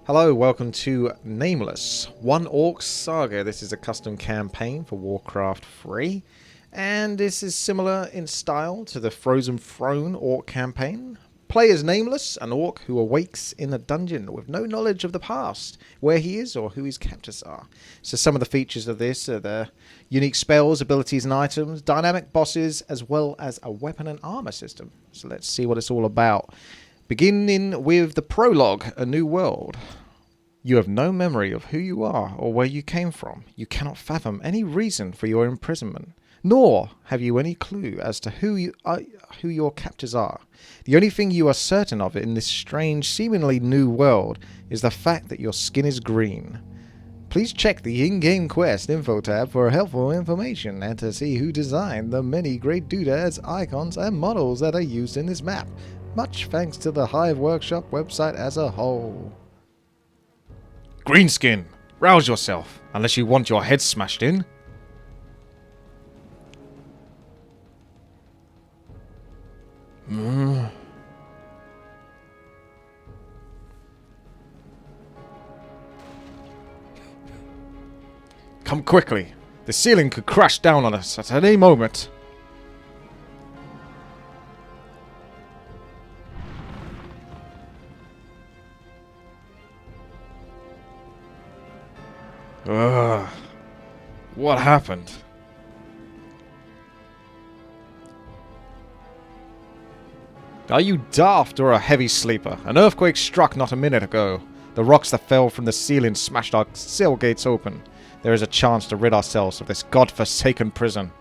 Hello, welcome to Nameless, One Orc Saga. This is a custom campaign for Warcraft 3, and this is similar in style to the Frozen Throne Orc campaign. Play as Nameless, an orc who awakes in a dungeon with no knowledge of the past, where he is or who his captors are. So some of the features of this are the unique spells, abilities and items, dynamic bosses, as well as a weapon and armor system. So let's see what it's all about. Beginning with the Prologue, A New World. You have no memory of who you are or where you came from. You cannot fathom any reason for your imprisonment, nor have you any clue as to who your captors are. The only thing you are certain of in this strange, seemingly new world is the fact that your skin is green. Please check the in-game quest info tab for helpful information and to see who designed the many great doodads, icons, and models that are used in this map. Much thanks to the Hive Workshop website as a whole. Greenskin, rouse yourself, unless you want your head smashed in. Come quickly. The ceiling could crash down on us at any moment. Ugh. What happened? Are you daft or a heavy sleeper? An earthquake struck not a minute ago. The rocks that fell from the ceiling smashed our cell gates open. There is a chance to rid ourselves of this god-forsaken prison.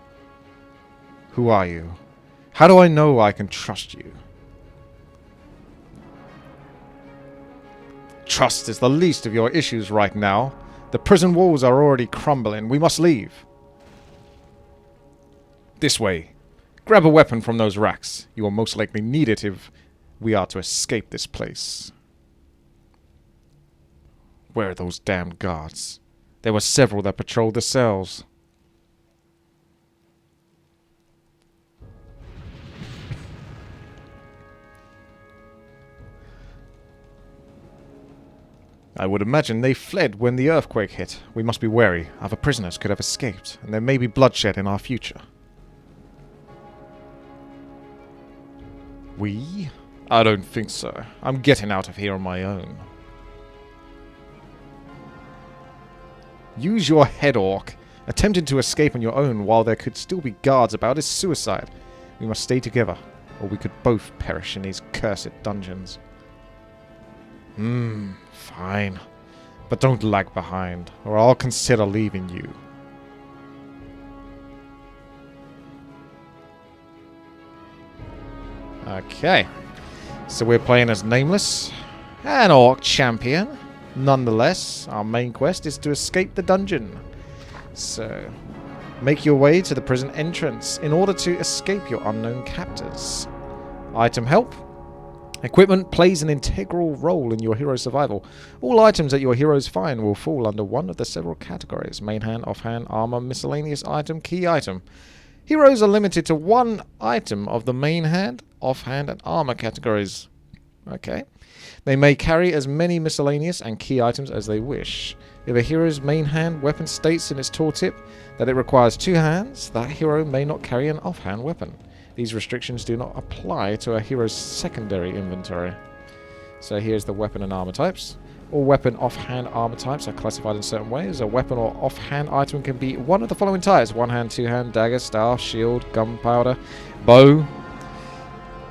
Who are you? How do I know I can trust you? Trust is the least of your issues right now. The prison walls are already crumbling. We must leave. This way. Grab a weapon from those racks. You will most likely need it if we are to escape this place. Where are those damned guards? There were several that patrolled the cells. I would imagine they fled when the earthquake hit. We must be wary. Other prisoners could have escaped, and there may be bloodshed in our future. We? I don't think so. I'm getting out of here on my own. Use your head, orc. Attempting to escape on your own while there could still be guards about is suicide. We must stay together, or we could both perish in these cursed dungeons. Fine. But don't lag behind, or I'll consider leaving you. Okay. So we're playing as Nameless, an orc champion. Nonetheless, our main quest is to escape the dungeon. So, make your way to the prison entrance in order to escape your unknown captors. Item help. Equipment plays an integral role in your hero's survival. All items that your heroes find will fall under one of the several categories: main hand, offhand, armor, miscellaneous item, key item. Heroes are limited to one item of the main hand, offhand, and armor categories. Okay. They may carry as many miscellaneous and key items as they wish. If a hero's main hand weapon states in its tooltip that it requires two hands, that hero may not carry an offhand weapon. These restrictions do not apply to a hero's secondary inventory. So here's the weapon and armor types. All weapon offhand armor types are classified in certain ways. A weapon or offhand item can be one of the following types: one hand, two hand, dagger, staff, shield, gunpowder, bow.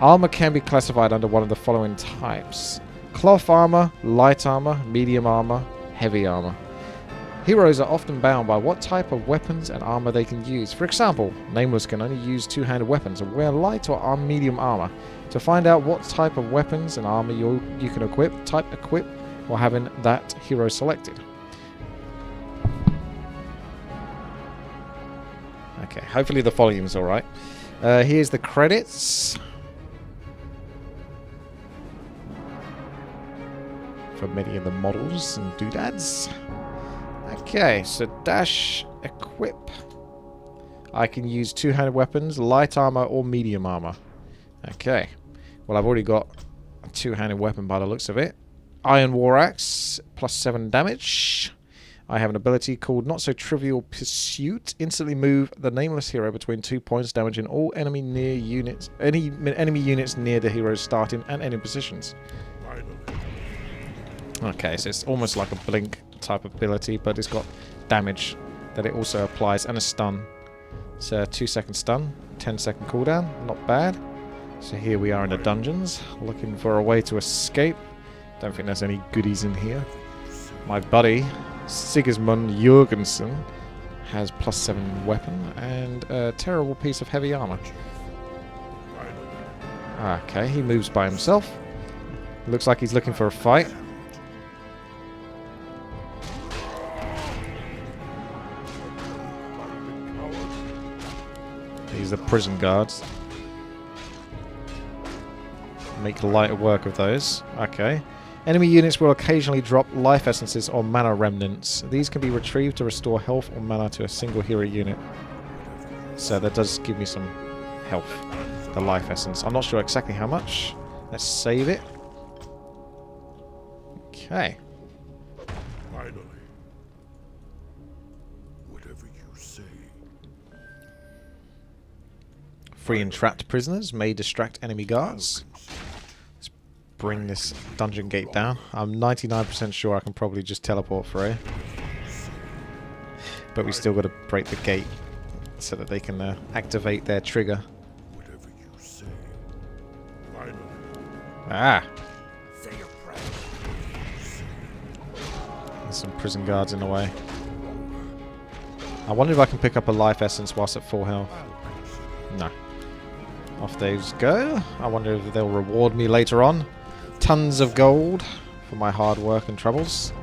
Armor can be classified under one of the following types: cloth armor, light armor, medium armor, heavy armor. Heroes are often bound by what type of weapons and armor they can use. For example, Nameless can only use two-handed weapons and wear light or medium armor. To find out what type of weapons and armor you can equip, type equip or having that hero selected. Okay, hopefully the volume's alright. Here's the credits for many of the models and doodads. Okay, so dash equip. I can use two-handed weapons, light armor, or medium armor. Okay. Well, I've already got a two-handed weapon by the looks of it. Iron War Axe, plus 7 damage. I have an ability called Not So Trivial Pursuit. Instantly move the Nameless hero between 2 points, damaging all enemy units near the hero's starting and ending positions. Okay, so it's almost like a blink type of ability, but it's got damage that it also applies and a stun. So 2-second stun, 10-second cooldown, not bad. So here we are in the dungeons, looking for a way to escape. Don't think there's any goodies in here. My buddy Sigismund Jurgensen has plus 7 weapon and a terrible piece of heavy armor. Okay, he moves by himself. Looks like he's looking for a fight. These are prison guards. Make light work of those. Okay. Enemy units will occasionally drop life essences or mana remnants. These can be retrieved to restore health or mana to a single hero unit. So that does give me some health. The life essence. I'm not sure exactly how much. Let's save it. Okay. Finally. Whatever you say. Free and trapped prisoners may distract enemy guards. Bring this dungeon gate down. I'm 99% sure I can probably just teleport through. But we still got to break the gate so that they can activate their trigger. Whatever you say. Finally. Ah! There's some prison guards in the way. I wonder if I can pick up a life essence whilst at full health. No. Off those go. I wonder if they'll reward me later on. Tons of gold for my hard work and troubles.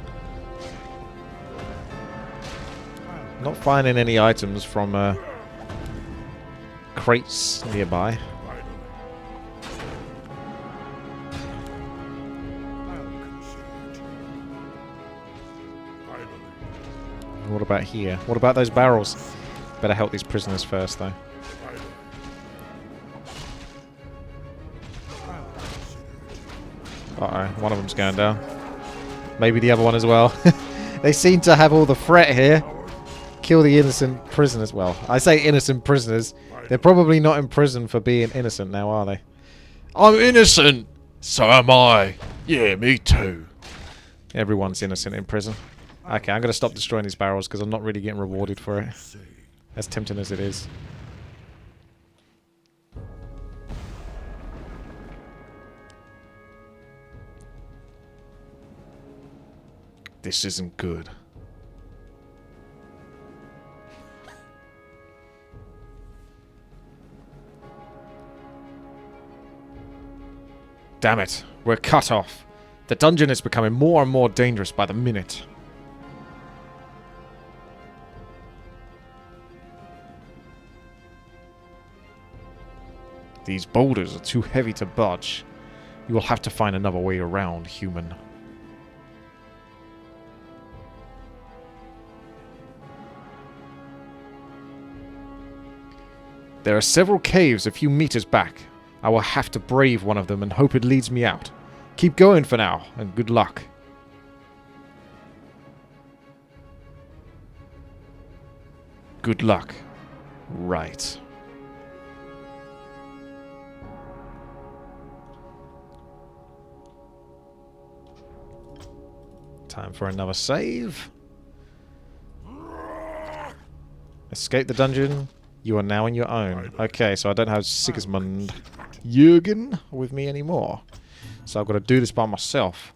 Not finding any items from crates nearby. What about here? What about those barrels? Better help these prisoners first, though. Uh-oh, one of them's going down. Maybe the other one as well. They seem to have all the threat here. Kill the innocent prisoners. Well, I say innocent prisoners. They're probably not in prison for being innocent now, are they? I'm innocent! So am I. Yeah, me too. Everyone's innocent in prison. Okay, I'm going to stop destroying these barrels because I'm not really getting rewarded for it. As tempting as it is. This isn't good. Damn it, we're cut off. The dungeon is becoming more and more dangerous by the minute. These boulders are too heavy to budge. You will have to find another way around, human. There are several caves a few meters back. I will have to brave one of them and hope it leads me out. Keep going for now, and good luck. Good luck. Right. Time for another save. Escape the dungeon. You are now on your own. Okay, so I don't have Sigismund Jürgen with me anymore. So I've got to do this by myself.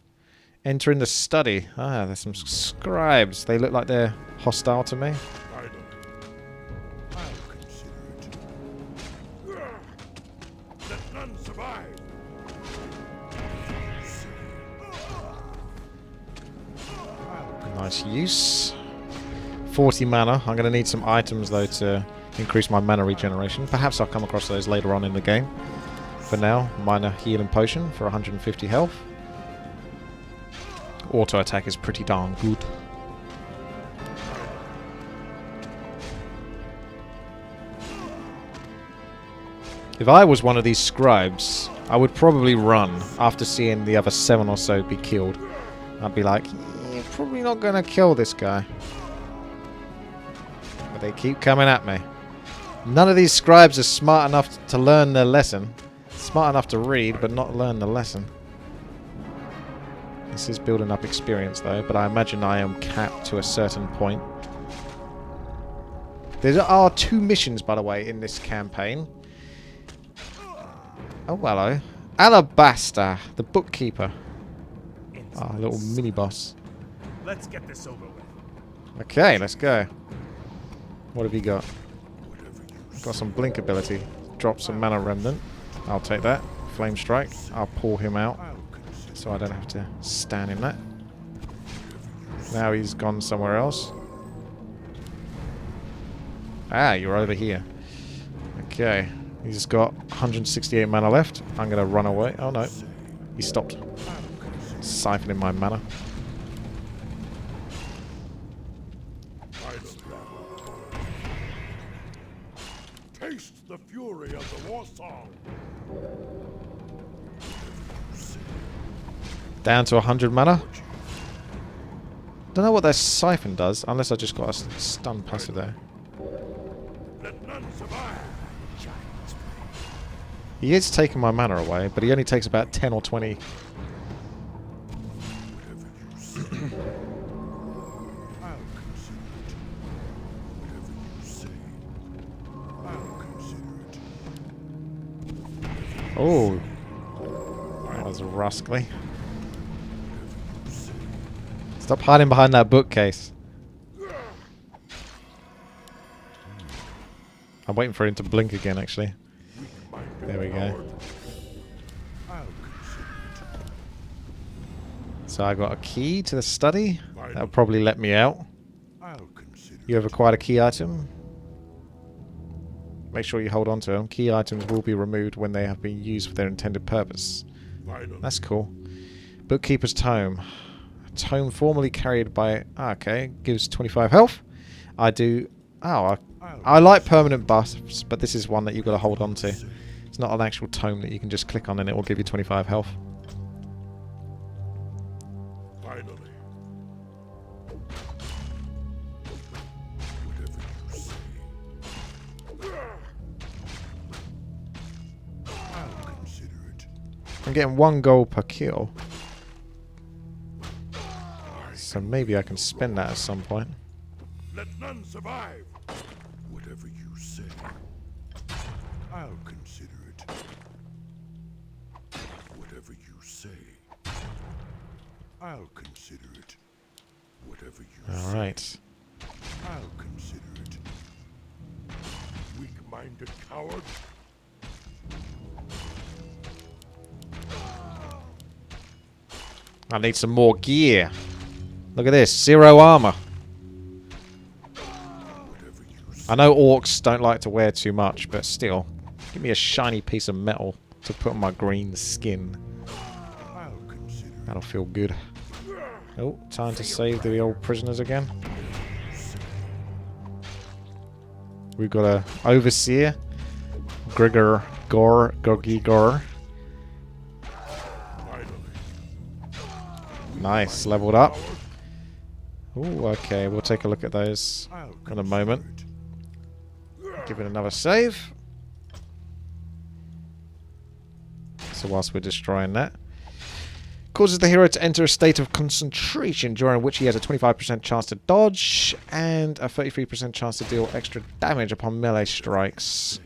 Enter in the study. Ah, there's some scribes. They look like they're hostile to me. Let none survive. Nice use. 40 mana. I'm going to need some items though to increase my mana regeneration. Perhaps I'll come across those later on in the game. For now, minor healing potion for 150 health. Auto attack is pretty darn good. If I was one of these scribes, I would probably run after seeing the other 7 or so be killed. I'd be like, you're probably not going to kill this guy. But they keep coming at me. None of these scribes are smart enough to learn their lesson. Smart enough to read, but not learn the lesson. This is building up experience, though, but I imagine I am capped to a certain point. There are 2 missions, by the way, in this campaign. Oh, hello. Alabaster, the bookkeeper. Ah, little mini-boss. Let's get this over with. Okay, let's go. What have you got? Got some blink ability. Drop some mana remnant. I'll take that. Flame strike. I'll pull him out, so I don't have to stand in that. Now he's gone somewhere else. Ah, you're over here. Okay. He's got 168 mana left. I'm going to run away. Oh no. He stopped. Siphoning my mana. Taste the fury of the war song. Down to 100 mana. Don't know what that siphon does, unless I just got a stun passive there. Let none survive. He is taking my mana away, but he only takes about 10 or 20. Oh, that was rascally. Stop hiding behind that bookcase. I'm waiting for him to blink again, actually. There we go. So I got a key to the study. That'll probably let me out. You have acquired a key item. Make sure you hold on to them. Key items will be removed when they have been used for their intended purpose. That's cool. Bookkeeper's Tome. A tome formerly carried by... okay, gives 25 health. I do... oh, I like permanent buffs, but this is one that you've got to hold on to. It's not an actual tome that you can just click on and it will give you 25 health. Finally. I'll consider it. I'm getting 1 gold per kill. So maybe I can spend that at some point. Let none survive. Whatever you say, I'll consider it. Whatever you say, I'll consider it. Whatever you say, Alright. I'll consider it. Weak-minded coward. I need some more gear. Look at this. 0 armor. I know orcs don't like to wear too much, but still. Give me a shiny piece of metal to put on my green skin. That'll feel good. Oh, time to save the old prisoners again. We've got a overseer. Gorgigor. Nice, leveled up. Oh, okay, we'll take a look at those in a moment. Give it another save. So whilst we're destroying that. Causes the hero to enter a state of concentration, during which he has a 25% chance to dodge and a 33% chance to deal extra damage upon melee strikes.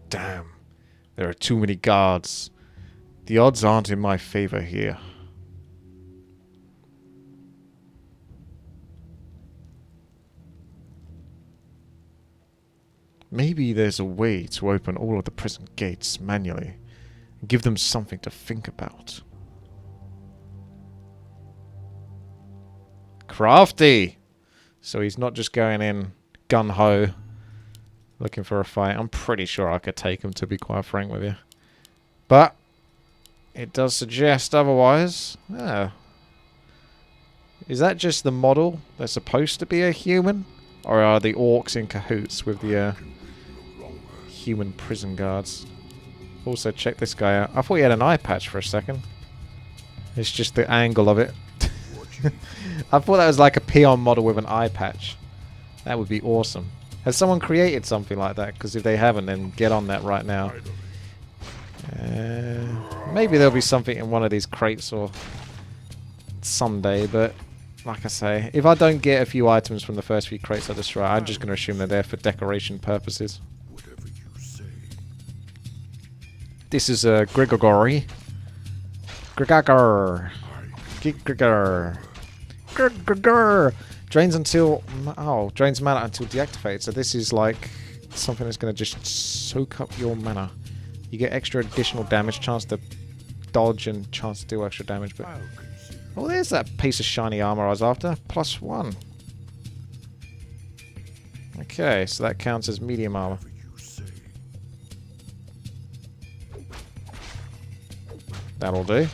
Damn. There are too many guards. The odds aren't in my favor here. Maybe there's a way to open all of the prison gates manually and give them something to think about. Crafty! So he's not just going in gun-ho looking for a fight. I'm pretty sure I could take him, to be quite frank with you. But it does suggest otherwise. Yeah. Is that just the model? They're supposed to be a human? Or are the orcs in cahoots with the human prison guards? Also, check this guy out. I thought he had an eye patch for a second. It's just the angle of it. I thought that was like a peon model with an eye patch. That would be awesome. Has someone created something like that? Because if they haven't, then get on that right now. Maybe there'll be something in one of these crates or someday, but like I say, if I don't get a few items from the first few crates I destroy, I'm just going to assume they're there for decoration purposes. This is Grigory. Grigagor. Grigagor. Drains until... Oh, drains mana until deactivated. So this is like something that's going to just soak up your mana. You get extra additional damage, chance to dodge and chance to do extra damage. But oh, there's that piece of shiny armor I was after. +1. Okay, so that counts as medium armor. That'll do.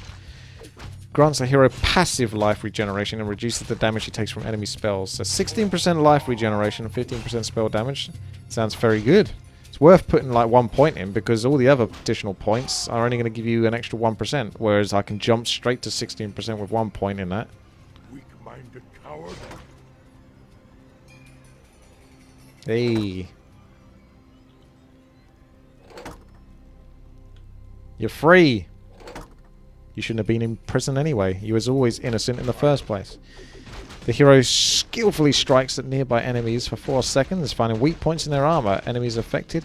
Grants a hero passive life regeneration and reduces the damage he takes from enemy spells. So 16% life regeneration and 15% spell damage. Sounds very good. It's worth putting like 1 point in because all the other additional points are only going to give you an extra 1%, whereas I can jump straight to 16% with 1 point in that. Weak-minded coward. Hey. You're free. You shouldn't have been in prison anyway. You was always innocent in the first place. The hero skillfully strikes at nearby enemies for 4 seconds, finding weak points in their armor. Enemies affected,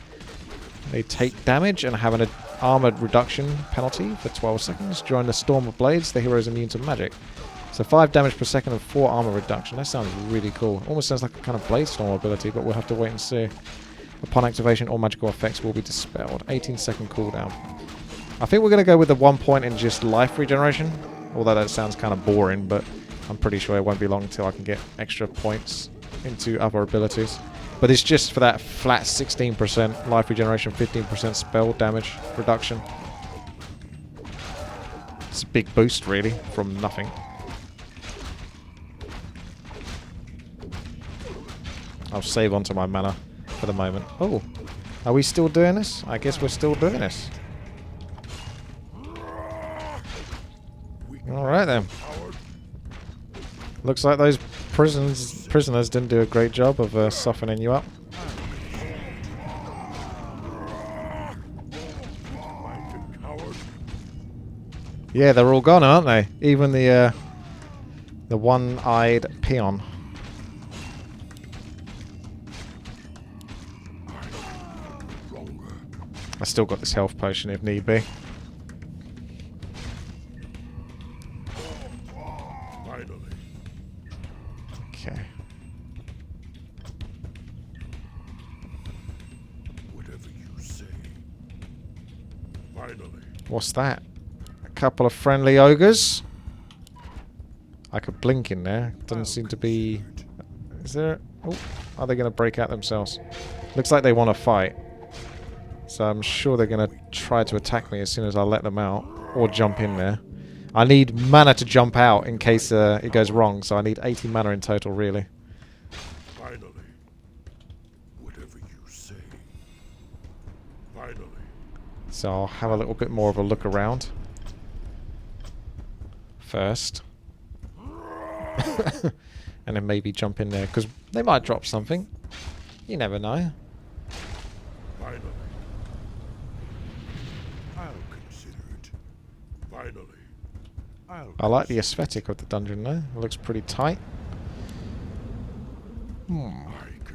they take damage and have an armored reduction penalty for 12 seconds. During the Storm of Blades, the hero is immune to magic. So 5 damage per second and 4 armor reduction. That sounds really cool. Almost sounds like a kind of Blade Storm ability, but we'll have to wait and see. Upon activation, all magical effects will be dispelled. 18-second cooldown. I think we're going to go with the 1 point in just life regeneration. Although that sounds kind of boring, but I'm pretty sure it won't be long until I can get extra points into other abilities. But it's just for that flat 16% life regeneration, 15% spell damage reduction. It's a big boost, really, from nothing. I'll save onto my mana for the moment. Oh, are we still doing this? I guess we're still doing this. Alright then. Looks like those prisoners didn't do a great job of softening you up. Yeah, they're all gone, aren't they? Even the one-eyed peon. I still got this health potion if need be. Okay. Whatever you say. Finally. What's that? A couple of friendly ogres. I could blink in there. Doesn't seem to be... Is there... Oh, are they going to break out themselves? Looks like they want to fight. So I'm sure they're going to try to attack me as soon as I let them out. Or jump in there. I need mana to jump out in case it goes wrong. So I need 80 mana in total, really. Finally. Whatever you say. Finally. So I'll have a little bit more of a look around. First. And then maybe jump in there. Because they might drop something. You never know. Finally. I'll consider it. Finally. I like the aesthetic of the dungeon though. It looks pretty tight.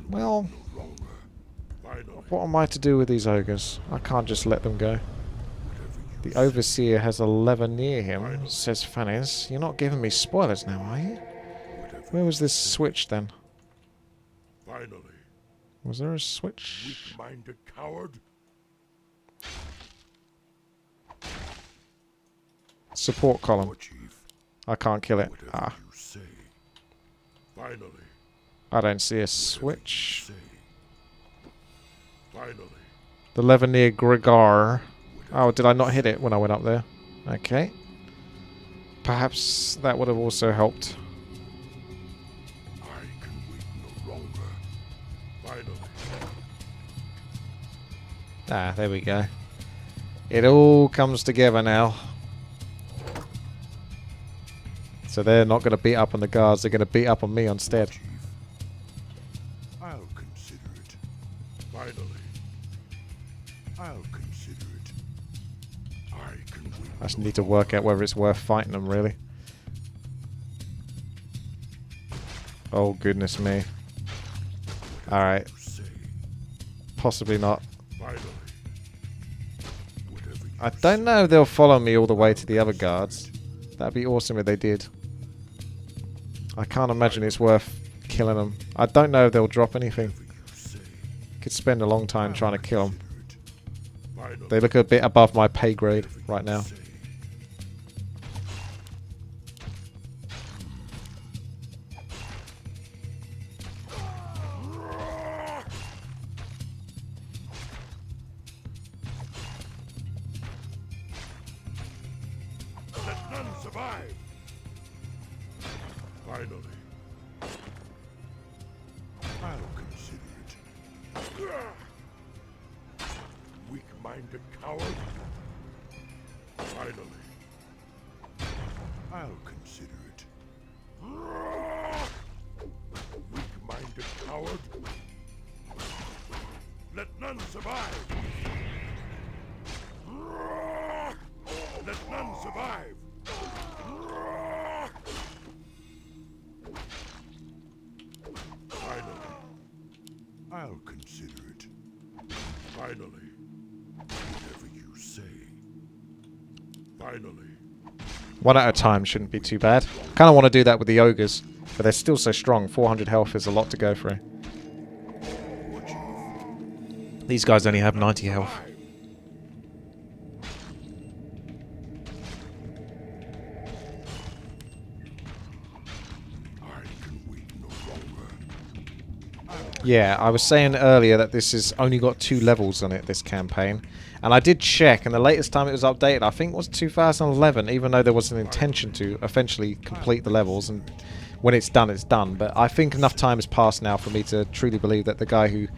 Well, what am I to do with these ogres? I can't just let them go. The Overseer has a lever near him, says Fannis. You're not giving me spoilers now, are you? Where was this switch then? Finally. Was there a switch? Weak-minded coward. Support column. War Chief. I can't kill it. Whatever Ah, you say. Finally. I don't see a switch. Say. Finally. The lever near Grigar. Oh, did I not hit it when I went up there? Okay. Perhaps that would have also helped. Ah, there we go. It all comes together now. So they're not going to beat up on the guards, they're going to beat up on me instead. Chief, I'll consider it. Finally. I'll consider it. I can win. I just need to work out whether it's worth fighting them, really. Oh, goodness me. Alright. You say. Possibly not. Finally. Whatever you I don't know if they'll follow me all the way to the other guards. That'd be awesome if they did. I can't imagine it's worth killing them. I don't know if they'll drop anything. Could spend a long time trying to kill them. They look a bit above my pay grade right now. Let none survive. Finally. I'll consider it. Weak-minded coward. Finally. I'll consider it. Weak-minded coward. Let none survive. Let none survive. Finally. I'll consider it. Finally. Whatever you say. Finally. One at a time shouldn't be too bad. Kind of want to do that with the ogres, but they're still so strong. 400 health is a lot to go through. These guys only have 90 health. I can wait no longer. Yeah, I was saying earlier that this has only got 2 levels on it, this campaign. And I did check, and the latest time it was updated, I think was 2011, even though there was an intention to eventually complete the levels, and when it's done, it's done. But I think enough time has passed now for me to truly believe that the guy who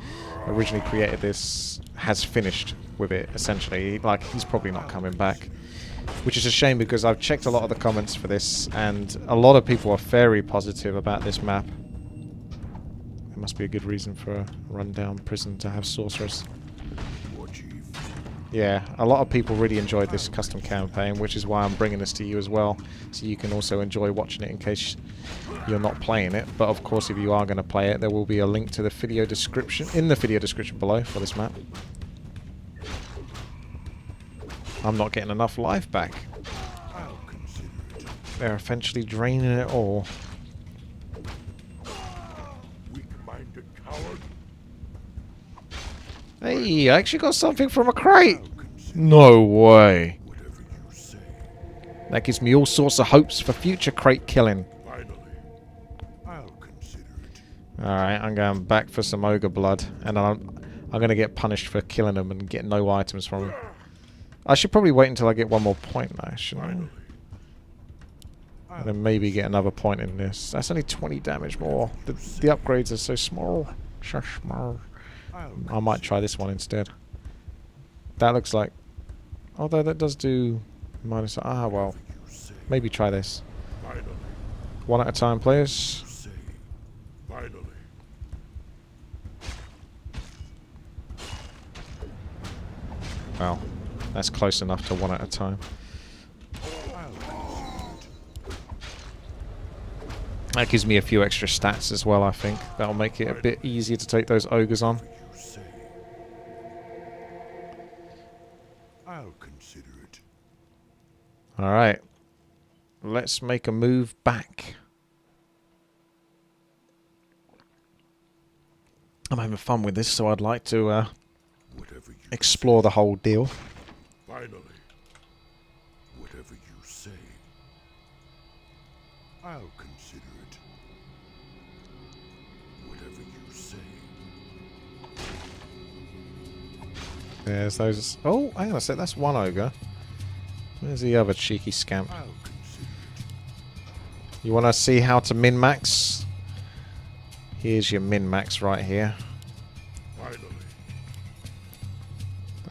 originally created this has finished with it, essentially. Like, he's probably not coming back. Which is a shame, because I've checked a lot of the comments for this, and a lot of people are very positive about this map. There must be a good reason for a rundown prison to have sorcerers. Yeah, a lot of people really enjoyed this custom campaign, which is why I'm bringing this to you as well, so you can also enjoy watching it in case you're not playing it. But of course, if you are going to play it, there will be a link to the video description in the video description below for this map. I'm not getting enough life back. They're eventually draining it all. Weak-minded coward. Hey, I actually got something from a crate! No way! Whatever you say. That gives me all sorts of hopes for future crate killing. Finally. I'll consider it. Alright, I'm going back for some ogre blood, and I'm going to get punished for killing them and get no items from them. I should probably wait until I get one more point though, shouldn't I? And then maybe get another point in this. That's only 20 damage more. The upgrades are so small. So small. I might try this one instead. That looks like... Although that does do minus... Ah, well. Maybe try this. One at a time, players. Finally. Well, that's close enough to one at a time. That gives me a few extra stats as well, I think. That'll make it a bit easier to take those ogres on. I'll consider it. Alright. Let's make a move back. I'm having fun with this, so I'd like to explore the whole deal. Finally. Whatever you say. I'll consider it. Whatever you say. There's those... Oh, hang on a sec, that's one ogre. Where's the other cheeky scamp? I'll consider it. You want to see how to min-max? Here's your min-max right here. Finally.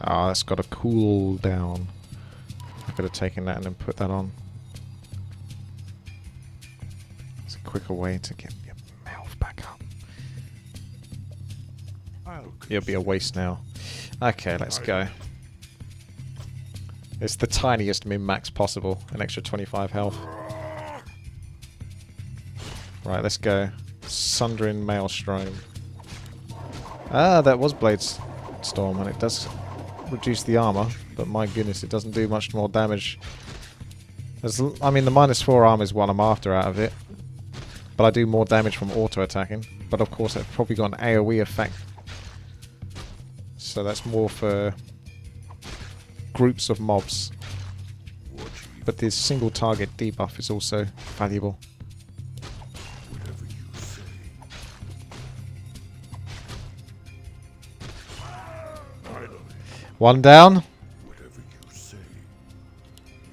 Ah, that's got a cool down. I could have taken that and then put that on. It's a quicker way to get your health back up. It'll be a waste now. Okay, let's go. It's the tiniest min-max possible. An extra 25 health. Right, let's go. Sundering Maelstrom. Ah, that was Blade Storm, and it does reduce the armor, but my goodness, it doesn't do much more damage. I mean, the -4 armor is what I'm after out of it, but I do more damage from auto-attacking. But of course, I've probably got an AoE effect, so that's more for groups of mobs. But this single target debuff is also valuable. One down.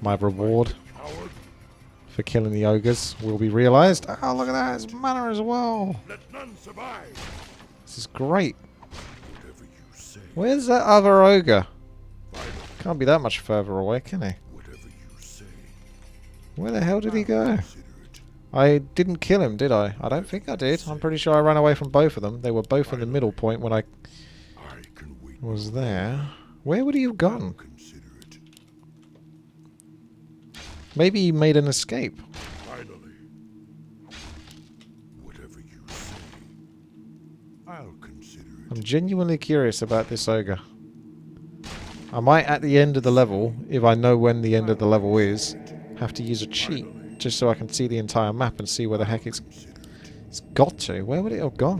My reward for killing the ogres will be realised. Oh, look at that! It's mana as well. This is great. Where's that other ogre? Can't be that much further away, can he? Where the hell did he go? I didn't kill him, did I? I don't think I did. I'm pretty sure I ran away from both of them. They were both in the middle point when I was there. Where would he have gone? Maybe he made an escape. I'm genuinely curious about this ogre. I might, at the end of the level, if I know when the end of the level is, have to use a cheat just so I can see the entire map and see where the heck it's got to. Where would it have gone?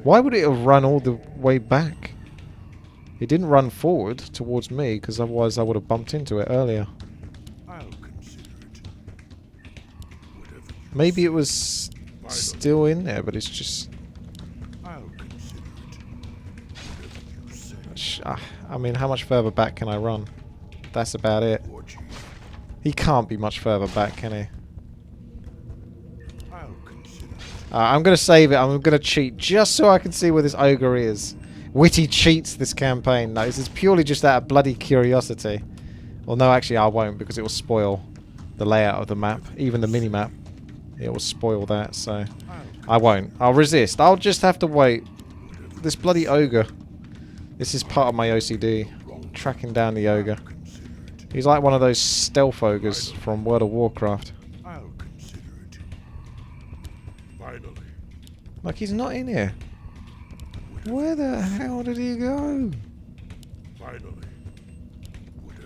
Why would it have run all the way back? It didn't run forward towards me, because otherwise I would have bumped into it earlier. Maybe it was still in there, but it's just... I mean, how much further back can I run? That's about it. He can't be much further back, can he? I'm going to save it. I'm going to cheat just so I can see where this ogre is. Witty cheats this campaign. No, this is purely just out of bloody curiosity. Well, no, actually I won't, because it will spoil the layout of the map. Even the mini-map. It will spoil that, so... I won't. I'll resist. I'll just have to wait. This bloody ogre. This is part of my OCD. Tracking down the ogre. He's like one of those stealth ogres from World of Warcraft. Like, he's not in here. Where the hell did he go?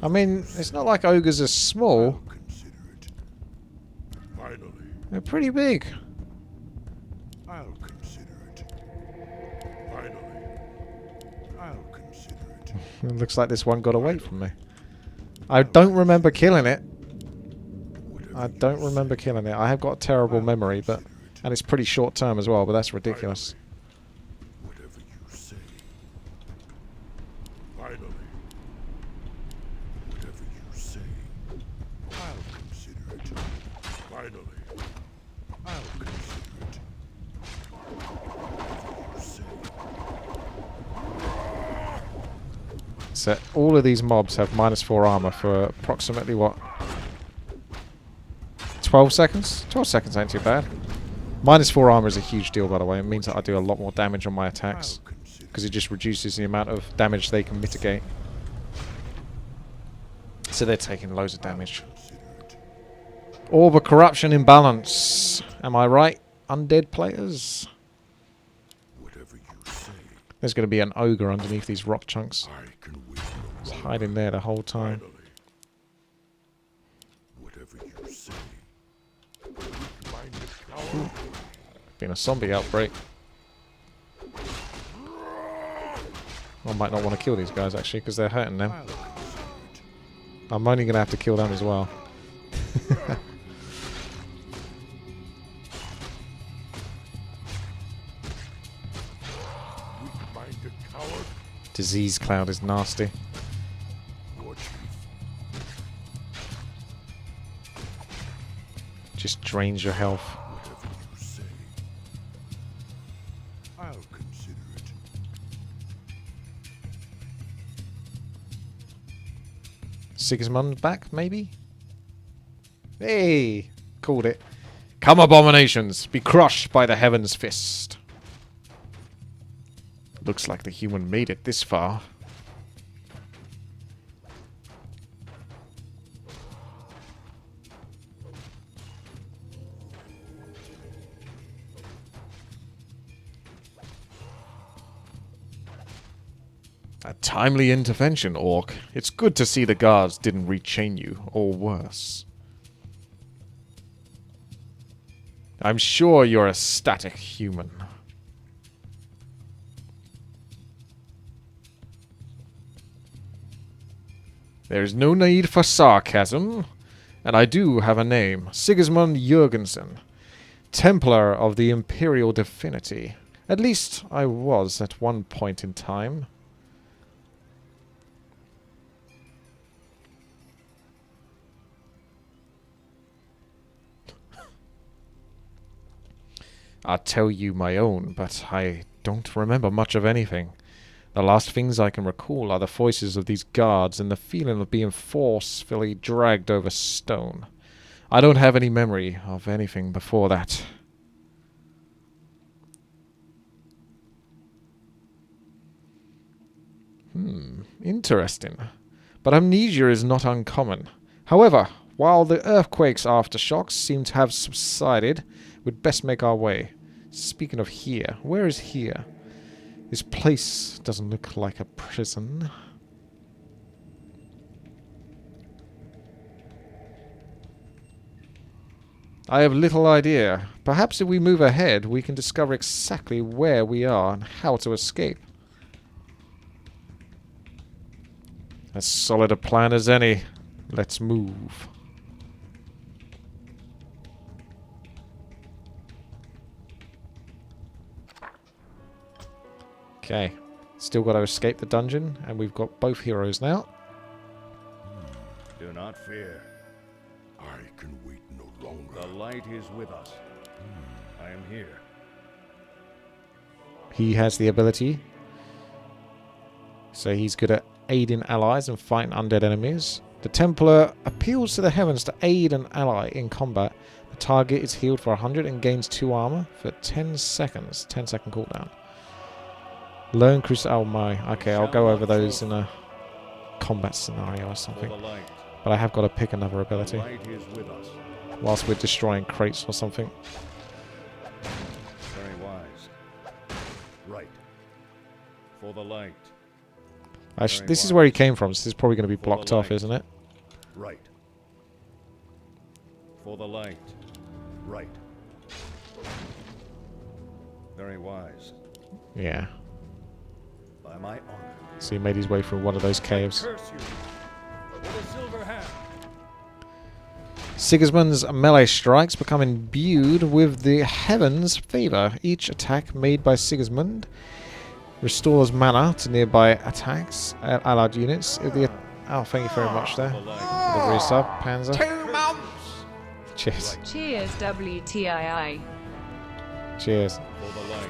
I mean, it's not like ogres are small. They're pretty big. It looks like this one got away from me. I don't remember killing it. I don't remember killing it. I have got a terrible memory, but... And it's pretty short term as well, but that's ridiculous. So all of these mobs have -4 armor for approximately what? 12 seconds? 12 seconds ain't too bad. -4 armor is a huge deal, by the way. It means that I do a lot more damage on my attacks. Because it just reduces the amount of damage they can mitigate. So they're taking loads of damage. Orb of Corruption Imbalance. Am I right? Undead players? There's going to be an ogre underneath these rock chunks. It's hiding there the whole time. Ooh. Been a zombie outbreak. I might not want to kill these guys actually because they're hurting them. I'm only going to have to kill them as well. Disease cloud is nasty. Just drains your health. Sigismund back, maybe? Hey! Called it. Come, abominations! Be crushed by the heaven's fist. Looks like the human made it this far. A timely intervention, Orc. It's good to see the guards didn't rechain you, or worse. I'm sure you're a static human. There's no need for sarcasm, and I do have a name. Sigismund Jurgensen, Templar of the Imperial Divinity. At least I was at one point in time. I'll tell you my own, but I don't remember much of anything. The last things I can recall are the voices of these guards and the feeling of being forcefully dragged over stone. I don't have any memory of anything before that. Interesting. But amnesia is not uncommon. However, while the earthquake's aftershocks seem to have subsided, we'd best make our way. Speaking of here, where is here? This place doesn't look like a prison. I have little idea. Perhaps if we move ahead, we can discover exactly where we are and how to escape. As solid a plan as any. Let's move. Okay. Still got to escape the dungeon, and we've got both heroes now. Do not fear. I can wait no longer. The light is with us. I am here. He has the ability. So he's good at aiding allies and fighting undead enemies. The Templar appeals to the heavens to aid an ally in combat. The target is healed for 100 and gains 2 armor for 10 seconds. 10-second cooldown. Learn Crusade. Oh my. Okay, I'll go over those in a combat scenario or something. But I have got to pick another ability. Whilst we're destroying crates or something. Very wise. Right. For the light. This is where he came from, so this is probably going to be blocked off, isn't it? Right. For the light. Right. Very wise. Yeah. By my honor. So he made his way through one of those caves. Curse you. With a silver hand. Sigismund's melee strikes become imbued with the heaven's favor. Each attack made by Sigismund restores mana to nearby attacks, allied units. If the oh, thank you very much there. For the resub, Panzer. 2 months! Cheers. Cheers, WTii. Cheers. For the light.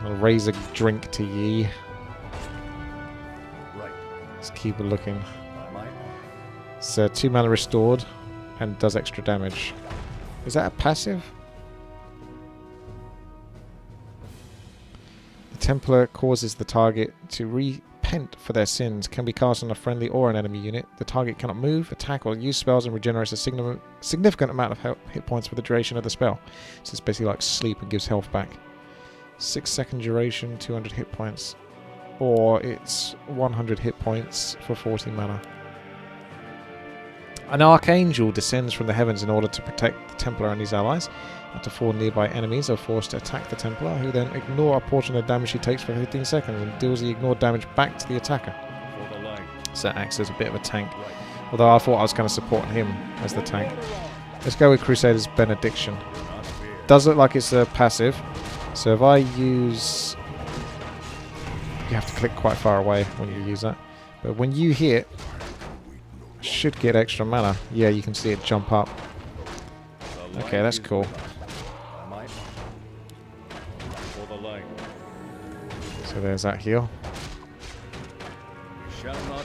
I'll raise a drink to ye. Right. Let's keep looking. By my honor. So 2 mana restored and does extra damage. Is that a passive? The Templar causes the target to repent for their sins. Can be cast on a friendly or an enemy unit. The target cannot move, attack, or use spells and regenerates a significant amount of hit points for the duration of the spell. So it's basically like sleep and gives health back. 6-second duration, 200 hit points. Or it's 100 hit points for 40 mana. An Archangel descends from the heavens in order to protect the Templar and his allies. Up to 4 nearby enemies are forced to attack the Templar, who then ignore a portion of the damage he takes for 15 seconds and deals the ignored damage back to the attacker. For the light. So that acts as a bit of a tank. Although I thought I was going to support him as the tank. Let's go with Crusader's Benediction. Does look like it's a passive. So if I use... You have to click quite far away when you use that. But when you hit... I should get extra mana. Yeah, you can see it jump up. Okay, that's cool. For the light. So there's that heal.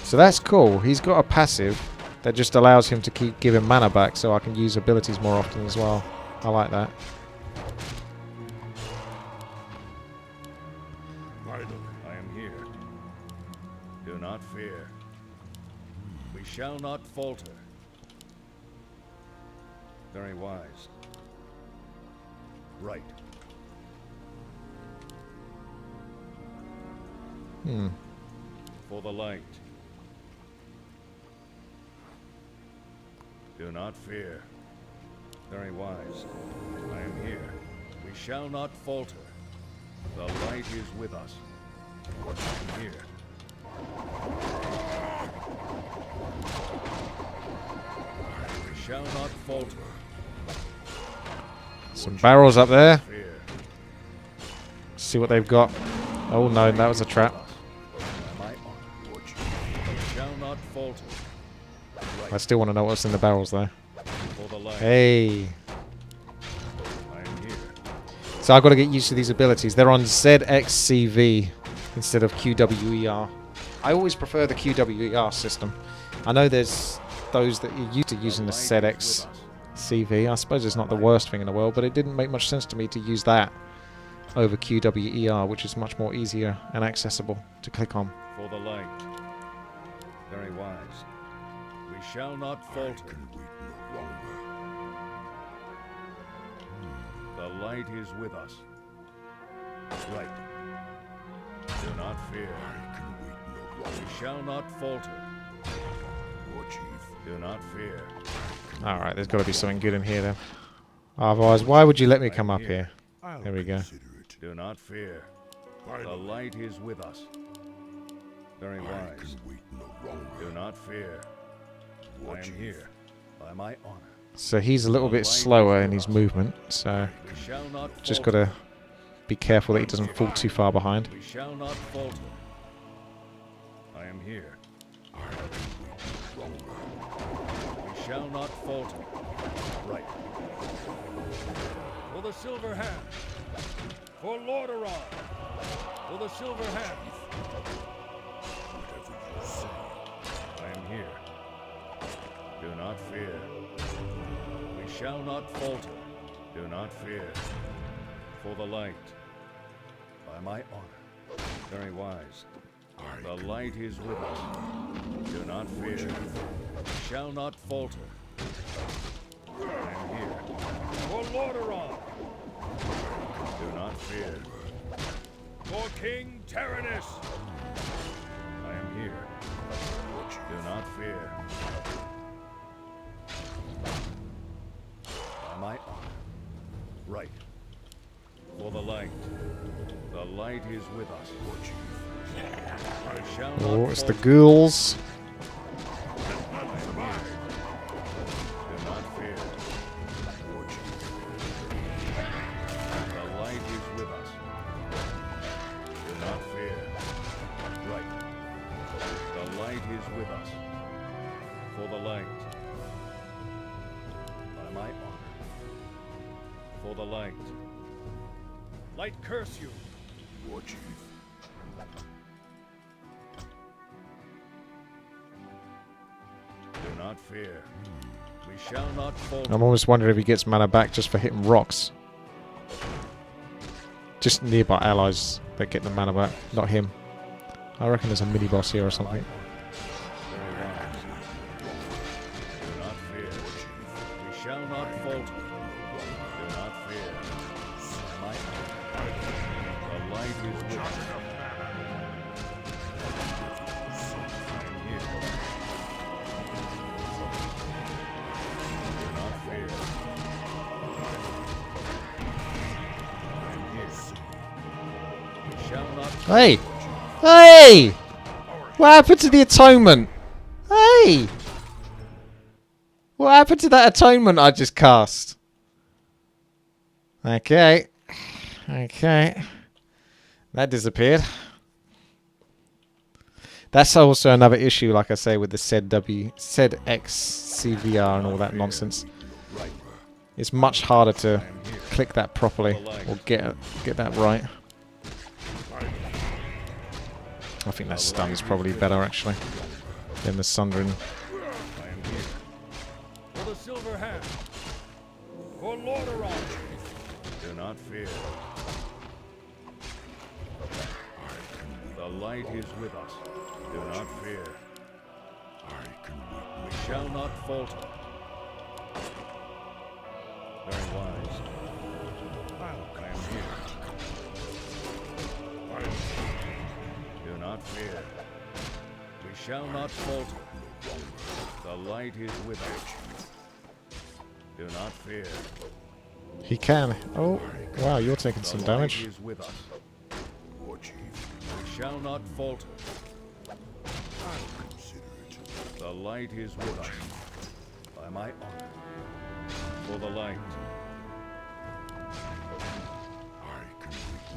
So that's cool. He's got a passive that just allows him to keep giving mana back, so I can use abilities more often as well. I like that. I am here. Do not fear. We shall not falter. Very wise. Right. For the light. Do not fear. Very wise. I am here. We shall not falter. The light is with us. I am here. We shall not falter. Some barrels up there. Fear. See what they've got. Oh no, that was a trap. My honor. We shall not falter. I still want to know what's in the barrels though. For the light. Hey. I am here. So I've got to get used to these abilities. They're on ZXCV instead of QWER. I always prefer the QWER system. I know there's those that are used to using the ZXCV. I suppose it's not the worst thing in the world, but it didn't make much sense to me to use that over QWER, which is much more easier and accessible to click on. For the light. Very wise. We shall not falter. The light is with us. Right. Do not fear. We shall not falter. Do not fear. Alright, there's got to be something good in here then. Otherwise, why would you let me come up here? There we go. Do not fear. The light is with us. Very wise. Do not fear. I am here by my honor. So he's a little bit slower in his movement, so We shall not just falter. got to be careful that he doesn't fall too far behind. We shall not falter. I am here. We shall not falter. Right. For the silver hand. For Lordaeron. For the silver hand. I am here. Do not fear. We shall not falter. Do not fear. For the light. By my honor. Very wise. The light is with us. Do not fear. We shall not falter. I am here. For Lordaeron. Do not fear. For King Tyrannus. I am here. Do not fear. By my honor. Right. For the light. The light is with us. I shall not Oh, it's the falter. ghouls. Do not fear. The light is with us. Do not fear. Right. The light is with us. For the light. By my honor. For the light. Light curse you. War Chief. Do not fear. We shall not falter. I'm almost wondering if he gets mana back just for hitting rocks. Just nearby allies that get the mana back, not him. I reckon there's a mini boss here or something. Very wise. Do not fear. We shall not falter. Do not fear. My honor. The light is with us. I am here. Do not fear. I am here. We shall not. Hey! Hey! What happened to the atonement? Hey! What happened to that atonement I just cast? Okay. Okay. That disappeared. That's also another issue, like I say, with the ZXCVR and all that nonsense. It's much harder to click that properly or get that right. I think that stun's probably better, actually, than the Sundering. I am here. For the silver hand. For Lord around. Do not fear. The light is with us. Do not fear. We shall not falter. Very wise. I am here. Do not fear. We shall not falter. The light is with us. Do not fear. He can. Oh, wow, you're taking some damage. The light is with us. We shall not falter. The light is with us. By my honor. For the light.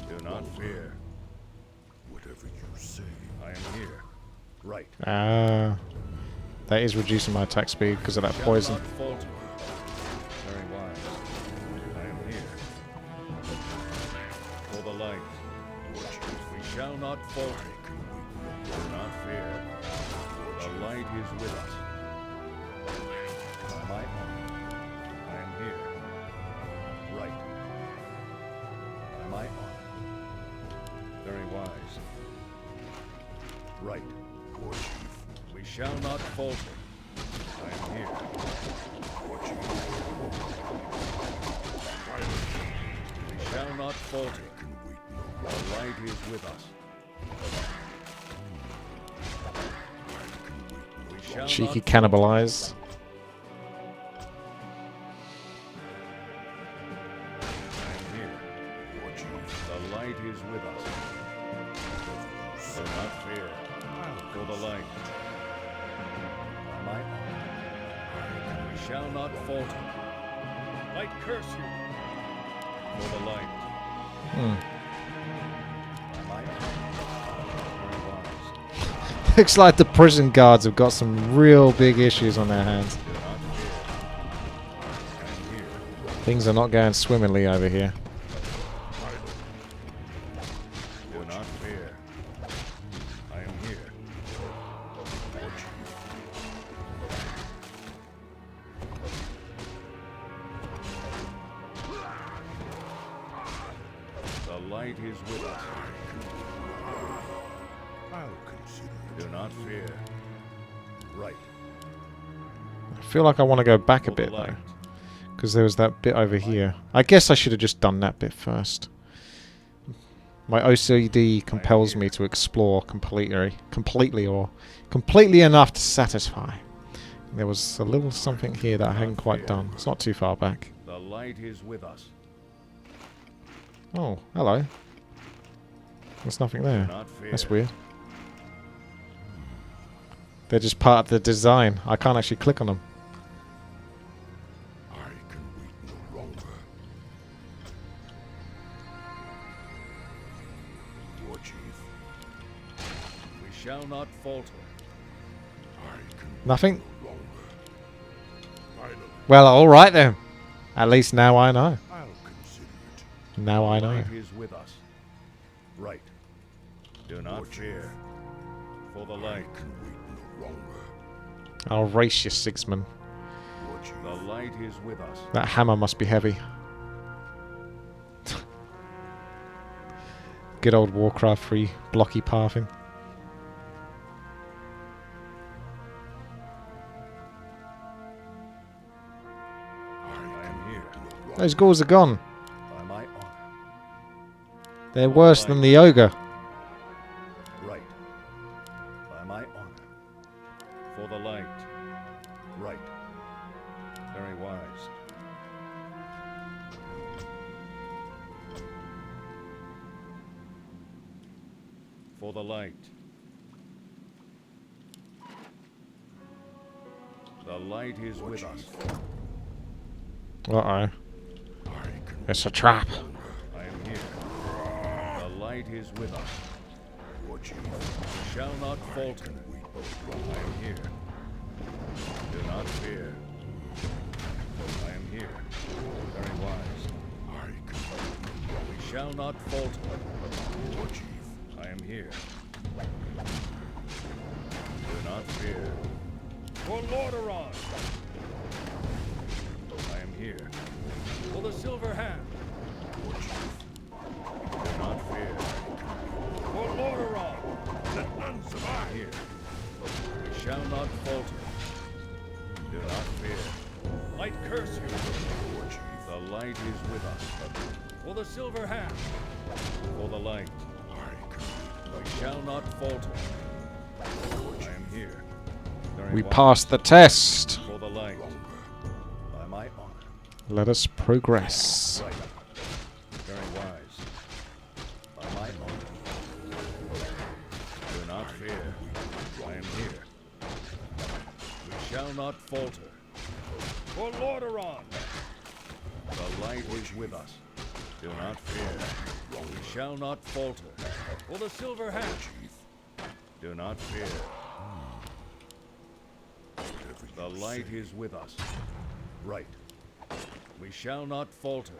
Do not fear. Whatever you say. I am here. Right. That is reducing my attack speed because of that Shall poison. not falter. Very wise. I am here. For the light. We shall not falter. Do not fear. The light is with us. By my honor. I am here. Right. By my honor. Very wise. Right. We shall not falter. I am here. We shall not falter. The light is with us. We shall Cheeky not cannibalize. I am here. The light is with us. Do not fear. For the light. By my honor. We shall not falter. I curse you. For the light. By my honor. Very wise. Looks like the prison guards have got some real big issues on their hands. Do not fear. I am here. Things are not going swimmingly over here. Do not fear. I am here. The light is with us. I'll consider it. Do not fear. Right. I feel like I want to go back a For the bit though, light. because there was that bit over here. I guess I should have just done that bit first. My OCD compels me to explore completely enough to satisfy. There was a little something here that I hadn't quite done. It's not too far back. The light is with us. Oh, hello. There's nothing Do there. not fear. That's weird. They're just part of the design. I can't actually click on them. I can wait no longer. War Chief, We shall not falter. I can Nothing? no longer. Finally, Well, alright then. At least now I know. I'll consider it. Now I The know. light is with us. Right. Do not fear. For the light. I can wait no longer. I'll race you, Sigsman. War Chief, The light is with us. That hammer must be heavy. Good old Warcraft 3 blocky pathing. I am here. Those ghouls are gone. By my honor. They're worse than the ogre. Right. By my honor. For the light. Right. Very wise. For the light. The light is with us. Uh-oh. I can It's a trap. I am here. The light is with us. War Chief, We shall not falter. I am here. Do not fear. I am here. Very wise. I can We shall not falter. War Chief, I am here. Do not fear. For Lordaeron! I am here. For the Silver Hand! Do not fear. For Lordaeron! Let none survive. Here. We shall not falter. Do not fear. Light curse you. The light is with us. For the Silver Hand. For the light. We shall not falter. I am here. We passed the test. For the light. By my honor. Let us progress. Right. Very wise. By my honor. Do not fear. I am here. We shall not falter. For Lordaeron! The light is with us. Do not fear. We shall not falter. For the Silver Hand. Do not fear. The light is with us. Right. We shall not falter.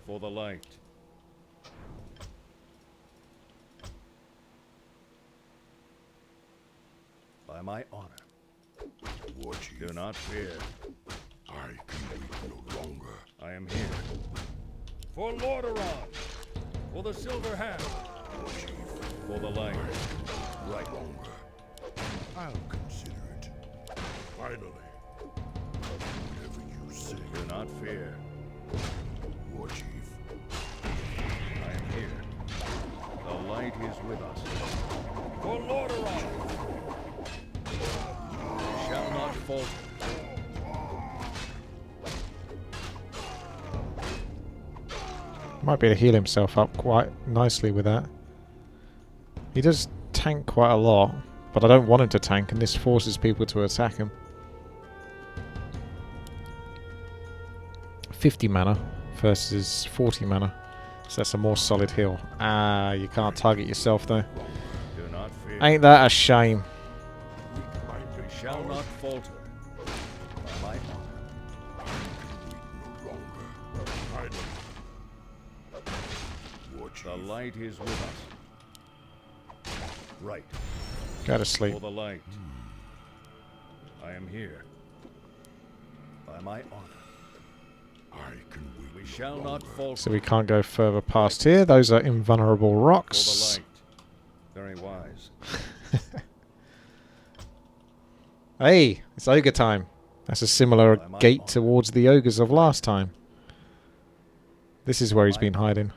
For the light. By my honor. Do not fear. I can wait no longer. I am here. For Lordaeron! For the Silver Hand! For the light. Right. I'll consider it. Finally. Whatever you say. Do not fear. War Chief. I am here. The light is with us. For Lordaeron! We shall not falter. Might be able to heal himself up quite nicely with that. He does tank quite a lot, but I don't want him to tank, and this forces people to attack him. 50 mana versus 40 mana, so that's a more solid heal. Ah, you can't target yourself though. Do not fear. Ain't that a shame? We shall not falter. By my honor. No longer. Finally. War Chief. The light is with us. Right. Go to sleep. For the light. I am here. By my honor. I can wait. We shall not falter. So we can't go further past here. Those are invulnerable For the rocks. light. Very wise. Hey, it's ogre time. That's a similar By my gate honor. towards the ogres of last time. This is where he's been hiding.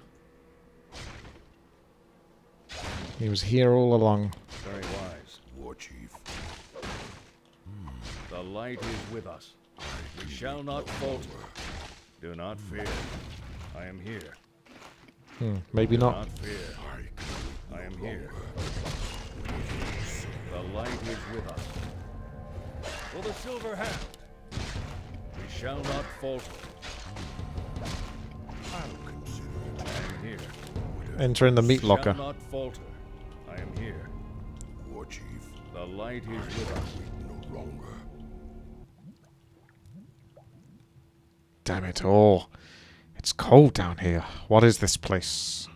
He was here all along. Very wise. War Chief. The light is with us. We shall not falter. Do not fear. I am here. Maybe Do not. not fear. I am here. The light is with us. For the Silver Hand. We shall not falter. I'll consider it. I am here. Enter in the meat Shall locker. not falter. I am here. War Chief. The light is with us. No longer. Damn it all. It's cold down here. What is this place?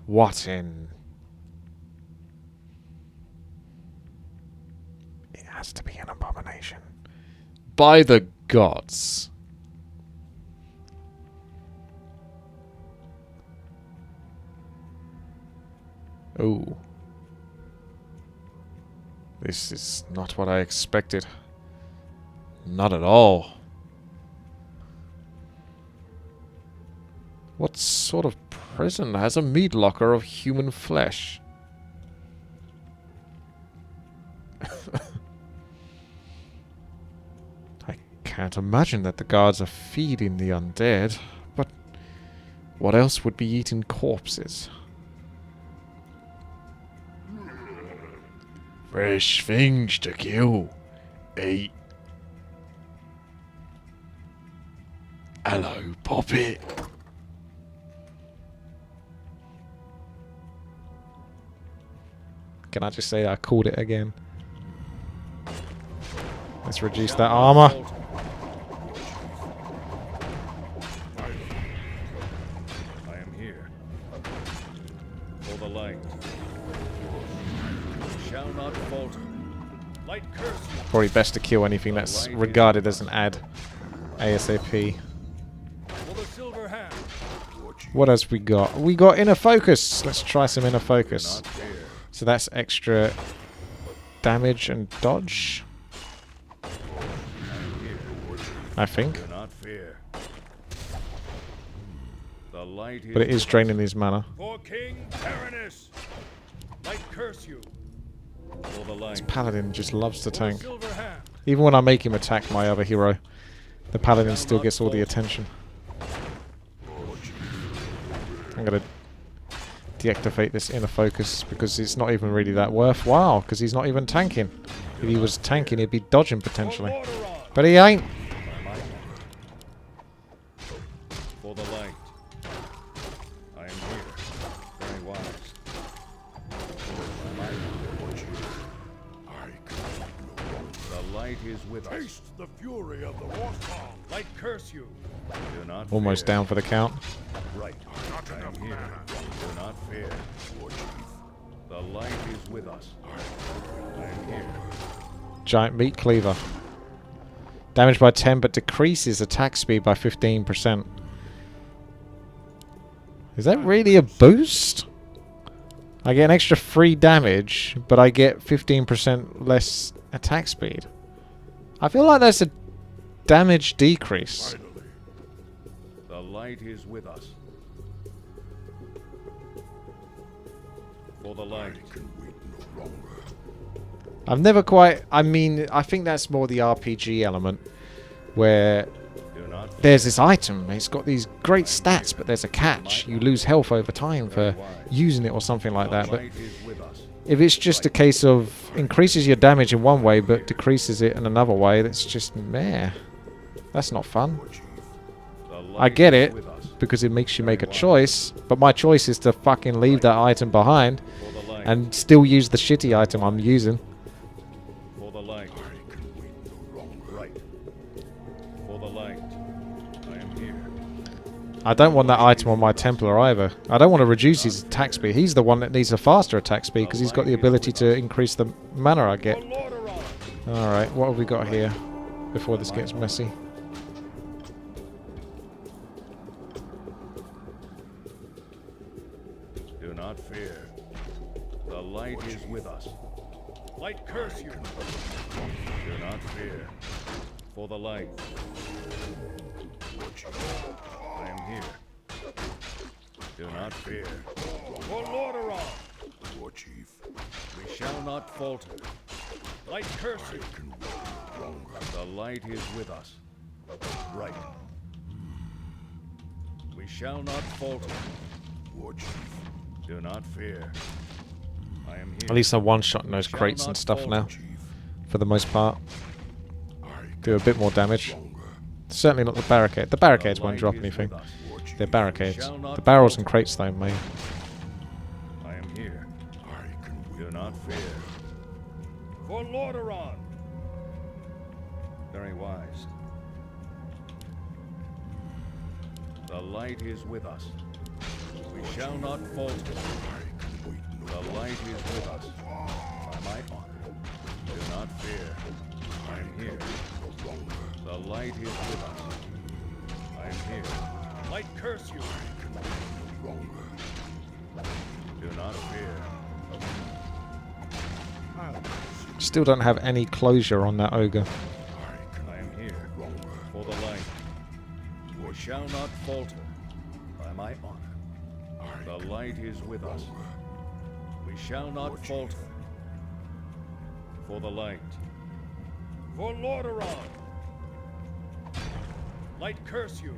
What in... It has to be an abomination. By the gods. Oh. This is not what I expected. Not at all. What sort of prison has a meat locker of human flesh? I can't imagine that the guards are feeding the undead, but what else would be eating corpses? Fresh things to kill. Eat. Hello, Poppet. Can I just say that I called it again? Let's reduce that armor. I am the light. We shall not falter. Light curse you. Probably best to kill anything that's regarded as an ad. ASAP. For the silver hand. What else we got? We got inner focus. Let's try some inner focus. Not fear. So that's extra damage and dodge, I think. Do not fear. The light is But it is draining his mana. for King Tyrannus. Light curse you. For the light. Paladin just loves to For the tank. silver hand. Even when I make him attack my other hero, the Paladin still gets all the attention. I'm gonna deactivate this inner focus because it's not even really that worthwhile because he's not even tanking. If he was tanking, he'd be dodging potentially. But he ain't. For the light. I am here. Very wise. The light is with us. Taste the fury of the Warcraft. Light curse you. Do not Almost fear. down for the count. Right. Not I am enough here. mana. Do not fear. The light is with us. I am here. Giant meat cleaver. Damage by 10 but decreases attack speed by 15%. Is that really a boost? I get an extra 3 damage, but I get 15% less attack speed. I feel like that's a damage decrease. Finally, The light is with us. For the light. can wait no longer. I've never quite... I mean, I think that's more the RPG element, where Do not fear. there's this item, it's got these great stats, but there's a catch. You lose health over time for using it or something like that. The But light is with us. if it's just a case of increases your damage in one way but decreases it in another way, that's just meh. That's not fun. The I light get is it, with us. because it makes you make a choice, but my choice is to fucking leave that item behind For the light. and still use the shitty item I'm using. For the light. Right. For the light. I am here. I don't want that item on my Templar either. I don't want to reduce his attack speed. He's the one that needs a faster attack speed because he's got the ability to increase the mana I get. For Lordaeron. Alright, what have we got here before this gets messy? Do not fear. The light is with us. Light curse you. Do not fear. For the light. I am here. Do not fear. For Lordaeron. War Chief, We shall not falter. Light curse you. The light is with us. Right. We shall not falter. War Chief, Do not fear. I am here. At least I'm one-shotting those Shall crates and not stuff falter. now, Chief, for the most part. I Do a bit more damage. longer. Certainly not the barricade. The barricades The won't light drop is anything. with us. War Chief, They're barricades. shall not The barrels and falter. crates though, mate. I am here. I can wait. Do not fear. For Lordaeron. Very wise. The light is with us. We shall not falter. I can wait no The light is with us. By my honor. Do not fear. I am here. longer. The light is with us. I am here. Light curse you. No longer. Do not fear. Still don't have any closure on that ogre. I am here. For the light. We shall not falter. By my honor. The light is with us. We shall not falter. For the light. For Lordaeron. Light curse you.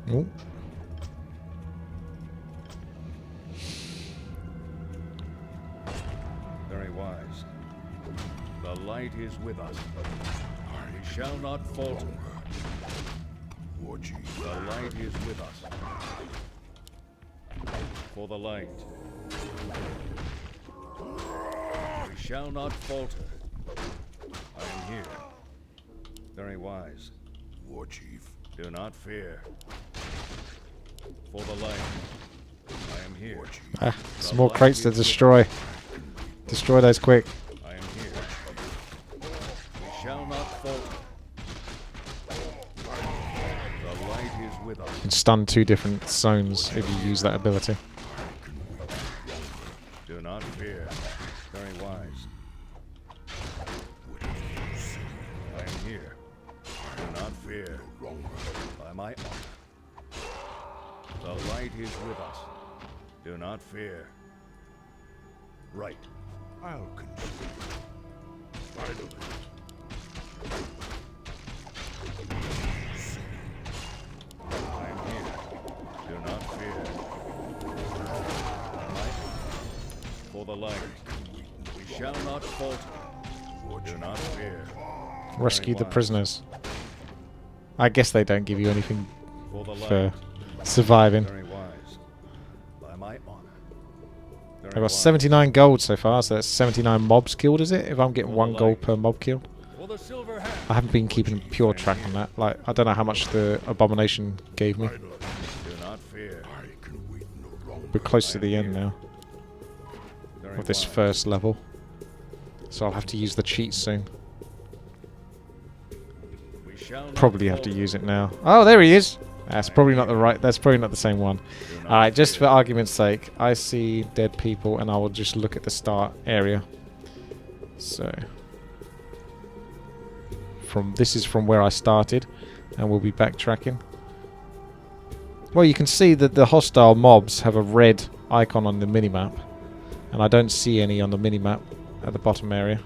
Ooh. Very wise. The light is with us. We shall not falter. War Chief, The light is with us. For the light. We shall not falter. I am here. Very wise. War Chief, Do not fear. For the light. I am here. Ah, some more crates to destroy. Destroy those quick. I am here. We shall not falter. The light is with us. You can stun 2 different zones if you use that ability. Do not fear. Very wise. I am here. Do not fear. By my honor. The light is with us. Do not fear. Right. I'll continue. Finally. I am here. Do not fear. Light. For the light. We shall not falter. Do not fear. Rescue the wise. prisoners. I guess they don't give you anything For the light. for surviving. Very wise. By my honor. Very I've got wise. 79 gold so far, so that's 79 mobs killed, is it? If I'm getting 1 gold per mob killed. For the silver hat. I haven't been keeping pure track on that. Like, I don't know how much the abomination gave me. Do not fear. I can wait no longer. We're close to the end now Very of this wise. first level, so I'll have to use the cheat soon. We shall not Probably have to falter. use it now. Oh, there he is. That's probably not the right. That's probably not the same one. Do not All right, just for fear. argument's sake, I see dead people, and I will just look at the start area. So, this is from where I started, and we'll be backtracking. Well, you can see that the hostile mobs have a red icon on the minimap, and I don't see any on the minimap at the bottom area.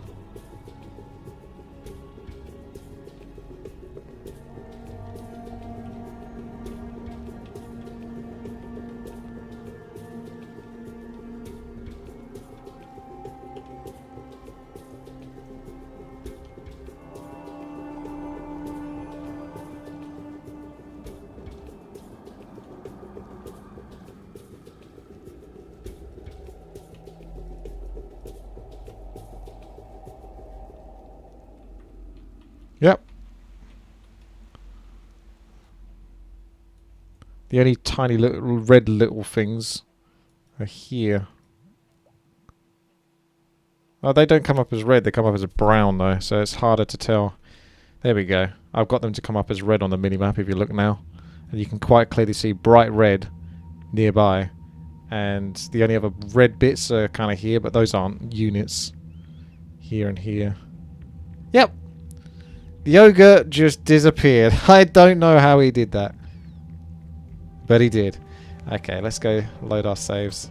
Yep. The only tiny little red little things are here. Oh, they don't come up as red, they come up as a brown though, so it's harder to tell. There we go. I've got them to come up as red on the minimap if you look now. And you can quite clearly see bright red nearby. And the only other red bits are kind of here, but those aren't units. Here and here. Yep. The ogre just disappeared. I don't know how he did that. But he did. Okay, let's go load our saves.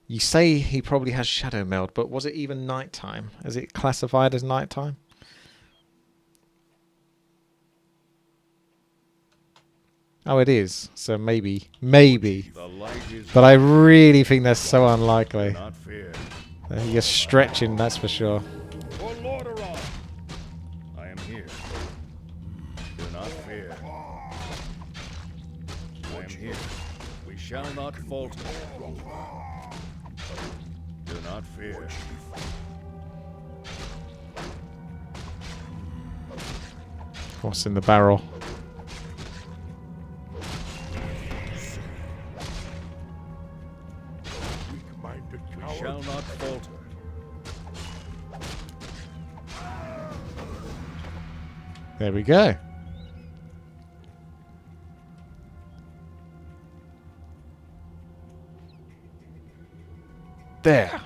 You say he probably has shadow meld, but was it even nighttime? Is it classified as nighttime? Oh, it is. So maybe. Maybe. The light is But I really think that's so do unlikely. not fear. You're stretching, that's for sure. For Lordaeron. I am here. Do not fear. I am here. We shall not falter. Do not fear. What's in the barrel? Weak-minded We coward. shall not falter. There we go. There.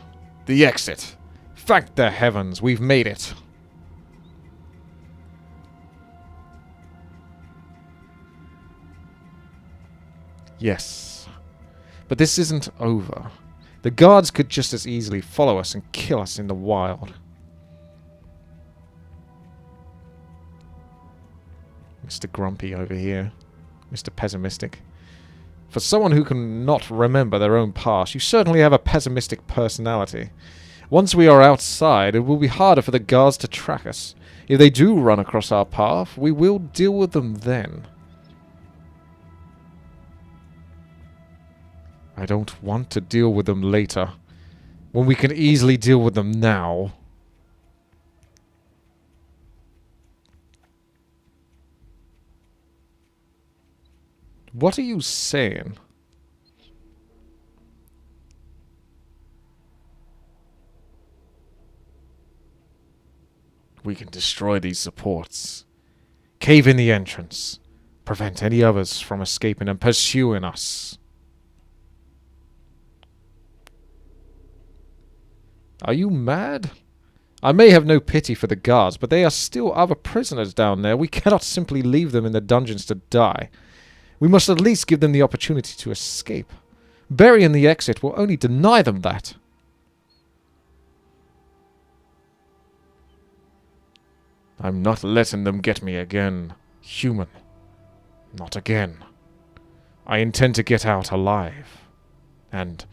The exit. Thank the heavens, we've made it. Yes. But this isn't over. The guards could just as easily follow us and kill us in the wild. Mr. Grumpy over here. Mr. Pessimistic. For someone who can not remember their own past, you certainly have a pessimistic personality. Once we are outside, it will be harder for the guards to track us. If they do run across our path, we will deal with them then. I don't want to deal with them later, when we can easily deal with them now. What are you saying? We can destroy these supports. Cave in the entrance. Prevent any others from escaping and pursuing us. Are you mad? I may have no pity for the guards, but they are still other prisoners down there. We cannot simply leave them in the dungeons to die. We must at least give them the opportunity to escape. Burying the exit will only deny them that. I'm not letting them get me again, human. Not again. I intend to get out alive. And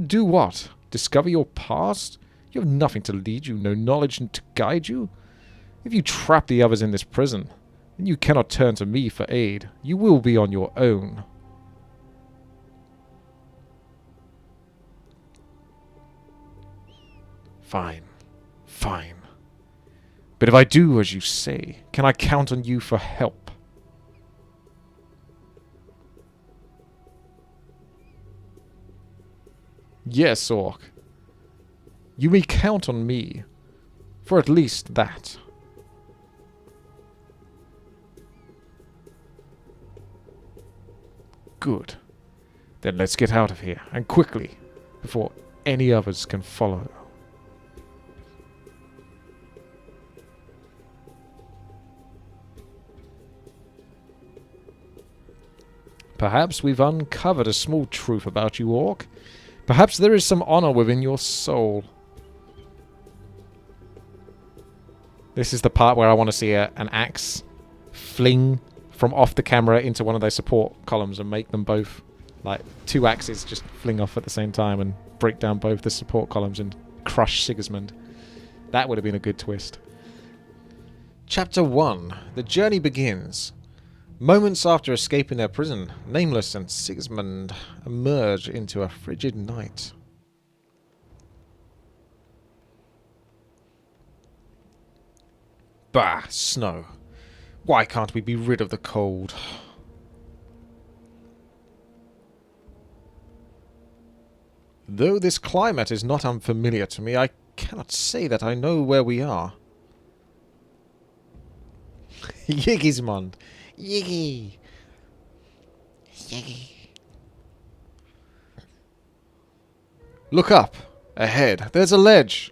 do what? Discover your past? You have nothing to lead you, no knowledge to guide you. If you trap the others in this prison, then you cannot turn to me for aid. You will be on your own. Fine. Fine. But if I do as you say, can I count on you for help? Yes, Orc. You may count on me for at least that. Good. Then let's get out of here, and quickly, before any others can follow. Perhaps we've uncovered a small truth about you, Orc. Perhaps there is some honor within your soul. This is the part where I want to see an axe fling from off the camera into one of those support columns and make them both, like, two axes just fling off at the same time and break down both the support columns and crush Sigismund. That would have been a good twist. Chapter 1. The journey begins. Moments after escaping their prison, Nameless and Sigismund emerge into a frigid night. Bah, snow. Why can't we be rid of the cold? Though this climate is not unfamiliar to me, I cannot say that I know where we are. Yiggismond. Yiggy. Yiggy. Look up. Ahead. There's a ledge.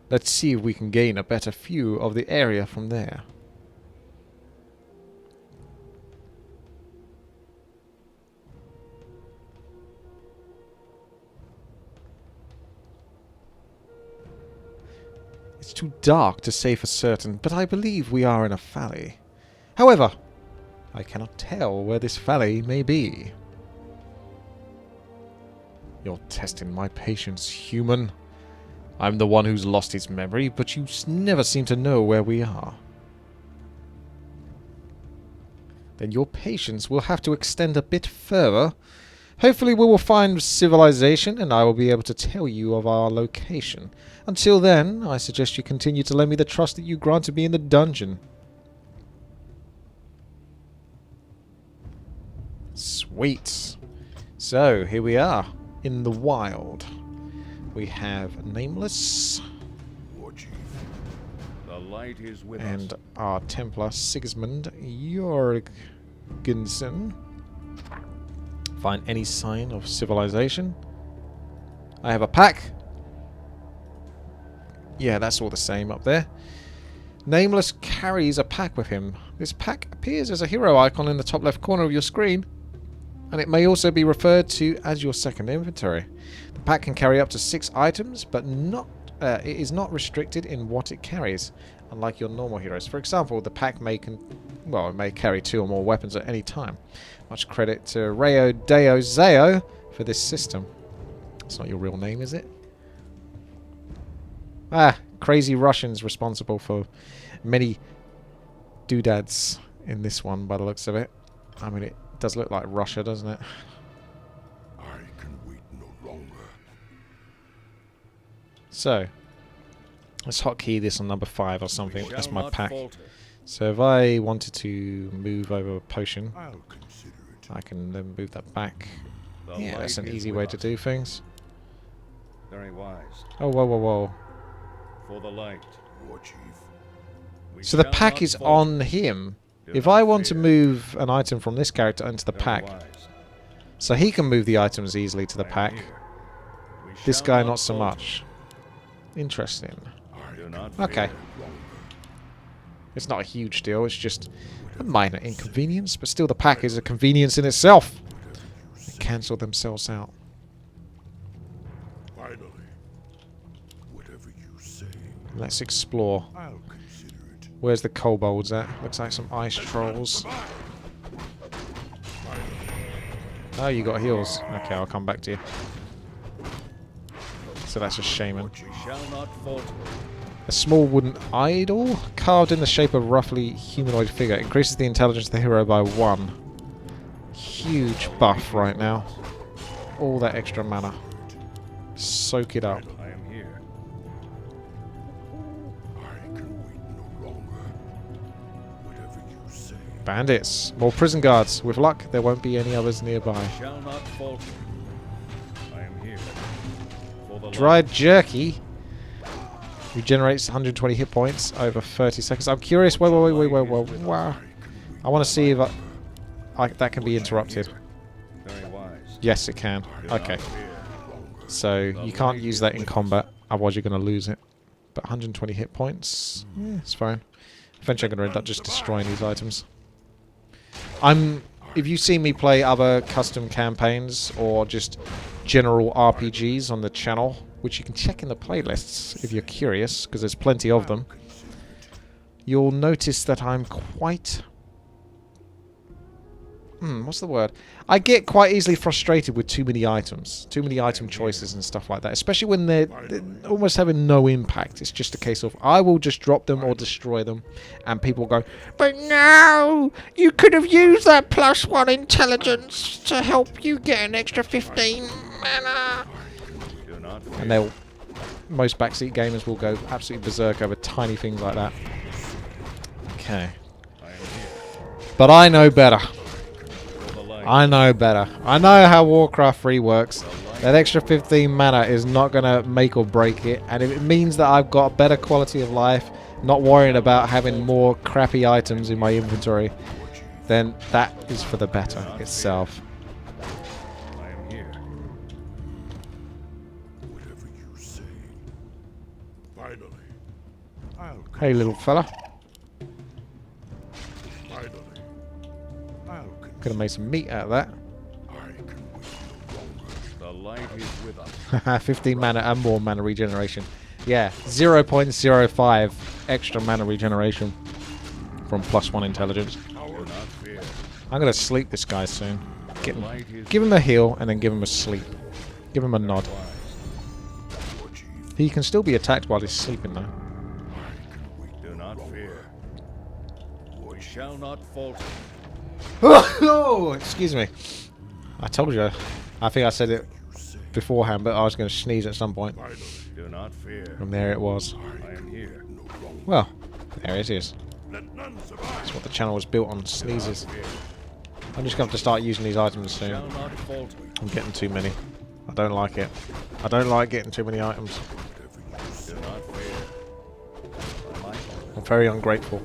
Let's see if we can gain a better view of the area from there. It's too dark to say for certain, but I believe we are in a valley. However, I cannot tell where this valley may be. You're testing my patience, human. I'm the one who's lost his memory, but you never seem to know where we are. Then your patience will have to extend a bit further. Hopefully we will find civilization and I will be able to tell you of our location. Until then, I suggest you continue to lend me the trust that you granted me in the dungeon. Sweet. So, here we are, in the wild. We have Nameless. The light is with and us. Our Templar, Sigismund Jorgensen. Find any sign of civilization. I have a pack. Yeah, that's all the same up there. Nameless carries a pack with him. This pack appears as a hero icon in the top left corner of your screen. And it may also be referred to as your second inventory. The pack can carry up to 6 items, but it is not restricted in what it carries, unlike your normal heroes. For example, the pack may carry 2 or more weapons at any time. Much credit to Rayo Deo Zeo for this system. It's not your real name, is it? Ah, crazy Russians responsible for many doodads in this one, by the looks of it. I mean, it does look like Russia, doesn't it? I can wait no longer. So, let's hotkey this on number 5 or something. That's my pack. Falter. So if I wanted to move over a potion, I'll consider it. I can then move that back. The Yeah, that's light an is easy with way to us. do things. Very wise. Oh, whoa, whoa, whoa. For the light. War Chief. We So the shall pack not is falter. on him. Do If not I want to fear. move an item from this character into the Very pack, wise. so he can move the items easily to the I am pack. here. We This shall guy not so falter. much. Interesting. Do not Okay. fear. It's not a huge deal, it's just a minor inconvenience, but still the pack is a convenience in itself. They cancel themselves out. Finally. Whatever you say, Let's explore. I'll consider it. Where's the kobolds at? Looks like some ice trolls. Oh, you got heals. Okay, I'll come back to you. So that's a shaman. We shall not falter. A small wooden idol carved in the shape of a roughly humanoid figure. Increases the intelligence of the hero by 1. Huge buff right now. All that extra mana. Soak it up. I am here. I can wait no longer. Whatever you say. Bandits. More prison guards. With luck, there won't be any others nearby. Shall not falter. I am here. For the Dried jerky. Regenerates 120 hit points over 30 seconds. I'm curious. Wait. I want to see if that can be interrupted. Very wise. Yes, it can. Do not Okay. fear. So you can't use that in combat, otherwise you're going to lose it. But 120 hit points, yeah, it's fine. Eventually I'm going to end up just destroying these items. If you see me play other custom campaigns or just general RPGs on the channel, which you can check in the playlists if you're curious, because there's plenty of them, you'll notice that I'm quite... what's the word? I get quite easily frustrated with too many items. Too many item choices and stuff like that. Especially when they're almost having no impact. It's just a case of, I will just drop them or destroy them. And people go, but no! You could have used that +1 intelligence to help you get an extra 15 mana. Do not fear. And they'll... Most backseat gamers will go absolutely berserk over tiny things like that. Okay. I am here. But I know better. For the light. I know better. I know how Warcraft 3 works. That extra 15 mana is not going to make or break it. And if it means that I've got a better quality of life, not worrying about having more crappy items in my inventory, then that is for the better itself. I am here. Whatever you say. Finally. I'll Hey, little fella. finally. I'll Could have made some meat out of that. I can wait no longer. The light is with us. 15 mana and more mana regeneration. Yeah, 0.05 extra mana regeneration from +1 intelligence. Do not fear. I'm going to sleep this guy soon. Get him, Light is give him a heal and then give him a sleep. Give him a nod. wise. War Chief. He can still be attacked while he's sleeping though. I can wait. Do not fear. We shall not falter. Oh, excuse me. I told you. I think I said it beforehand, but I was going to sneeze at some point. Finally. Do not fear. And there it was. I am here. No longer. Well, there it is. Let none survive. That's what the channel was built on, sneezes. Fear. I'm just going to have to start using these items soon. Shall not falter. I'm getting too many. I don't like it. I don't like getting too many items. Do not fear. I might. I'm very ungrateful.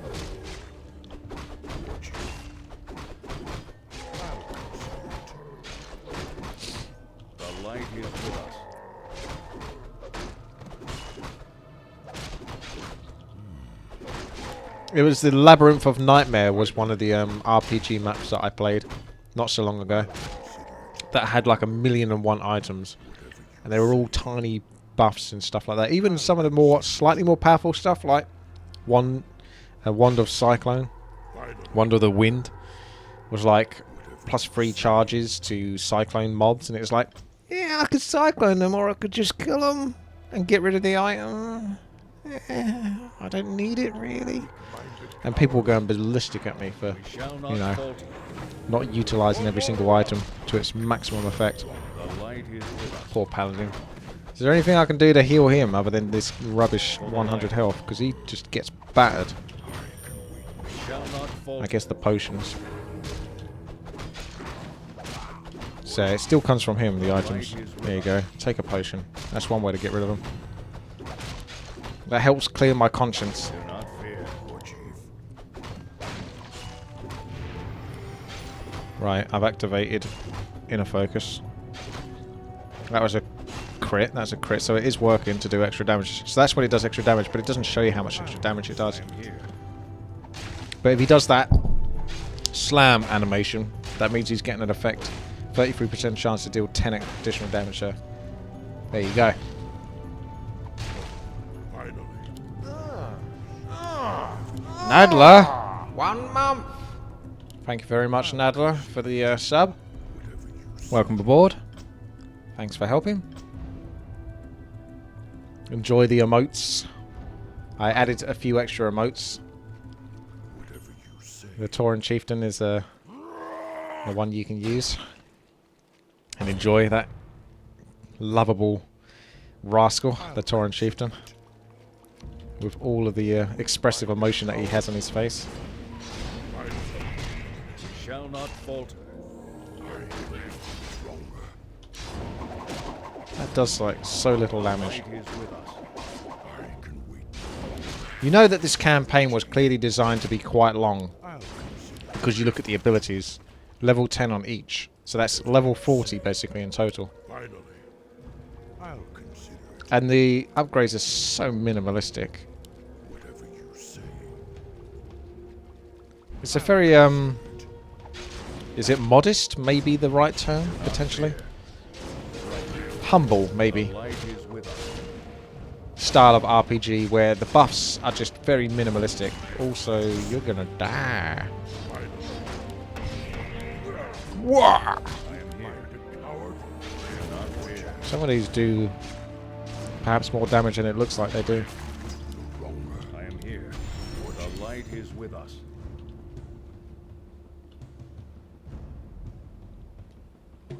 The light is with us. It was the Labyrinth of Nightmare was one of the RPG maps that I played not so long ago. That had like 1,000,001 items. And they were all tiny buffs and stuff like that. Even some of the more slightly more powerful stuff like Wand of Cyclone, Wand of the Wind was like +3 charges to cyclone mobs, and it was like, yeah, I could cyclone them or I could just kill them and get rid of the item. I don't need it really. And people were going ballistic at me for, We shall not you know, falter. not utilising every single item to its maximum effect. The light is with us. Poor paladin. Is there anything I can do to heal him other than this rubbish 100 health? Because he just gets battered. We shall not falter. I guess the potions. So it still comes from him, the items. There you go. Take a potion. That's one way to get rid of them. That helps clear my conscience. Do not fear, War Chief. Right, I've activated inner focus. That was a crit. That's a crit, so it is working to do extra damage. So that's when it does extra damage, but it doesn't show you how much extra damage it does. But if he does that slam animation, that means he's getting an effect. 33% chance to deal 10 additional damage there. There you go. Finally. Nadler! 1 month! Thank you very much, Nadler, for the sub. Welcome aboard. Thanks for helping. Enjoy the emotes. I added a few extra emotes. Whatever you say. The Tauren Chieftain is the one you can use. And enjoy that lovable rascal, the Tauren Chieftain. With all of the expressive emotion that he has on his face. We shall not falter. That does like so little damage. Light is with us. I can wait. You know that this campaign was clearly designed to be quite long. I'll consider. Because you look at the abilities. Level 10 on each. So that's level 40 basically in total. Finally. I'll consider it. And the upgrades are so minimalistic. Whatever you say. It's a very, is it modest? Maybe the right term, potentially? Humble, maybe. The light is with us. Style of RPG where the buffs are just very minimalistic. Also, you're gonna die. Whoa! I am here. Coward. Do not fear. Some of these do perhaps more damage than it looks like they do. I am here. The light is with us. I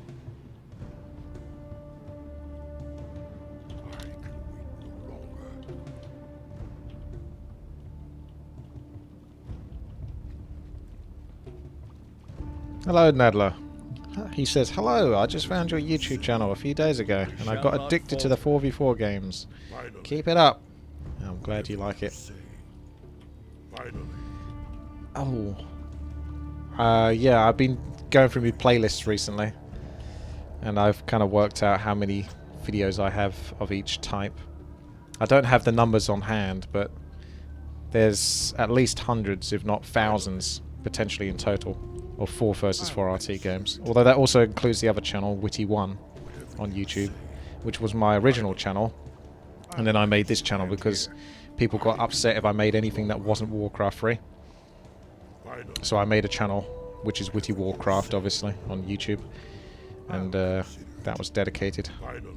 can wait no longer. Hello, Nadler. He says, hello, I just found your YouTube channel a few days ago, and I got addicted to the 4v4 games. Finally. Keep it up. I'm glad you like it. Say. Finally. Oh. Yeah, I've been going through my playlists recently, and I've kind of worked out how many videos I have of each type. I don't have the numbers on hand, but there's at least hundreds, if not thousands, potentially in total, of 4 versus 4 RT games. Although that also includes the other channel, WTi on YouTube, which was my original channel, and then I made this channel because people got upset if I made anything that wasn't Warcraft free. Finally. So I made a channel, which is WTiiWarcraft, obviously, on YouTube, and that was dedicated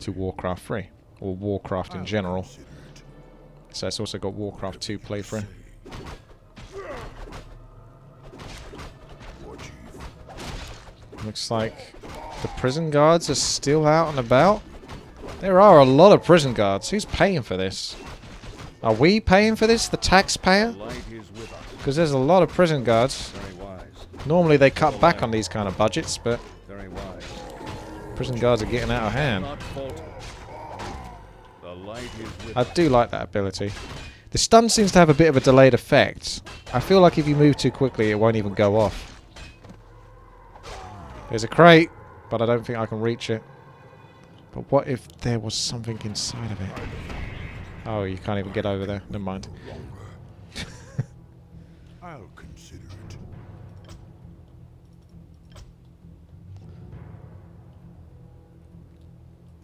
to Warcraft 3, or Warcraft in general. So it's also got Warcraft 2 playthrough. Looks like the prison guards are still out and about. There are a lot of prison guards. Who's paying for this? Are we paying for this, the taxpayer? The light is with us. Because there's a lot of prison guards. Very wise. Normally they cut back on these kind of budgets, but Very wise. prison guards are getting out of hand. Not falter. The light is with I us. do like that ability. The stun seems to have a bit of a delayed effect. I feel like if you move too quickly, it won't even go off. There's a crate, but I don't think I can reach it. But what if there was something inside of it? Oh, you can't even get over there. Never mind. I'll consider it.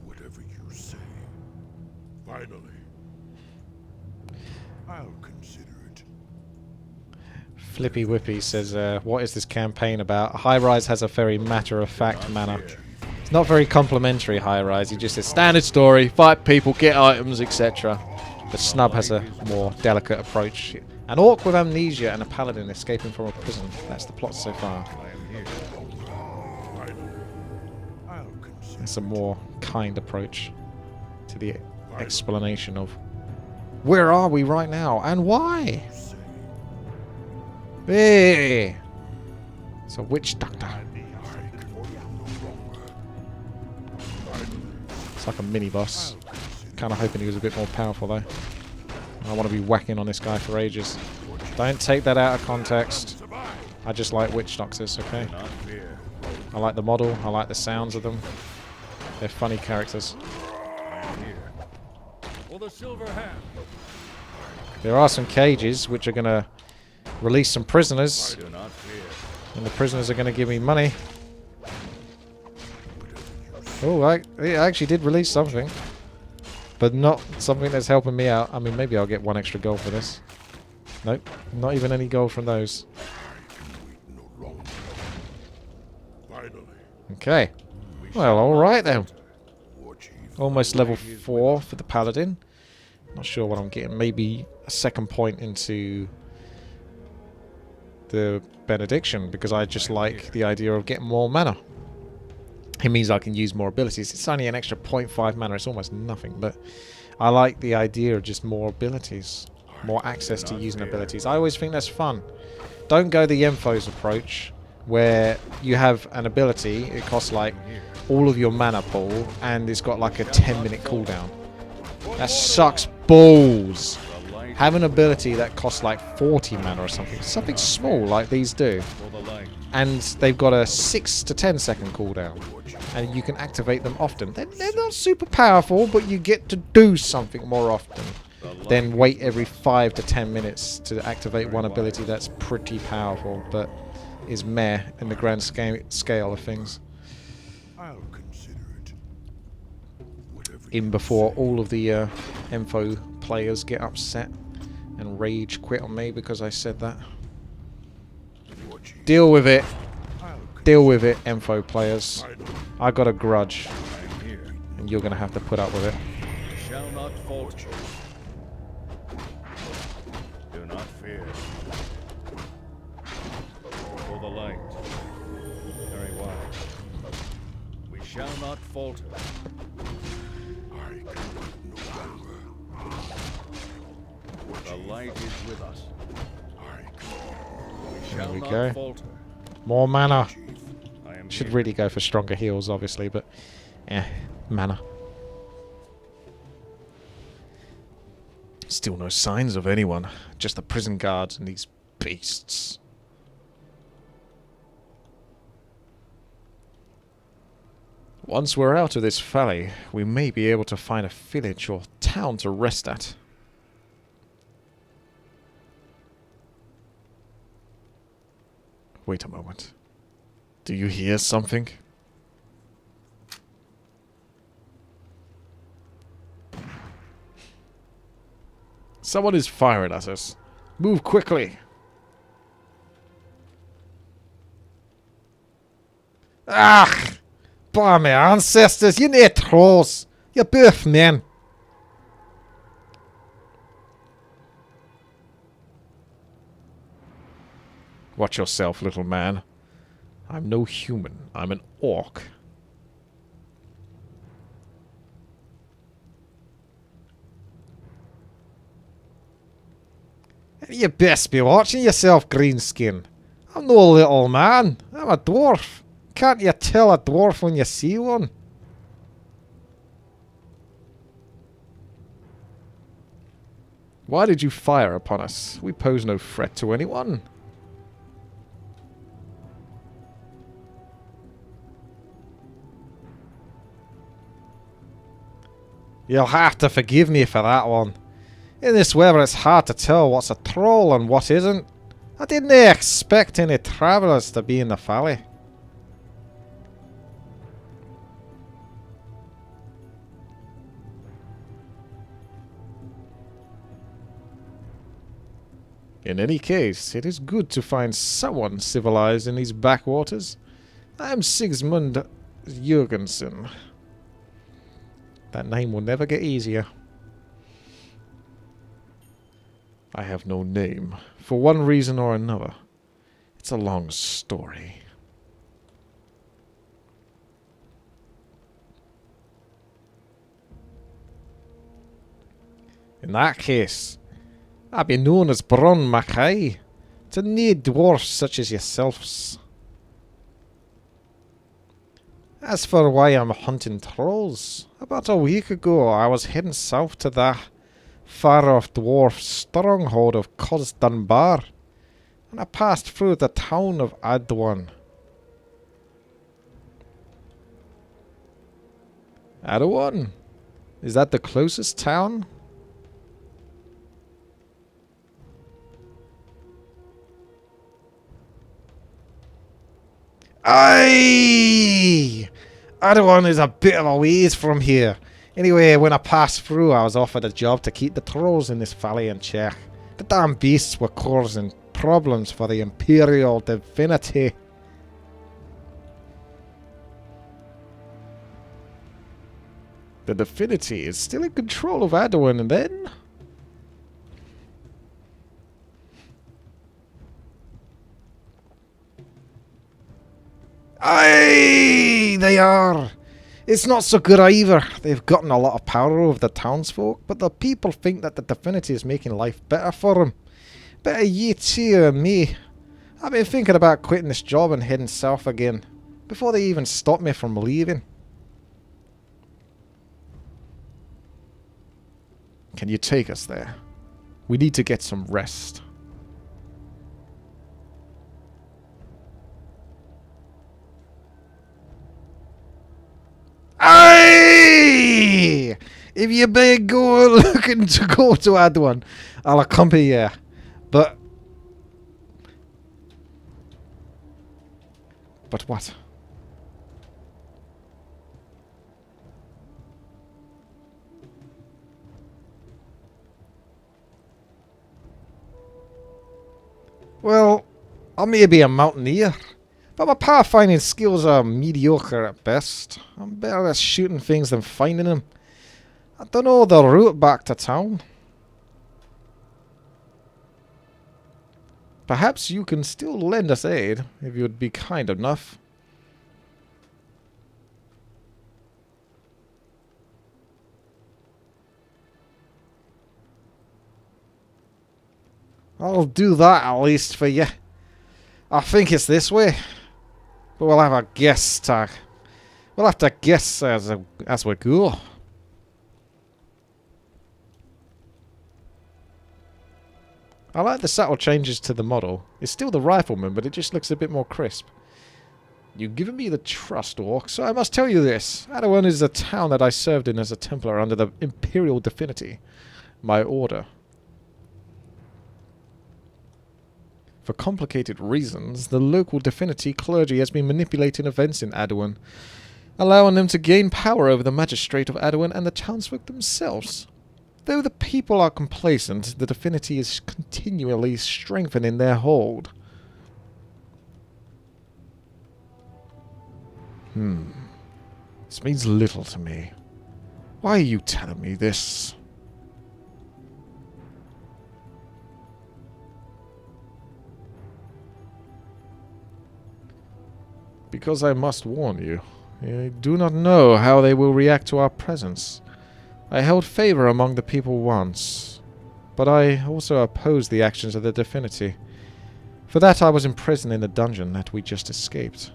Whatever you say. Finally. I'll consider it. Flippy Whippy says, what is this campaign about? High Rise has a very matter-of-fact manner. It's not very complimentary, High Rise. He just says, standard story, fight people, get items, etc. But Snub has a more delicate approach. An orc with amnesia and a paladin escaping from a prison. That's the plot so far. I am here. I'll consider It's a more kind approach to the explanation of where are we right now and why? Hey! It's a witch doctor. It's like a mini boss. Kind of hoping he was a bit more powerful though. I want to be whacking on this guy for ages. Don't take that out of context. I just like witch doctors, okay? Do not fear. I like the model. I like the sounds of them. They're funny characters. I am here. For the silver hand. There are some cages which are going to release some prisoners. Do not fear. And the prisoners are going to give me money. Oh, it actually did release something. But not something that's helping me out. I mean, maybe I'll get 1 extra gold for this. Nope, not even any gold from those. Okay. Well, alright then. Almost level 4 for the paladin. Not sure what I'm getting. Maybe a second point into the benediction, because I just like the idea of getting more mana. It means I can use more abilities. It's only an extra 0.5 mana. It's almost nothing, but I like the idea of just more abilities. More access to using abilities. I always think that's fun. Don't go the Emphos approach, where you have an ability, it costs like all of your mana pool, and it's got like a 10-minute cooldown. That sucks balls. Have an ability that costs like 40 mana or something. Something small like these do. And they've got a 6 to 10 second cooldown. And you can activate them often. They're not super powerful, but you get to do something more often than wait every 5 to 10 minutes to activate one ability that's pretty powerful, but is meh in the grand scale of things. I'll consider it. Whatever In before all of the Info players get upset and rage quit on me because I said that. Deal with it. Deal with it, Info players. I got a grudge. And you're going to have to put up with it. Shall not falter. Do not fear. For the light. Very wise. We shall not falter. I can wait no longer. The light is with us. We There shall we not go. falter. More mana. I am Should here. really go for stronger heals, obviously, but mana. Still no signs of anyone. Just the prison guards and these beasts. Once we're out of this valley, we may be able to find a village or town to rest at. Wait a moment. Do you hear something? Someone is firing at us. Move quickly. Ah! By my ancestors, you need trolls. You're both men. Watch yourself, little man. I'm no human. I'm an orc. You best be watching yourself, Greenskin. I'm no little man. I'm a dwarf. Can't you tell a dwarf when you see one? Why did you fire upon us? We pose no threat to anyone. You'll have to forgive me for that one. In this weather it's hard to tell what's a troll and what isn't. I didn't expect any travellers to be in the valley. In any case, it is good to find someone civilized in these backwaters. I am Sigmund Jurgensen. That name will never get easier. I have no name, for one reason or another. It's a long story. In that case, I'll be known as Bron Mackay, to nae dwarfs such as yourselves. As for why I'm hunting trolls, about a week ago I was heading south to the far-off dwarf stronghold of Cos Dunbar, and I passed through the town of Adwan. Adwan? Is that the closest town? Aye! Adwan is a bit of a ways from here. Anyway, when I passed through, I was offered a job to keep the trolls in this valley in check. The damn beasts were causing problems for the Imperial Divinity. The Divinity is still in control of Adwan, then? Aye, they are. It's not so good either. They've gotten a lot of power over the townsfolk, but the people think that the Divinity is making life better for them. Better WTii and me. I've been thinking about quitting this job and heading south again, before they even stop me from leaving. Can you take us there? We need to get some rest. Aye! If you be looking to go to Adwan, I'll accompany you. But what? Well, I may be a mountaineer, but my pathfinding skills are mediocre at best. I'm better at shooting things than finding them. I don't know the route back to town. Perhaps you can still lend us aid, if you would be kind enough. I'll do that at least for you. I think it's this way. But we'll have a guess tag. We'll have to guess as we go. I like the subtle changes to the model. It's still the rifleman, but it just looks a bit more crisp. You've given me the trust, Orc, so I must tell you this. Adwan is a town that I served in as a Templar under the Imperial Divinity. My order. For complicated reasons, the local Divinity clergy has been manipulating events in Adwan, allowing them to gain power over the magistrate of Adwan and the townsfolk themselves. Though the people are complacent, the Divinity is continually strengthening their hold. This means little to me. Why are you telling me this? Because I must warn you. I do not know how they will react to our presence. I held favor among the people once, but I also opposed the actions of the Divinity. For that I was imprisoned in the dungeon that we just escaped.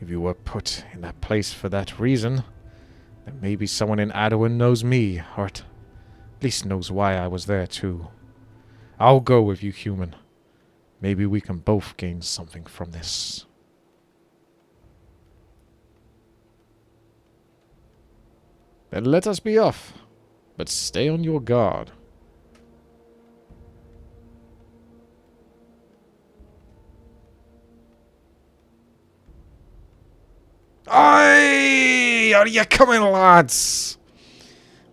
If you were put in that place for that reason, then maybe someone in Adwan knows me, or at least knows why I was there too. I'll go with you, human. Maybe we can both gain something from this. Then let us be off, but stay on your guard. Aye! Are you coming, lads?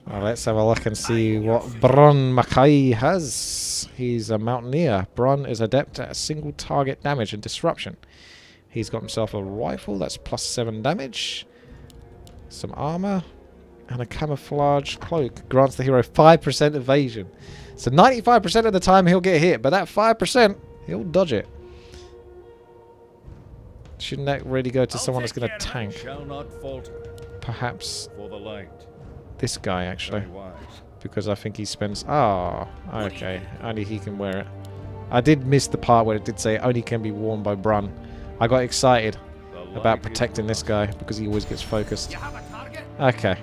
Well, let's have a look and see what Bron Mackay has. He's a mountaineer. Bron is adept at single target damage and disruption. He's got himself a rifle that's +7 damage, some armor, and a camouflage cloak. Grants the hero 5% evasion. So 95% of the time he'll get hit, but that 5%, he'll dodge it. Shouldn't that really go to someone that's going to tank? Shall not falter Perhaps for the light. this guy, actually. Very wise. Because I think he spends... Ah, okay. Only he can wear it. I did miss the part where it did say only can be worn by Brun. I got excited about protecting this guy because he always gets focused. Okay.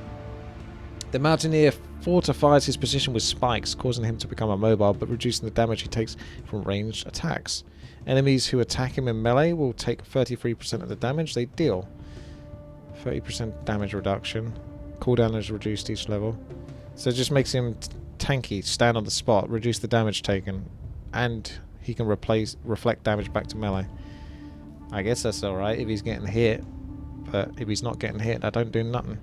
The Mountaineer fortifies his position with spikes, causing him to become immobile but reducing the damage he takes from ranged attacks. Enemies who attack him in melee will take 33% of the damage they deal. 30% damage reduction. Cooldown is reduced each level. So it just makes him tanky, stand on the spot, reduce the damage taken, and he can reflect damage back to melee. I guess that's alright if he's getting hit, but if he's not getting hit, I don't do nothing.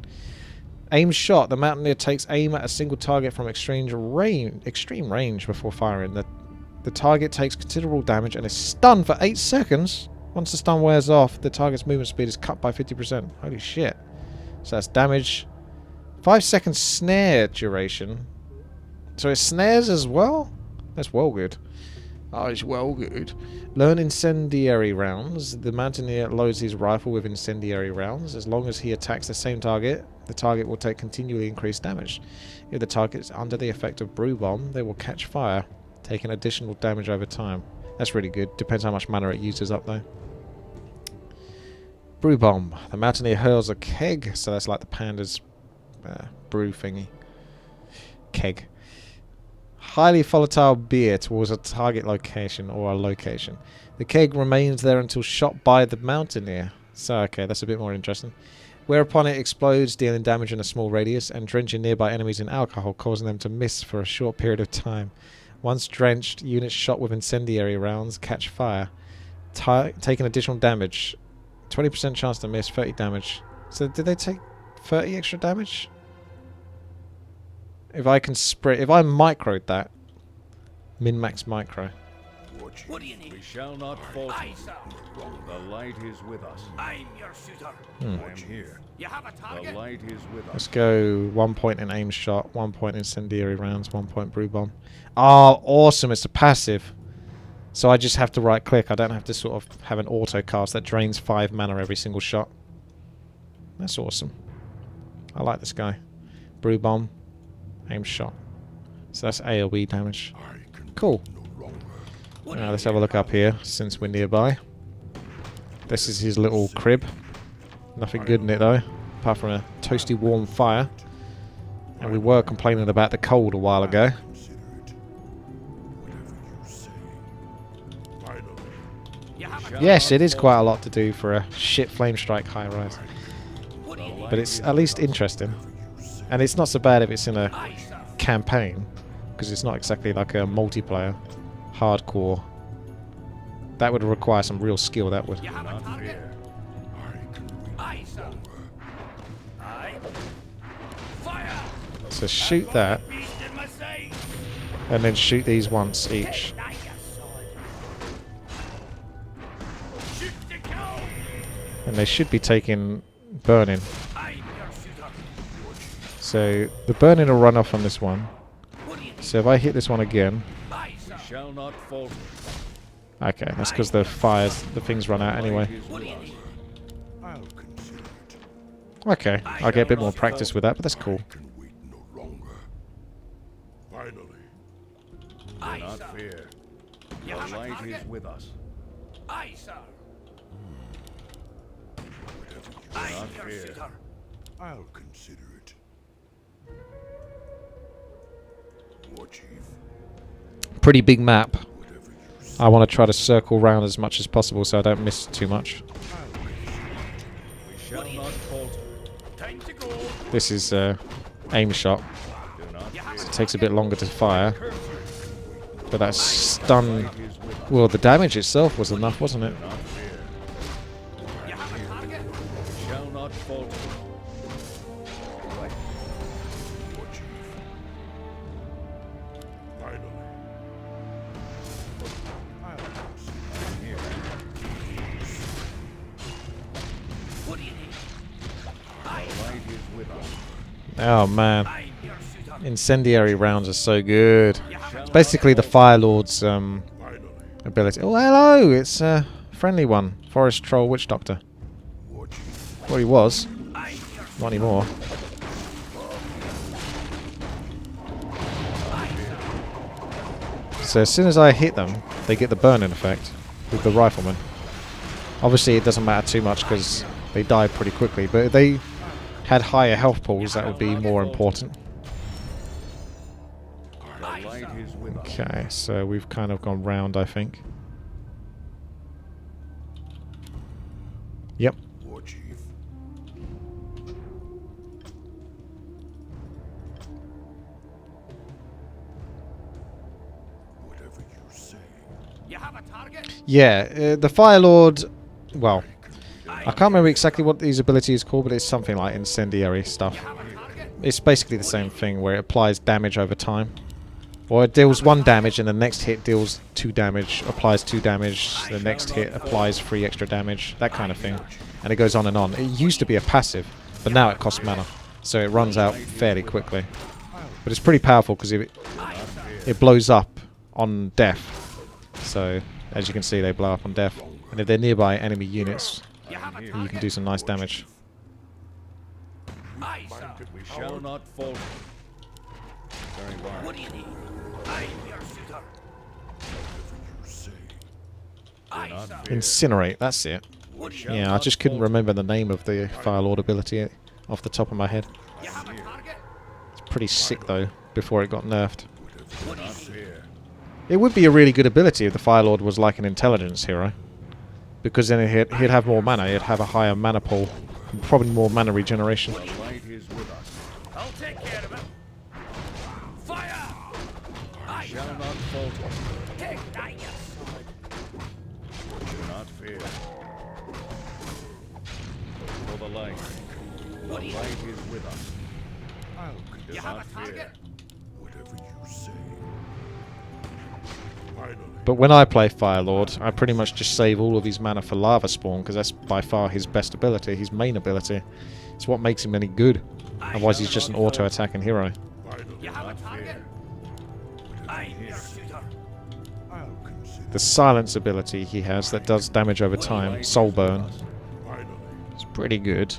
Aim shot. The Mountaineer takes aim at a single target from extreme range before firing. The target takes considerable damage and is stunned for 8 seconds. Once the stun wears off, the target's movement speed is cut by 50%. Holy shit. So that's damage. 5 seconds snare duration. So it snares as well? That's well good. Oh, it's well good. Learn incendiary rounds. The Mountaineer loads his rifle with incendiary rounds. As long as he attacks the same target, the target will take continually increased damage. If the target is under the effect of brew bomb, they will catch fire, taking additional damage over time. That's really good. Depends how much mana it uses up though. Brew bomb. The Mountaineer hurls a keg, so that's like the panda's brew thingy. Keg. Highly volatile beer towards a target location or a location. The keg remains there until shot by the Mountaineer. So, okay, that's a bit more interesting. Whereupon it explodes, dealing damage in a small radius and drenching nearby enemies in alcohol, causing them to miss for a short period of time. Once drenched, units shot with incendiary rounds catch fire, taking additional damage. 20% chance to miss, 30 damage. So, did they take 30 extra damage? If I can spread, if I microed that, min-max micro. What do you need? We shall not falter. The light is with us. I'm your shooter. I am here. You have a target? The light is with us. Let's go 1 point in aim shot, 1 point incendiary rounds, 1 point brew bomb. Oh, awesome! It's a passive. So I just have to right click. I don't have to sort of have an auto cast that drains 5 mana every single shot. That's awesome. I like this guy. Brew bomb. Aim shot. So that's AoE damage. Cool. Now let's have a look up here since we're nearby. This is his little crib. Nothing good in it though, apart from a toasty warm fire. And we were complaining about the cold a while ago. Yes, it is quite a lot to do for a shit flame strike high rise. But it's at least interesting. And it's not so bad if it's in a campaign, because it's not exactly like a multiplayer, hardcore. That would require some real skill, that would. So shoot that, and then shoot these once each. And they should be taking burning. So the burning will run off on this one. So if I hit this one again, okay, that's because the things run out anyway. Okay, I'll get a bit more practice with that, but that's cool. Do not fear. The light is with us. Aye, sir. Do not fear. I'll consider it. War Chief. Pretty big map. I want to try to circle around as much as possible so I don't miss too much. We shall not falter. Time to go. This is aim shot. So it takes a bit longer to fire. But that stun... Well, the damage itself was enough, wasn't it? Shall not falter. Oh man, incendiary rounds are so good. It's basically the Fire Lord's ability. Oh hello, it's a friendly one, Forest Troll Witch Doctor. Well, he was, not anymore. So as soon as I hit them, they get the burning effect with the riflemen. Obviously it doesn't matter too much because they die pretty quickly, but if they had higher health pools that would be more important. The light is with us. Okay, so we've kind of gone round, I think. Yep. War Chief. Whatever you say. Yeah, the Fire Lord, well, I can't remember exactly what these abilities are called, but it's something like incendiary stuff. It's basically the same thing where it applies damage over time. Or it deals 1 damage and the next hit deals 2 damage, applies 2 damage, the next hit applies 3 extra damage, that kind of thing. And it goes on and on. It used to be a passive, but now it costs mana. So it runs out fairly quickly. But it's pretty powerful because it blows up on death. So, as you can see, they blow up on death. And if they're nearby enemy units, you can do some nice damage. We shall not falter. Very well. What do you need? Incinerate, that's it. Yeah, I just couldn't remember the name of the Fire Lord ability off the top of my head. It's pretty sick though, before it got nerfed. It would be a really good ability if the Fire Lord was like an intelligence hero. Because then he'd have more mana, he'd have a higher mana pool, and probably more mana regeneration. The light is with us. I'll take care of it. Fire! I shall not falter. Do not fear. For the light. The light is with us. Do not fear. Whatever you say. Finally. But when I play Fire Lord, I pretty much just save all of his mana for Lava Spawn, because that's by far his best ability, his main ability. It's what makes him any good. Otherwise he's just an auto-attacking hero. The silence ability he has that does damage over time, Soul Burn, is pretty good.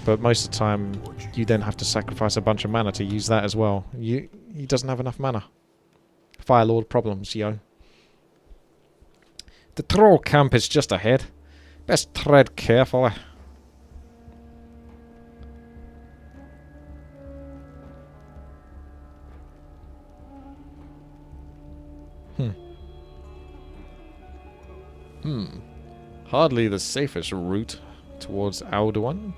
But most of the time you then have to sacrifice a bunch of mana to use that as well. He doesn't have enough mana. Fire Lord problems, yo. The troll camp is just ahead. Best tread carefully. Hardly the safest route towards Alduin.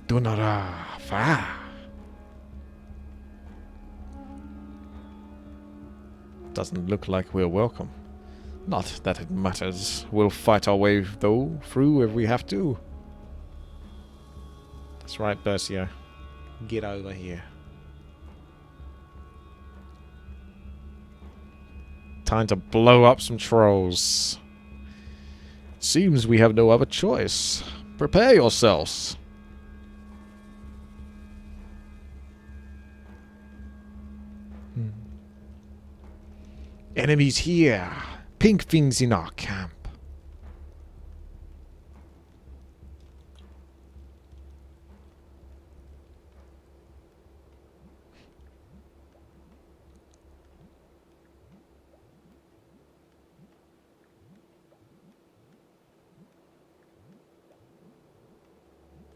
Dunara Fa. Doesn't look like we're welcome. Not that it matters. We'll fight our way though through if we have to. That's right, Bercio. Get over here. Time to blow up some trolls. Seems we have no other choice. Prepare yourselves. Enemies here. Pink things in our camp.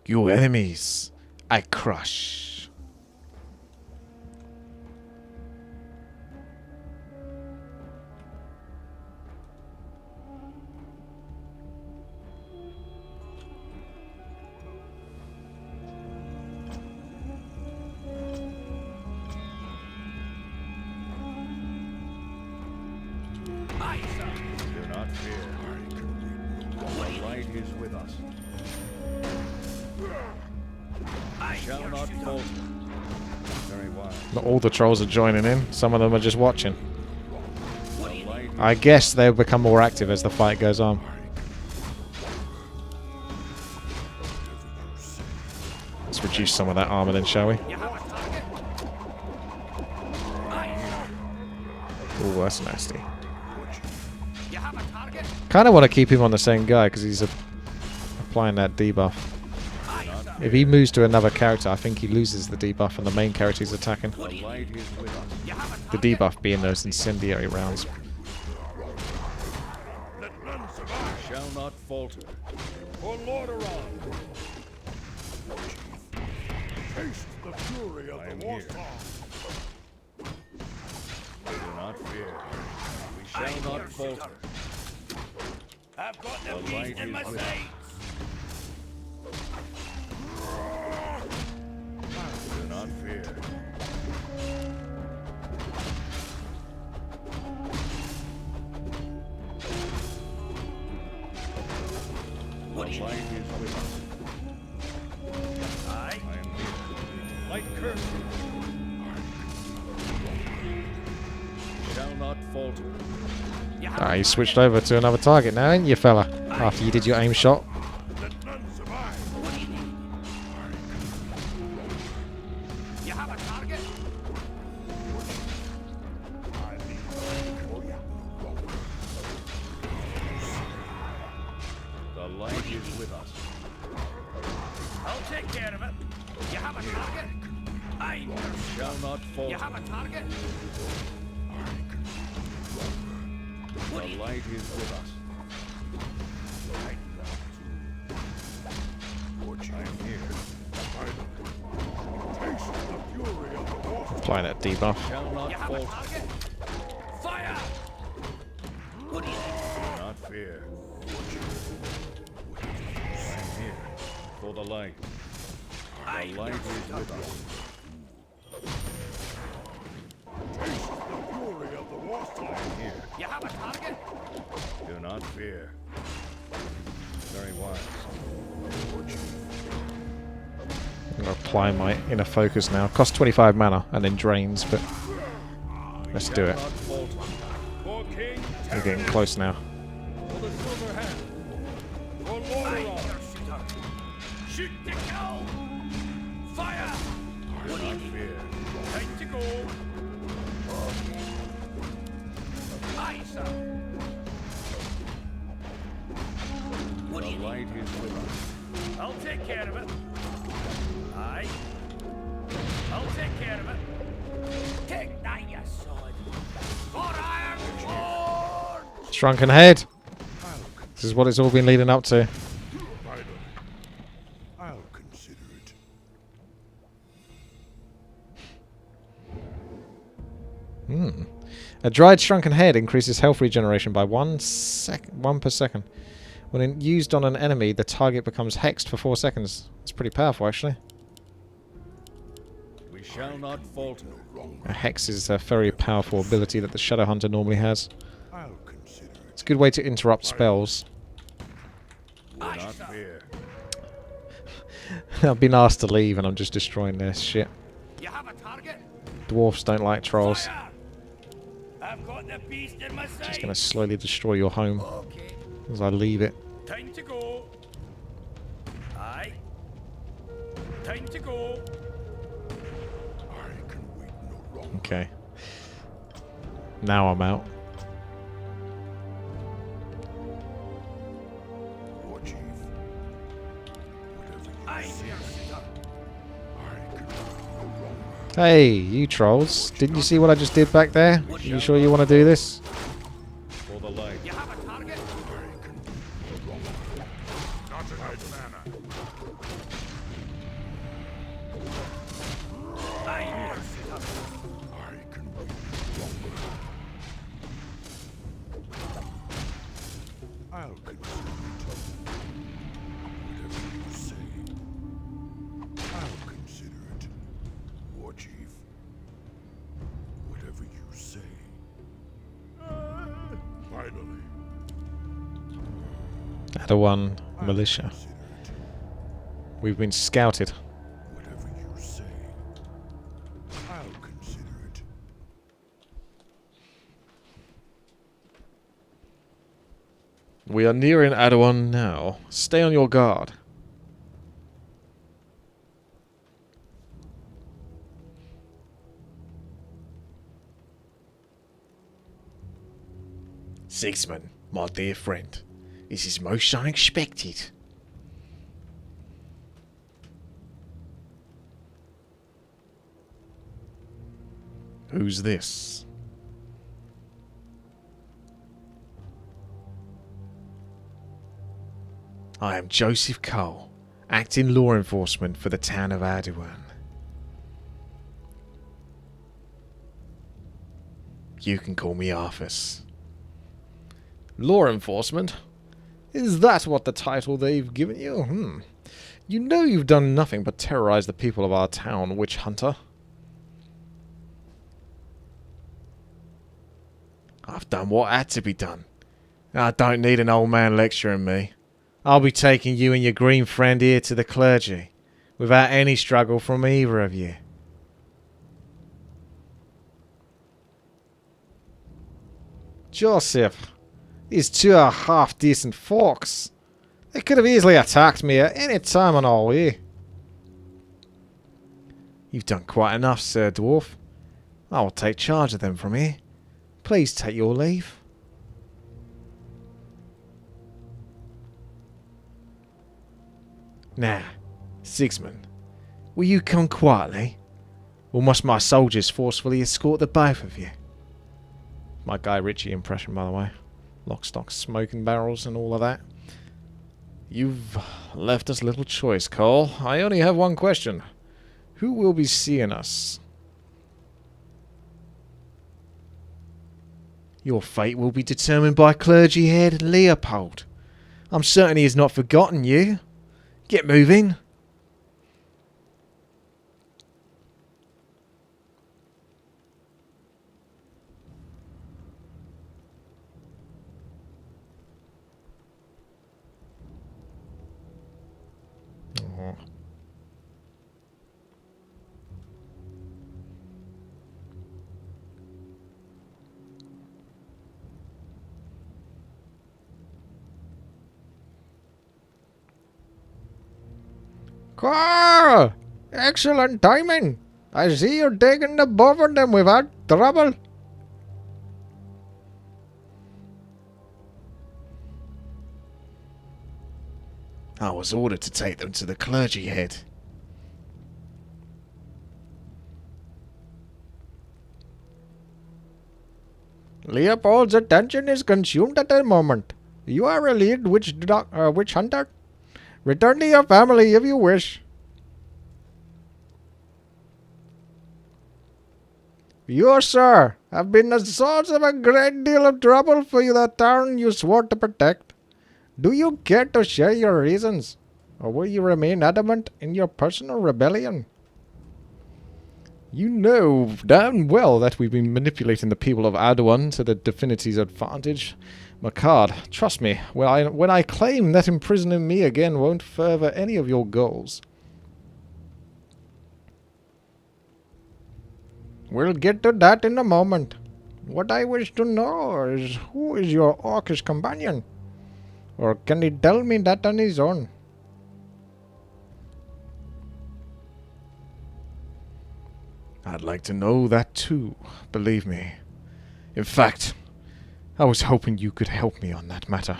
Your enemies, I crush. Do not fear. The light is with us. Shall not falter. Very well. Not all the trolls are joining in. Some of them are just watching. I guess they'll become more active as the fight goes on. Let's reduce some of that armor then, shall we? Oh, that's nasty. Kind of want to keep him on the same guy because he's applying that debuff. If he moves to another character, I think he loses the debuff on the main character he's attacking. The light is with us. The debuff being those incendiary rounds. Let none survive. We shall not falter. For Lord around. Taste the fury of I the am war here. song. Do not fear. We shall not falter. I've got The light is with us. Do not fear. The light is with us. I am here. Light curse. We shall not falter. Ah, you switched over to another target now, ain't you, fella? After you did your aim shot. Let none survive. You have a target? The light is with us. I'll take care of it. You have a target? I Shall not You falter. have a target? The light is with us. I am here. Taste the fury of the war song. Applying that debuff. Shall not You have a falter. target? Fire! What do you think? Do not fear. I am here for the light. The light is with us. Taste the fury of the war I song. am here. You have a target? Do not fear. Very wise. I'm going to apply my inner focus now. Costs 25 mana and then drains, but let's do it. Not falter. For King We're getting close now. for the silver hand. For Lord around. Shoot to kill! Fire! Do not fear. Time to go! Aye, sir! What The do you need? light is with us. I'll take care of it. Aye. I'll take care of it. Take that, you sword. For Iron Lord! Shrunken head! This is what it's all been leading up to. Finally, I'll consider it. A dried shrunken head increases health regeneration by 1 per second. When used on an enemy, the target becomes hexed for 4 seconds. It's pretty powerful, actually. We shall not falter. A hex is a very powerful ability that the Shadow Hunter normally has. I'll consider it. It's a good way to interrupt spells. Do not fear. I've been asked to leave and I'm just destroying their shit. You have a target? Dwarfs don't like trolls. Fire! I've got the beast in my sight. Just going to slowly destroy your home Okay. as I leave it. Time to go. Aye. Time to go. I can wait no longer. Okay. Now I'm out. Lord Chief. Whatever you Aye, say, dear sister. I can wait no longer. Hey, you trolls. Didn't you see what I just did back there? You sure you want to do this? For the light. You have a target? Not in his manner. Aye, dear sister. I can wait no longer. I'll consider it. Whatever you say. I'll consider it. War Chief. Whatever you say. Finally. Adawan Militia. Consider it. We've been scouted. Whatever you say. I'll consider it. We are nearing Adawan now. Stay on your guard. Sigsman, my dear friend, this is most unexpected. Who's this? I am Joseph Cole, acting law enforcement for the town of Arduan. You can call me Arthas. Law enforcement? Is that what the title they've given you? You know you've done nothing but terrorize the people of our town, witch hunter. I've done what had to be done. I don't need an old man lecturing me. I'll be taking you and your green friend here to the clergy, without any struggle from either of you. Joseph, these two are half-decent folks. They could have easily attacked me at any time on our way. You've done quite enough, Sir Dwarf. I will take charge of them from here. Please take your leave. Now, Sigsmund, will you come quietly? Or must my soldiers forcefully escort the both of you? My Guy Ritchie impression, by the way. Lock, stock, smoking barrels and all of that. You've left us little choice, Cole. I only have one question. Who will be seeing us? Your fate will be determined by clergy head Leopold. I'm certain he has not forgotten you. Get moving. Oh. Carl! Excellent timing. I see you're taking the both of them without trouble. I was ordered to take them to the clergy head. Leopold's attention is consumed at the moment. You are relieved, witch hunter. Return to your family if you wish. You, sir, have been the source of a great deal of trouble for the town you swore to protect. Do you care to share your reasons, or will you remain adamant in your personal rebellion? You know damn well that we've been manipulating the people of Arduan to the Divinity's advantage. Macard, trust me, when I claim that imprisoning me again won't further any of your goals. We'll get to that in a moment. What I wish to know is who is your orcish companion? Or can he tell me that on his own? I'd like to know that too, believe me. In fact, I was hoping you could help me on that matter.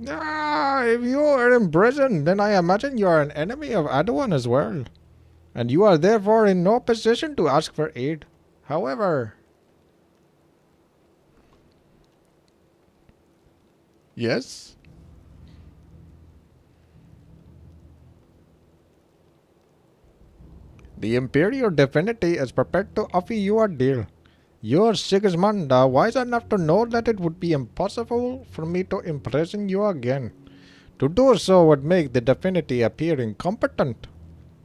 If you are in prison, then I imagine you are an enemy of Arduan as well. And you are therefore in no position to ask for aid. However... Yes? The Imperial Divinity is prepared to offer you a deal. You're Sigismund, wise enough to know that it would be impossible for me to imprison you again. To do so would make the Divinity appear incompetent.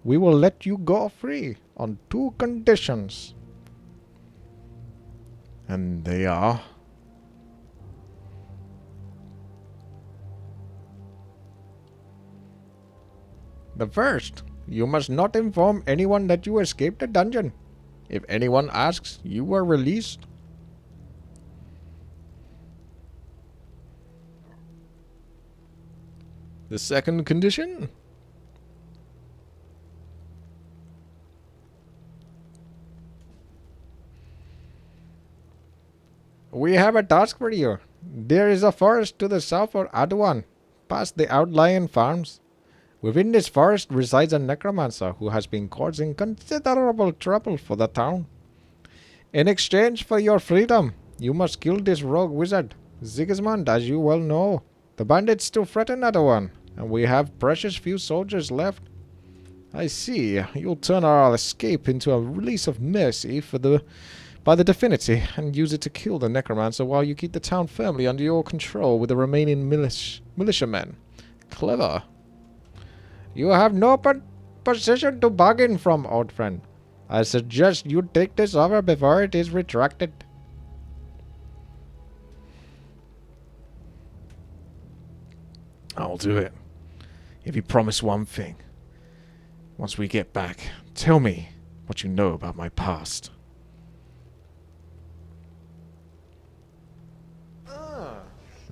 We will let you go free on 2 conditions. And they are? The first, you must not inform anyone that you escaped the dungeon. If anyone asks, you were released. The second condition? We have a task for you. There is a forest to the south of Arduan, past the outlying farms. Within this forest resides a necromancer who has been causing considerable trouble for the town. In exchange for your freedom, you must kill this rogue wizard, Sigismund, as you well know. The bandits still threaten everyone, and we have precious few soldiers left. I see. You'll turn our escape into a release of mercy by the Divinity and use it to kill the necromancer while you keep the town firmly under your control with the remaining militiamen. Clever. You have no position to bargain from, old friend. I suggest you take this offer before it is retracted. I'll do it. If you promise one thing. Once we get back, tell me what you know about my past.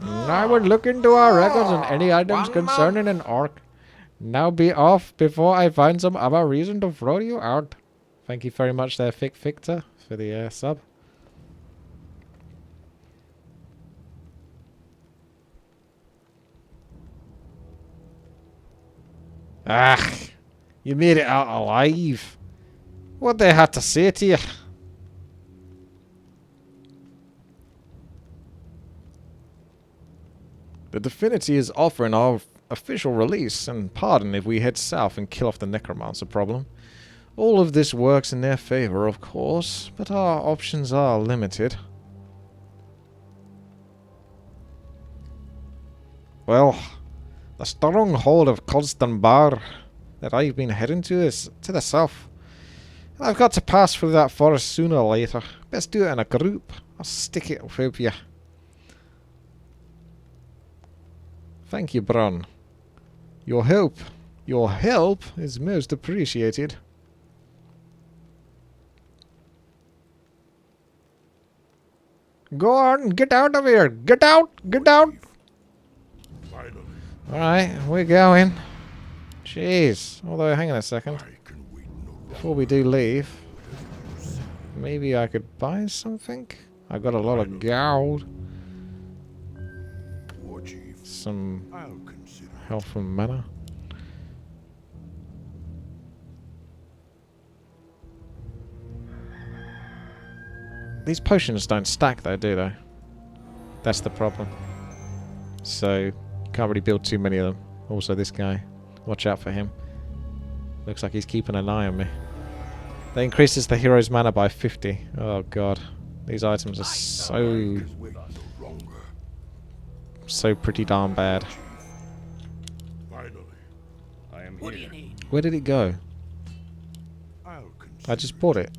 I would look into our records and any items concerning an orc. Now be off before I find some other reason to throw you out. Thank you very much there, Victor, for the sub. Ah, you made it out alive. What they had to say to you? The Divinity is offering our official release and pardon if we head south and kill off the necromancer problem. All of this works in their favor, of course, but our options are limited. Well, the stronghold of Constanbar that I've been heading to is to the south. And I've got to pass through that forest sooner or later. Best do it in a group. I'll stick it with you. Thank you, Bron. Your help is most appreciated. Go on, get out of here! Get out! Get out! Finally, Alright, we're going. Jeez. Although, hang on a second. I can wait no longer. Before we do leave, maybe I could buy something? I got a lot of gold. War Chief, Some I'll consider. health and mana. These potions don't stack though, do they? That's the problem. So, can't really build too many of them. Also this guy. Watch out for him. Looks like he's keeping an eye on me. That increases the hero's mana by 50. Oh god. These items are so pretty darn bad. Finally, I am What do you here. need? Where did it go? I'll consider. I just bought it.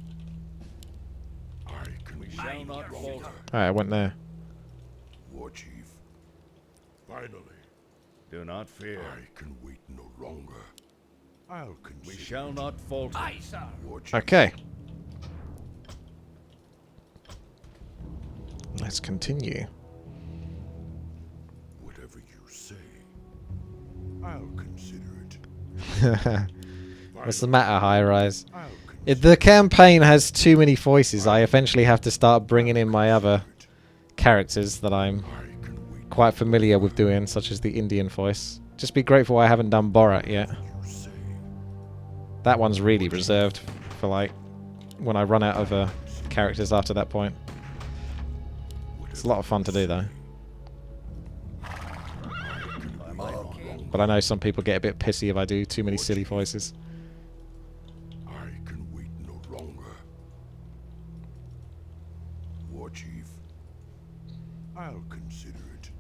I can We wait shall no not longer. falter. Alright, I went there. War Chief, finally, Do not fear. I can wait no longer. I'll consider. We shall not falter. Aye, sir. War Chief, Okay. Let's continue. whatever you say, I'll consider it. What's the matter, High Rise? I'll If the campaign has too many voices, I eventually have to start bringing in my other characters that I'm I can wait. quite familiar with doing, such as the Indian voice. Just be grateful I haven't done Borat yet. You say. That one's really reserved for, like, when I run out of characters after that point. It's a lot of fun to do, though. But I know some people get a bit pissy if I do too many silly voices. I can wait no longer. War Chief, I'll consider it.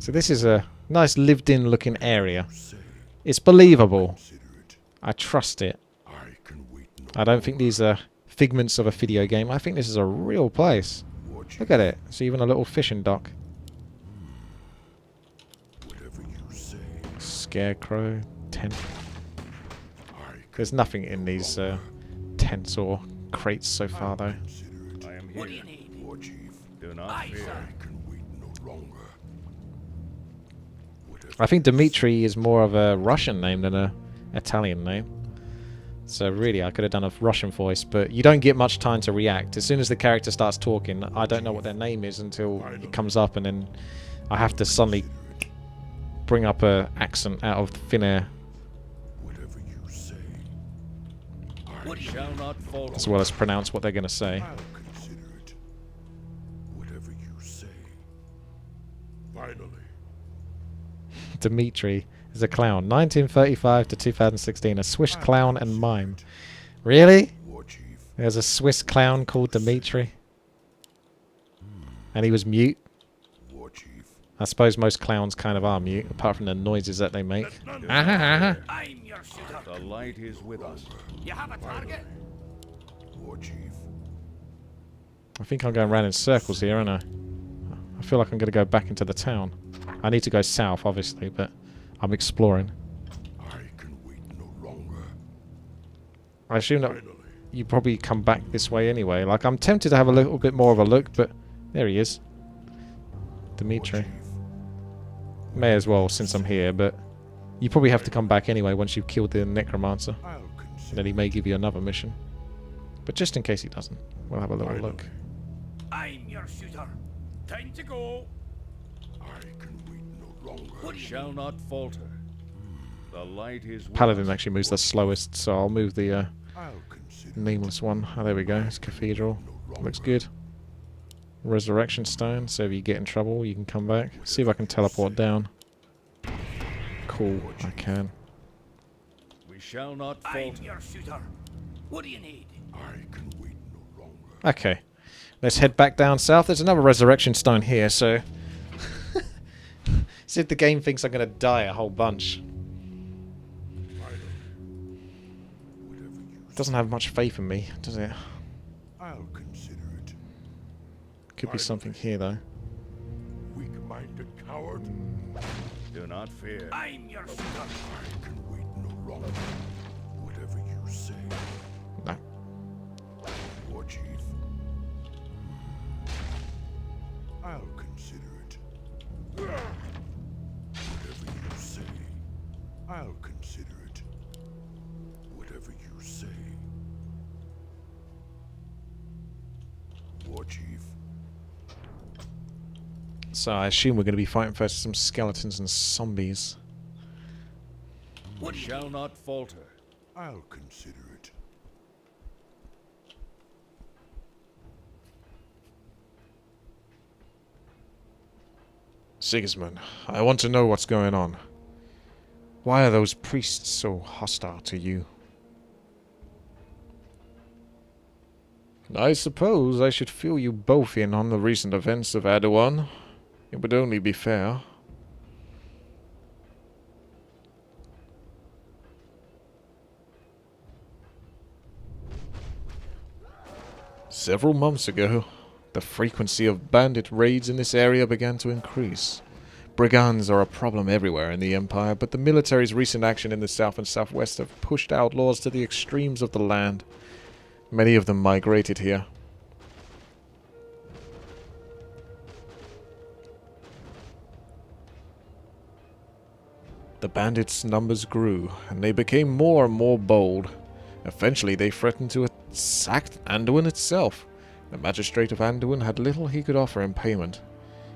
So this is a nice lived-in looking area. Say, It's believable. consider it. I trust it. I can wait no I don't think these are figments of a video game. I think this is a real place. War Chief, Look at it. It's even a little fishing dock. whatever you say. Scarecrow. Tent. I can There's nothing in these tents or crates so far, though. consider it. I am What do you here. need? War Chief, Do not Aye, fear. sir. I can wait no longer. Whatever I think Dmitri is more of a Russian name than a Italian name. So really, I could have done a Russian voice, but you don't get much time to react. As soon as the character starts talking, I don't know what their name is until it comes up, and then I have to suddenly bring up a accent out of thin air We shall not falter. as well as pronounce what they're going to say. I'll consider it. Whatever you say. Finally. Dimitri is a clown. 1935 to 2016. A Swiss clown and mime. Really? War Chief. There's a Swiss clown called Dimitri. And he was mute. War Chief. I suppose most clowns kind of are mute, apart from the noises that they make. I'm your shooter. The light is with us. You have a target? War Chief. I think I'm going around in circles here, aren't I? I feel like I'm going to go back into the town. I need to go south, obviously, but I'm exploring. I can wait no longer. I assume that Finally. you probably come back this way anyway. Like, I'm tempted to have a little bit more of a look, but there he is. Dimitri. War Chief. May as well, since I'm here, but you probably have to come back anyway once you've killed the necromancer. I'll And consider. then he may give you another mission. But just in case he doesn't, we'll have a little look. I'm your shooter. Time to go. I can wait no longer. We shall not falter. The light is with Paladin us. actually moves the slowest, so I'll move the I'll consider. Nameless one. Oh, there we go. It's Cathedral. No Looks longer. good. Resurrection Stone, so if you get in trouble, you can come back. See if I can teleport down. Cool, I can. We shall not I'm falter. your shooter. What do you need? I can wait no longer. Okay. Let's head back down south. There's another Resurrection Stone here, so... See if the game thinks I'm going to die a whole bunch. Finally. Whatever you It doesn't have much faith in me, does it? I'll consider it. Could be something here, though. Weak-minded coward. Do not fear. I'm your shooter. I can wait no longer. Whatever you say. No. War Chief. I'll consider it. Whatever you say. I'll consider it. Whatever you say. War Chief. So I assume we're going to be fighting first some skeletons and zombies. We shall not falter. I'll consider it. Sigismund, I want to know what's going on. Why are those priests so hostile to you? I suppose I should fill you both in on the recent events of Adawan. It would only be fair. Several months ago, the frequency of bandit raids in this area began to increase. Brigands are a problem everywhere in the Empire, but the military's recent action in the south and southwest have pushed outlaws to the extremes of the land. Many of them migrated here. The bandits' numbers grew, and they became more and more bold. Eventually, they threatened to sack Anduin itself. The magistrate of Anduin had little he could offer in payment,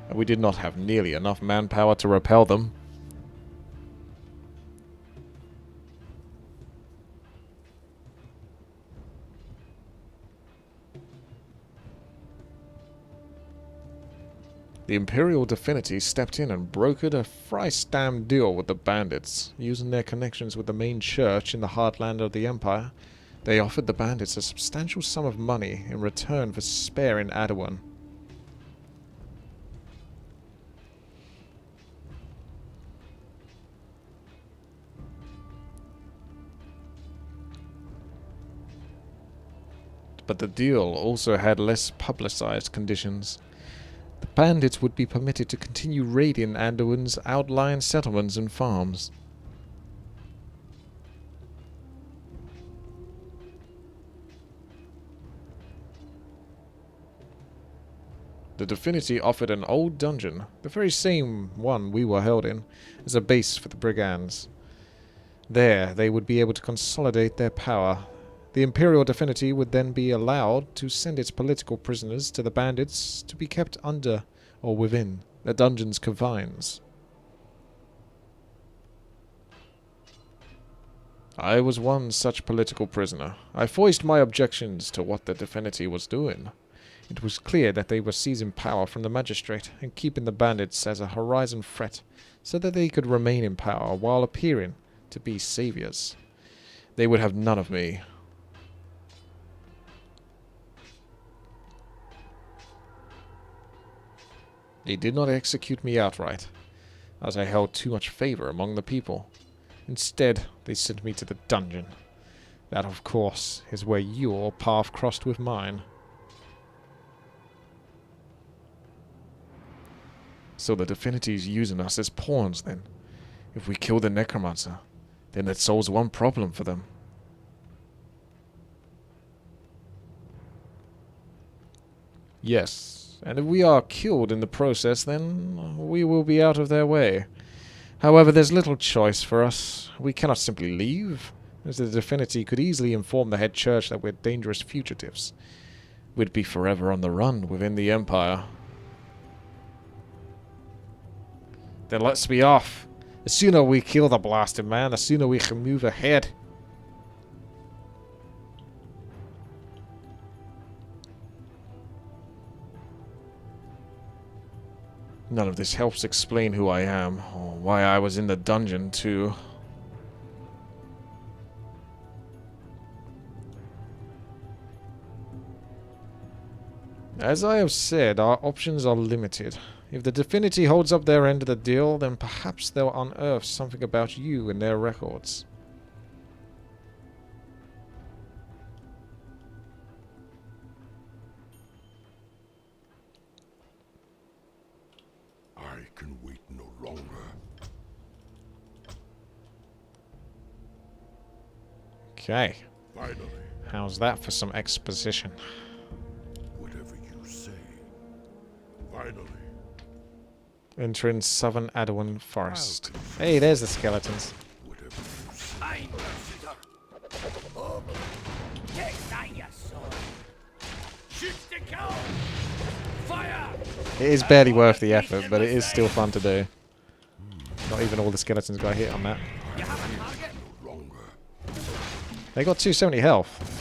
and we did not have nearly enough manpower to repel them. The Imperial Divinity stepped in and brokered a thrice-damned deal with the bandits. Using their connections with the main church in the heartland of the Empire, they offered the bandits a substantial sum of money in return for sparing Adawan. But the deal also had less publicized conditions. The bandits would be permitted to continue raiding Anduin's outlying settlements and farms. The Divinity offered an old dungeon, the very same one we were held in, as a base for the brigands. There, they would be able to consolidate their power. The Imperial Divinity would then be allowed to send its political prisoners to the bandits to be kept under or within the dungeon's confines. I was one such political prisoner. I voiced my objections to what the Divinity was doing. It was clear that they were seizing power from the magistrate and keeping the bandits as a horizon threat so that they could remain in power while appearing to be saviors. They would have none of me. They did not execute me outright, as I held too much favor among the people. Instead, they sent me to the dungeon. That, of course, is where your path crossed with mine. So the Divinity's using us as pawns, then. If we kill the Necromancer, then that solves one problem for them. Yes, and if we are killed in the process, then we will be out of their way. However, there's little choice for us. We cannot simply leave, as the Divinity could easily inform the head church that we're dangerous fugitives. We'd be forever on the run within the Empire. Then let's be off. The sooner we kill the blasted man, the sooner we can move ahead. None of this helps explain who I am, or why I was in the dungeon, too. As I have said, our options are limited. If the Divinity holds up their end of the deal, then perhaps they'll unearth something about you in their records. I can wait no longer. Okay. Finally, How's that for some exposition? whatever you say. Finally. Entering southern Adwin Forest. Hey, there's the skeletons. Whatever you say. I'm your shooter. Oh, take that, you sword. Shoot to kill. Fire. It is barely worth the effort, but it is still fun to do. Not even all the skeletons got hit on that. You have a target? No longer. They got 270 health.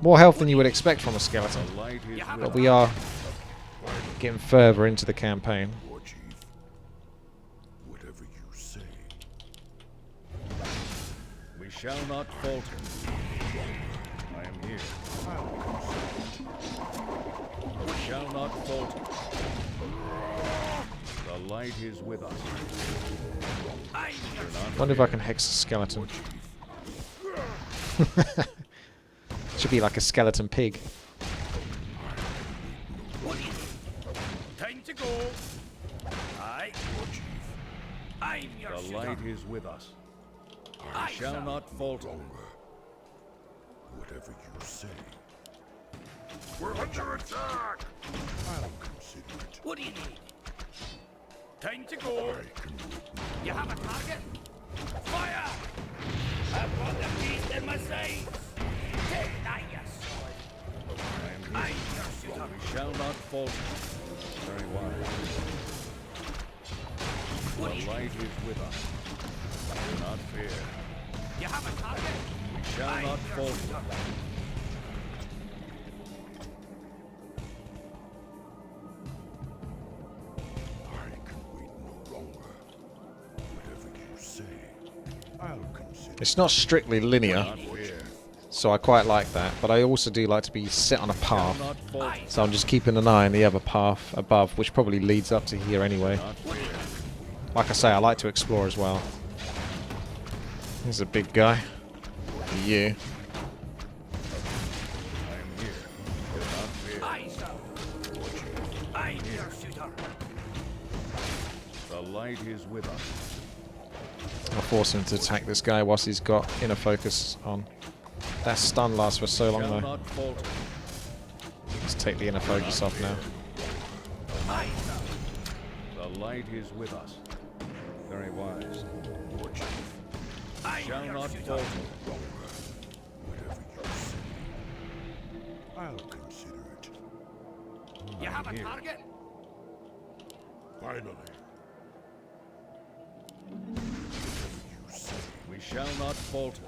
More health than you would expect from a skeleton. The light is have with But we are getting further into the campaign. War Chief. Whatever you say. We shall not falter. I am here. We shall not falter. The light is with us. I'm your Wonder if I can hex a skeleton. Should be like a skeleton pig. What do you need? Time to go. Aye. I'm your The shooter. light is with us. Aye, We shall sir. not falter. Whatever you say. We're under attack! I'll consider it. What do you need? Time to go. I can wait. You have a target? Fire! I've got the beast in my sights. Take that, you sword. I am I'm here. your shooter. We shall not falter. Very wise. What do you The light is with us. Do not fear. You have a target? We shall I'm not your falter. shooter. I can wait no longer. Whatever you say. I'll consider It's not strictly linear, Not fear. so I quite like that. But I also do like to be set on a Shall path. not falter. So I'm just keeping an eye on the other path above, which probably leads up to here anyway. Not fear. Like I say, I like to explore as well. Here's a big guy. You. I am here. Do not fear. Aye, sir. I'm your shooter. The light is with us. I'll force him to attack this guy whilst he's got inner focus on. That stun lasts for so long Shall though. not falter. Let's take the inner focus off now. Aye, sir. The light is with us. Very wise. I'm Shall your not shooter. falter. whatever you say. I'll consider it. You have a here. target? Finally. Whatever you say. We shall not falter.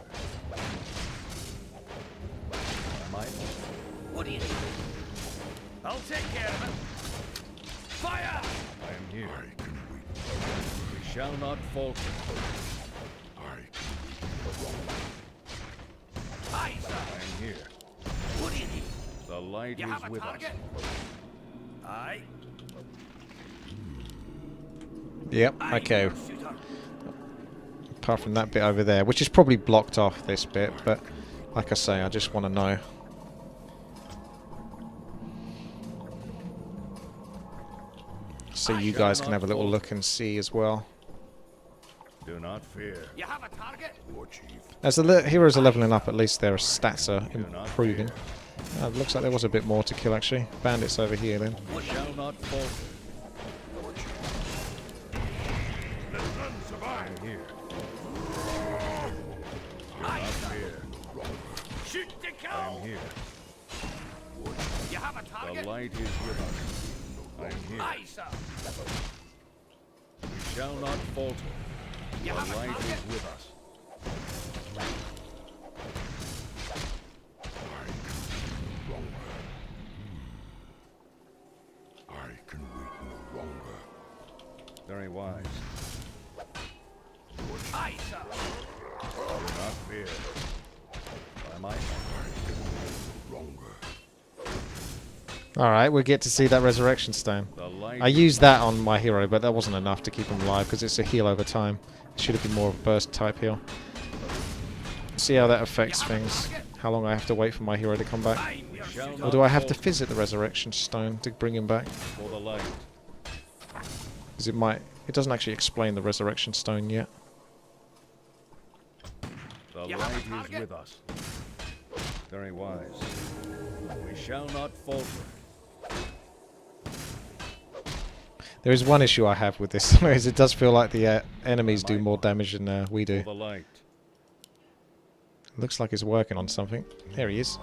My What do you need? I'll take care of it. Fire! I am here. I can wait. We shall not falter. I can wait no longer. Aye, sir. I am here. What do you need? The light You is have a with target? us. Aye. Yep, Aye, okay. your shooter. Apart from that bit over there, which is probably blocked off this bit, but like I say, I just want to know. So you guys can have a little look and see as well. Do not fear. You have a target? War Chief. As the heroes are leveling up, at least their stats are improving. It looks like there was a bit more to kill actually. Bandits over here then. We shall not falter. Let none survive. I am here. Aye, sir. Fear. Shoot to I kill! am here. You have a The target? light is with us. I am here. Aye, sir. We shall not falter. You The have a light target? is with us. I can wait no longer. Very wise. Aye, sir. Do not fear. By my Longer. Alright, we'll get to see that resurrection stone. the light I used that on my hero, but that wasn't enough to keep him alive because it's a heal over time. It should have been more of a burst type heal. See how that affects things. How long I have to wait for my hero to come back. I'm your shall shooter. Or do I have to visit the resurrection stone to bring him back? for the light. Because it doesn't actually explain the resurrection stone yet. The You have a light is target? with us. Very wise. We shall not falter. There is one issue I have with this, is it does feel like the enemies do more damage than we do. For the light. Looks like he's working on something. There he is.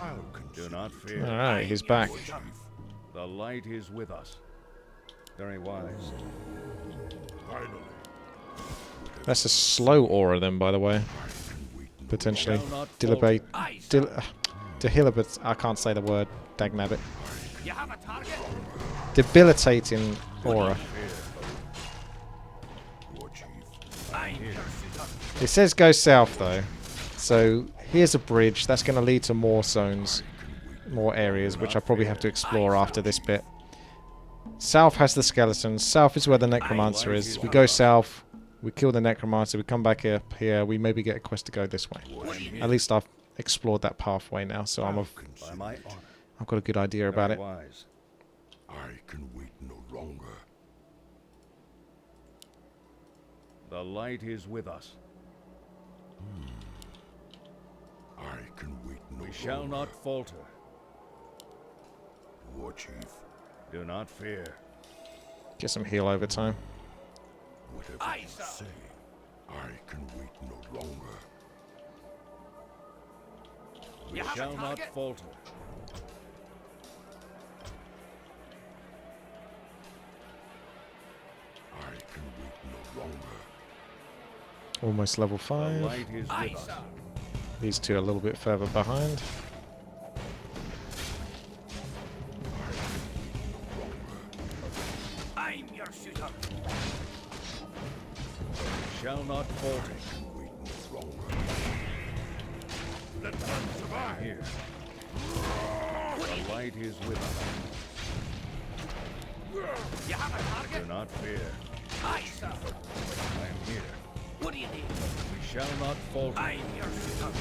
I'll Do consider. not fear. Alright, he's back. The light is with us. Very wise. Finally. That's a slow aura then, by the way. Potentially. Shall not Dilibate. Aye, sir. Dehilibate. I can't say the word. Dagnabbit. You have a target? Debilitating aura. War Chief. I'm your shooter. It says go south though. So here's a bridge. That's going to lead to more zones. More areas, which I probably have to explore after this bit. South has the skeletons. South is where the necromancer is. We go south. We kill the necromancer. We come back up here. We maybe get a quest to go this way. At least I've explored that pathway now, so By Consider. my honor. I've got a good idea about Very it. wise. I can wait no longer. The light is with us. I can wait no We shall longer. not falter. War Chief. Do not fear. Get some heal over time. Whatever Aye, you sir. say. I can wait no longer. We You have a shall not target? falter. I can wait no longer. Almost level The 5. light is Aye, with us. sir. These two are a little bit further behind. I'm your shooter. We shall not falter. Wait no longer. Let none survive. Here. The light is with us. You have a Do target? not fear. Aye, sir. I am here. What do you need? We shall not falter. I'm your shooter.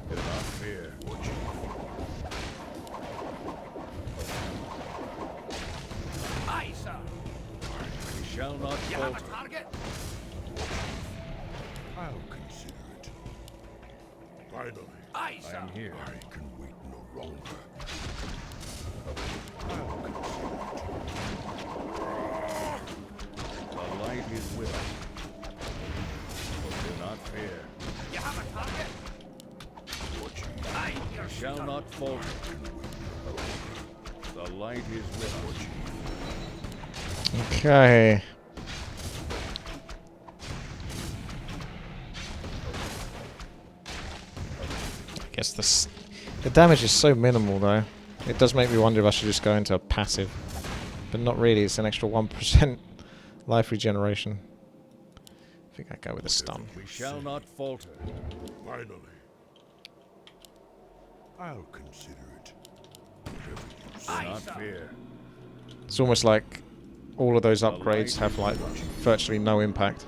Do not fear. Aye, sir. We shall not You have a falter. target? I'll consider it. Finally. Aye, I sir. am here. I can wait no longer. The light is with us. Do not fear. You have a target? I'm your We shall shooter. not falter. The light is with us. Okay. I guess the damage is so minimal though. It does make me wonder if I should just go into a passive. But not really, it's an extra 1% life regeneration. I think I'd go with a stun. We shall not falter. Finally. I'll consider it. Whatever you say. Do not fear. It's almost like all of those upgrades have like virtually no impact.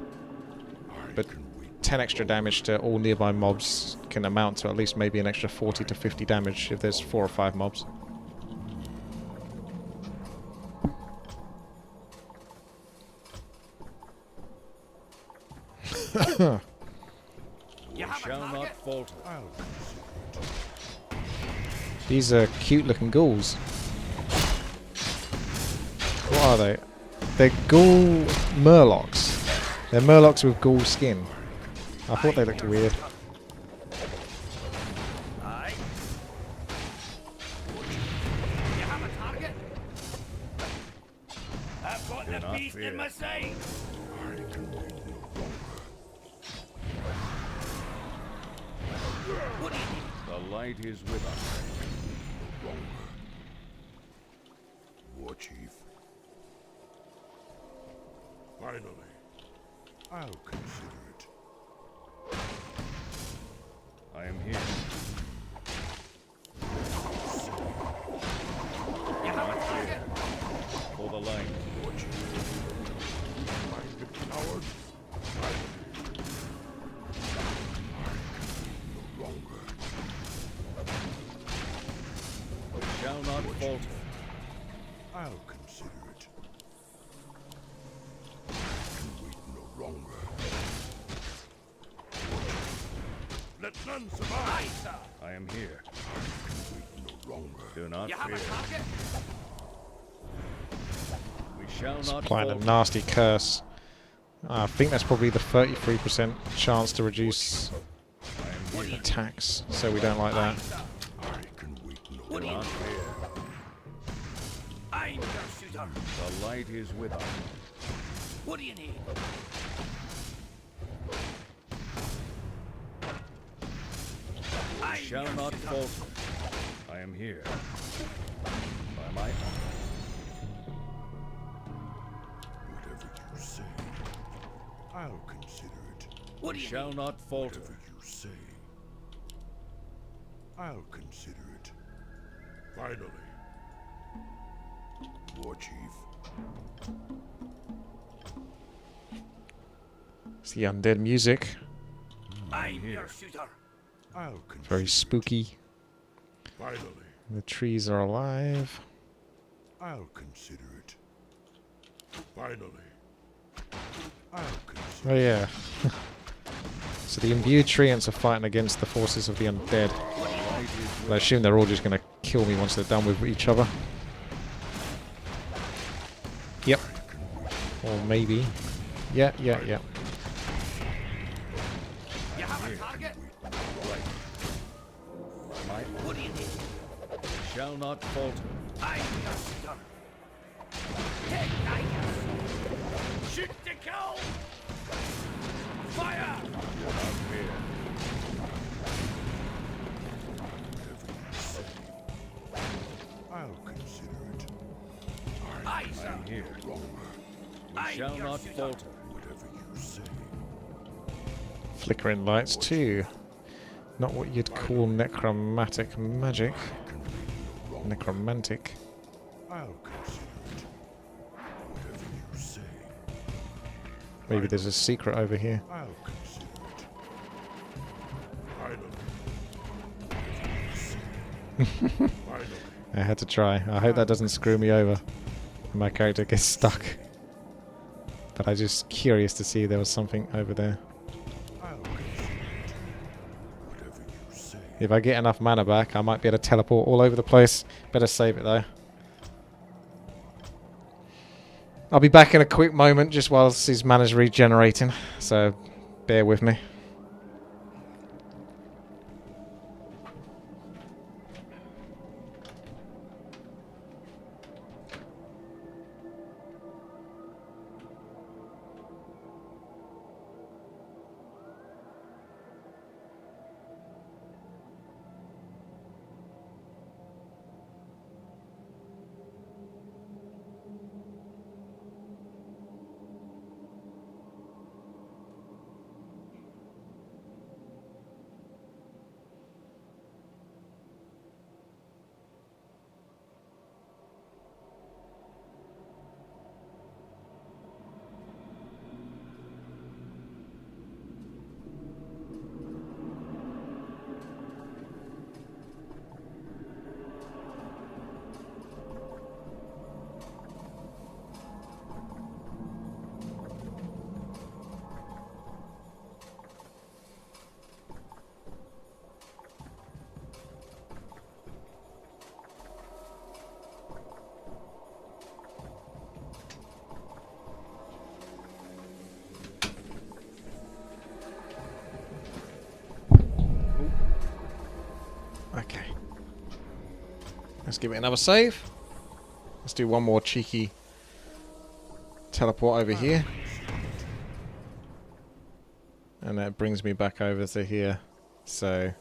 But 10 extra damage to all nearby mobs can amount to at least maybe an extra 40 to 50 damage if there's 4 or 5 mobs. We shall not falter. I'll These are cute looking ghouls. What are they? They're ghoul murlocs. They're murlocs with ghoul skin. I thought they looked weird. Aye. You have a target? I've got Do the not beast fear. in my sight. What do you need? The light is with us. War Chief. Finally. I'll consider it. I am here. You have a target? For the light. War Chief. Minded coward. No longer. We shall not falter. I'll consider it. I can wait no longer. Let none survive. Aye, sir. I am here. Wait no longer. Do not You have fear. a target? We shall not Applying a falter. nasty curse. I think that's probably the 33% chance to reduce I am here. attacks, so we don't like that. I can wait no What do you Not need? fear. I'm your shooter. The light is with us. What do you need? We I'm shall your not shooter. falter. I am here. By my honor. Whatever you say, I'll consider it. What do We you shall need? not falter. Whatever you say, I'll consider it. Finally. War Chief. It's the undead music. I'm here. your shooter. I'll consider Very it. spooky. Finally. The trees are alive. I'll consider it. Finally. I'll consider Oh yeah. So the imbued treants are fighting against the forces of the undead. Light is I assume they're all just going to kill me once they're done with each other. Yep. Or maybe. Yeah. You have a target? my. What do you need? We shall not falter. I'm your shooter. Take that. Shoot to kill. Fire. Do not fear. I'll consider it. Aye, I sir. am here. Longer. We I'm shall your not shooter. falter. Whatever you say. Flickering lights too. Not what you'd call necromantic magic. Necromantic. I'll consider it. Whatever you say. Maybe there's a secret over here. I'll consider it. Finally. Finally. I had to try. I hope that doesn't screw me over. My character gets stuck. But I'm just curious to see if there was something over there. I'll consider it. Whatever you say. If I get enough mana back, I might be able to teleport all over the place. Better save it though. I'll be back in a quick moment just whilst his mana's regenerating. So bear with me. Let's give it another save. Let's do one more cheeky teleport over here. And that brings me back over to here. So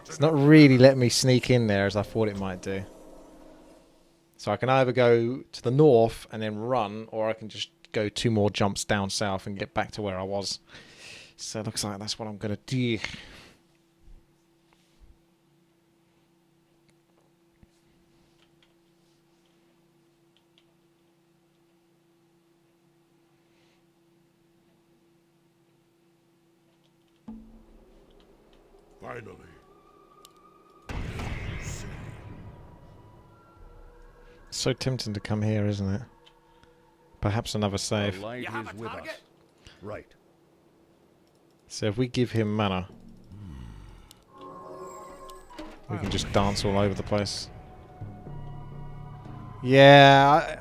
it's not really letting me sneak in there as I thought it might do. So I can either go to the north and then run, or I can just go 2 more jumps down south and get back to where I was. So it looks like that's what I'm going to do. Finally. So tempting to come here, isn't it? Perhaps another The save. light You have is a with us. target? Right. So if we give him mana, we can just dance all over the place. Yeah,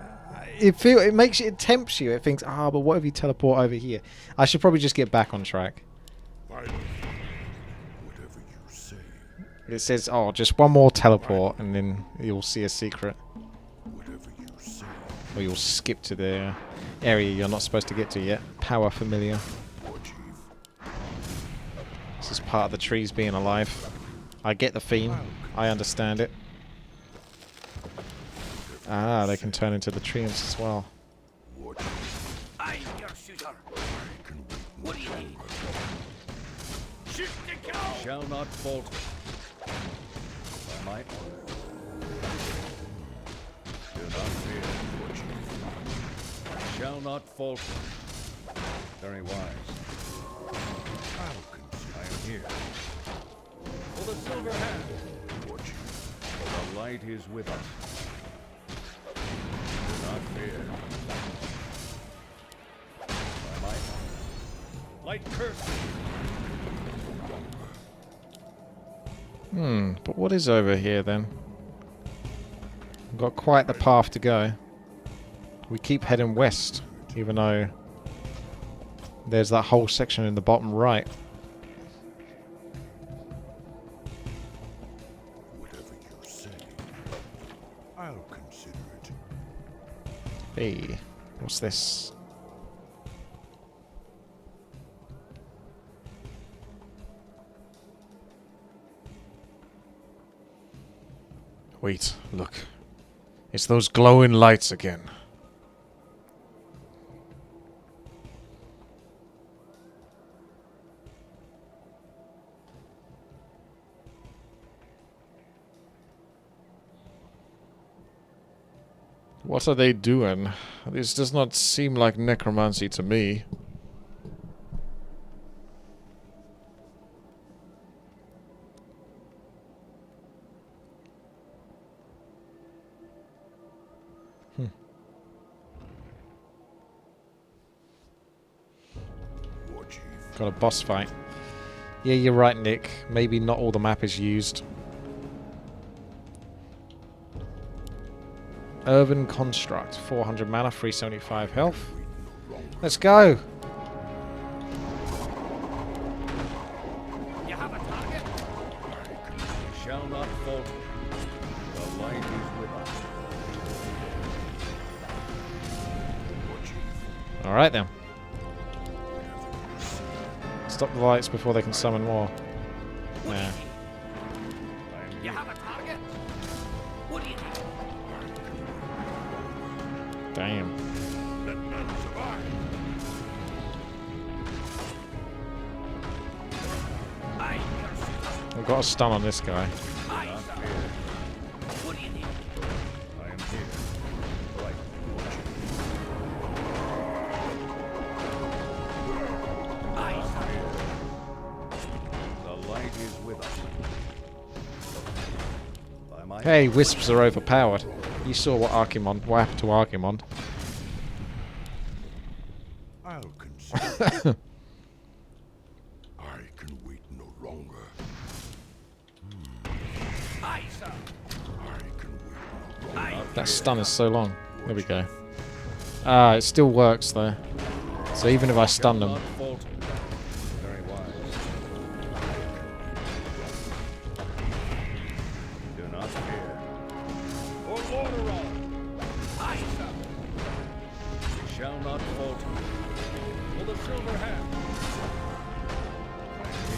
it makes it tempts you. It thinks, but what if you teleport over here? I should probably just get back on track. Finally. Whatever you say. It says, just one more teleport, and then you'll see a secret. Whatever you say. Or you'll skip to the area you're not supposed to get to yet. Power familiar. War Chief. This is part of the trees being alive. I get the theme. I understand it. They can turn into the trees as well. War Chief. I'm your shooter. I can wait no What do you need? Shoot to kill! Shall not falter. By my order. Do not fear. War Chief. Shall not falter. Very wise. I'll consider. I am here. For the silver hand. War Chief. For the light is with us. Do not fear. By my order. Light curse. But what is over here then? We've got quite the path to go. We keep heading west, even though there's that whole section in the bottom right. Whatever you say. I'll consider it. Hey, what's this? Wait, look. It's those glowing lights again. What are they doing? This does not seem like necromancy to me. War Chief. Got a boss fight. Yeah, you're right, Nick. Maybe not all the map is used. Urban Construct. 400 mana, 375 health. Let's go! You have a target? We shall not falter. The light is with us. War Chief. Alright then. Stop the lights before they can summon more. Nah. I am You here. have a target? What do you need? Damn. Let none survive. I'm your shooter. I've got a stun on this guy. I Not sir. fear. What do you need? I am here. Right. I sir. The light is with us. By my Hey, wisps are overpowered. You saw what happened to Archimond. I'll consider. I can wait no longer. I sir. I can wait no longer. That stun is so long. There we go. Ah, it still works though. So even if I stun them, not falter. Very wise. Do not fear. falter. For the silver hat.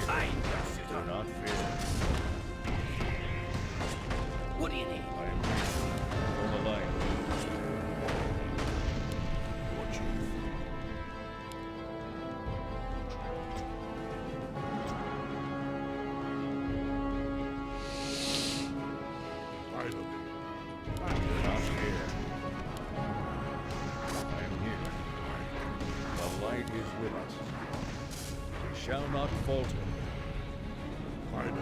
I am here. Do not fear. What do you need? I am here. For the light. Your chief. Finally. Do not fear. I am here. The light is with us. We shall not falter. Finally.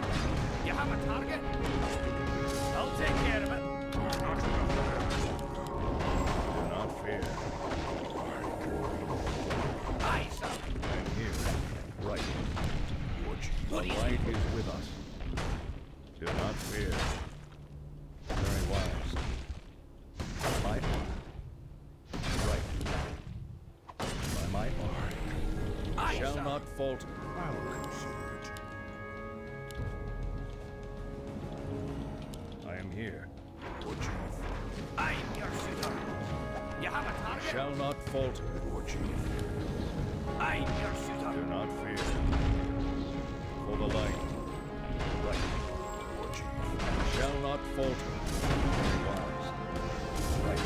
You have a target? I'll take care of it. Do not fear. Aye, sir. I am here. Right. Your chief. The What do you light is with us. Do not fear. Very wise. My honor. Right. By my honor. Aye, Shall sir. not falter. I'll consider it. I am here. Your chief. I'm your shooter. You have a target? Shall not falter. Your chief. I'm your shooter. Do not fear. For the light. Right. Your chief. Shall not falter. Very wise. Right.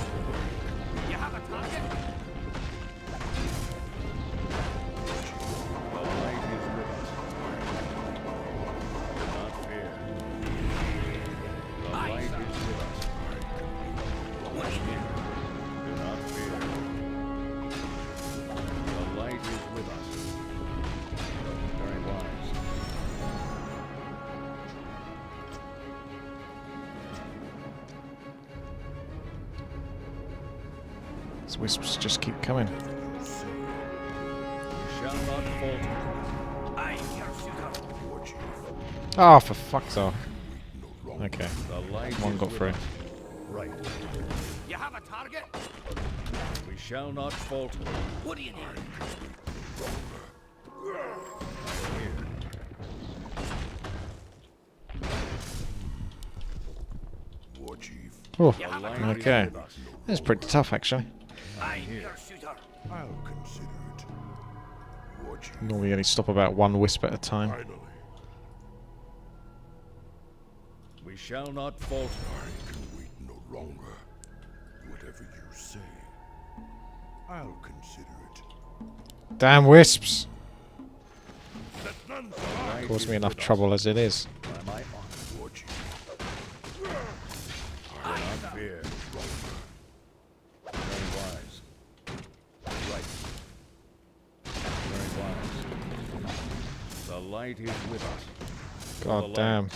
You have a target? The light is with us. Do not fear. The Aye, light sir. is with us. What do you need? Do not fear. The light is with us. Very wise. These wisps just keep coming. You say. We shall not falter. I'm your shooter. Your chief. Oh, for fuck's sake. No longer. Okay. The light One is got with through. us. Right. You have a target? We shall not falter. What do you need? Here. War chief. Oh, You have a Light target? is okay. with us. That's pretty tough, actually. I'm your shooter. I'll consider it. War chief. Normally only stop about one wisp at a time. Finally. We shall not falter. I can wait no longer. Whatever you say. I'll consider it. Damn wisps! Let none The survive. light Caused is me enough with us. trouble as it is. By my honor. War chief. Do not fear. Very wise. Right. Very wise. The light is with us. For the God light. damn.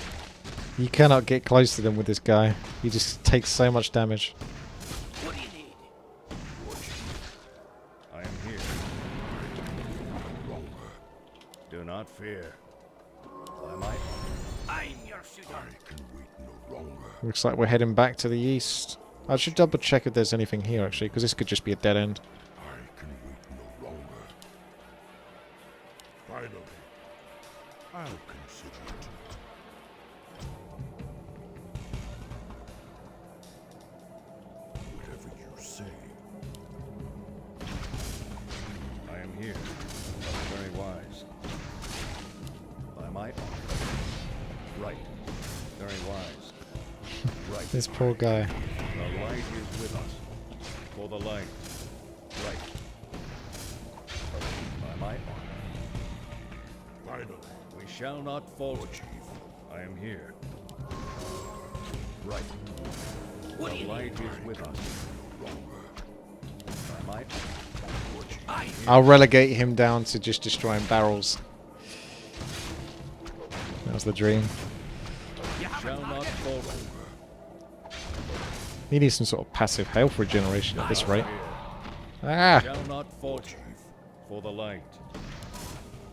You cannot get close to them with this guy. He just takes so much damage. What do you need? I am here. Do not fear. By my honor. I'm your shooter. I can wait no longer. Looks like we're heading back to the east. I should double check if there's anything here actually, because this could just be a dead end. I can wait no longer. Finally. I'll consider it. Whatever you say. I am here. Very wise. By my honor. Right. Very wise. Right. This poor guy. The light is with us. For the light. Right. By my honor. Finally. We shall not falter. Chief. I am here. Right. What do The you light need? is with us. By my honor. Aye. I'll relegate him down to just destroying barrels. That was the dream. You have a Shall not target? falter. He needs some sort of passive health regeneration at this rate. Fear. Ah! Shall not falter. For the light.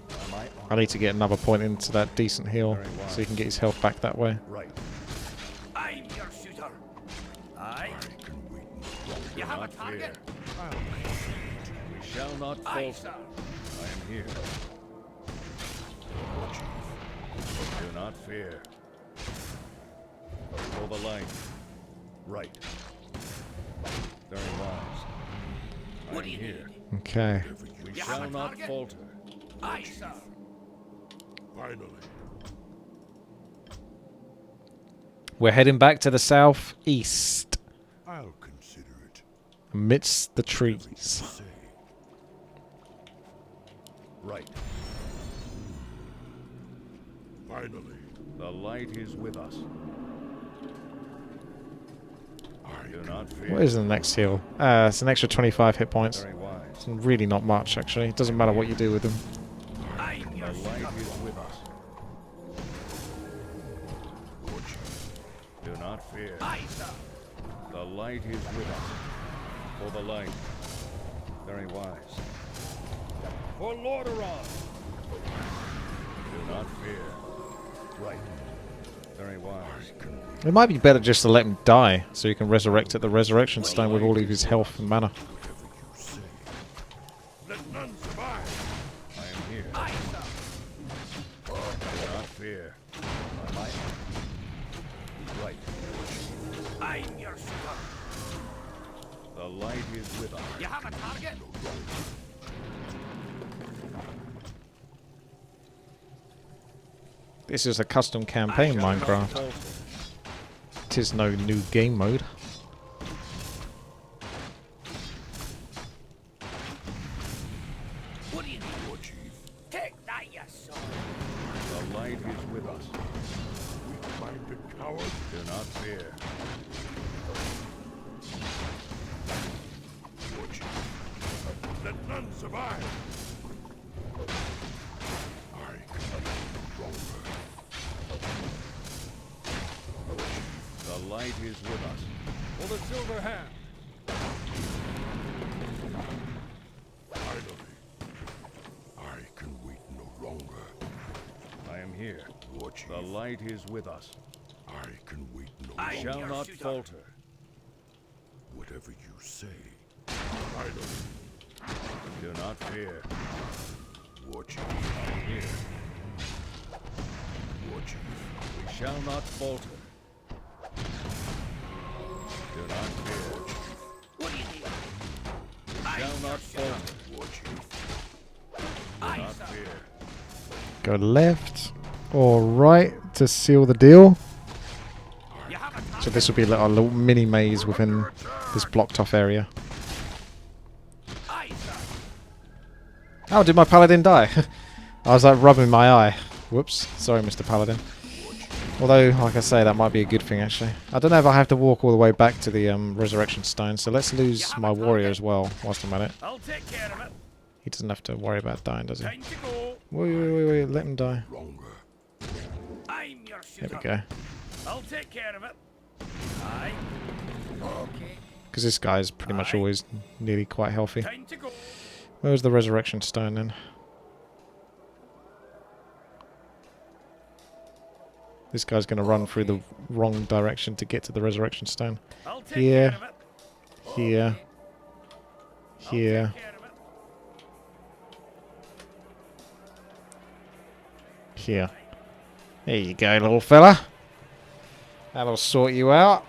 By my I honor. need to get another point into that decent heal Very wise. so he can get his health back that way. Right. I'm your shooter. Aye. I can wait no longer. You have a not fear. target? We shall not Aye, falter. sir. I am here. Do not fear. For the light. Right. Very wise. I What am do you here. need? Okay. We shall not falter. Aye, sir. Finally. We're heading back to the southeast, I'll consider it. amidst the trees. Say. Right. Finally. The light is with us. Do not fear. What is the next heal? It's an extra 25 hit points. Very wise. It's really not much, actually. It doesn't matter what you do with them. I'm The your light suitor. is with us. Do not fear. Aye, sir. The light is with us. For the light. Very wise. For Lordaeron. Do not fear. Right. Very wise. It might be better just to let him die, so you can resurrect at the resurrection stone with all of his health and mana. Let none survive. I am here. Aye, sir. Do not fear. The light. Right. I'm your suitor. The light is with us. You have a target? This is a custom campaign Minecraft. Tis no new game mode. What do you need? Take that, you son. The light is with us. Minded coward. Do not fear. Let none survive. I can be stronger. The light is with us. For the silver hand. Finally. I can wait no longer. I am here. Watch The light is with us. I can wait no I longer. Shall your not suitor. falter. Whatever you say. Finally. Do not fear. Watch I am here. Watch We shall not falter. Do not fear. What do you need? We shall not falter. Watch Do Aye, not sir. fear. Go left or right to seal the deal. You have a target? So this will be like a little mini maze within this blocked off area. Aye, sir. Oh, did my paladin die? I was like rubbing my eye. Whoops. Sorry, Mr. Paladin. Although, like I say, that might be a good thing, actually. I don't know if I have to walk all the way back to the resurrection stone, so let's lose my warrior as well whilst I'm at it. I'll take care of it. He doesn't have to worry about dying, does he? Time to go. Wait, let him die. longer. I'm your There suitor. we go. I'll take care of it. Aye. Okay. Because this guy's pretty much always nearly quite healthy. Time to go. Where's the resurrection stone then? This guy's going to run through the wrong direction to get to the resurrection stone. I'll take Here. care of it. Here. I'll Here. take care of it. Here. There you go, little fella. That'll sort you out.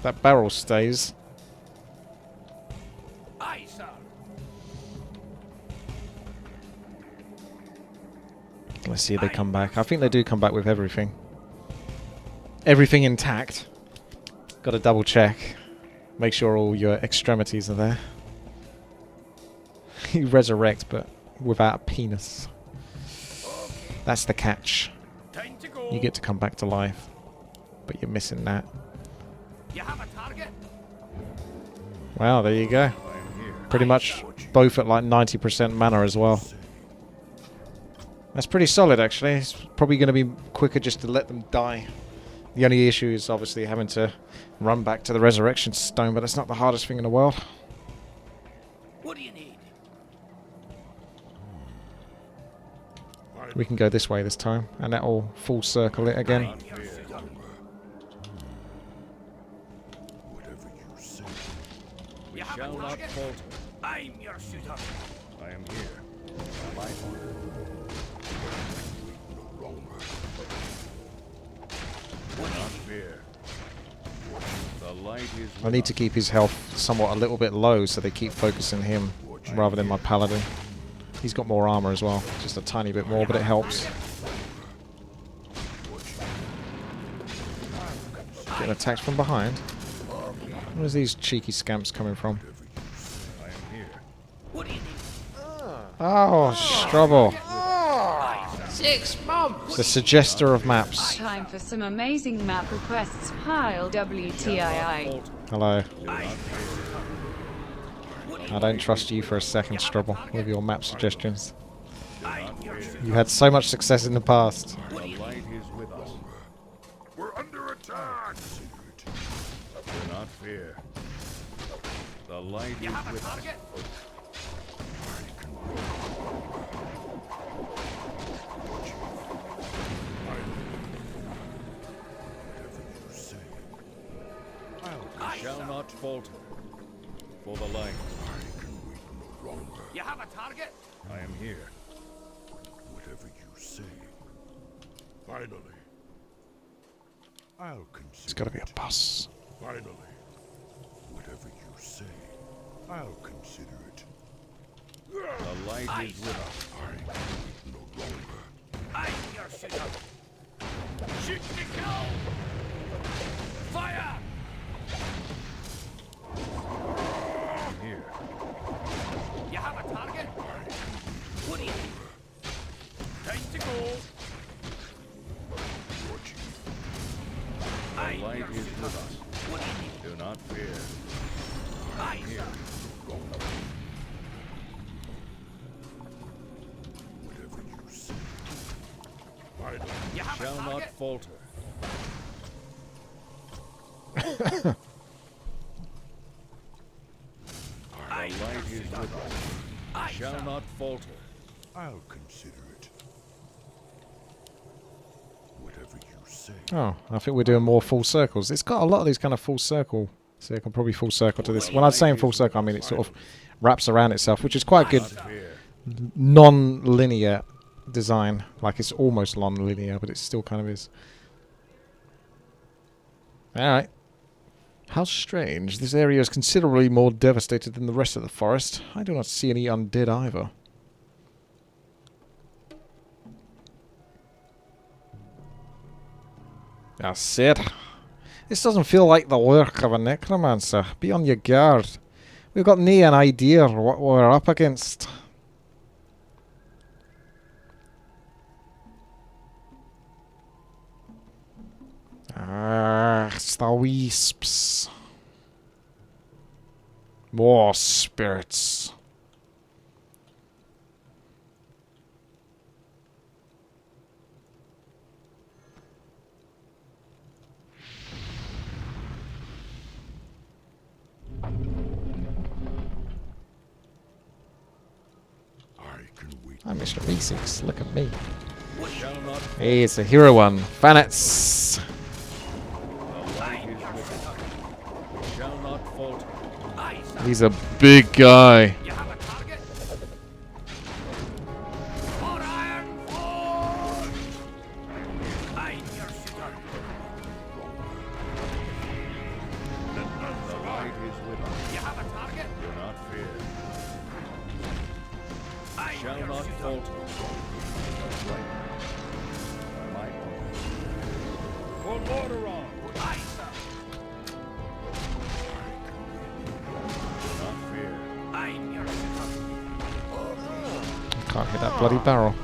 That barrel stays. Aye, sir. Let's see if they come back. I think they do come back with everything. Everything intact. Got to double check. Make sure all your extremities are there. You resurrect, but without a penis. That's the catch. Time to go. You get to come back to life, but you're missing that. You have a target? Wow, there you go. I am here. Pretty much both at like 90% mana as well. That's pretty solid, actually. It's probably going to be quicker just to let them die. The only issue is obviously having to run back to the resurrection stone, but that's not the hardest thing in the world. What do you need? We can go this way this time, and that'll full circle it again. I'm your suitor. Whatever you say. We You have a shall not target? falter. I'm your suitor. I am here. My honor. No longer. Do not fear. The The light is I need to keep his health somewhat a little bit low so they keep focusing him rather than my paladin. He's got more armor as well, just a tiny bit more, but it helps. Getting attacked from behind. Where's these cheeky scamps coming from? I am here. Oh, Strubble. 6 months. The suggester of maps. Time for some amazing map requests. Pile WTii. Hello. I don't trust you for a second, Strubble, with your map suggestions. You had so much success in the past. The light is with us. We're under attack! Do not fear. The light is with us. We shall not falter. For the light. You have a target? I am here. Whatever you say. Finally. I'll consider It's got to be a bus. Finally. Whatever you say. I'll consider it. The light is with us. No longer. I'm your shooter. Shoot to kill! Fire! I'm here. You have a target? What do you need? Time to go. The light is with us. What do you need? Do not fear. Aye, Here. sir. Whatever you say. You have a Shall not target? falter. Aye, The light your is shooter. with us. Aye, Shall sir. not falter. I'll consider it. Whatever you say. Oh, I think we're doing more full circles. It's got a lot of these kind of full circle. So I can probably full circle to this. When I'm saying full circle, I mean it sort of wraps around itself, which is quite good Fear. non-linear design. Like it's almost non-linear, but it still kind of is. Alright. How strange. This area is considerably more devastated than the rest of the forest. I do not see any undead either. That's it. This doesn't feel like the work of a necromancer. Be on your guard. We've got no an idea what we're up against. Ah, it's the wisps. More spirits. I'm Mr. V6. Look at me. Shall not Hey, it's a hero one. Fanats. The light is with us. Shall not falter. Aye, sir. He's a big guy. You have a target? For Iron Forge! I'm your shooter. The light is with us. You have a target? Do not fear. I'm Shall your not shooter. falter. Light. For Lordaeron. Aye, sir. Do not fear. I'm your shooter. Can't hit that bloody barrel.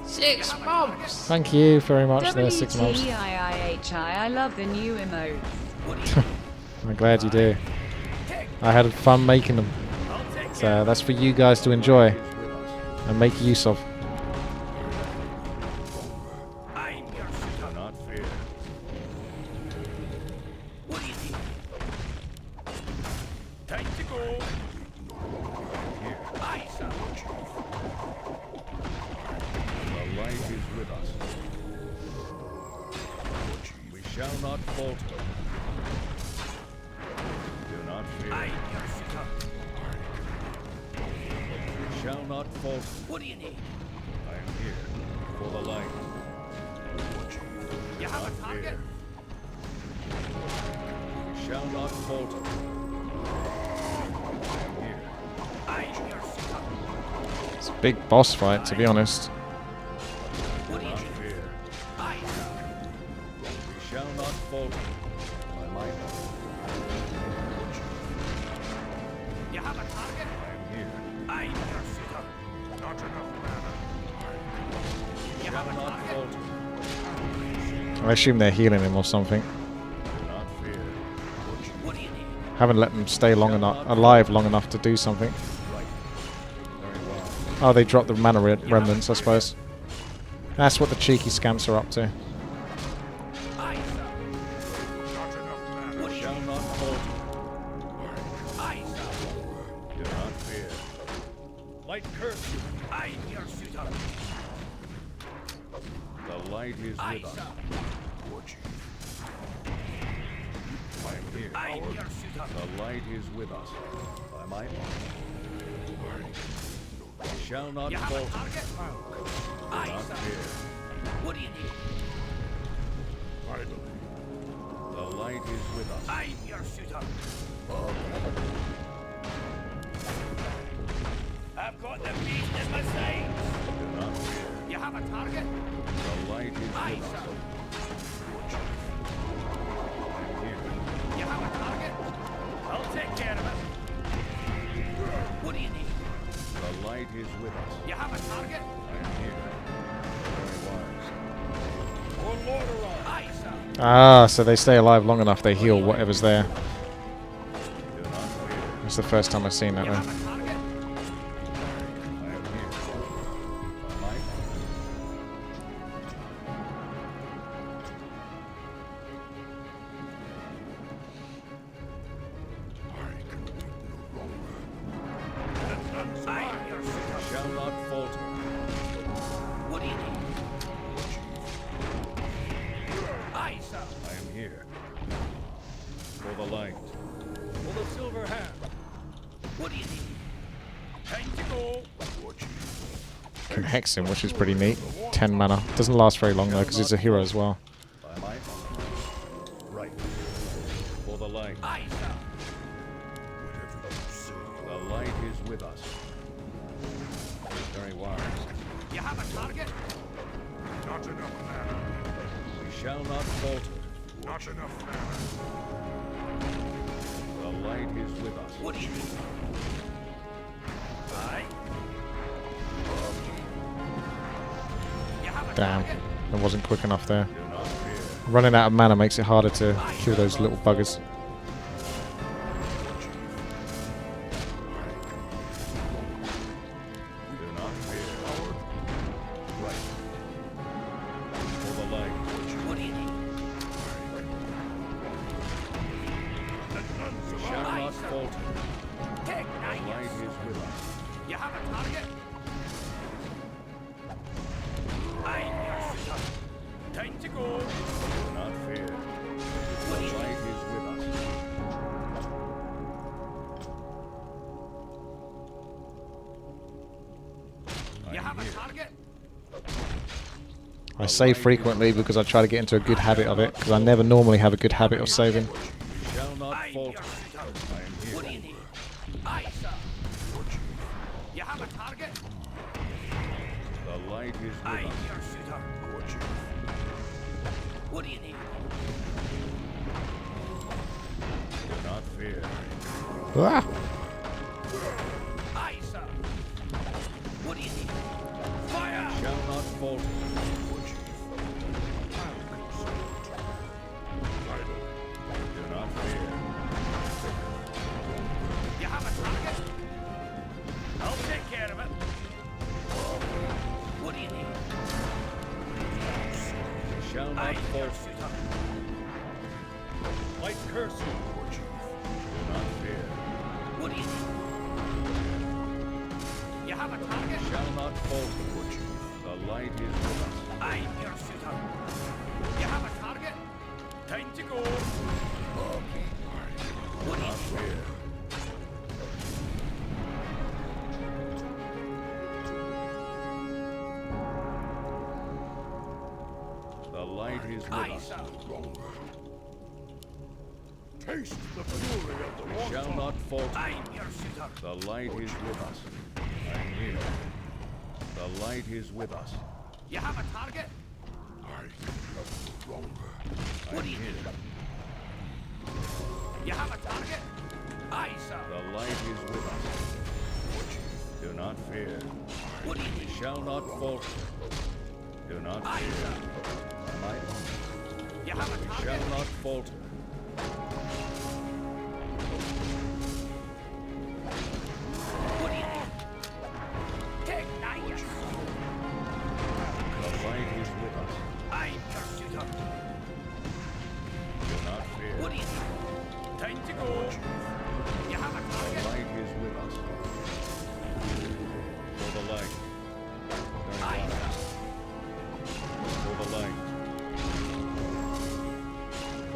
6 months. Thank you very much. There, 6 months. WTiiWarcraft. I love the new emotes. I'm glad you do. I had fun making them. I'll take So that's for you guys to enjoy Is with us. and make use of. I'm your shooter. Do not fear. What do you need? Time to go. Here. Aye, sir. The light is with us. We shall not falter. Do not fear. I'm your shooter. We shall not falter. What do you need? I am here for the light. You have a target? shall not falter. Here. I'm your suitor. It's a big boss fight, to be honest. What do you Not think? fear. Aye, sir. We shall not falter. By my might. You have a target? I am here. I'm your suitor. Not enough mana. You have a Shall not target? falter. I assume they're healing him or something. Do not fear. What do you need? Haven't let them stay long enough, alive long enough to do something. Right. Very well. Oh, they dropped the mana remnants, I suppose. That's what the cheeky scamps are up to. Aye, sir. Not enough mana. What do you Shall need? not falter. Aye, sir. Do not fear. Light curse you. I'm your suitor. The light is Aye, with us. sir. I am here. I'm your suitor. The light is with us. By my might. We shall not You have a falter. target? Do Aye, not sir. fear. What do you need? Finally. The light is with us. I'm your suitor. I've got the beast in my sights. Do not fear. You have a target? The light is Aye, with us. sir. I am here. You have a target? I'll take care of it. What do you need? The light is with us. You have a target? I am here. Very wise. Oh Lord around. Aye, sir. Ah, so they stay alive long enough, they heal whatever's there. Do not fear. It's the first time I've seen that You though. have a target? I am here. By my might. I can wait no longer. I'm your suitor. Shall not falter. What do you need? Aye, sir. I am here. For the light. For the silver hand. What do you need? Time to go. Can hex him, which is pretty neat. 10 mana. Doesn't last very long though, because he's a hero as well. By my might. Right. For the light. Aye, sir. Whatever you say. The light is with us. Very wise. You have a target? Not enough mana. We shall not falter. Not enough mana. The light is with us. What do you need? Aye. You have a Damn. target? That wasn't quick enough there. Do not fear. Running out of mana makes it harder to kill those little buggers. Do not fear. Right. For the light. What do you need? We shall not falter. Take The nine. light is with us. You have a target? I'm your suitor. Time to go. Do not fear. What The do you light need? is with us. You I am have a here. target? I save frequently because I try to get into a good habit of it, because I never normally have a good habit of saving. We shall not I'm falter. your suitor. I am here. What do you need? Aye, sir. You have a target? The light is with I'm us. your suitor. What do you need? Do not fear. Ah! Aye, sir. What do you need? Fire! Shall not falter. Do not fear. You have a target? I'll take care of it. What do you need? We shall not I'm your falter. suitor. Light curse you. Do not fear. What do you need? You have a target? Shall not falter. The light is with us. I'm your suitor. You have a target? Time to go. What do you Not need? fear. The light is with Aye, us. sir. Taste the fury of the We shall not falter. The light is with us. I'm here. The light is with us. You have a target? I can no longer. I'm here. You have a target? Aye, sir. The light is with us. Do not fear. We shall not falter. Do not fear. Am I? You have a We target? shall not falter. What do you need? Take that, you The light is with us. I'm your shooter. Do not fear. What do you need? Time to go. You have a The target? light is with us. For the light. Don't Aye, lie. sir. For the light.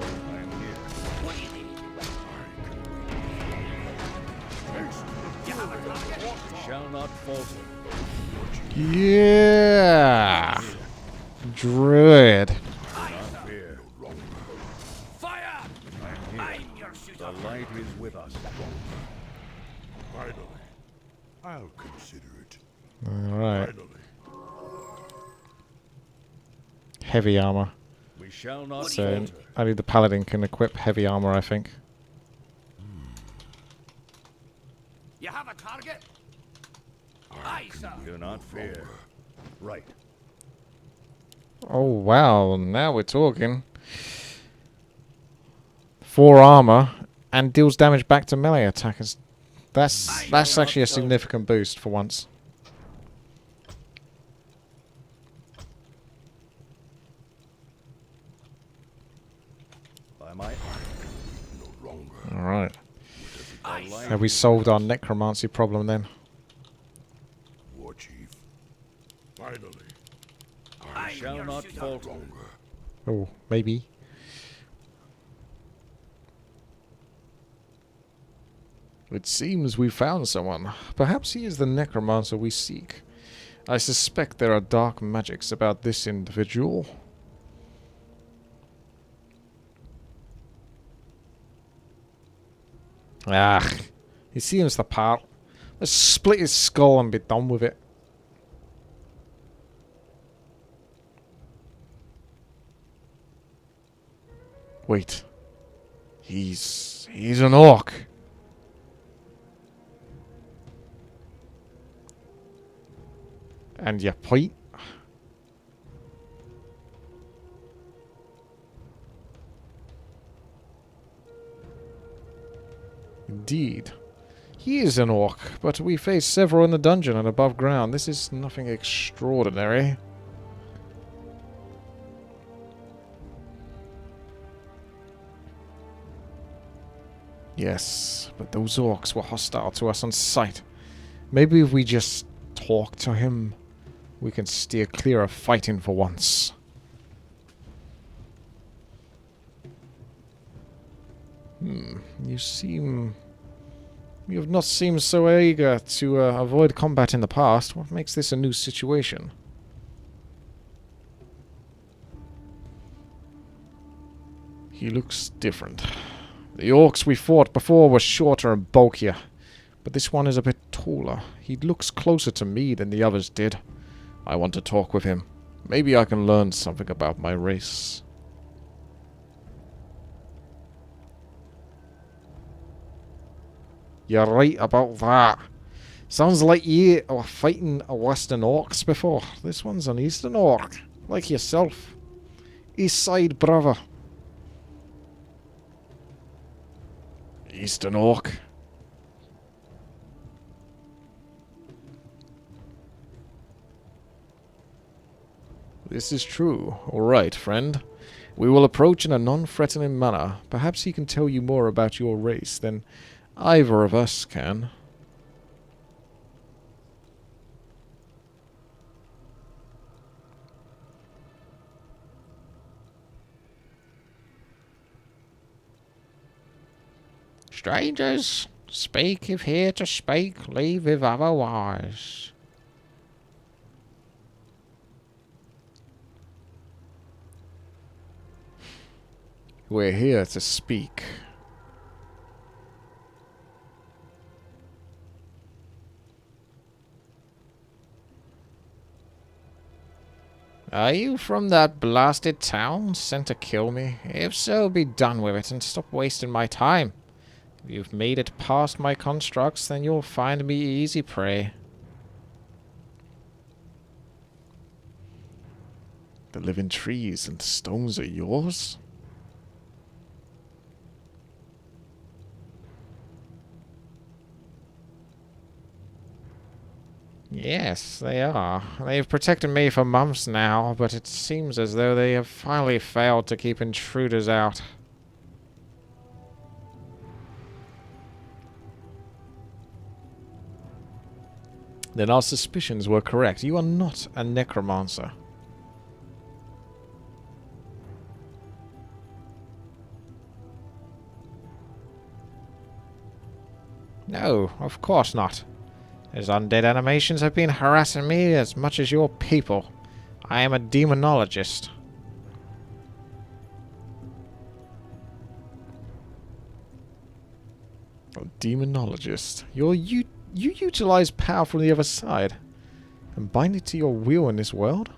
I am here. What do you need? Taste the You have a target? We shall not falter. Yeah! Druid. Do not fear. Fire! I am here. I'm your shooter. The light is with us. Finally, I'll consider it. Alright. Finally. Heavy armor. We shall not So falter. only the paladin can equip heavy armor, I think. You have a target? Aye, sir. Do not fear. Right. Oh wow, now we're talking. 4 armor and deals damage back to melee attackers. That's actually a significant boost for once. I might. No longer. Alright. Aye, The sir. light Have we solved our necromancy problem then? War Chief. Finally. I'm shall your not shooter. falter. Longer. Oh, maybe. It seems we found someone. Perhaps he is the necromancer we seek. I suspect there are dark magics about this individual. Ah, he seems the part. Let's split his skull and be done with it. Wait. He's an orc. And your point? Indeed. He is an orc, but we face several in the dungeon and above ground. This is nothing extraordinary. Yes, but those orcs were hostile to us on sight. Maybe if we just talk to him, we can steer clear of fighting for once. You have not seemed so eager to avoid combat in the past. What makes this a new situation? He looks different. The orcs we fought before were shorter and bulkier, but this one is a bit taller. He looks closer to me than the others did. I want to talk with him. Maybe I can learn something about my race. You're right about that. Sounds like you were fighting a Western Orcs before. This one's an Eastern Orc, like yourself. East Side brother. Eastern Orc. This is true. Alright, friend. We will approach in a non-threatening manner. Perhaps he can tell you more about your race than either of us can. Strangers, speak if here to speak, leave if otherwise. We're here to speak. Are you from that blasted town sent to kill me? If so, be done with it and stop wasting my time. If you've made it past my constructs, then you'll find me easy prey. The living trees and stones are yours? Yes, they are. They've protected me for months now, but it seems as though they have finally failed to keep intruders out. Then our suspicions were correct. You are not a necromancer. No, of course not. Those undead animations have been harassing me as much as your people. I am a demonologist. A demonologist. You utilize power from the other side and bind it to your will in this world?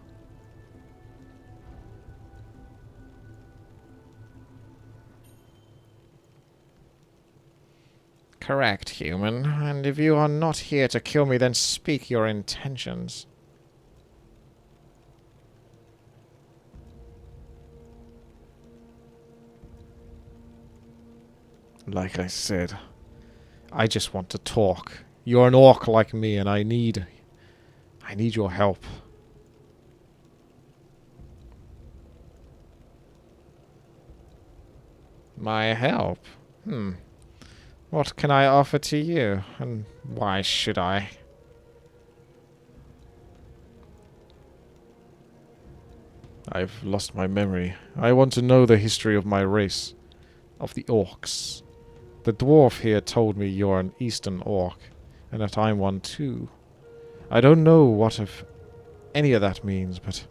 Correct, human. And if you are not here to kill me, then speak your intentions. Like I said, I just want to talk. You're an orc like me, and I need your help. My help? What can I offer to you, and why should I? I've lost my memory. I want to know the history of my race. Of the orcs. The dwarf here told me you're an eastern orc, and that I'm one too. I don't know what if any of that means, but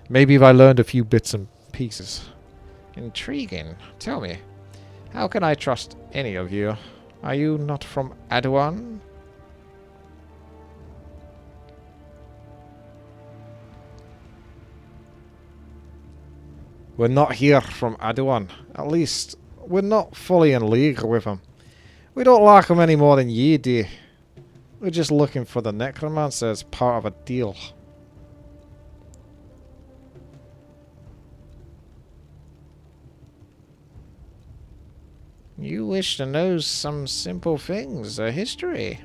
maybe if I learned a few bits and pieces. Intriguing. Tell me, how can I trust any of you? Are you not from Adawan? We're not here from Adawan. At least, we're not fully in league with him. We don't like him any more than ye do. We're just looking for the necromancer as part of a deal. You wish to know some simple things, a history,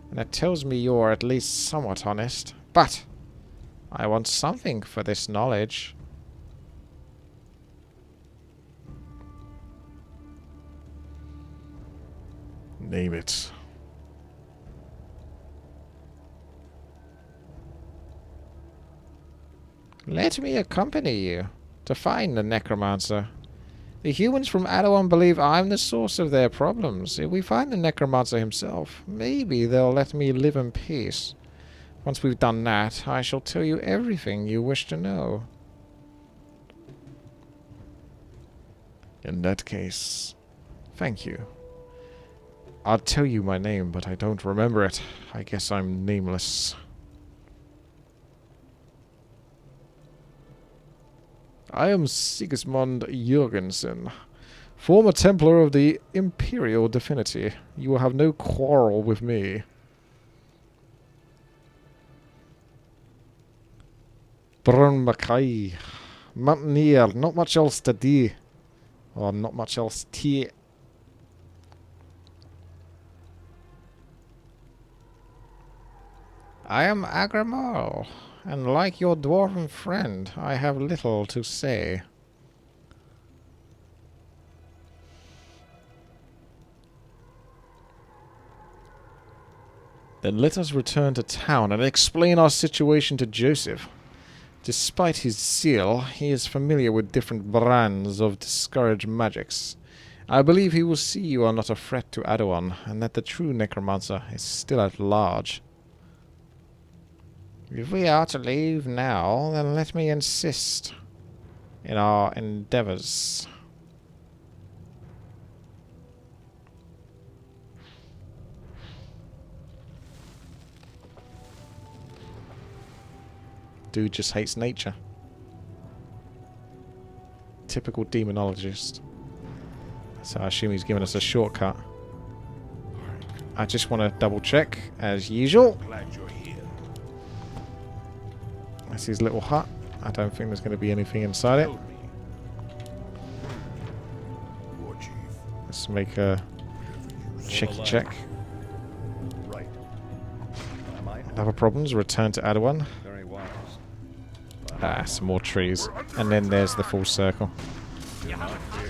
and it tells me you're at least somewhat honest. But I want something for this knowledge. Name it. Let me accompany you to find the necromancer. The humans from Adawan believe I'm the source of their problems. If we find the necromancer himself, maybe they'll let me live in peace. Once we've done that, I shall tell you everything you wish to know. In that case, thank you. I'll tell you my name, but I don't remember it. I guess I'm Nameless. I am Sigismund Jurgensen, former Templar of the Imperial Divinity. You will have no quarrel with me. Brun Mackay. Mountaineer, not much else to do. Or not much else to... I am Agramol, and like your dwarven friend, I have little to say. Then let us return to town and explain our situation to Joseph. Despite his zeal, he is familiar with different brands of discouraged magics. I believe he will see you are not a threat to Adawan, and that the true necromancer is still at large. If we are to leave now, then let me insist in our endeavors. Dude just hates nature. typical demonologist. So I assume he's giving us a shortcut. I just want to double check, as usual. Glad you're here. That's his little hut. I don't think there's going to be anything inside it. Tell me. War Chief, Let's make a checky check. Right. Am I? Other problems, return to Adawan. Very wise. Ah, some more trees. And then there's the full circle.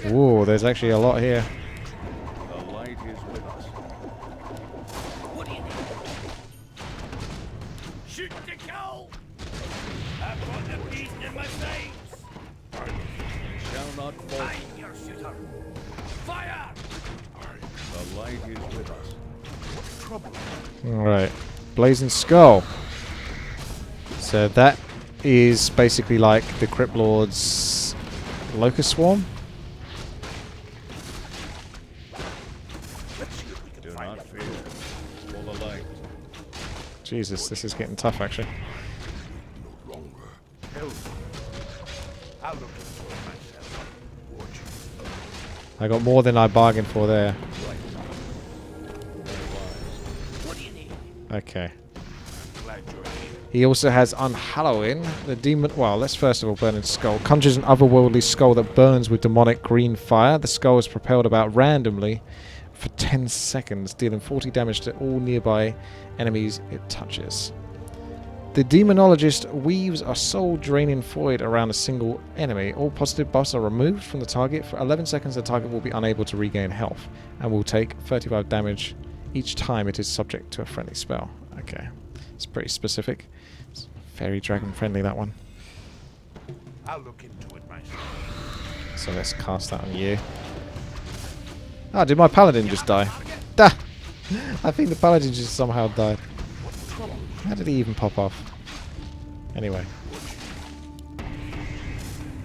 Ooh, there's actually a lot here. The light is with us. What do you need? Shoot to kill! I've got the beast in my sights! We shall not falter. I'm your shooter! Fire! The light is with us. Alright. Blazing Skull. So that is basically like the Crypt Lord's Locust Swarm. Do not fear. For the light. Jesus, this is getting tough actually. no longer. Tell me. I'll look into it myself. War Chief, I got more than I bargained for there. What do you need? Okay. glad you're here. He also has Unhallowing, the demon. Well, let's first of all Burning Skull. Conjures an otherworldly skull that burns with demonic green fire. The skull is propelled about randomly for 10 seconds, dealing 40 damage to all nearby enemies it touches. The Demonologist weaves a soul-draining void around a single enemy. All positive buffs are removed from the target. For 11 seconds, the target will be unable to regain health and will take 35 damage each time it is subject to a friendly spell. Okay, it's pretty specific. It's very dragon-friendly, that one. I'll look into it myself. So let's cast that on you. Ah, did my paladin just die? Da! I think the paladin just somehow died. How did he even pop off? Anyway.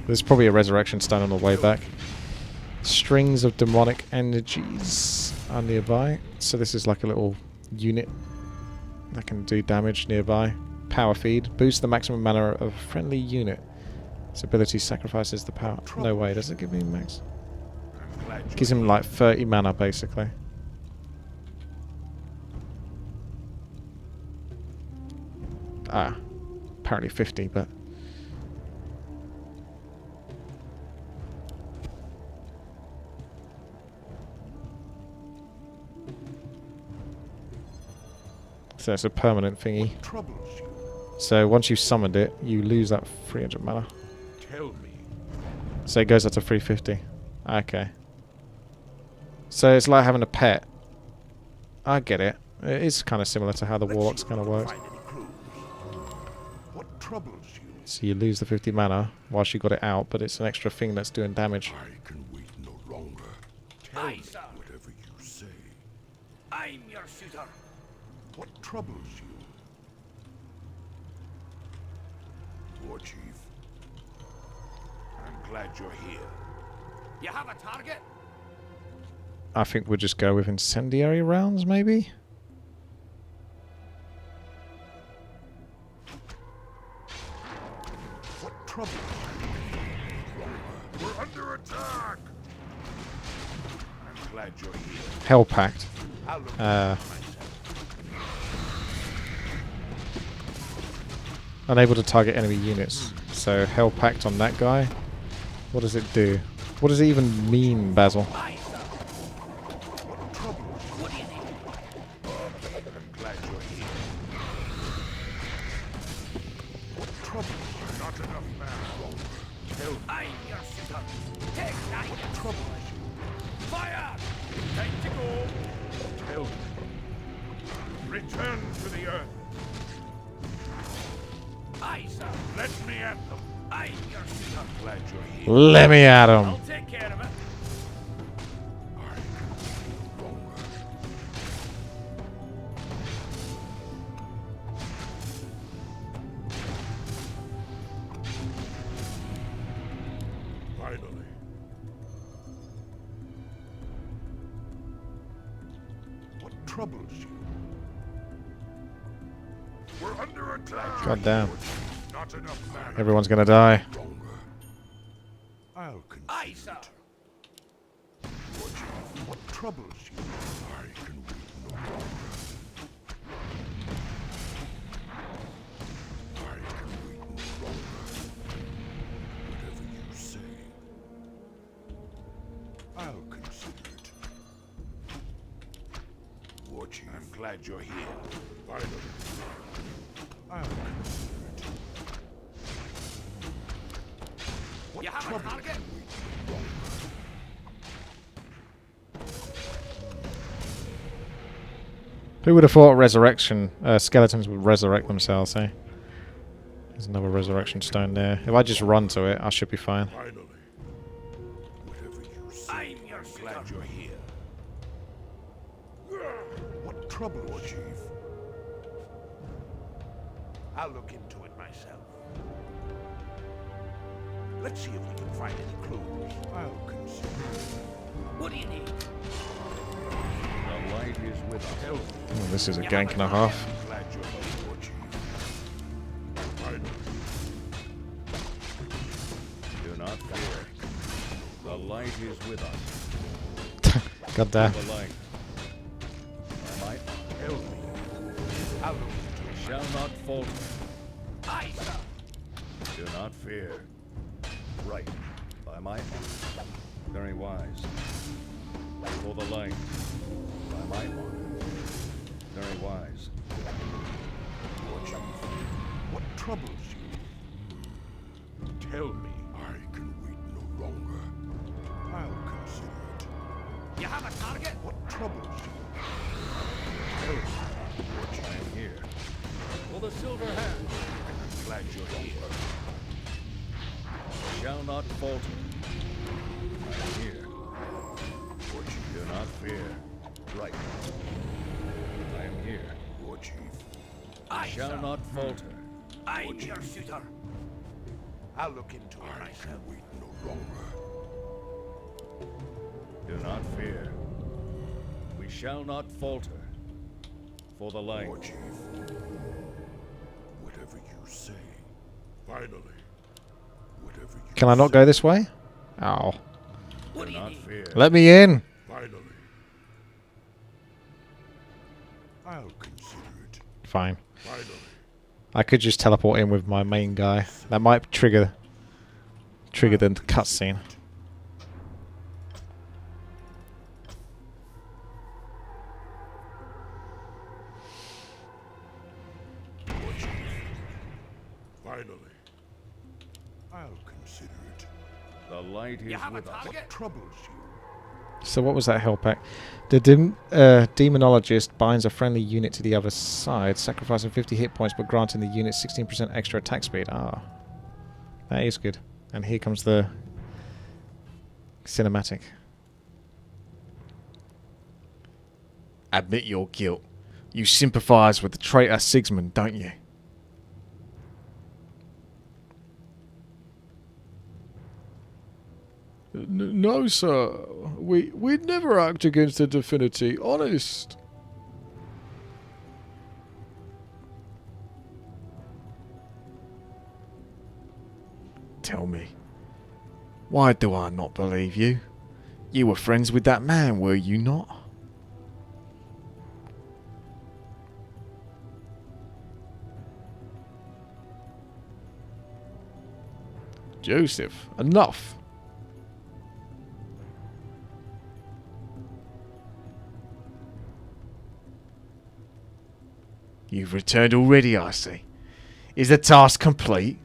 There's probably a resurrection stone on the way back. Strings of demonic energies are nearby. So this is like a little unit that can do damage nearby. Power feed. Boost the maximum mana of a friendly unit. Its ability sacrifices the power. No way, does it give me max? I'm glad you're Gives him like 30 mana basically. Ah, apparently 50, but so it's a permanent thingy. troubles you. So once you've summoned it, you lose that 300 mana. Tell me. So it goes up to 350. Okay. So it's like having a pet. I get it. It is kind of similar to how the Warlocks kind of works. Find any clues. What troubles you? So you lose the 50 mana whilst you got it out, but it's an extra thing that's doing damage. I can wait no longer. Tell Aye, me sir. whatever you say. I'm your shooter! What troubles you? War Chief. I'm glad you're here. You have a target? I think we'll just go with incendiary rounds, maybe? What troubles you? We're under attack! I'm glad you're here. Hell Pact. I'll look Uh, myself. Unable to target enemy units. So Hell Pact on that guy. What does it do? What does it even mean, Basil? Aye, sir. What troubles you? What do you need? I'm glad you're here. What troubles you? Not enough man. Tell me. I'm your shooter! Take that! What troubles you? Fire! Time to go. Tell me. Return to the earth. Aye, sir! Let me at them. I'm your shooter! I'm glad you're here. Let me at him. I'll take care of it! I can wait no longer. Finally. What troubles you? We're under attack. God damn. Not enough man. Everyone's gonna die. Longer. I'll consider Aye, sir. it. What troubles you? I can wait no longer. I can wait no longer. Whatever you say, I'll consider it. Watching. I'm glad you're here. Finally. I'll consider it. What You have a trouble target? can wait no longer? Who would have thought resurrection skeletons would resurrect themselves, eh? There's another resurrection stone there. If I just run to it, I should be fine. Finally. Whatever you say, I'm your glad shooter. you're here. What trouble, Chief? I'll look into it myself. Let's see if we can find any clues. I'll consider it. What do you need? The light is with us. Tell me. Oh, this is a gank and a half. I'm glad you're here, Chief. Finally. Do not fear. The light is with us. God damn. The light. By my Tell me. I'll look into it. shall not falter. Aye, sir. Do not fear. Right. By my honor. Very wise. For the light. By my honor. Very wise. What troubles you? Tell me. I can wait no longer. I'll consider it. You have a target? What troubles you? Tell me. I am here. For the silver hand. I'm glad you're here. Shall not falter. I am here. Do not fear. Right. I am here. War Chief. Aye, Shall sir. not falter. I'm your shooter. I'll look into it I myself. can wait no longer. Do not fear. We shall not falter. For the light. War Chief. Whatever you say. Finally. Whatever you Can I not say. go this way? Ow. What do Do you not need? fear. Let me in! Finally. I'll consider it. Fine. Finally. I could just teleport in with my main guy. That might trigger the cutscene. War Chief. Finally. I'll consider it. The light You is have a with us. target? Troubles you. So what was that health pack? The demonologist binds a friendly unit to the other side, sacrificing 50 hit points but granting the unit 16% extra attack speed. Ah. That is good. And here comes the cinematic. Admit your guilt. You sympathize with the traitor Sigismund, don't you? No, sir. We'd never act against the Divinity, honest. Tell me, why do I not believe you? You were friends with that man, were you not? Joseph, enough! You've returned already, I see. Is the task complete?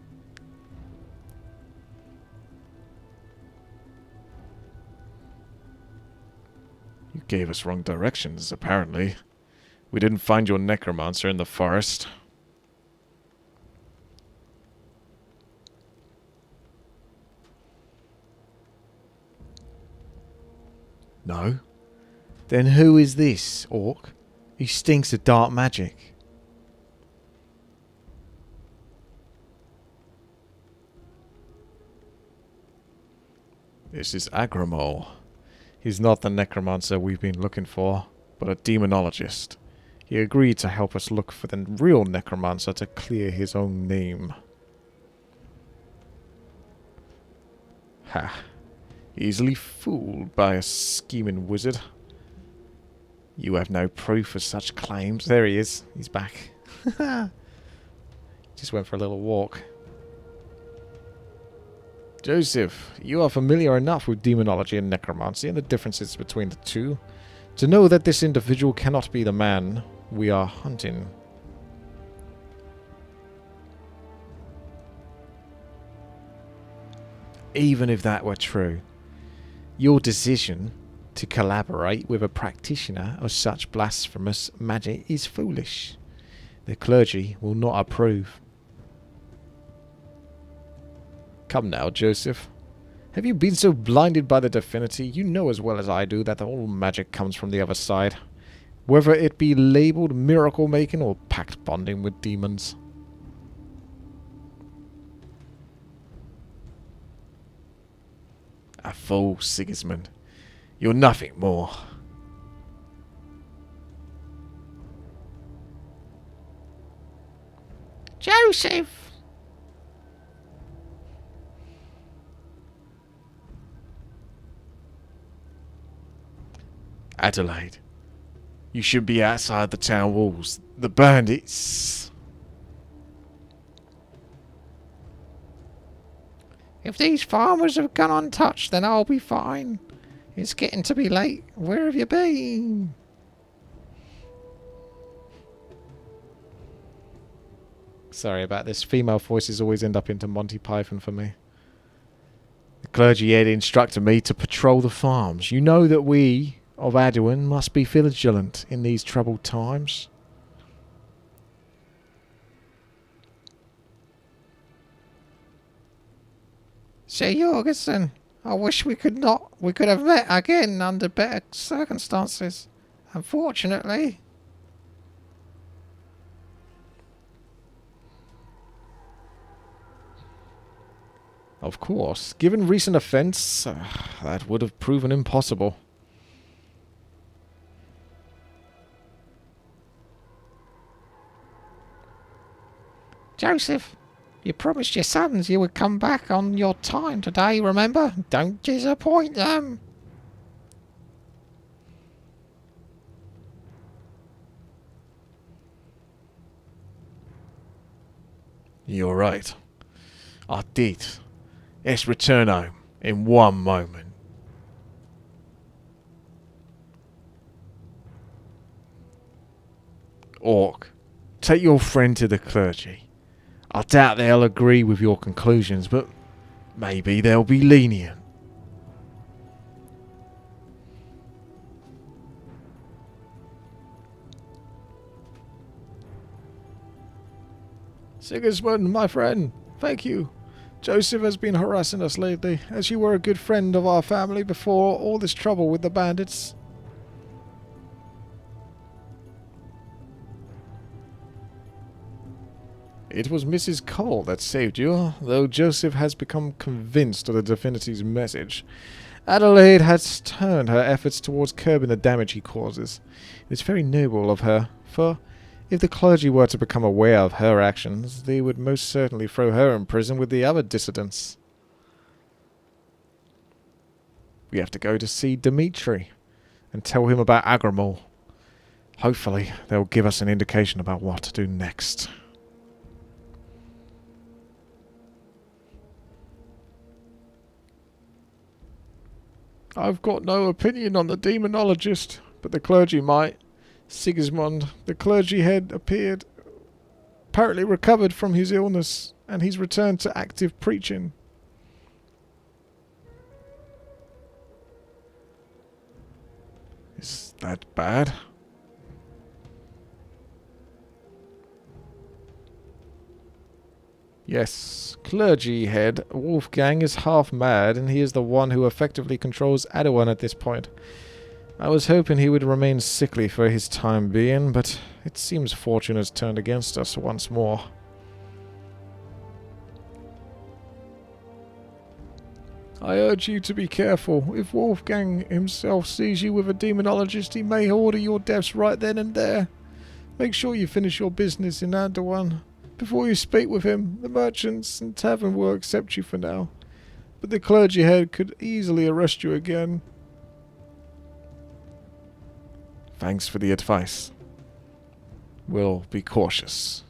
You gave us wrong directions, apparently. We didn't find your necromancer in the forest. No? Then who is this, Orc? He stinks of dark magic. This is Agramol. He's not the necromancer we've been looking for, but a demonologist. He agreed to help us look for the real necromancer to clear his own name. Ha. Easily fooled by a scheming wizard. You have no proof of such claims. There he is. He's back. Just went for a little walk. Joseph, you are familiar enough with demonology and necromancy and the differences between the two to know that this individual cannot be the man we are hunting. Even if that were true, your decision to collaborate with a practitioner of such blasphemous magic is foolish. The clergy will not approve. Come now, Joseph. Have you been so blinded by the divinity? You know as well as I do that all magic comes from the other side, whether it be labelled miracle-making or pact bonding with demons. A fool, Sigismund. You're nothing more. Joseph! Adelaide, you should be outside the town walls. The bandits... If these farmers have gone untouched, then I'll be fine. It's getting to be late. Where have you been? Sorry about this. Female voices always end up into Monty Python for me. The clergy had instructed me to patrol the farms. You know that we of Aduin must be vigilant in these troubled times. Sir Jorgensen, I wish we could have met again under better circumstances. Unfortunately. Of course, given recent events, that would have proven impossible. Joseph, you promised your sons you would come back on your time today, remember? Don't disappoint them. You're right. I did. Let's return home in one moment. Orc, take your friend to the clergy. I doubt they'll agree with your conclusions, but maybe they'll be lenient. Sigismund, my friend, thank you. Joseph has been harassing us lately, as you were a good friend of our family before all this trouble with the bandits. It was Mrs. Cole that saved you, though Joseph has become convinced of the divinity's message. Adelaide has turned her efforts towards curbing the damage he causes. It is very noble of her, for if the clergy were to become aware of her actions, they would most certainly throw her in prison with the other dissidents. We have to go to see Dimitri and tell him about Agramor. Hopefully, they'll give us an indication about what to do next. I've got no opinion on the demonologist, but the clergy might. Sigismund, the clergy head, apparently recovered from his illness, and he's returned to active preaching. Is that bad? Yes, clergy head Wolfgang is half mad, and he is the one who effectively controls Aduin at this point. I was hoping he would remain sickly for his time being, but it seems fortune has turned against us once more. I urge you to be careful. If Wolfgang himself sees you with a demonologist, he may order your deaths right then and there. Make sure you finish your business in Aduin before you speak with him. The merchants and tavern will accept you for now, but but the clergy head could easily arrest you again. Thanks for the advice. We'll be cautious.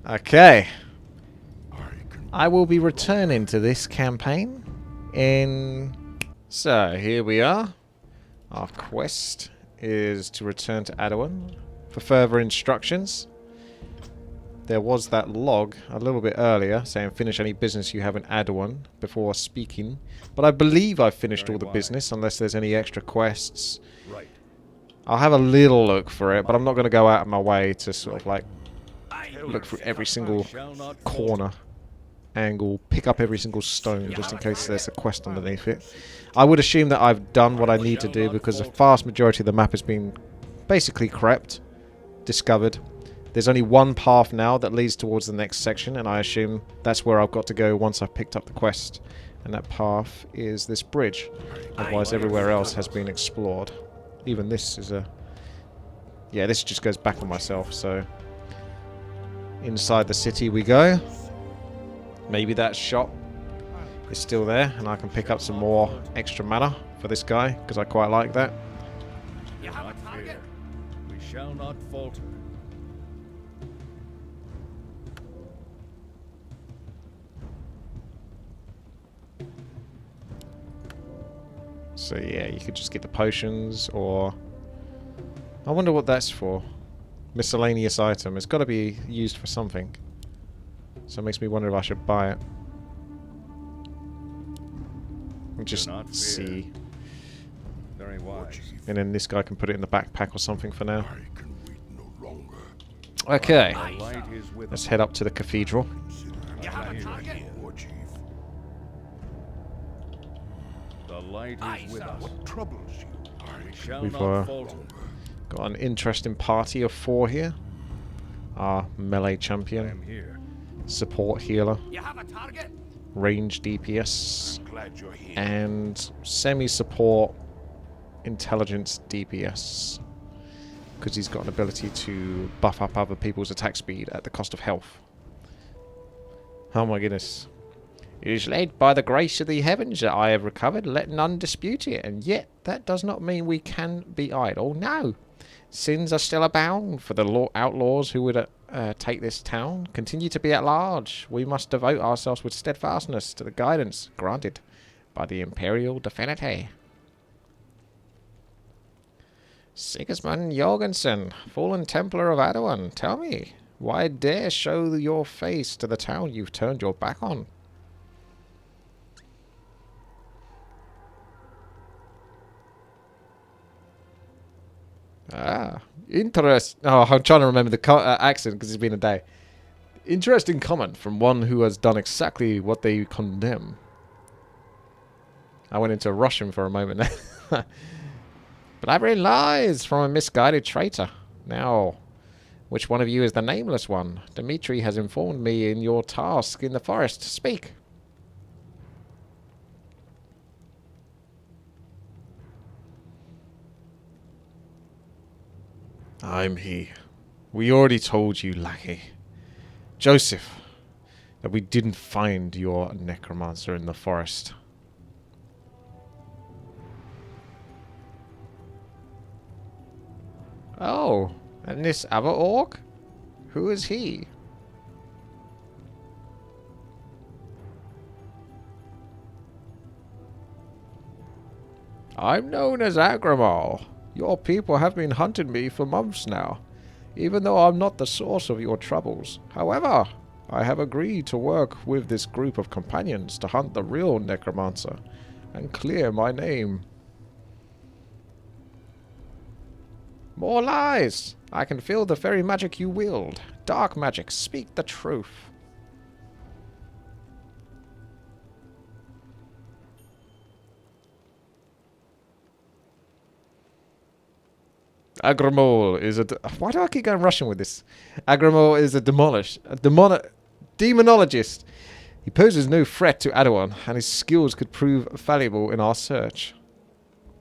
Okay. can I will be returning to this campaign in... So, here we are. Our quest is to return to Adawan for further instructions. There was that log a little bit earlier saying finish any business you have in Adawan before speaking. But I believe I've finished all the business unless there's any extra quests. Right. I'll have a little look for it, but I'm not going to go out of my way to sort of like look through every single corner, angle, pick up every single stone just in case there's a quest underneath it. I would assume that I've done what I need to do because the vast majority of the map has been basically crept, discovered. There's only one path now that leads towards the next section, and I assume that's where I've got to go once I've picked up the quest. And that path is this bridge. Otherwise everywhere else has been explored. Even this is a... Yeah, this just goes back on myself, so... Inside the city we go. Maybe that shop is still there, and I can pick up some more extra mana for this guy, because I quite like that. Do not fear. We shall not falter. So yeah, you could just get the potions, or... I wonder what that's for. Miscellaneous item. It's got to be used for something. So it makes me wonder if I should buy it. And just not fear. see. Very wise. And then this guy can put it in the backpack or something for now. I can wait no longer. Okay. The light is with Let's us. head up to the cathedral. War chief. The light is with us. What troubles you? We shall We've, not falter. Got an interesting party of 4 here. Our melee I champion, am here. support healer, You have a target? range DPS, Glad you're here. and semi-support intelligence DPS. Because he's got an ability to buff up other people's attack speed at the cost of health. Oh my goodness. It is led by the grace of the heavens that I have recovered, let none dispute it, and yet that does not mean we can be idle. No! Sins are still abound for the outlaws who would take this town. Continue to be at large. We must devote ourselves with steadfastness to the guidance granted by the Imperial Divinity. Sigismund Jorgensen, fallen Templar of Adawan, tell me, why dare show your face to the town you've turned your back on? Ah, interest. Oh, I'm trying to remember the accent because it's been a day. Interesting comment from one who has done exactly what they condemn. I went into Russian for a moment there. Blabbering lies from a misguided traitor. Now, which one of you is the nameless one? Dmitri has informed me in your task in the forest. Speak. I'm he. We already told you, lackey. Joseph, that we didn't find your necromancer in the forest. Oh, and this other orc? Who is he? I'm known as Agrimal. Your people have been hunting me for months now, even though I'm not the source of your troubles. However, I have agreed to work with this group of companions to hunt the real necromancer and clear my name. More lies! I can feel the very magic you wield. Dark magic, speak the truth. Agrimol is a... Why do I keep going Russian with this? Agrimol is a demonologist. He poses no threat to Adawan, and his skills could prove valuable in our search.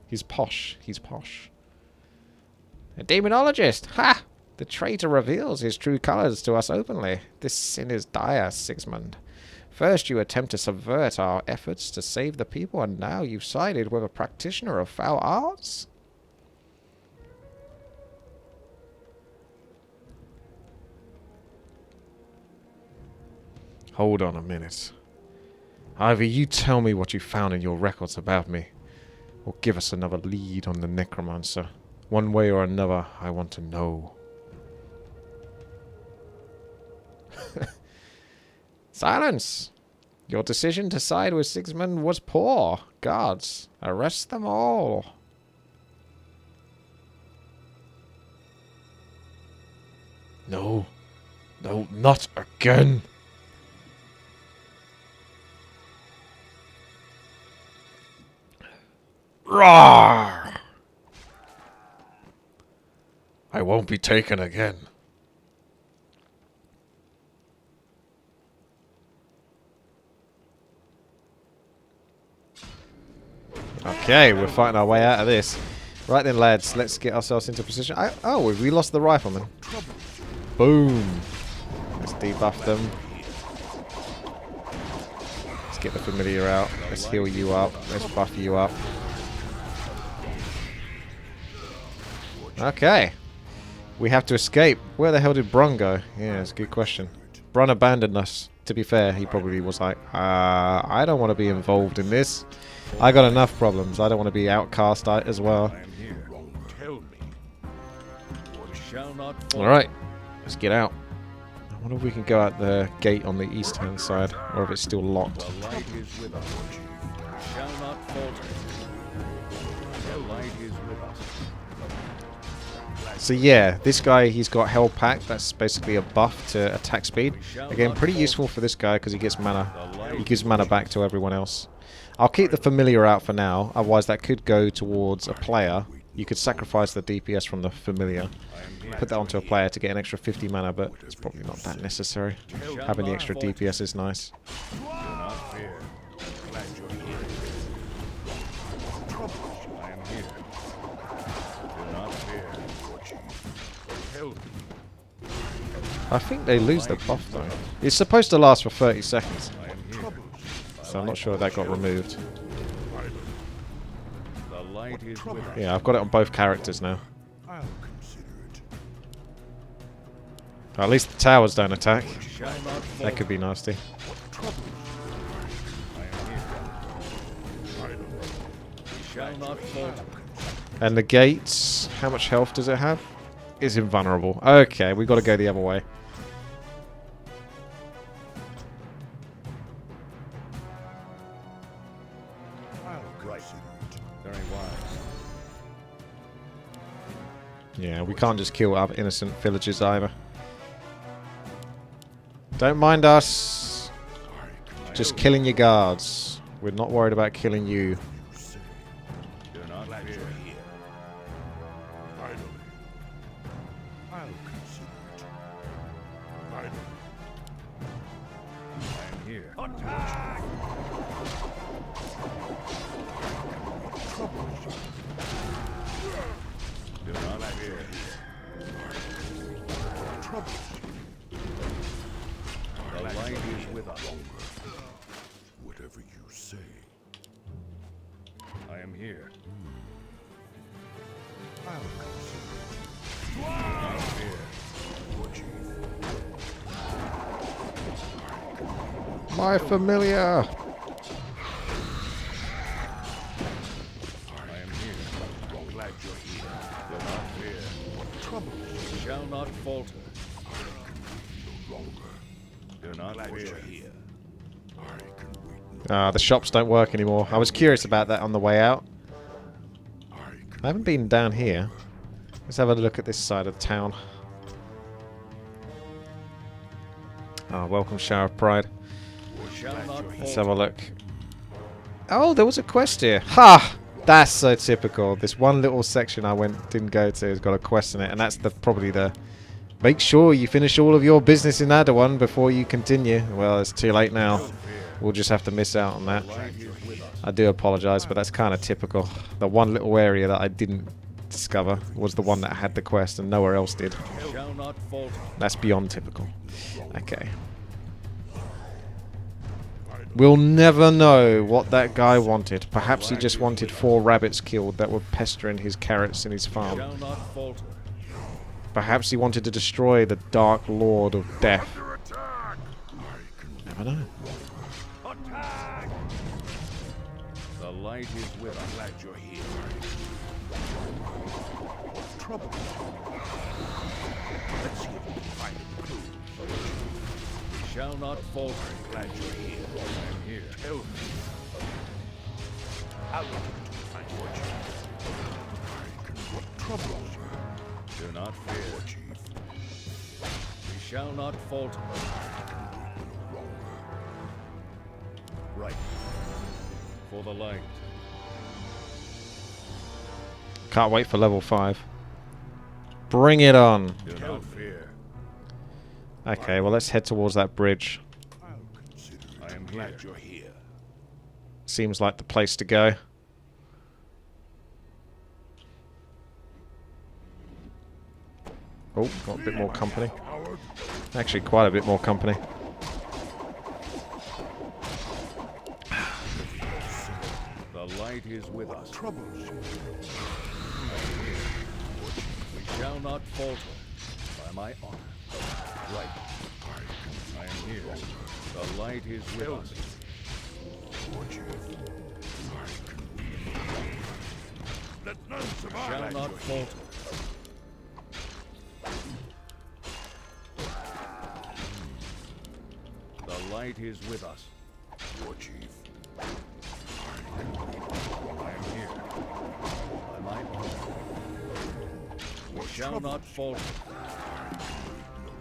He's posh. He's posh. A demonologist! Ha! The traitor reveals his true colors to us openly. This sin is dire, Sigismund. First you attempt to subvert our efforts to save the people, and now you've sided with a practitioner of foul arts? Hold on a minute. Either you tell me what you found in your records about me, or give us another lead on the necromancer. One way or another, I want to know. Silence! Your decision to side with Sigismund was poor. Guards, arrest them all. No. No, not again. Roar! I won't be taken again. Okay, we're fighting our way out of this. Right then, lads, let's get ourselves into position. Oh, we lost the rifleman. Boom. Let's debuff them. Let's get the familiar out. Let's heal you up. Let's buff you up. Okay. We have to escape. Where the hell did Bron go? Yeah, it's a good question. Bron abandoned us. To be fair, he probably was like, I don't want to be involved in this. I got enough problems. I don't want to be outcast as well. I am here. Tell me. We shall not fall. Alright, let's get out. I wonder if we can go out the gate on the east-hand side, or if it's still locked. The light is with us. We shall not falter. The light is with us. So yeah, this guy, he's got Hell Pack. That's basically a buff to attack speed. Again, pretty useful for this guy because he gets mana. He gives mana back to everyone else. I'll keep the familiar out for now, otherwise that could go towards a player. You could sacrifice the DPS from the familiar, put that onto a player to get an extra 50 mana, but it's probably not that necessary. Having the extra DPS is nice. Do not fear. I am here. Do not fear. I think they lose the buff though. It's supposed to last for 30 seconds. I am here. So I'm not sure that got removed. The light is with us. Yeah, I've got it on both characters now. I'll consider it. At least the towers don't attack. We shall not fall. That could be nasty. I am here. We shall not falter. And the gates, how much health does it have? It's invulnerable. Okay, we've got to go the other way. I'll consider it. Very wise. Yeah, we can't just kill other innocent villagers either. Don't mind us. Just killing your guards. We're not worried about killing you. Do not fear. I'll consider it. I am here. Do not fear. The light is with us. Whatever you say. I am here. I'll consider Do not fear. My familiar! I am here. Glad you're here. Do not fear. Trouble We shall not falter. no longer. Do not Glad fear. you're here. I can wait no The shops don't work anymore. I was curious about that on the way out. I haven't been down here. Let's have a look at this side of town. Welcome, Shower of Pride. We shall not Let's falter. have a look. Oh, there was a quest here. Ha! That's so typical. This one little section I didn't go to has got a quest in it, and that's probably the make sure you finish all of your business in Adawan before you continue. Well, it's too late now. We'll just have to miss out on that. I do apologise, but that's kind of typical. The one little area that I didn't discover was the one that had the quest and nowhere else did. Shall not falter. That's beyond typical. Okay. We'll never know what that guy wanted. Perhaps he just wanted 4 rabbits killed that were pestering his carrots in his farm. Shall not falter. Perhaps he wanted to destroy the Dark Lord of Death. Never know. Attack! The light is with us. Glad you're here. Trouble. Let's see if we can find any clues. We shall not falter. Glad you're here. I am here. Tell me. I'll look into my fortune. What troubles you? Do not fear. Chief. We shall not falter. Right. For the light. Can't wait for level 5. Bring it on. Do not fear. Okay, well let's head towards that bridge. I'll consider it. I am Glad here. you're here. Seems like the place to go. Oh, got a bit more company. Howard. Actually, quite a bit more company. The light is with us. Troubles you. We shall not falter. By my honor. Right. I am here. The light is with us. Let none survive. Shall not falter. The light is with us. War Chief. I am here. By my honor. We shall not falter.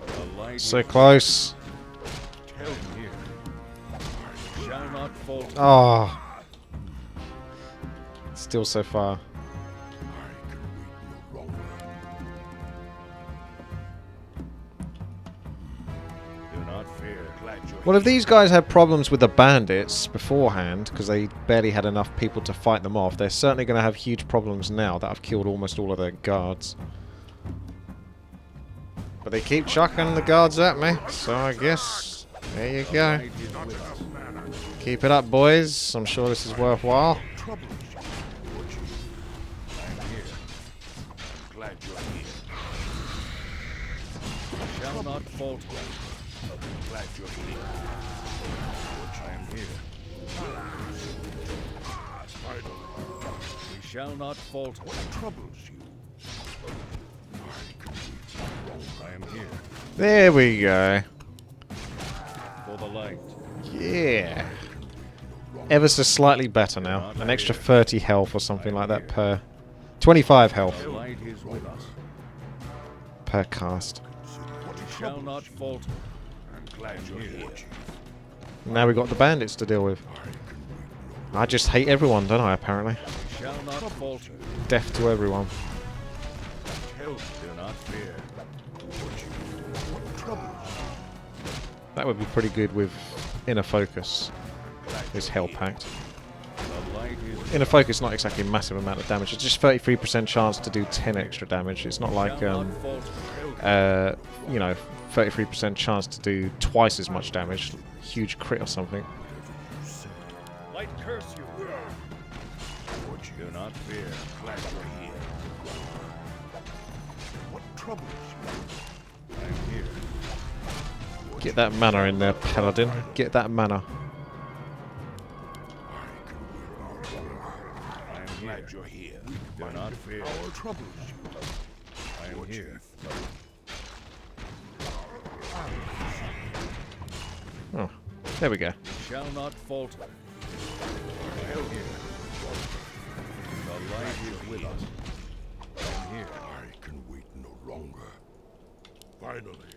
The light So is close. Tell me here. We shall not falter. Oh. Still so far. Do not fear. Glad you're Well, if these guys had problems with the bandits beforehand, because they barely had enough people to fight them off, they're certainly going to have huge problems now that I've killed almost all of their guards. But they keep chucking the guards at me, so I guess there you go. light is with us. Keep it up, boys. I'm sure this is worthwhile. troubles you. War Chief. I am here. Glad you're here. We shall not falter. Glad you're here. I am here. We shall not falter. What troubles you? I am here. There we go. For the light. Yeah. Ever so slightly better now. An extra 30 health or something like that per... 25 health The light is with us. per cast. What We shall not falter. I'm glad you're here. Now we've got the bandits to deal with. I just hate everyone, don't I, apparently? We shall not falter. Death to everyone. Tell me. Do not fear. What troubles That would be pretty good with Inner Focus. This Hell Pact. The light is Inner Focus not exactly a massive amount of damage. It's just 33% chance to do 10 extra damage. It's not like, shall not falter. you know, 33% chance to do twice as much damage. Huge crit or something. Light curse you. Do not fear. Glad you're here. What troubles you? I am here. Get that mana in there, Paladin. Get that mana. I am here. Glad you're here. Do not fear. What troubles you? I am here. Oh, there we go. Shall not falter. I am here. The light is with us. I am here. I can wait no longer. Finally.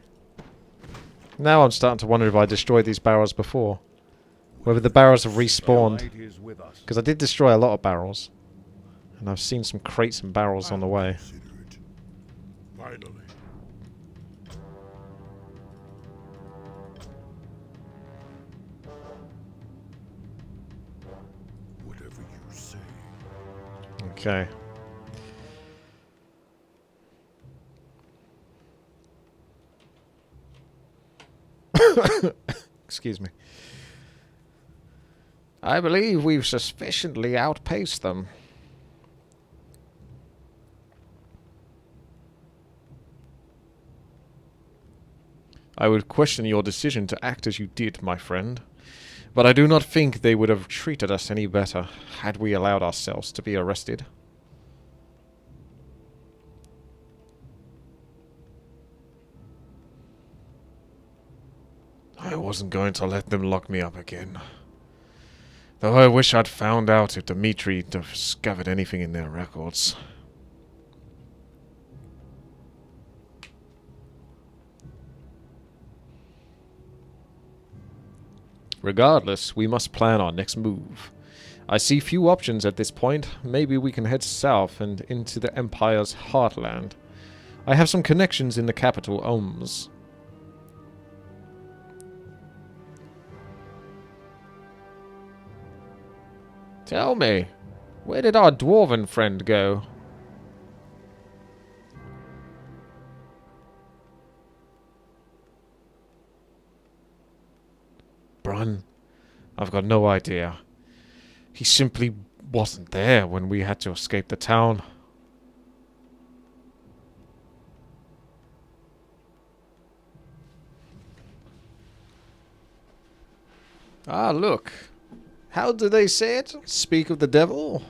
Now I'm starting to wonder if I destroyed these barrels before. Whether the barrels have The respawned. light is with us. Because I did destroy a lot of barrels. And I've seen some crates and barrels on the way. Consider it. Finally. Whatever you say. Okay. Excuse me. I believe we've sufficiently outpaced them. I would question your decision to act as you did, my friend. But I do not think they would have treated us any better had we allowed ourselves to be arrested. I wasn't going to let them lock me up again. Though I wish I'd found out if Dmitri discovered anything in their records. Regardless, we must plan our next move. I see few options at this point. Maybe we can head south and into the Empire's heartland. I have some connections in the capital, Ohms. Tell me, where did our dwarven friend go? Brun, I've got no idea. He simply wasn't there when we had to escape the town. Ah, look. How do they say it? Speak of the devil?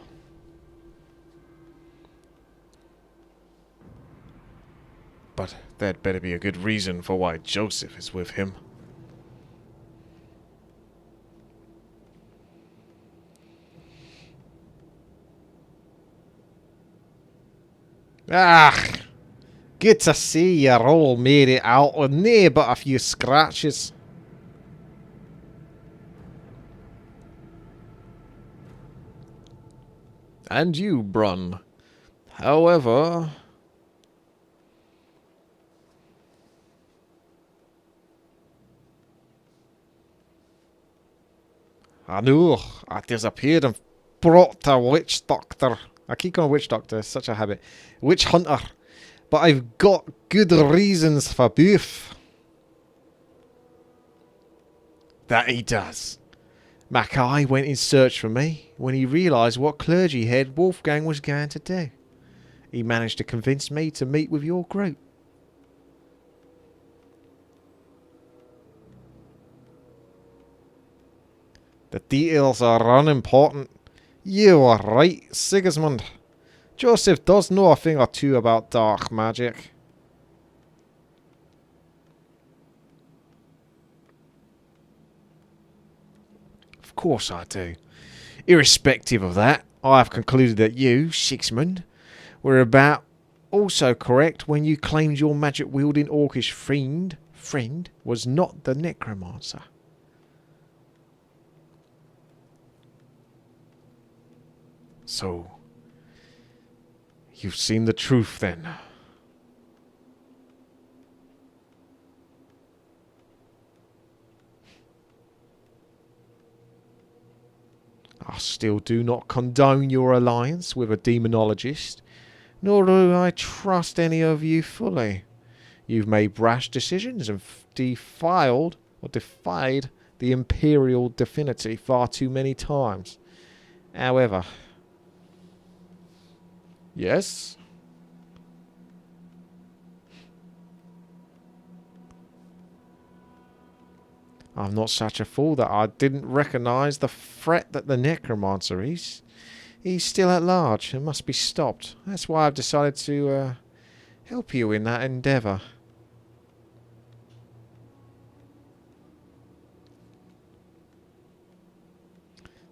But there'd better be a good reason for why Joseph is with him. Ah! Good to see you all made it out with nae but a few scratches. And you, Brun. However... I know, I disappeared and brought a witch doctor. I keep calling witch doctor, it's such a habit. Witch hunter. But I've got good reasons for both. That he does. Mackay went in search for me when he realised what clergy head Wolfgang was going to do. He managed to convince me to meet with your group. The details are unimportant. You are right, Sigismund. Joseph does know a thing or two about dark magic. Of course I do. Irrespective of that, I have concluded that you, Sigismund, were about also correct when you claimed your magic-wielding orcish friend was not the necromancer. So, you've seen the truth then. I still do not condone your alliance with a demonologist, nor do I trust any of you fully. You've made brash decisions and defied the Imperial divinity far too many times. However... Yes? I'm not such a fool that I didn't recognise the threat that the necromancer is. He's still at large and must be stopped. That's why I've decided to help you in that endeavour.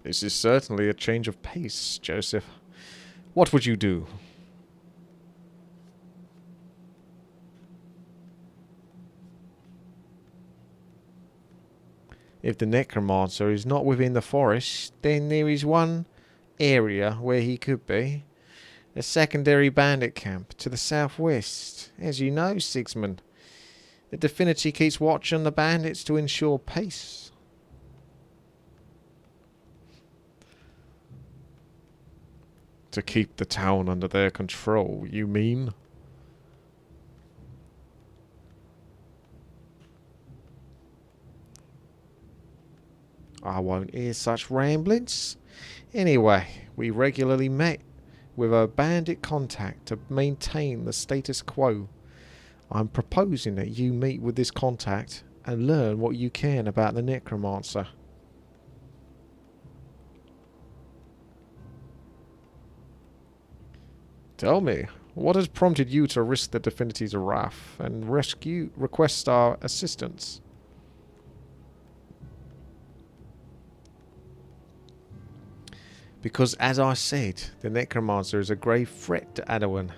This is certainly a change of pace, Joseph. What would you do? If the necromancer is not within the forest, then there is one area where he could be. A secondary bandit camp to the southwest. As you know, Sigismund, the divinity keeps watch on the bandits to ensure peace. To keep the town under their control, you mean? I won't hear such ramblings. Anyway, we regularly met with a bandit contact to maintain the status quo. I'm proposing that you meet with this contact and learn what you can about the necromancer. Tell me, what has prompted you to risk the Divinity's wrath and request our assistance? Because, as I said, the necromancer is a grave threat to Adawan.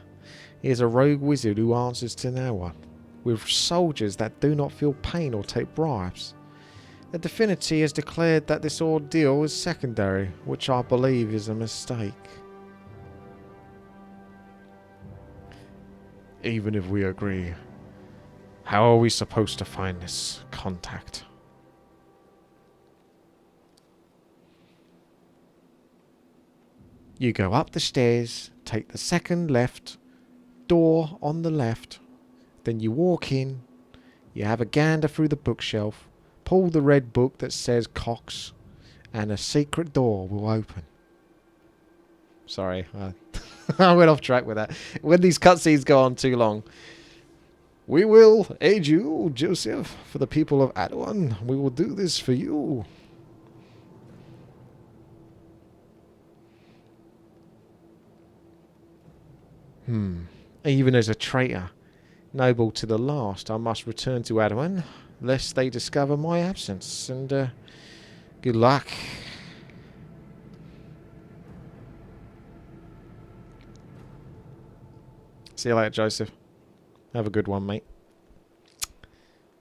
He is a rogue wizard who answers to no one, with soldiers that do not feel pain or take bribes. The Divinity has declared that this ordeal is secondary, which I believe is a mistake. Even if we agree, how are we supposed to find this contact? You go up the stairs, take the second left, door on the left, then you walk in, you have a gander through the bookshelf, pull the red book that says Cox, and a secret door will open. Sorry, I went off track with that. When these cutscenes go on too long. We will aid you, Joseph, for the people of Adawan. We will do this for you. Even as a traitor, noble to the last, I must return to Adawan, lest they discover my absence. And good luck. See you later, Joseph. Have a good one, mate.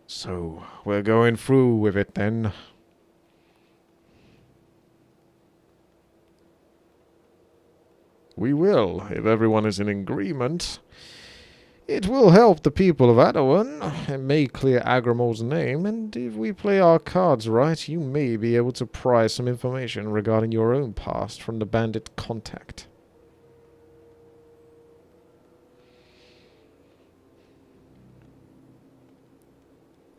So, we're going through with it then. We will, if everyone is in agreement. It will help the people of Adawan. It may clear Agramor's name, and if we play our cards right, you may be able to pry some information regarding your own past from the bandit contact.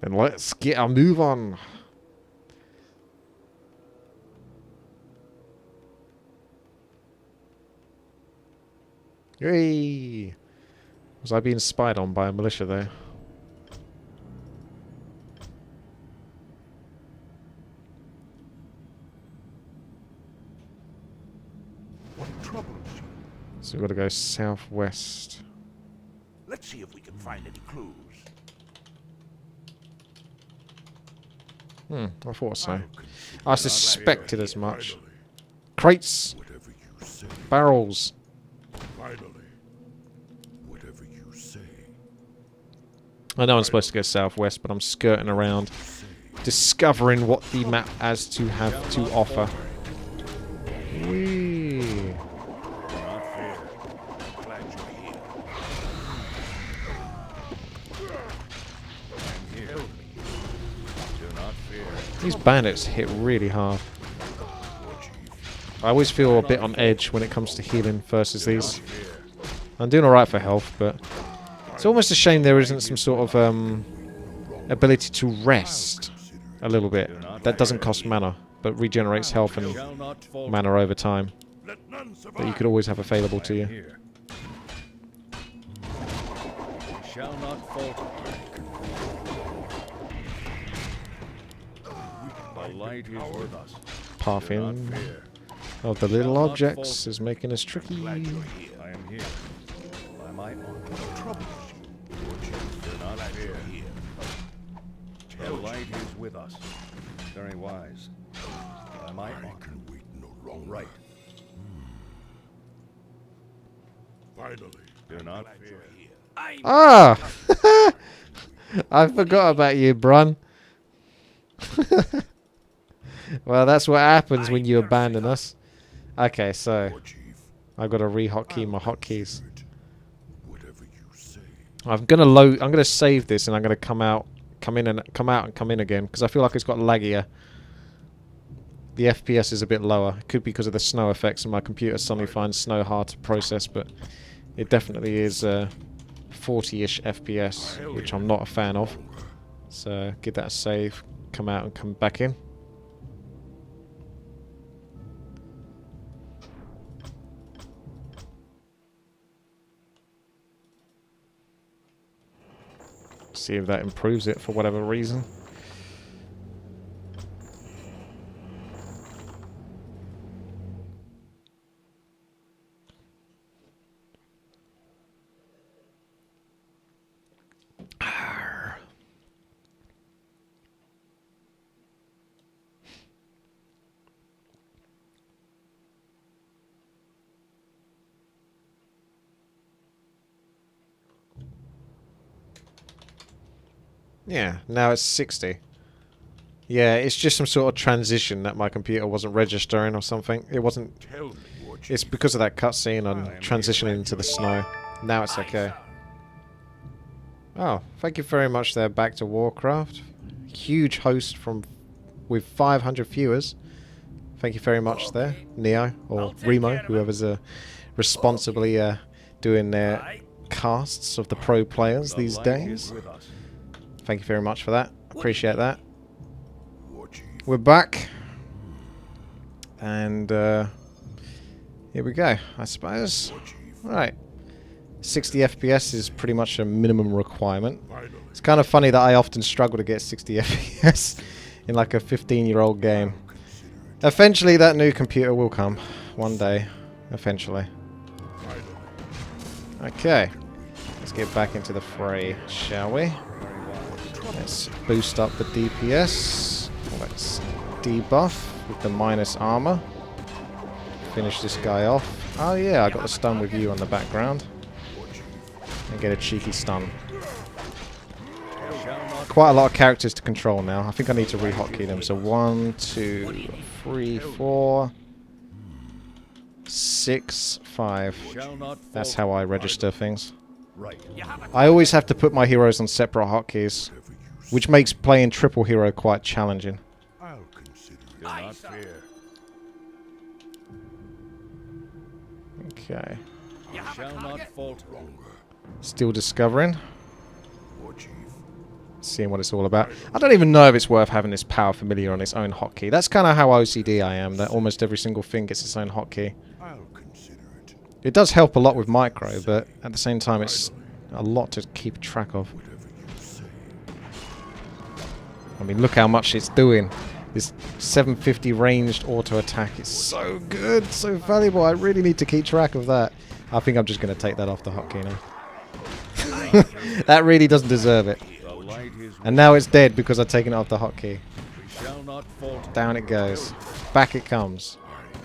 And let's get a move on. Yay! Was I being spied on by a militia there? What troubles you? So we've got to go southwest. Let's see if we can find any clues. I thought so. I suspected as much. Crates! Whatever you say. Barrels! Finally, whatever you say. I know I'm supposed to go southwest, but I'm skirting around, discovering what the map has to have to offer. Whee! Glad you're here. These bandits hit really hard. I always feel a bit on edge when it comes to healing versus these. I'm doing alright for health, but it's almost a shame there isn't some sort of ability to rest a little bit. That doesn't cost mana, but regenerates health and mana over time. That you could always have available to you. We shall not falter. The light is with us. Pathing of the little objects is making us tricky. I am here. By my honor. Do not fear. The light is with us. Very wise. By my honor. I can wait no longer. Right. Finally. Do not fear. Ah! I forgot about you, Brun. Well, that's what happens when you abandon us. Okay, so I've got to re-hotkey my hotkeys. Whatever you say. I'm gonna save this, and I'm gonna come out and come in again because I feel like it's got laggier. The FPS is a bit lower. It could be because of the snow effects, and my computer suddenly finds snow hard to process, but it definitely is 40-ish FPS, which I'm not a fan of. So give that a save, come out and come back in. See if that improves it for whatever reason. Yeah, now it's 60. Yeah, it's just some sort of transition that my computer wasn't registering or something. It wasn't... Tell me what It's because of that cutscene on transitioning into the snow. Now it's okay. Oh, thank you very much there, Back to Warcraft. Huge host with 500 viewers. Thank you very much there, Neo, or Remo, whoever's responsibly doing their casts of the pro players these days. Thank you very much for that. Appreciate that. We're back. And here we go, I suppose. Right. 60 FPS is pretty much a minimum requirement. It's kind of funny that I often struggle to get 60 FPS in like a 15-year-old game. Eventually that new computer will come. One day. Eventually. Okay. Let's get back into the fray, shall we? Let's boost up the DPS. Let's debuff with the minus armor. Finish this guy off. Oh yeah, I got the stun with you on the background. And get a cheeky stun. Quite a lot of characters to control now. I think I need to re-hotkey them. So 1, 2, 3, 4, 6, 5. That's how I register things. I always have to put my heroes on separate hotkeys, which makes playing triple hero quite challenging. I'll consider it. Do not fear. Okay. You shall not falter. Still discovering. Seeing what it's all about. I don't even know if it's worth having this power familiar on its own hotkey. That's kind of how OCD I am, that almost every single thing gets its own hotkey. I'll consider it. It does help a lot with micro, but at the same time it's a lot to keep track of. I mean, look how much it's doing. This 750 ranged auto attack is so good, so valuable. I really need to keep track of that. I think I'm just going to take that off the hotkey now. That really doesn't deserve it. And now it's dead because I've taken it off the hotkey. Down it goes. Back it comes.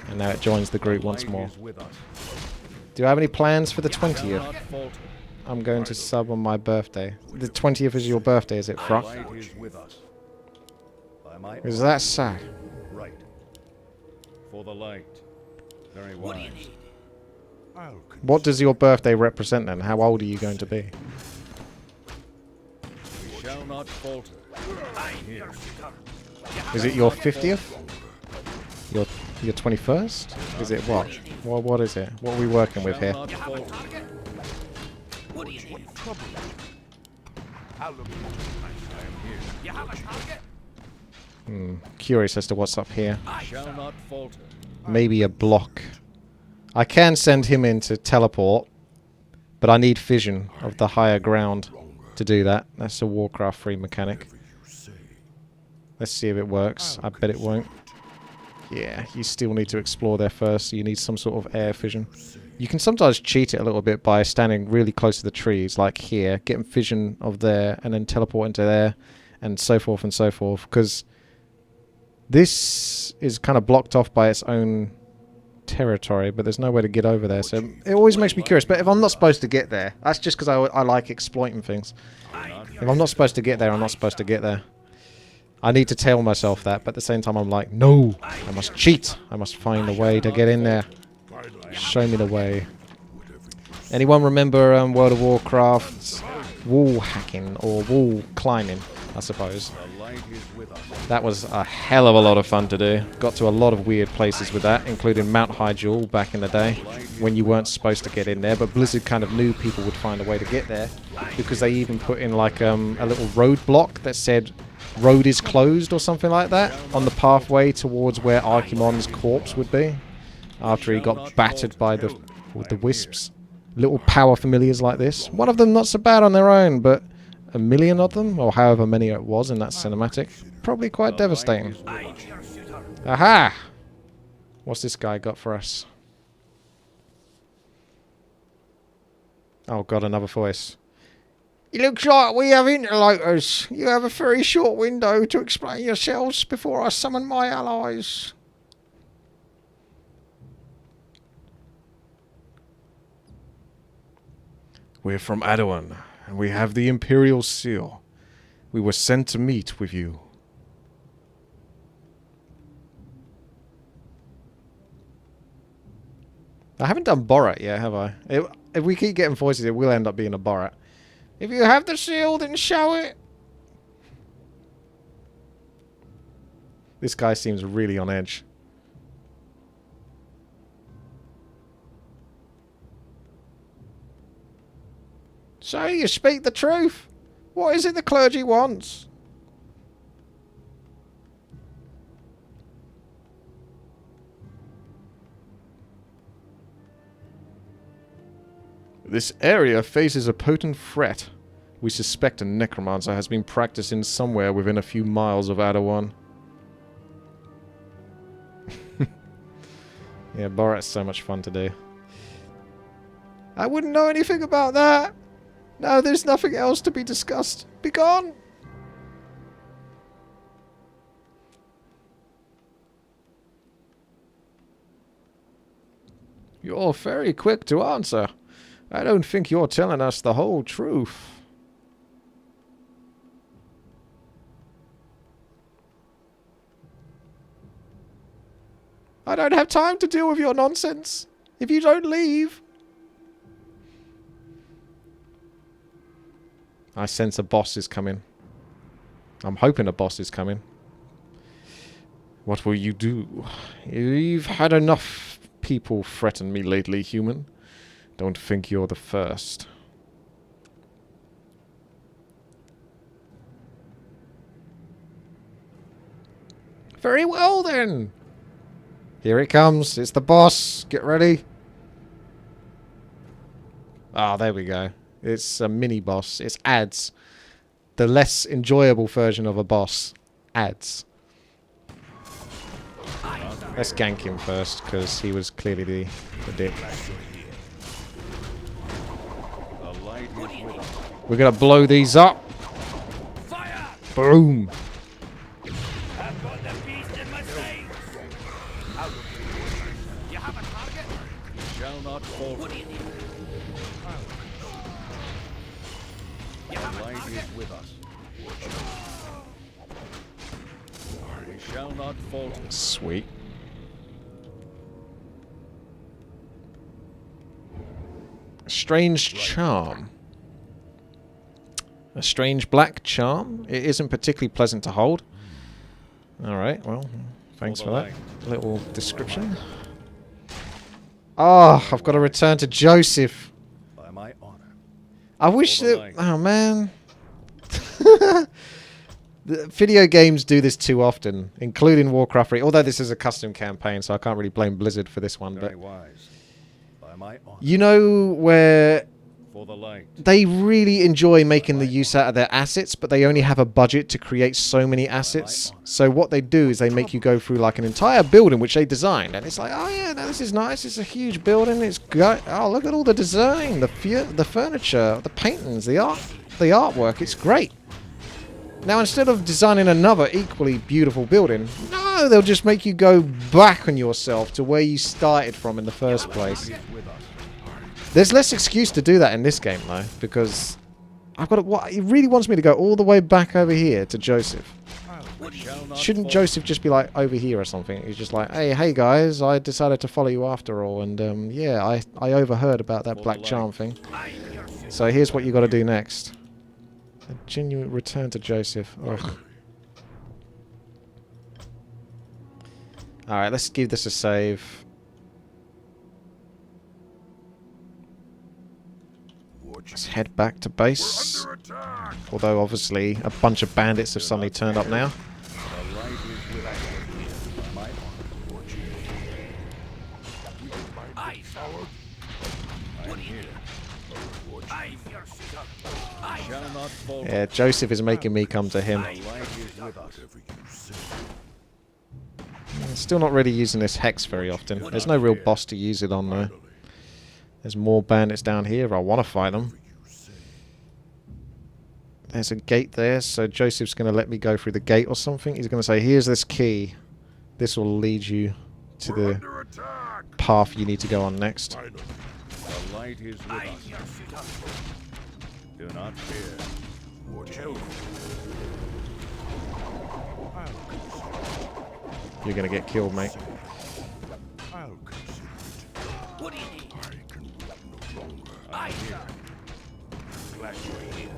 And now it joins the group once more. Do I have any plans for the 20th? I'm going to sub on my birthday. The 20th is your birthday, is it, Frock? Is that sad? Right. For the light. Very wise. What does your birthday represent then? How old are you going to be? We shall not falter. Is it your 50th? Your 21st? Is it what? What is it? What are we working with here? What do you need? Curious as to what's up here. Shall not falter. Maybe a block. I can send him in to teleport, but I need vision of the higher ground to do that. That's a Warcraft 3 mechanic. Let's see if it works. I bet it won't. Yeah, you still need to explore there first, so you need some sort of air vision. You can sometimes cheat it a little bit by standing really close to the trees, like here, getting vision of there, and then teleport into there, and so forth and so forth, because this is kind of blocked off by its own territory, but there's no way to get over there, so it always makes me curious. But if I'm not supposed to get there, that's just because I like exploiting things. If I'm not supposed to get there, I'm not supposed to get there. I need to tell myself that, but at the same time I'm like, no, I must cheat. I must find a way to get in there. Show me the way. Anyone remember World of Warcraft's wall hacking, or wall climbing, I suppose? That was a hell of a lot of fun to do. Got to a lot of weird places with that, including Mount Hyjal back in the day, when you weren't supposed to get in there, but Blizzard kind of knew people would find a way to get there, because they even put in like a little roadblock that said road is closed or something like that on the pathway towards where Archimonde's corpse would be after he got battered by the wisps. Little power familiars like this. One of them not so bad on their own, but 1 million of them, or however many it was in that cinematic. Probably quite devastating. Aha! What's this guy got for us? Oh god, another voice. It looks like we have interlopers. You have a very short window to explain yourselves before I summon my allies. We're from Adawan, and we have the Imperial Seal. We were sent to meet with you. I haven't done Borat yet, have I? If we keep getting voices, it will end up being a Borat. If you have the seal, then show it. This guy seems really on edge. So you speak the truth. What is it the clergy wants? This area faces a potent threat. We suspect a necromancer has been practicing somewhere within a few miles of Adawan. Yeah, Borat's so much fun to do. I wouldn't know anything about that. No, there's nothing else to be discussed. Be gone. You're very quick to answer. I don't think you're telling us the whole truth. I don't have time to deal with your nonsense. If you don't leave. I sense a boss is coming. I'm hoping a boss is coming. What will you do? You've had enough people threaten me lately, human. Don't think you're the first. Very well then. Here it comes. It's the boss. Get ready. Ah, there we go. It's a mini boss. It's ads. The less enjoyable version of a boss. Ads. Let's gank him first, because he was clearly the dick. We're going to blow these up. Boom. I've got the beast in my sights. You have a target? You shall not fall. What do you need? The light is with us. We shall not falter. Sweet. Strange charm. A strange black charm. It isn't particularly pleasant to hold. Alright, well, thanks for that little description. Oh, I've got to return to Joseph. By my honor. I wish For the that... light. Oh, man. The video games do this too often, including Warcraft 3. Although this is a custom campaign, so I can't really blame Blizzard for this one. Very But wise. By my honor. you know where For the light. they really enjoy making the use out of their assets, but they only have a budget to create so many assets. So what they do is they make you go through like an entire building which they designed, and it's like, oh yeah, no, this is nice. It's a huge building. It's got, oh, look at all the design, the furniture, the paintings, the artwork. It's great. Now, instead of designing another equally beautiful building, no, they'll just make you go back on yourself to where you started from in the first place. There's less excuse to do that in this game, though, because I've got to, what, it really wants me to go all the way back over here to Joseph. Shouldn't Joseph just be like over here or something? He's just like, hey guys, I decided to follow you after all, and yeah, I overheard about that black charm thing. So here's what you got to do next. A genuine return to Joseph. Ugh. Alright, let's give this a save. Let's head back to base. Although, obviously, a bunch of bandits have suddenly turned up now. The light is with us. By my honor. I am here. I'm your shooter. I Shall not falter. Yeah, Joseph is making me come to him. The light is with us. Whatever you say. Still not really using this hex very often. There's no real boss to use it on though. There's more bandits down here if I want to fight them. There's a gate there, so Joseph's going to let me go through the gate or something. He's going to say, here's this key. This will lead you to the Under attack. path you need to go on next. Finally. The light is with I'm us. your shooter. Do not fear. Tell me. I'll consider You're going to get killed, mate. it. I'll consider it. What do you need? I can wait no longer. I'm here. Glad you're here.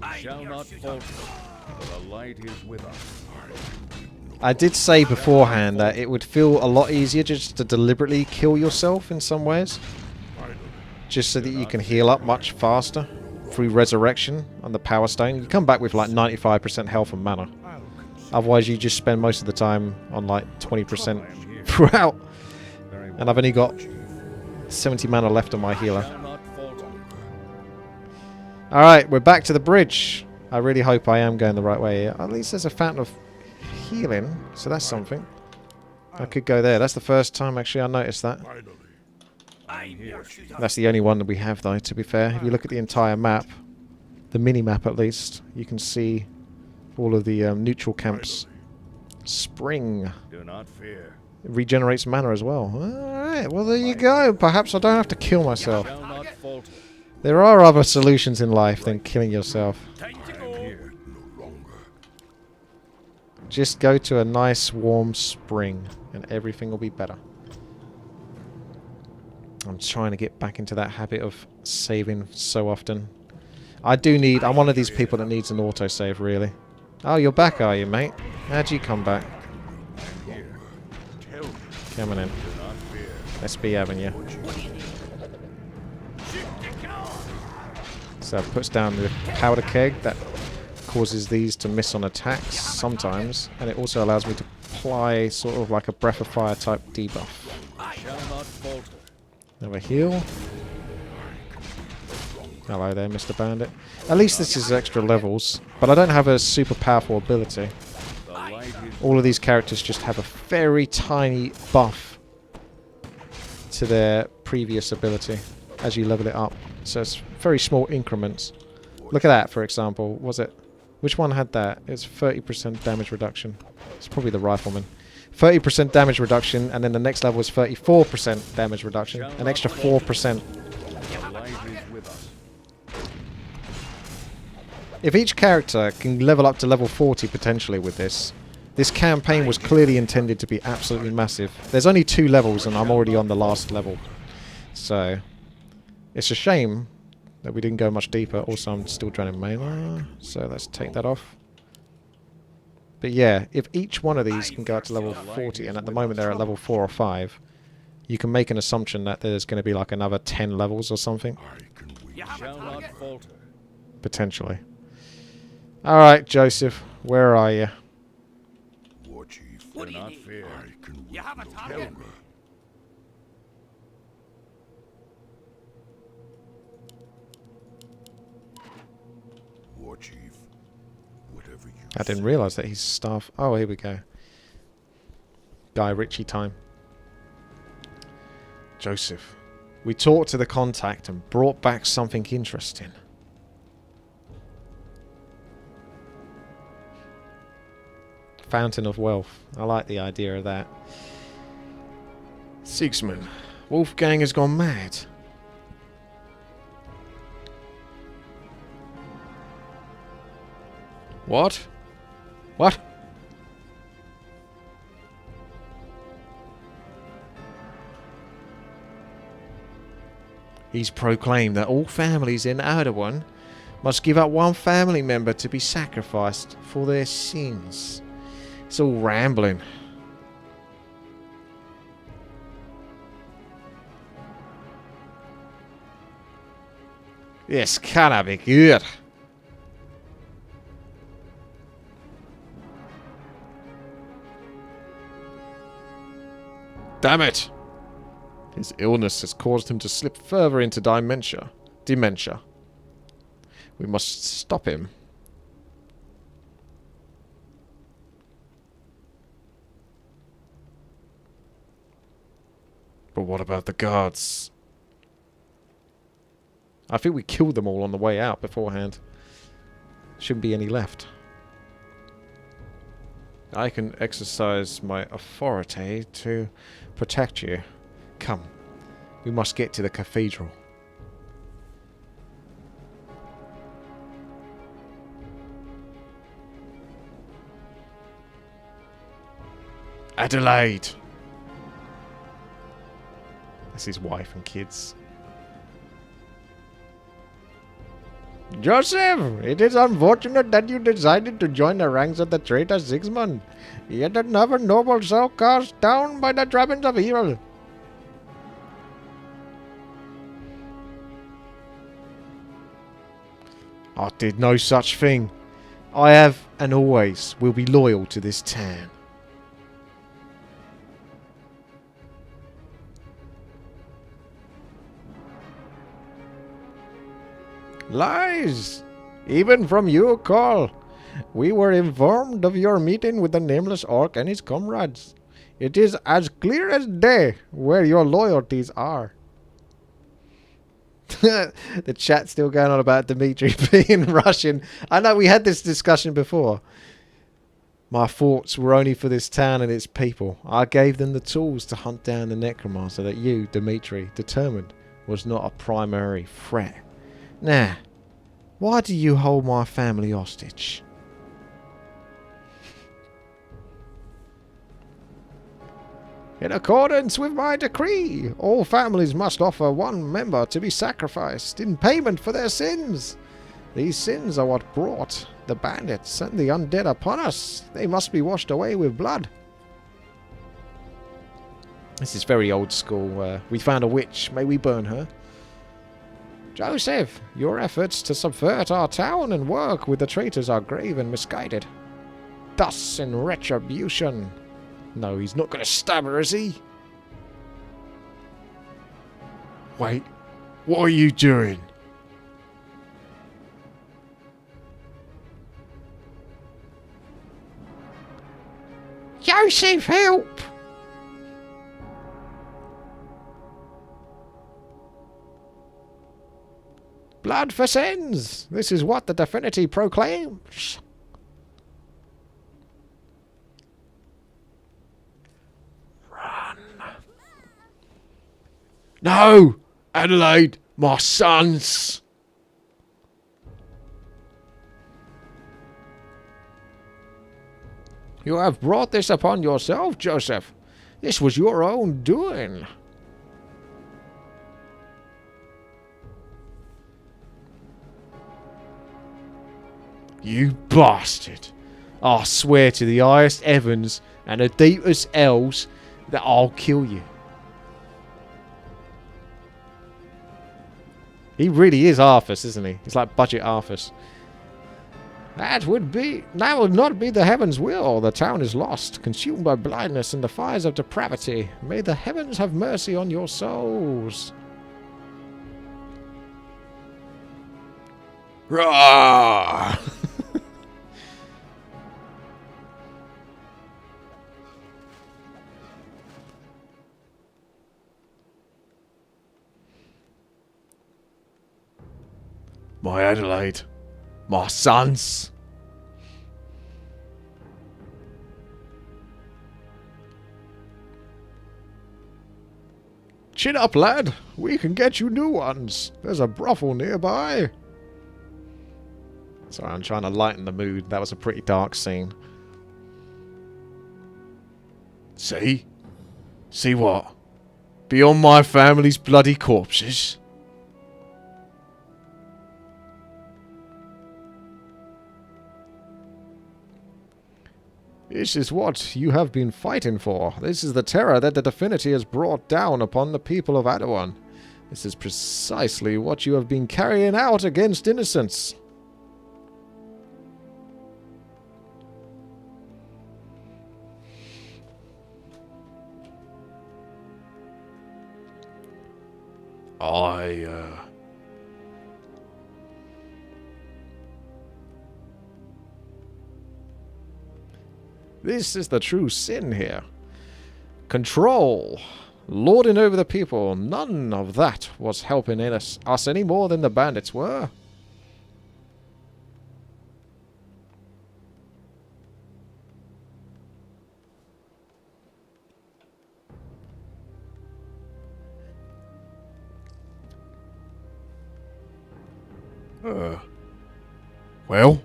I'm Shall your not shooter. falter. For the light is with us. I did say beforehand that it would feel a lot easier just to deliberately kill yourself in some ways. Finally. Just so that you can heal up much faster through resurrection on the power stone. You come back with like 95% health and mana. I'll consider Otherwise you just spend most of the time on like 20% throughout. Very well. And I've only got 70 mana left on my healer. Shall not falter. Alright, we're back to the bridge. I really hope I am going the right way here. At least there's a fountain of healing, so that's something. I could go there. That's the first time actually I noticed that. Finally. I'm your shooter. That's the only one that we have though, to be fair. If you look at the entire map, the mini-map at least, you can see all of the neutral camps. Spring. Do not fear. It regenerates mana as well. Alright, well there you go. Perhaps I don't have to kill myself. Shall not falter. There are other solutions in life than killing yourself. Time to I am go. here. No longer. Just go to a nice warm spring and everything will be better. I'm trying to get back into that habit of saving so often. I'm one of these people that needs an autosave really. Oh, you're back, are you, mate? How'd you come back? Tell me. Coming in. Do not fear. Let's be having you. What do you need? Shoot the kill. So it puts down the powder keg that causes these to miss on attacks sometimes, and it also allows me to apply sort of like a breath of fire type debuff. Shall not falter. Have a heal. Hello there, Mr. Bandit. At least this is extra levels, but I don't have a super powerful ability. The light is All of these characters just have a very tiny buff to their previous ability as you level it up. So it's very small increments. Look at that, for example. Was it? Which one had that? It's 30% damage reduction. It's probably the rifleman. 30% damage reduction, and then the next level is 34% damage reduction. An extra 4%. the light is with us. If each character can level up to level 40 potentially with this, this campaign was clearly intended to be absolutely massive. There's only 2 levels and I'm already on the last level. So, it's a shame that we didn't go much deeper. Also, I'm still draining mana, so let's take that off. But yeah, if each one of these can go up to level 40, and at the moment they're at level 4 or 5, you can make an assumption that there's going to be like another 10 levels or something, I can wait. You have a Shall not target? falter. potentially. Alright, Joseph, where are you? War Chief. What Do do you not need? fear. I can wait You have a no target? longer. War Chief. Whatever you I didn't realise that he's staff. Oh, here we go. Guy Ritchie time. Joseph, we talked to the contact and brought back something interesting. Fountain of Wealth. I like the idea of that. Sigsman, Wolfgang has gone mad. What? What? He's proclaimed that all families in Erdogan must give up one family member to be sacrificed for their sins. It's all rambling. This cannot be good. Damn it! His illness has caused him to slip further into dementia. We must stop him. But what about the guards? I think we killed them all on the way out beforehand. Shouldn't be any left. I can exercise my authority to protect you. Come, we must get to the cathedral. Adelaide! That's his wife and kids. Joseph, it is unfortunate that you decided to join the ranks of the traitor Sigismund. Yet another noble soul cast down by the trappings of evil. I did no such thing. I have and always will be loyal to this town. Lies! Even from you, Cole. We were informed of your meeting with the Nameless Orc and his comrades. It is as clear as day where your loyalties are. The chat's still going on about Dmitri being Russian. I know we had this discussion before. My thoughts were only for this town and its people. I gave them the tools to hunt down the necromancer that you, Dmitri, determined was not a primary threat. Now, why do you hold my family hostage? In accordance with my decree, all families must offer one member to be sacrificed in payment for their sins. These sins are what brought the bandits and the undead upon us. They must be washed away with blood. This is very old school. We found a witch. May we burn her? Joseph, your efforts to subvert our town and work with the traitors are grave and misguided. Thus, in retribution... No, he's not going to stab her, is he? Wait, what are you doing? Joseph, help! Blood for sins! This is what the Divinity proclaims. No! Adelaide, my sons! You have brought this upon yourself, Joseph. This was your own doing. You bastard! I swear to the highest heavens and the deepest hells that I'll kill you. He really is Arthas, isn't he? He's like budget Arthas. That would not be the heavens' will. The town is lost, consumed by blindness and the fires of depravity. May the heavens have mercy on your souls. Rawr! My Adelaide, my sons. Chin up, lad. We can get you new ones. There's a brothel nearby. Sorry, I'm trying to lighten the mood. That was a pretty dark scene. See? See what? Beyond my family's bloody corpses. This is what you have been fighting for. This is the terror that the Divinity has brought down upon the people of Adawan. This is precisely what you have been carrying out against innocents. This is the true sin here. Control. Lording over the people. None of that was helping us any more than the bandits were. Well?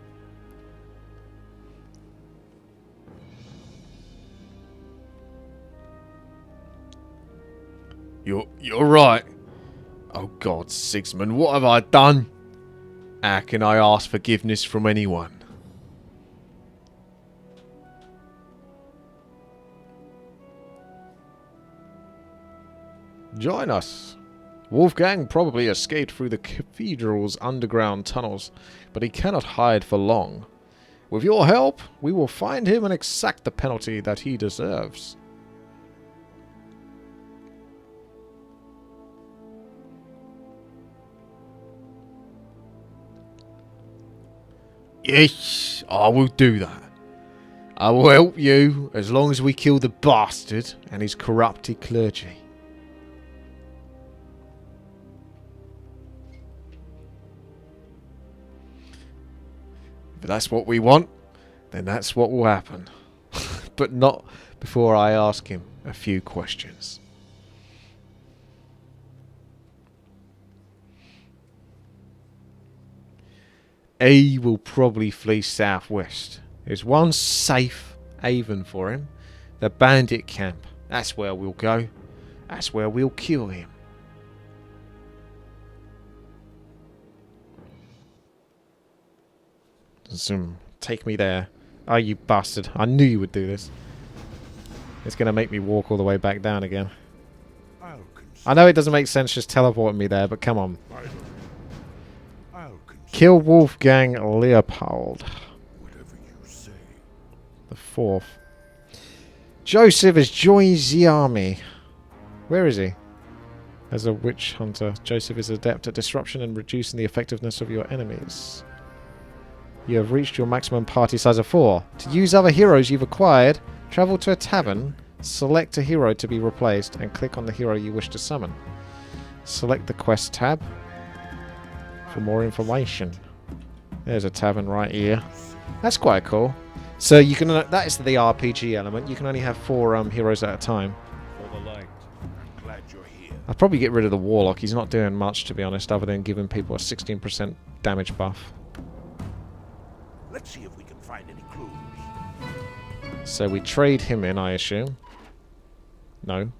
You're right. Oh God, Sigismund, what have I done? How can I ask forgiveness from anyone? Join us. Wolfgang probably escaped through the cathedral's underground tunnels, but he cannot hide for long. With your help, we will find him and exact the penalty that he deserves. Yes, I will do that. I will help you as long as we kill the bastard and his corrupted clergy. If that's what we want, then that's what will happen. But not before I ask him a few questions. He will probably flee southwest. There's one safe haven for him. The bandit camp. That's where we'll go. That's where we'll kill him. Zoom. Take me there. Oh, you bastard. I knew you would do this. It's going to make me walk all the way back down again. I know it doesn't make sense just teleporting me there, but come on. Kill Wolfgang Leopold. The 4th. Joseph has joined the army. Where is he? As a witch hunter, Joseph is adept at disruption and reducing the effectiveness of your enemies. You have reached your maximum party size of 4. To use other heroes you've acquired, travel to a tavern, select a hero to be replaced, and click on the hero you wish to summon. Select the quest tab for more information. There's a tavern right here. That's quite cool. So you can that is the RPG element. You can only have 4 heroes at a time. For the light. Glad you're here. I'd probably get rid of the Warlock. He's not doing much, to be honest, other than giving people a 16% damage buff. Let's see if we can find any clues. So we trade him in, I assume. No.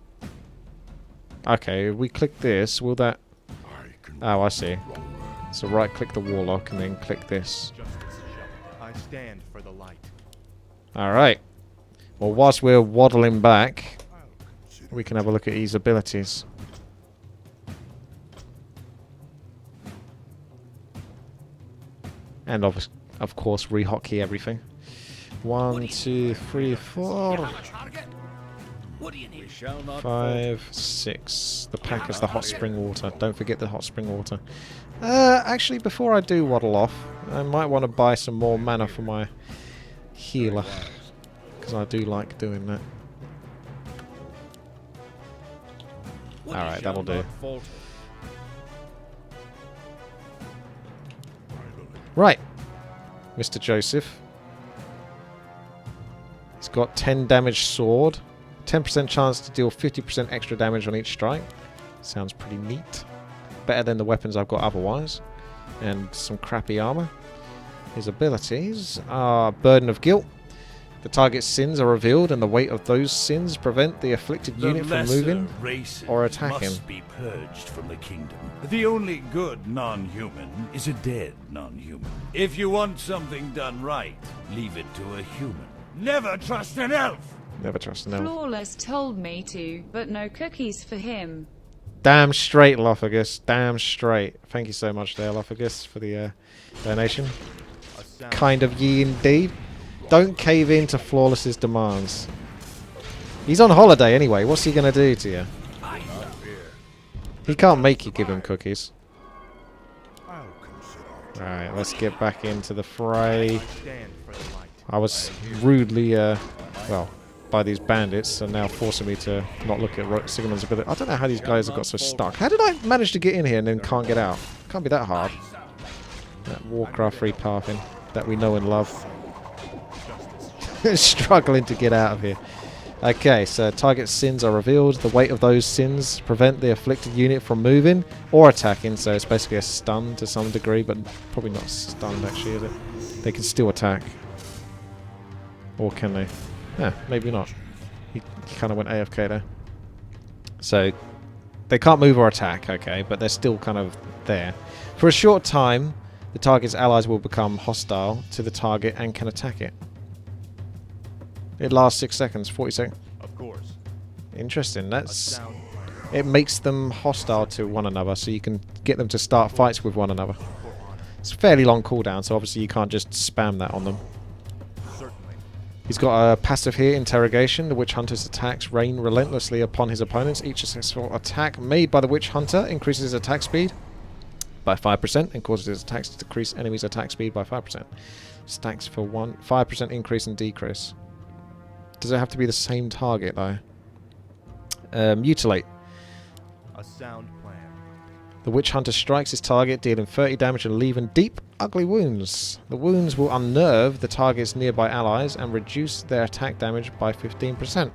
Okay, if we click this, will that... Oh, I see. So right click the Warlock and then click this. I stand for the light. Alright. Well, whilst we're waddling back, we can have a look at his abilities. And of course, rehotkey everything. 1, 2, 3, 4, 5, 6. The pack is the hot spring water. Don't forget the hot spring water. Actually, before I do waddle off, I might want to buy some more mana for my healer. Because I do like doing that. Alright, that'll do. Right. Mr. Joseph. He's got 10 damage sword. 10% chance to deal 50% extra damage on each strike. Sounds pretty neat. Better than the weapons I've got otherwise. And some crappy armor. His abilities are Burden of Guilt. The target's sins are revealed and the weight of those sins prevent the afflicted unit from moving or attacking. Must be purged from the kingdom. The only good non-human is a dead non-human. If you want something done right, leave it to a human. Never trust an elf! Never trust an elf. Flawless told me to, but no cookies for him. Damn straight, Lophagus. Damn straight. Thank you so much there, Lophagus, for the donation. Kind of ye indeed. Don't cave in to Flawless's demands. He's on holiday anyway. What's he going to do to you? He can't make you give him cookies. I'll consider it. Alright, let's get back into the fray. I stand for the light. I was rudely, well, by these bandits are now forcing me to not look at Sigmund's ability. I don't know how these guys have got so stuck. How did I manage to get in here and then can't get out? Can't be that hard. That Warcraft free pathing that we know and love. Struggling to get out of here. Okay, so target sins are revealed. The weight of those sins prevent the afflicted unit from moving or attacking, so it's basically a stun to some degree, but probably not stunned actually, is it? They can still attack. Or can they? Yeah, maybe not. He kind of went AFK there. So, they can't move or attack, okay, but they're still kind of there. For a short time, the target's allies will become hostile to the target and can attack it. It lasts 6 seconds, 40 seconds. Of course. Interesting. A That's sound plan. it makes them hostile to one another, so you can get them to start fights with one another. For honor. It's a fairly long cooldown, so obviously you can't just spam that on them. Certainly. He's got a passive here, Interrogation. The Witch Hunter's attacks rain relentlessly upon his opponents. Each successful attack made by the Witch Hunter increases his attack speed by 5% and causes his attacks to decrease enemies' attack speed by 5%. Stacks for 5% increase and decrease. Does it have to be the same target though? Mutilate. A sound plan. The Witch Hunter strikes his target, dealing 30 damage and leaving deep, ugly wounds. The wounds will unnerve the target's nearby allies and reduce their attack damage by 15%,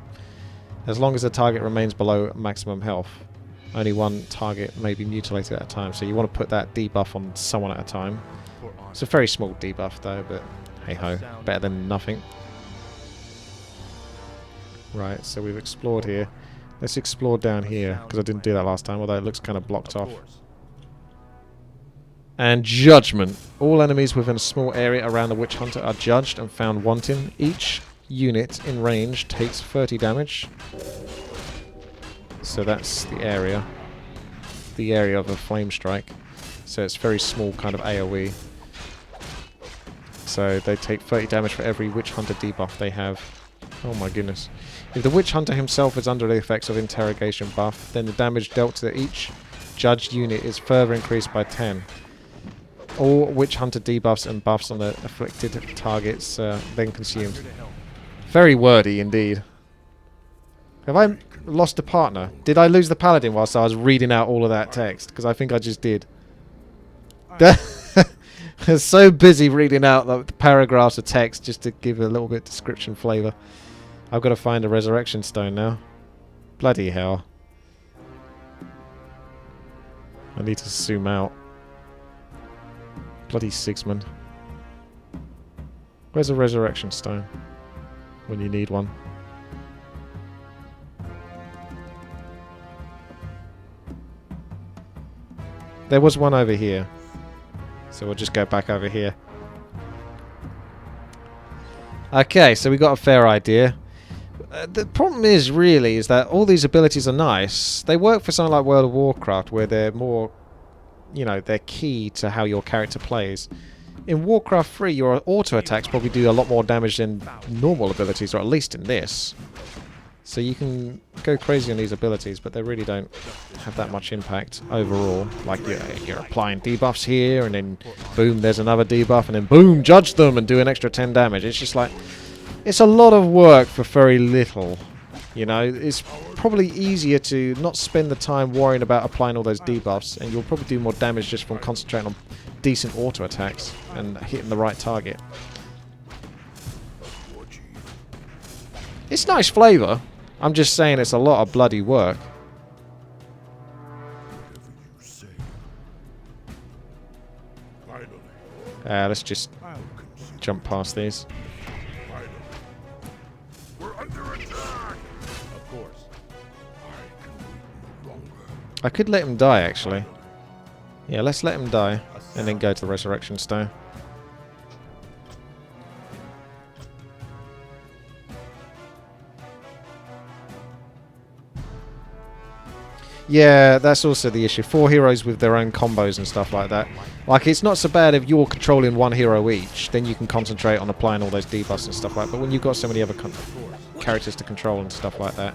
as long as the target remains below maximum health. Only one target may be mutilated at a time, so you want to put that debuff on someone at a time. For honor. It's a very small debuff though, but hey ho, better than nothing. Right, so we've explored here. Let's explore down here, because I didn't do that last time, although it looks kind of blocked off. course. And Judgment. All enemies within a small area around the Witch Hunter are judged and found wanting. Each unit in range takes 30 damage. So that's the area. The area of a flame strike. So it's very small kind of AoE. So they take 30 damage for every Witch Hunter debuff they have. Oh my goodness. If the Witch Hunter himself is under the effects of Interrogation buff, then the damage dealt to each judged unit is further increased by 10. All Witch Hunter debuffs and buffs on the afflicted targets then consumed. Here to help. Very wordy indeed. Have I lost a partner? Did I lose the paladin whilst I was reading out all of that text? Because I think I just did. I was so busy reading out the paragraphs of text just to give a little bit of description flavour. I've got to find a resurrection stone now. Bloody hell. I need to zoom out. Bloody Sigismund. Where's a resurrection stone? When you need one. There was one over here. So we'll just go back over here. Okay, so we got a fair idea. The problem is that all these abilities are nice. They work for something like World of Warcraft, where they're more, you know, they're key to how your character plays. In Warcraft 3, your auto attacks probably do a lot more damage than normal abilities, or at least in this. So you can go crazy on these abilities, but they really don't have that much impact overall. Like you're applying debuffs here, and then boom, there's another debuff, and then boom, judge them and do an extra 10 damage. It's just like, it's a lot of work for very little. You know, it's probably easier to not spend the time worrying about applying all those debuffs, and you'll probably do more damage just from concentrating on decent auto attacks and hitting the right target. It's nice flavour. I'm just saying it's a lot of bloody work. Whatever you say. Finally, Let's just I'll consider. jump past these. Finally. We're under attack! Of course. I can wait no longer. I could let him die, actually. Yeah, let's let him die, and then go to the Resurrection Stone. Yeah, that's also the issue. 4 heroes with their own combos and stuff like that. Like, it's not so bad if you're controlling 1 hero each, then you can concentrate on applying all those debuffs and stuff like that. But when you've got so many other characters to control and stuff like that,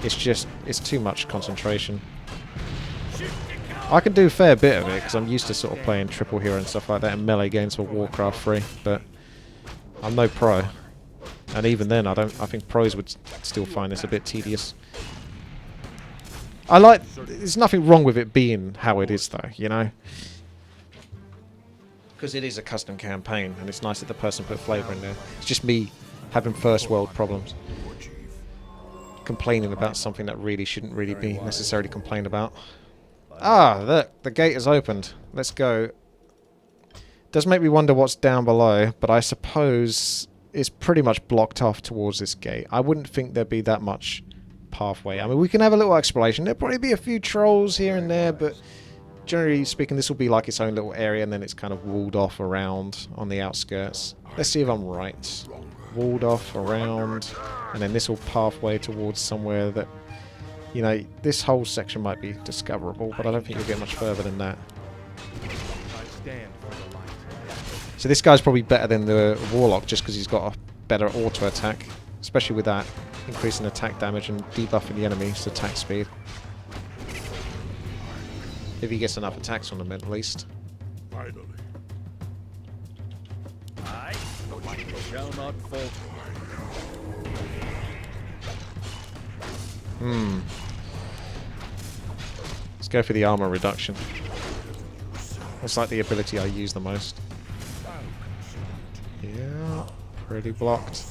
it's too much concentration. I can do a fair bit of it because I'm used to sort of playing triple hero and stuff like that in melee games for Warcraft 3, but I'm no pro. And even then, I think pros would still find this a bit tedious. There's nothing wrong with it being how it is though, you know? Because it is a custom campaign, and it's nice that the person put flavour in there. It's just me having first world problems. Complaining about something that really shouldn't really be necessarily complained about. Ah, look, the gate is opened. Let's go. Does make me wonder what's down below, but I suppose it's pretty much blocked off towards this gate. I wouldn't think there'd be that much pathway. I mean, we can have a little exploration. There'll probably be a few trolls here and there, but generally speaking, this will be like its own little area, and then it's kind of walled off around on the outskirts. Let's see if I'm right. Walled off around, and then this will pathway towards somewhere that, you know, this whole section might be discoverable, but I don't think you'll get much further than that. I stand for the light. So this guy's probably better than the Warlock just because he's got a better auto attack, especially with that, increasing attack damage and debuffing the enemy's attack speed. If he gets enough attacks on them at least. Finally. I shall not falter. Let's go for the armor reduction. That's like the ability I use the most. Yeah, pretty blocked.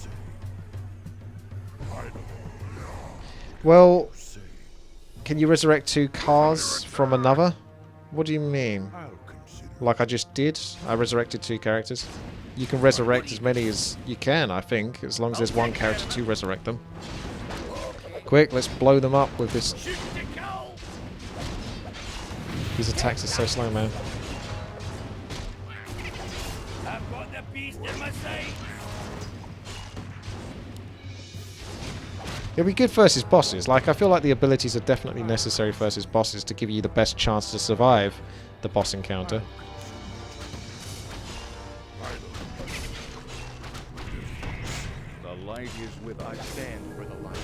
Well, can you resurrect 2 cars from another? What do you mean? Like I just did? I resurrected 2 characters. You can resurrect as many as you can, I think, as long as there's 1 character to resurrect them. Quick, let's blow them up with this. These attacks are so slow, man. I've got the beast in my sight. It'll be good versus bosses. Like, I feel like the abilities are definitely necessary versus bosses to give you the best chance to survive the boss encounter. The light is with I us. stand for the light.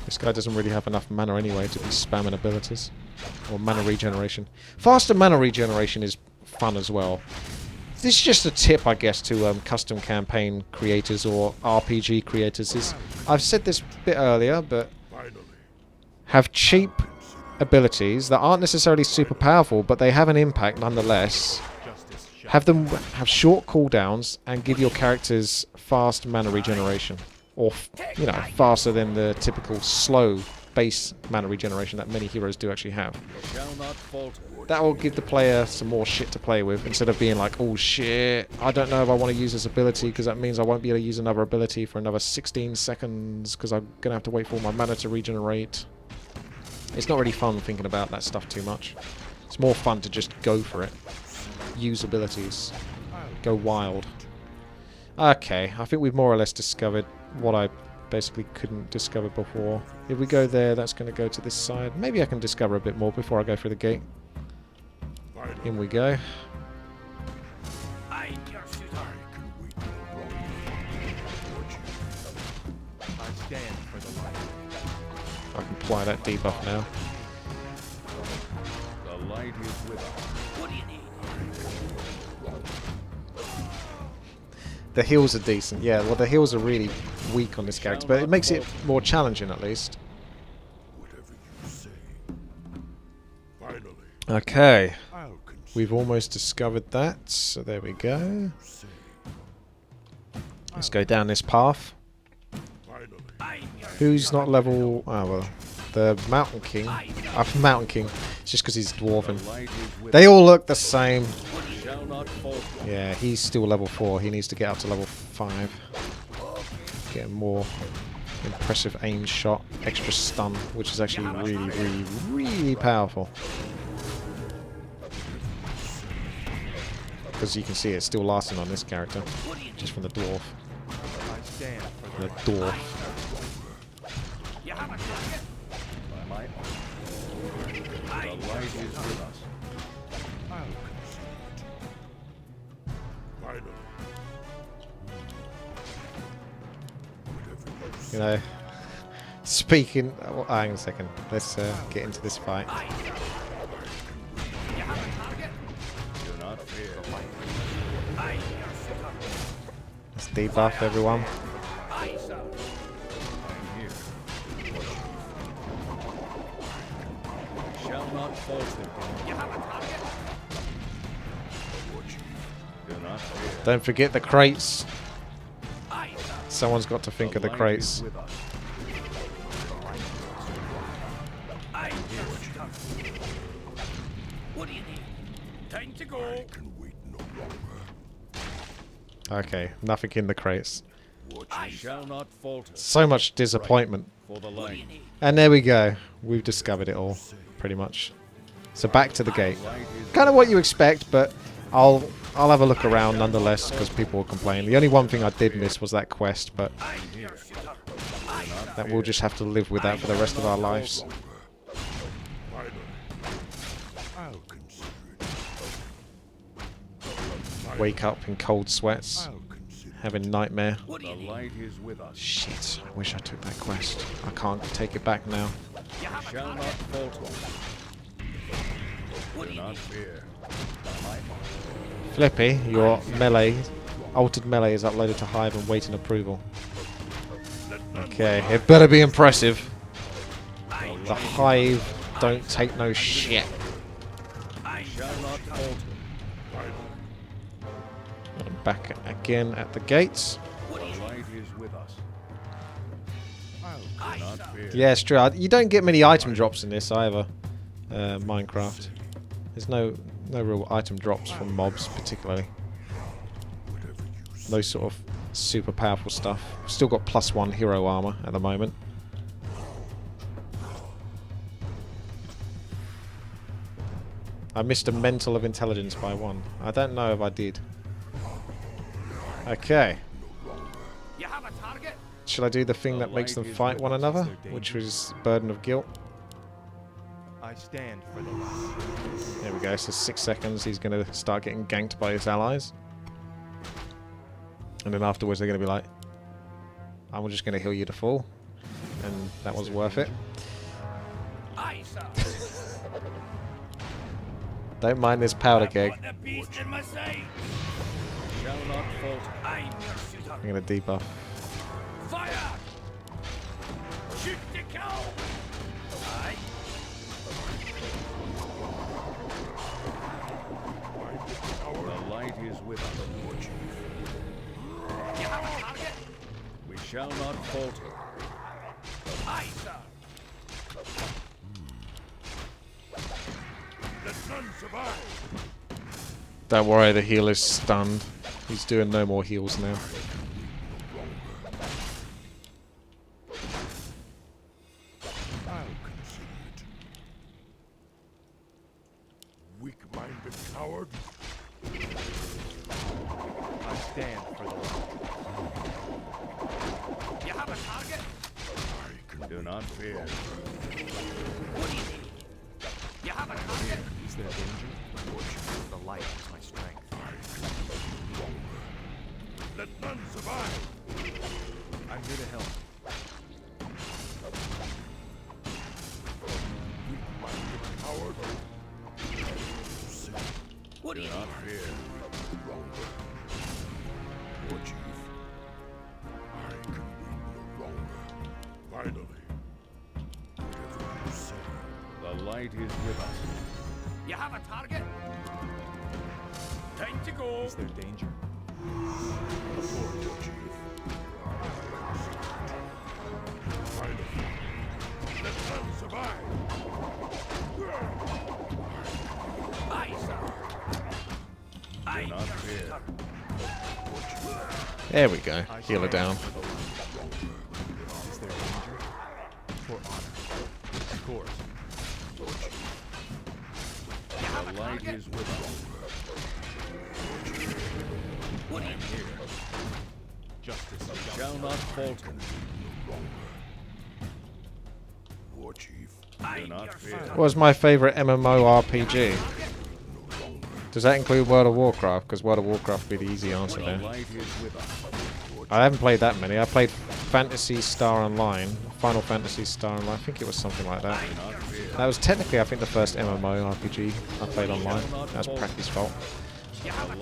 This guy doesn't really have enough mana anyway to be spamming abilities. Or mana regeneration. Faster mana regeneration is fun as well. This is just a tip, I guess, to custom campaign creators or RPG creators. I've said this a bit earlier, but have cheap abilities that aren't necessarily super powerful, but they have an impact nonetheless. Have them have short cooldowns and give your characters fast mana regeneration. Or, you know, faster than the typical slow base mana regeneration that many heroes do actually have. Shall not falter. That will give the player some more shit to play with, instead of being like, oh shit, I don't know if I want to use this ability because that means I won't be able to use another ability for another 16 seconds because I'm going to have to wait for my mana to regenerate. It's not really fun thinking about that stuff too much. It's more fun to just go for it. Use abilities. Go wild. Okay, I think we've more or less discovered what I basically couldn't discover before. If we go there, that's going to go to this side. Maybe I can discover a bit more before I go through the gate. In we go. I'm your suitor. I stand for the light. I can apply that debuff now. The light is with us. What do you need? The heals are decent, yeah. Well, the heals are really weak on this character, but it makes it more challenging at least. Okay. We've almost discovered that, so there we go. Let's go down this path. Who's not level... Oh, well. The Mountain King. Mountain King. It's just because he's dwarven. The light is with They all look the same. us. Shall not falter. Yeah, he's still level 4. He needs to get up to level 5. Get a more impressive aim shot. Extra stun, which is actually really, really, really powerful. Because you can see it's still lasting on this character. Just from the dwarf. I stand for The the dwarf. You have a target? By my honor. The light is with us. You know, speaking... Well, hang on a second. Let's get into this fight. debuff everyone. Aye, sir. I'm here. We shall not falter. You have a target? Do not fear. Don't forget the crates. Aye, sir. Someone's got to think of the light crates. is with us. Aye, sir. What do you need? Time to go. I can wait no longer. Okay, nothing in the crates. Aye, We sir. shall not falter. So much disappointment. For the What do light. you need? And there we go. We've discovered it all, pretty much. So back to the gate. Light is Kind of what you expect, but I'll have a look around nonetheless because people will complain. The only one thing I did miss was that quest, but Aye, here, shooter. Aye, sir. that we'll just have to live with that for the rest of our lives. Finally, I'll consider it. Wake up in cold sweats, I'll consider it. having nightmare. What do The you need? light is with us. Shit, I wish I took that quest. I can't take it back now. You have a Shall not target? falter. What do Do you not need? fear. Flippy, your melee, altered melee is uploaded to Hive and waiting approval. Okay, it better be impressive. Aye, The Hive don't take no shit. aye, Shall not falter. I'm back again at the gates. what do you The need? light is with us. Aye, Do not sir. fear. Yeah, it's true. You don't get many item drops in this either. Minecraft. There's no real item drops from mobs, particularly. No sort of super powerful stuff. Still got +1 hero armor at the moment. I missed a mental of intelligence by 1. I don't know if I did. Okay. You have a target? Shall I do the thing The that makes them light is fight with one us. another? Is there Which danger? was burden of guilt. I stand for the light. There we go. So 6 seconds. He's going to start getting ganked by his allies. And then afterwards they're going to be like, I'm just going to heal you to full. And that was worth it. Aye, sir. Don't mind this powder keg. Put the beast in my sight. Shall not falter. Aye, here, shooter. I'm going to debuff. Fire! Shoot to kill! Aye. The light is with us. You have a target? We shall not falter. Aye, sir. Let none survive. Don't worry, the healer's stunned. He's doing no more heals now. I'll consider it. Weak-minded coward. I stand for the light. You have a target? I can Do not fear. What do you need? You have a target? Is there danger? The light is my strength. let none survive. I'm here to help. Weak-minded coward. What do you Do not need? fear. War chief. I can wait no longer. Finally. Whatever you say. The light is with us. You have a target? Time to go. Is there danger? War chief. Finally. Let none survive. Aye, sir. Aye, Do not here, fear. shooter. There we go. I Heal her stand down. for the light. Is there danger? For honor. Of course. You have The a light target? is with us. What do you need? Justice. Shall not falter. War chief. Aye, Do not here, fear. shooter. What was my favourite MMORPG? Does that include World of Warcraft? Because World of Warcraft would be the easy answer The there. light is with us. I haven't played that many. I played Fantasy Star Online, Final Fantasy Star Online. I think it was something like that. Do not fear. That was technically, I think, the first MMORPG I played online. That's Practice fault.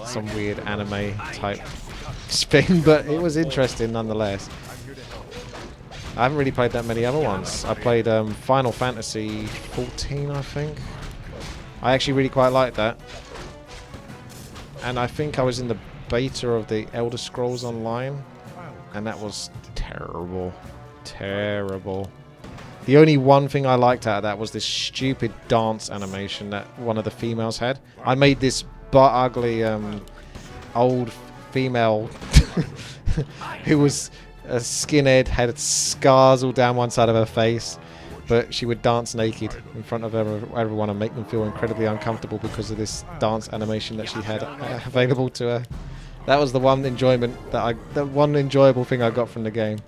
some weird anime type spin, but it was interesting nonetheless. I haven't really played that many other ones. I played Final Fantasy 14, I think. I actually really quite liked that. And I think I was in the beta of the Elder Scrolls Online, and that was terrible. Terrible. The only one thing I liked out of that was this stupid dance animation that one of the females had. I made this butt-ugly old female who was a skinhead, had scars all down one side of her face, but she would dance naked in front of everyone and make them feel incredibly uncomfortable because of this dance animation that she had available to her. That was the one enjoyment that the one enjoyable thing I got from the game.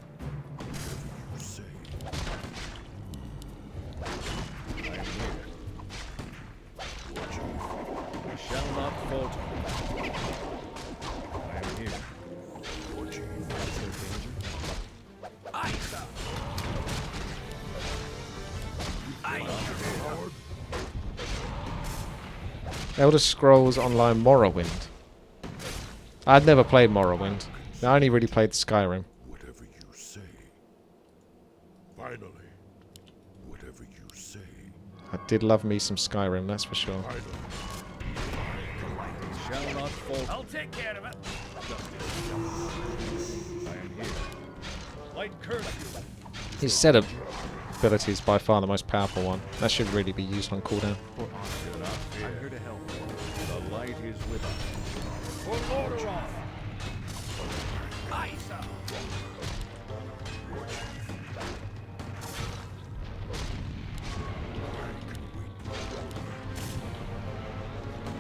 Elder Scrolls Online Morrowind. I'd never played Morrowind. I only really played Skyrim. Whatever you say. Finally, whatever you say. I did love me some Skyrim, that's for sure. Shall not falter. I'll take care of it. I am here. Light curfew. His set of ability is by far the most powerful one. That should really be used on cooldown. Do not fear. I'm here to help. The light is with us. For Lordaeron. Aye, sir.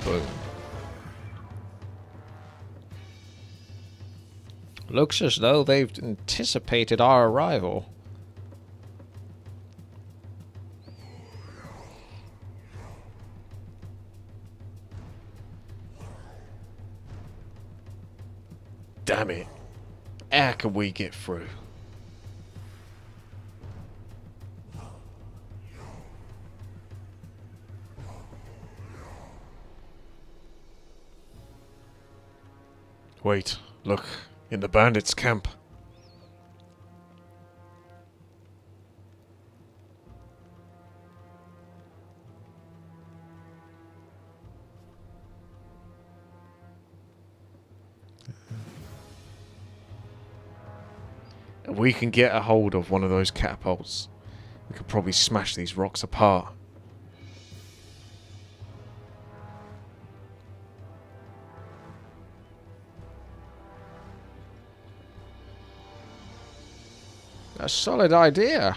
Boom. Looks as though they've anticipated our arrival. Damn it. How can we get through? Wait, look, in the bandits' camp. If we can get a hold of one of those catapults, we could probably smash these rocks apart. A solid idea.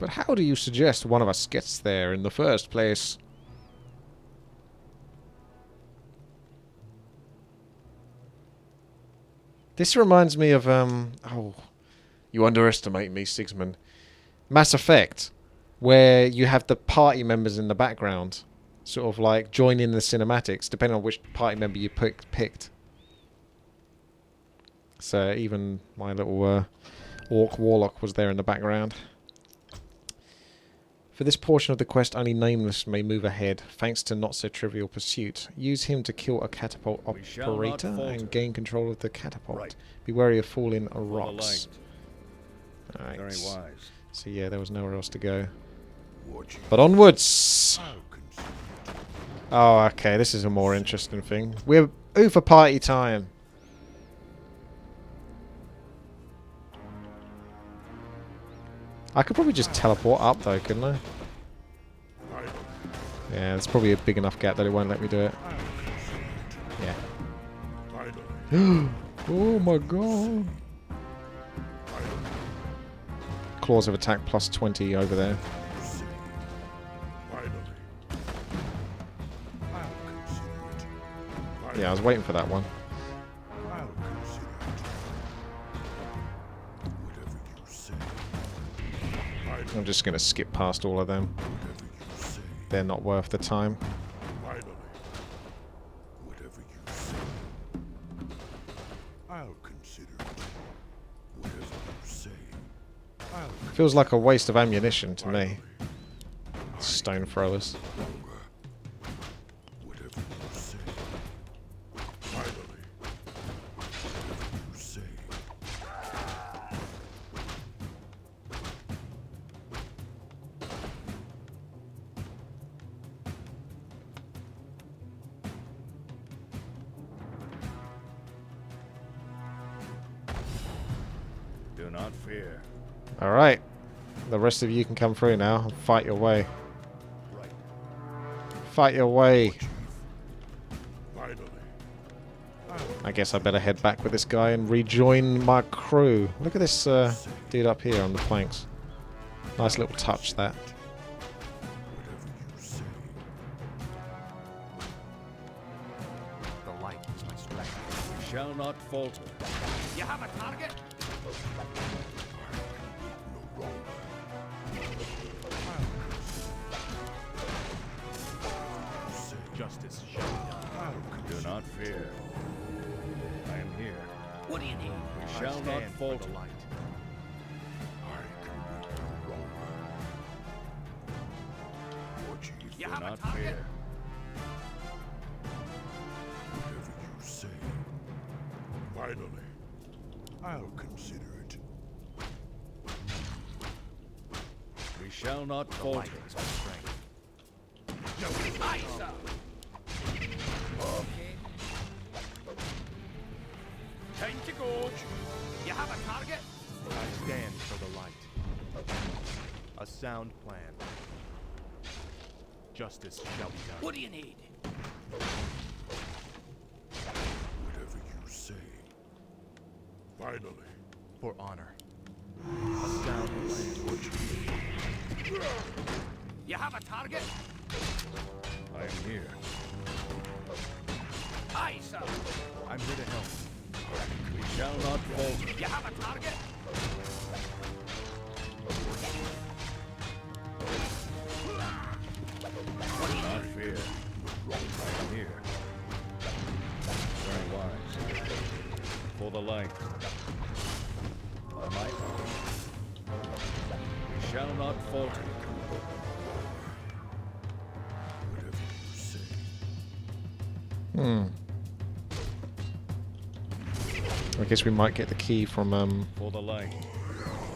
But how do you suggest one of us gets there in the first place? This reminds me of, oh, you underestimate me, Sigismund. Mass Effect, where you have the party members in the background, sort of like joining the cinematics, depending on which party member you picked. So even my little Orc Warlock was there in the background. For this portion of the quest, only Nameless may move ahead, thanks to not so trivial pursuit. Use him to kill a catapult operator and gain control of the catapult. Right. Be wary of falling For the rocks. light. Alright. Very wise. So yeah, there was nowhere else to go. Watch But onwards! I'll consider it. Oh, okay, this is a more interesting thing. We're for party time. I could probably just teleport up though, couldn't I? Yeah, it's probably a big enough gap that it won't let me do it. Yeah. Oh my god. Claws of attack plus 20 over there. Yeah, I was waiting for that one. I'll consider it. Whatever you say. I'm just going to skip past all of them. Whatever you say. They're not worth the time. Finally. Whatever you say. I'll consider it. Whatever you say. I'll Feels like a waste of ammunition to me. Stone throwers. whatever you say. not fear. Alright. The rest of you can come through now and fight your way. Right. Fight your way. Finally. I guess I better head back with this guy and rejoin my crew. Look at this dude up here on the planks. Nice little touch, that. Whatever you say. The light is my strength. We shall not falter. You have a target? No longer. Justice shall be done. Do not fear. I am here. What do you need? We I shall not stand for falter. the light. I can wait no longer. War Chief, You Do have a not target? fear. whatever you say. Finally, I'll consider it. We shall not The falter. light is my strength. Aye, sir. Okay. Time to go. You have a target? I stand for the light. A sound plan. Justice shall be done. What do you need? Whatever you say. Finally, For honor. A sound plan. War Chief. You have a target? I am here. Aye, sir. I'm here to help. We shall not falter. You have a target? Do not fear. I am here. Very wise. For the light. The light. We shall not falter. Whatever you say. I guess we might get the key from For the light.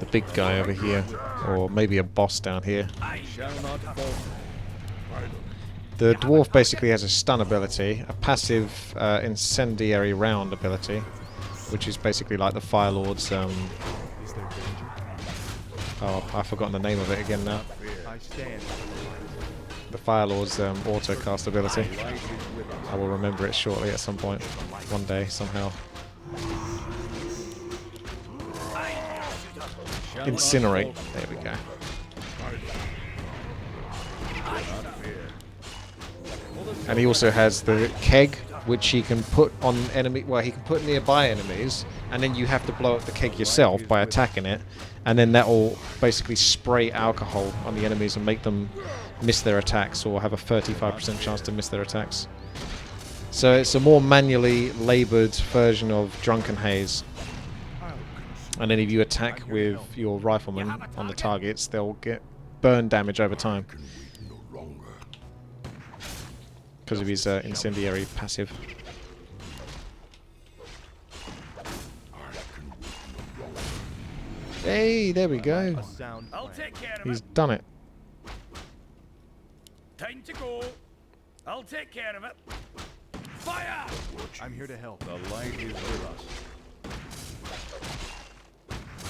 the big guy over here. Or maybe a boss down here. Aye. Shall not falter. Finally, The dwarf basically has a stun ability, a passive incendiary round ability, which is basically like the Fire Lord's. Is there danger? Oh, I've forgotten the name of it again now. I stand for the light. The Fire Lord's auto cast ability. Light is with us. I will remember it shortly at some point, one day somehow. Shall not Incinerate. falter. There we go. Not fear. And he also has the keg, which he can put on enemy. Well, he can put nearby enemies, and then you have to blow up the keg yourself by attacking it, and then that will basically spray alcohol on the enemies and make them miss their attacks, or have a 35% chance to miss their attacks. So it's a more manually laboured version of Drunken Haze. And then if you attack with your riflemen on the targets, they'll get burn damage over time can wait no longer. because of his incendiary passive. I can wait no longer. Hey, there we go. A sound I'll plan. take care of He's it. done it. Time to go. I'll take care of it. Fire! I'm here to help. The light is with us.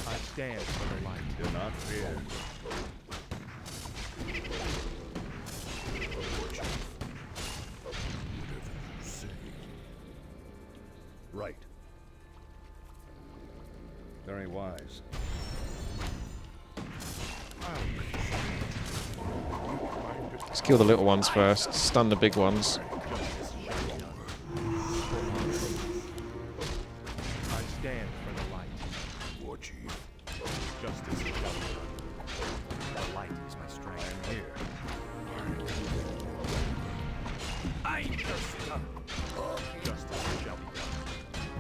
I stand for the light. Do not fear. Right. Very wise. Let's kill the little ones first. Stun the big ones. I stand for the light. War Chief. Justice shall be done. The light is my strength. I am here. I thirsty. Justice shall be done.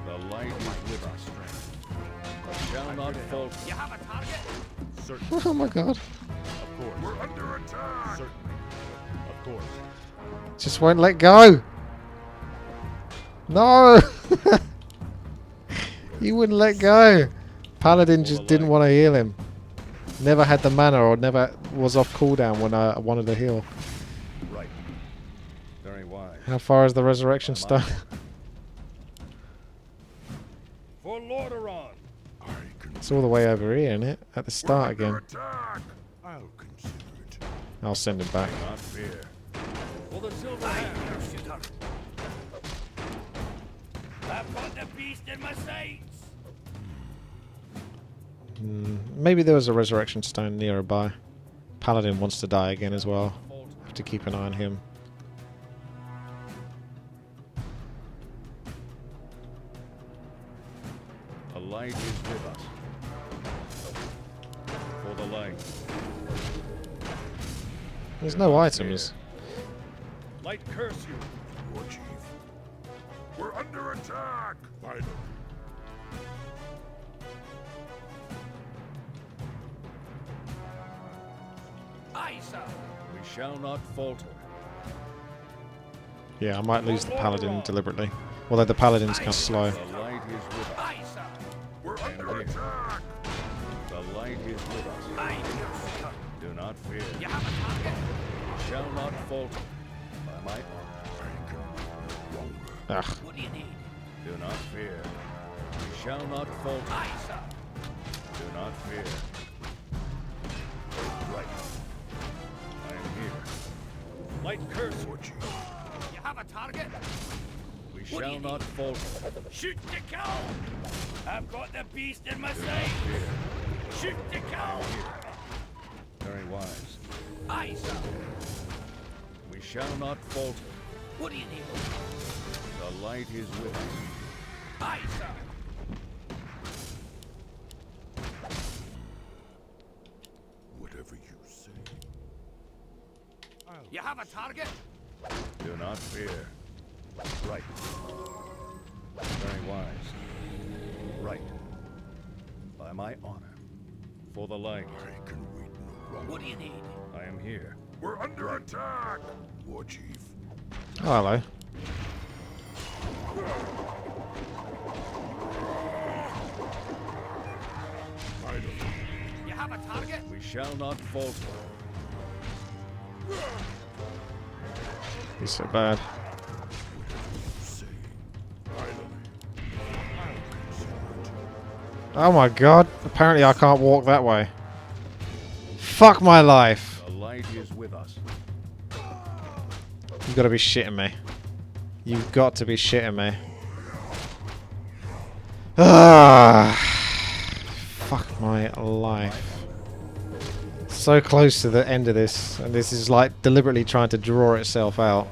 The light is with us. Strength. Shall not falter. You have a target? Certainly. Oh my god. Of course. We're under attack. Certainly. Of course. Just won't let go. No! He wouldn't let go. Paladin just didn't want to heal him. Never had the mana or never was off cooldown when I wanted to heal. Right. Very wise. How far is the resurrection stone? For Lordaeron. I can It's all the way over here, isn't it? At the start again. Attack! I'll consider it. I'll send him back. Not fear. For the silver hand. Shooter. I've got the beast in my sights. Maybe there was a resurrection stone nearby. Paladin wants to die again as well. Have to keep an eye on him. The light is with us. For the light. There's no items. Light curse you. War Chief. We're under attack! Finally. Aye, sir. We shall not falter. Yeah, I might lose the paladin deliberately. Although the paladin's kind of slow. The light is with us. Aye, sir. We're under here. attack! The light is with us. Aye, shooter. Do not fear. You have a target? We shall not falter. By my honor. Ugh. What do you need? Do not fear. We shall not falter. Aye, sir. Do not fear. Right. I am here. Light curse. War Chief. You have a target? We What do shall you not need? falter. Shoot to kill! I've got the beast in my Do not sights. fear. Shoot to kill! Very wise. Aye, sir. We shall not falter. What do you need? The light is with us. Aye, sir. Whatever you say. You have a target? Do not fear. Right. Very wise. Right. By my honor. For the light. I can wait no longer. What do you need? I am here. We're under attack! War Chief. Oh, hello. You have a target? We shall not falter. He's so bad. Say. Finally. I'll consider it. Oh my god. Apparently I can't walk that way. Fuck my life. The light is with us. You've got to be shitting me. You've got to be shitting me. Ah, fuck my life. So close to the end of this, and this is like deliberately trying to draw itself out.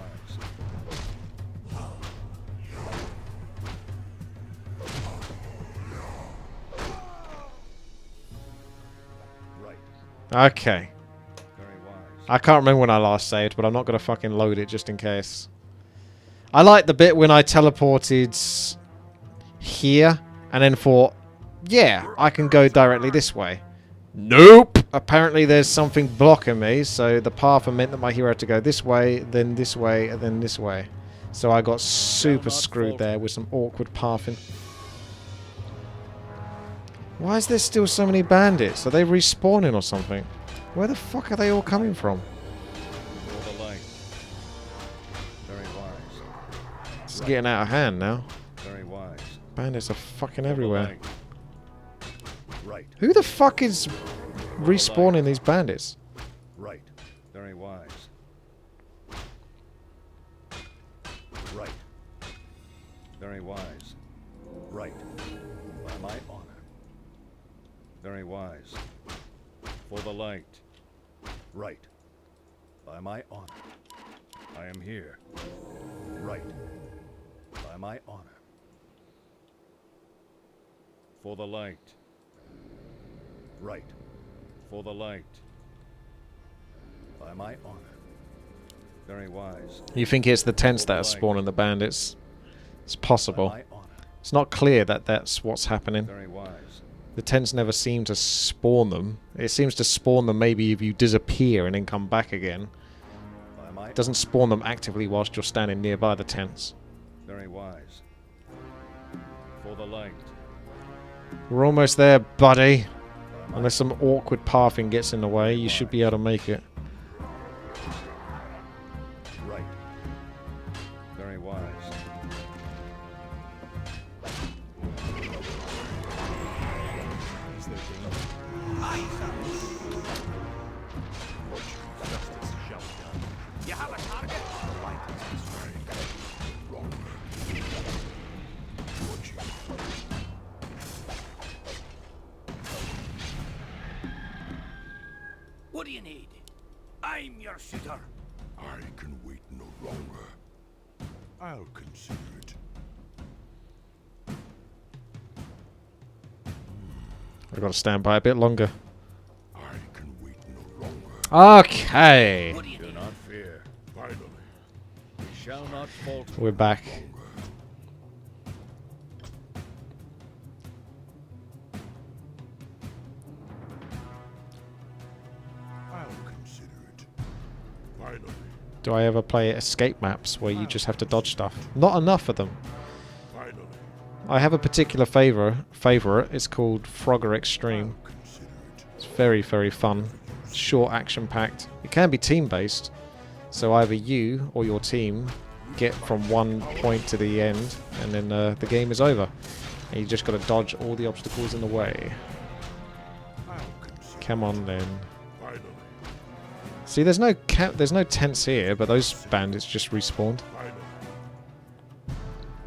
Right. Okay. Very wise. I can't remember when I last saved, but I'm not going to fucking load it just in case. I like the bit when I teleported here and then thought, yeah, I can go directly this way. Nope! Apparently there's something blocking me, so the path meant that my hero had to go this way, then this way, and then this way. So I got super screwed there with some awkward pathing. Why is there still so many bandits? Are they respawning or something? Where the fuck are they all coming from? For the light. Very wise. It's getting out of hand now. Very wise. Bandits are fucking For the everywhere. light. Right. Who the fuck is respawning these bandits? Right. Very wise. Right. Very wise. Right. By my honor. Very wise. For the light. Right. By my honor. I am here. Right. By my honor. For the light. Right. For the light. By my honor. Very wise. You think it's the tents that are spawning the bandits? It's possible. By my honor. It's not clear that that's what's happening. Very wise. The tents never seem to spawn them. It seems to spawn them maybe if you disappear and then come back again. By my It doesn't spawn them actively whilst you're standing nearby the tents. Very wise. For the light. We're almost there, buddy. By my Unless some awkward pathing gets in the way, you should be able to make it. right. Very wise. You have a target? The light is destroyed. What do you need? I'm your shooter. I can wait no longer. I'll consider it. I've got to stand by a bit longer. I can wait no longer. Okay. What do you Do need? not fear. Finally. We shall not falter. We're back. I'll consider it. Finally. Do I ever play escape maps where you just have to dodge stuff? Not enough of them. Finally. I have a particular favorite. It's called Frogger Extreme. I'll consider it. It's very, very fun. Short, action-packed. It can be team-based. So either you or your team get from one point to the end, and then the game is over. And you just got to dodge all the obstacles in the way. I'll consider Come on then. Finally. See, there's no tents here, but those bandits just respawned. Finally.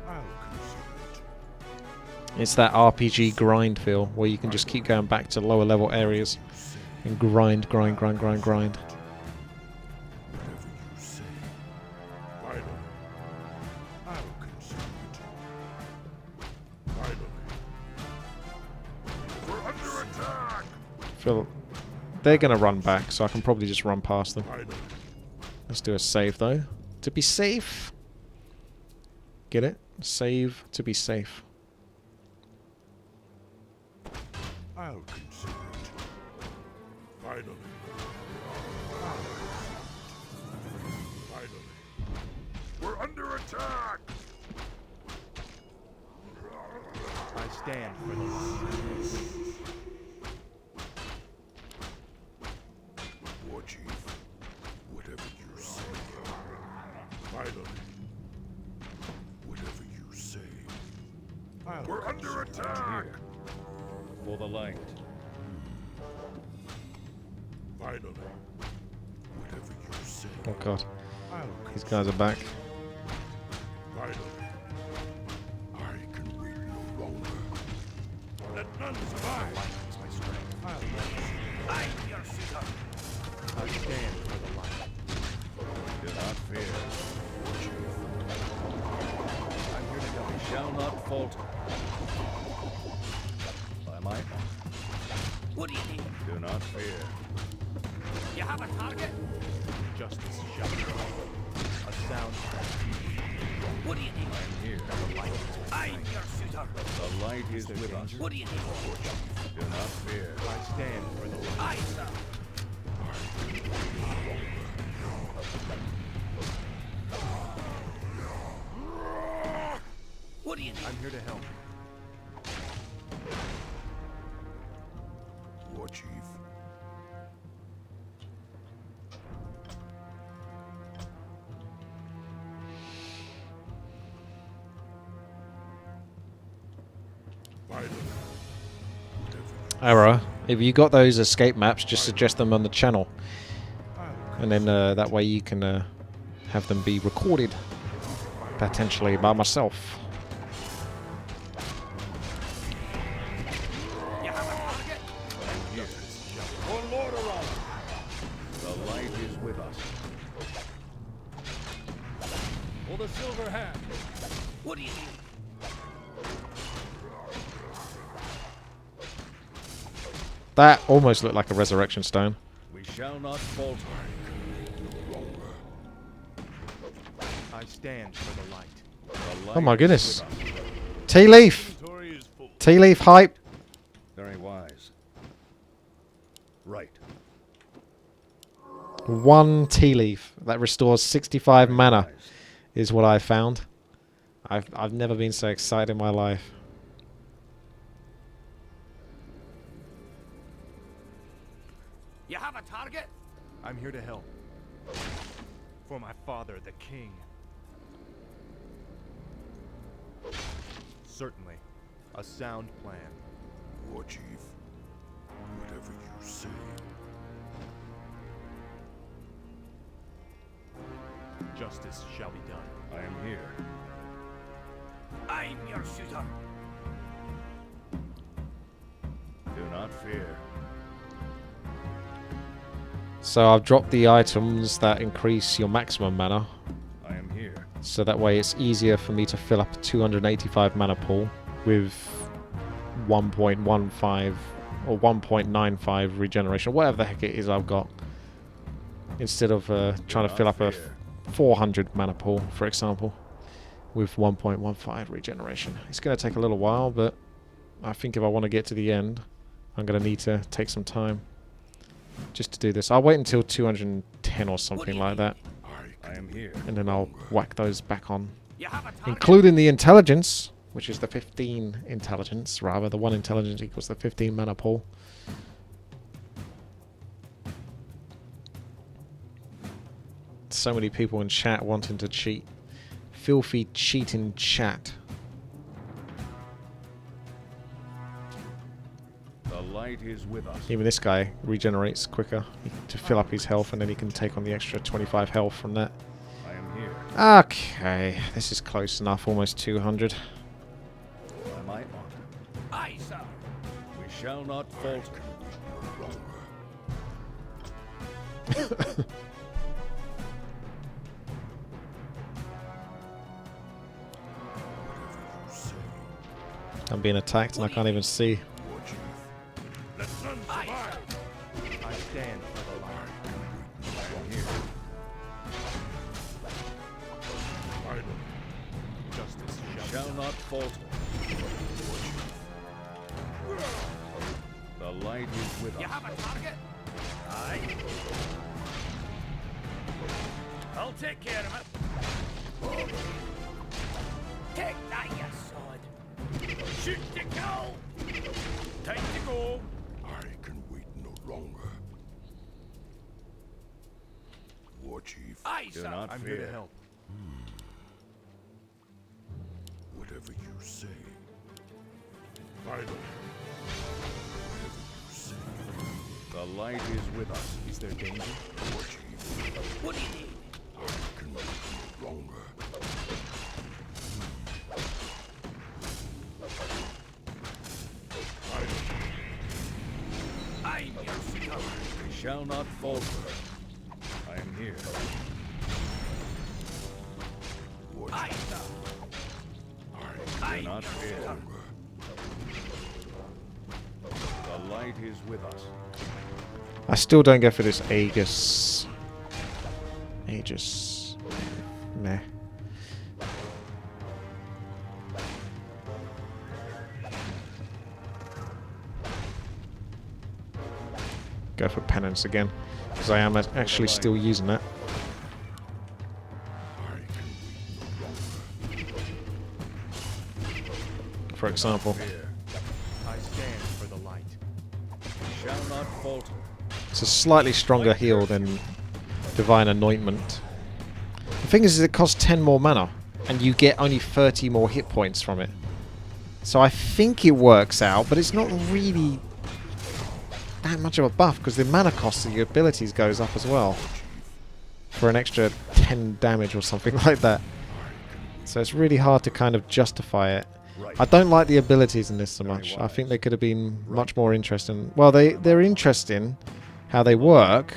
I'll consider it. It's that RPG grind feel where you can just keep going back to lower level areas and grind. Whatever you say. Finally. I'll consider it. Finally. We're under attack! Feel they're gonna run back, so I can probably just run past them. Finally. Let's do a save though, to be safe. Get it? Save to be safe. I'll consider it. Finally. Finally. We're under attack! I stand for the light. War Chief, whatever you say. Finally. Whatever you say. We're under attack! Here. For the light. Finally. Whatever you say. Oh god, I'll these guys are back. Finally. I can wait no longer. Let none survive. Light is my strength. I'm your shooter. I stand for the light. Do not fear. I'm here to help. We shall not falter. By my honor. What do you need? Do not fear. You have a target? Justice shall be done. A sound plan. What do you need? I am here. I'm your shooter. The light is with us. What do you need? Do not fear. I stand for the light. Aye, sir. What do you need? I'm here to help. War Chief. Finally. Error. If you got those escape maps, just suggest them on the channel. And then that way you can have them be recorded. Potentially by myself. You have a target? Here. For Lord around. The light is with us. For the silver hand. What do you need? That almost looked like a resurrection stone. We shall not falter. I stand for the light. The light Oh my is goodness. with us. Tea leaf! Inventory is full. Tea leaf hype! Very wise. Right. 1 tea leaf that restores 65 mana Wise. is what I found. I've never been so excited in my life. You have a target? I'm here to help. For my father, the king. Certainly. A sound plan. War Chief, whatever you say. Justice shall be done. I am here. I'm your shooter. Do not fear. So I've dropped the items that increase your maximum mana. I am here. So that way it's easier for me to fill up a 285 mana pool with 1.15 or 1.95 regeneration, whatever the heck it is I've got. Instead of trying to fill up a 400 mana pool, for example, with 1.15 regeneration. It's going to take a little while, but I think if I want to get to the end, I'm going to need to take some time just to do this. I'll wait until 210 or something like that, I am here. and then I'll whack those back on. You have a target. Including the intelligence, which is the 15 intelligence, rather. The 1 intelligence equals the 15 mana pool. So many people in chat wanting to cheat. Filthy cheating chat. The light is with us. Even this guy regenerates quicker to fill up his health, and then he can take on the extra 25 health from that. I am here. Okay, this is close enough, almost 200. By my honor. Aye, sir. We shall not falter. I'm being attacked and I can't even see. I stand for the light. I am here. Justice Shall not falter. The light is with You us. have a target. Aye. I'll take care of it. Take that, you sod. Shoot to kill. Time to go. I can wait no longer. War Chief, Aye, Do sir. not I'm fear. here to help. whatever you say. Finally. Whatever you say. The light is with us. Is there danger? War Chief, What do you need? I can wait no longer. I'm your shooter. We shall not falter. I am here. War Aye, Chief, sir. I Aye, Do not your fear. shooter. The light is with us. I still don't go for this Aegis. Aegis. Meh. Go for penance again, because I am actually still using that. For example, Fear. I stand for the light. We shall not falter. it's a slightly stronger heal than Divine Anointment. The thing is, it costs 10 more mana, and you get only 30 more hit points from it. So I think it works out, but it's not really that much of a buff, because the mana cost of your abilities goes up as well. For an extra 10 damage or something like that. So it's really hard to kind of justify it. I don't like the abilities in this so much. I think they could have been much more interesting. Well, they're interesting how they work,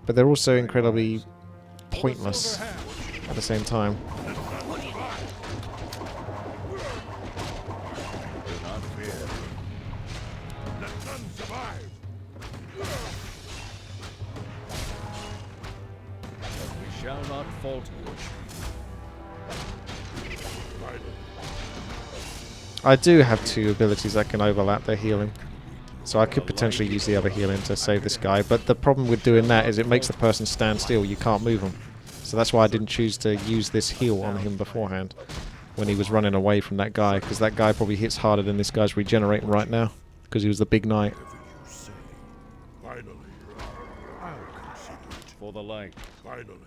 but they're also incredibly pointless at the same time. Do not fear. Let none survive. We shall not falter. I do have 2 abilities that can overlap their healing. So I could potentially use the other healing to save this guy, but the problem with doing that is it makes the person stand still. You can't move them. So that's why I didn't choose to use this heal on him beforehand when he was running away from that guy, because that guy probably hits harder than this guy's regenerating right now, because he was the big knight. Finally. I'll consider it. For the light. Finally.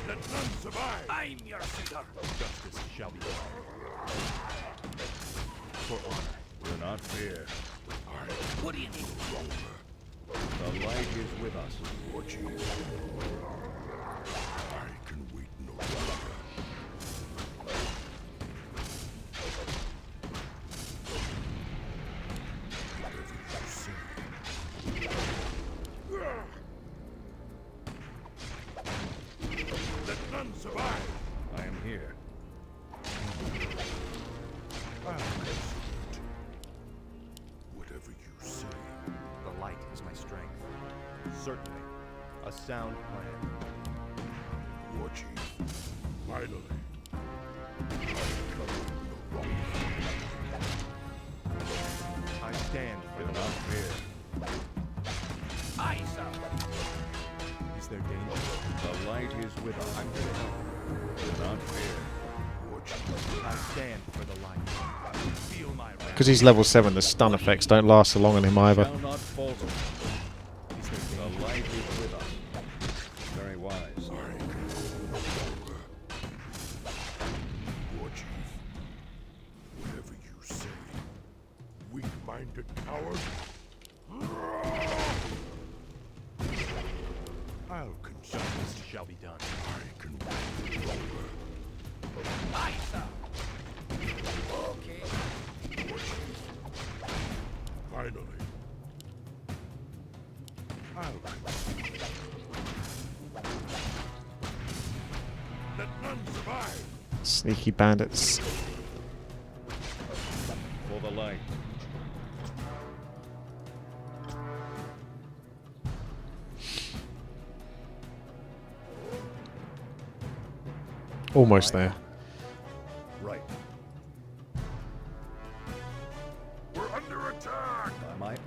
Let none survive. I'm your shooter. Justice shall be done. For honor. Do not fear. What do you need? The light is with us. War Chief, none survive. I am here. I'll consider it. Whatever you say. The light is my strength. Certainly. A sound plan. War Chief, finally. I've come no longer. I stand for Do the not light. fear. Aye, sir. Is there danger? The light is with us. I'm here to help. Do not fear. War Chief, I stand for the light. Feel my wrath. Because he's level 7, the stun effects don't last so long on him either. Shall not falter. Is there The danger? light is with us. Very wise. I can no longer. War Chief, whatever you say. Weak-minded coward. I'll consider. Justice shall be done. I can wait no longer. Aye, sir. Okay. War Chief, finally. I'll consider. Let none survive. Sneaky bandits. For the light. Almost there. Right. We're under attack. By my honor.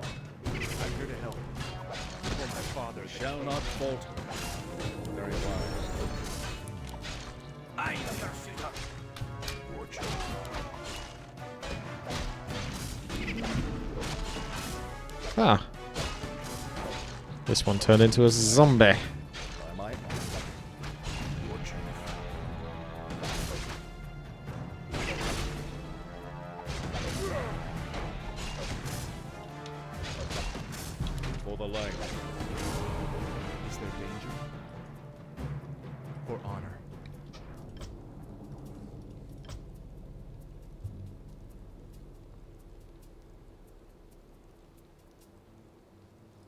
I'm here to help. For my father. We shall not falter. Very wise. Aye, sir, shooter. War Chief, Ah. This one turned into a zombie. By my honor. War Chief. For the light. Is there danger? For honor.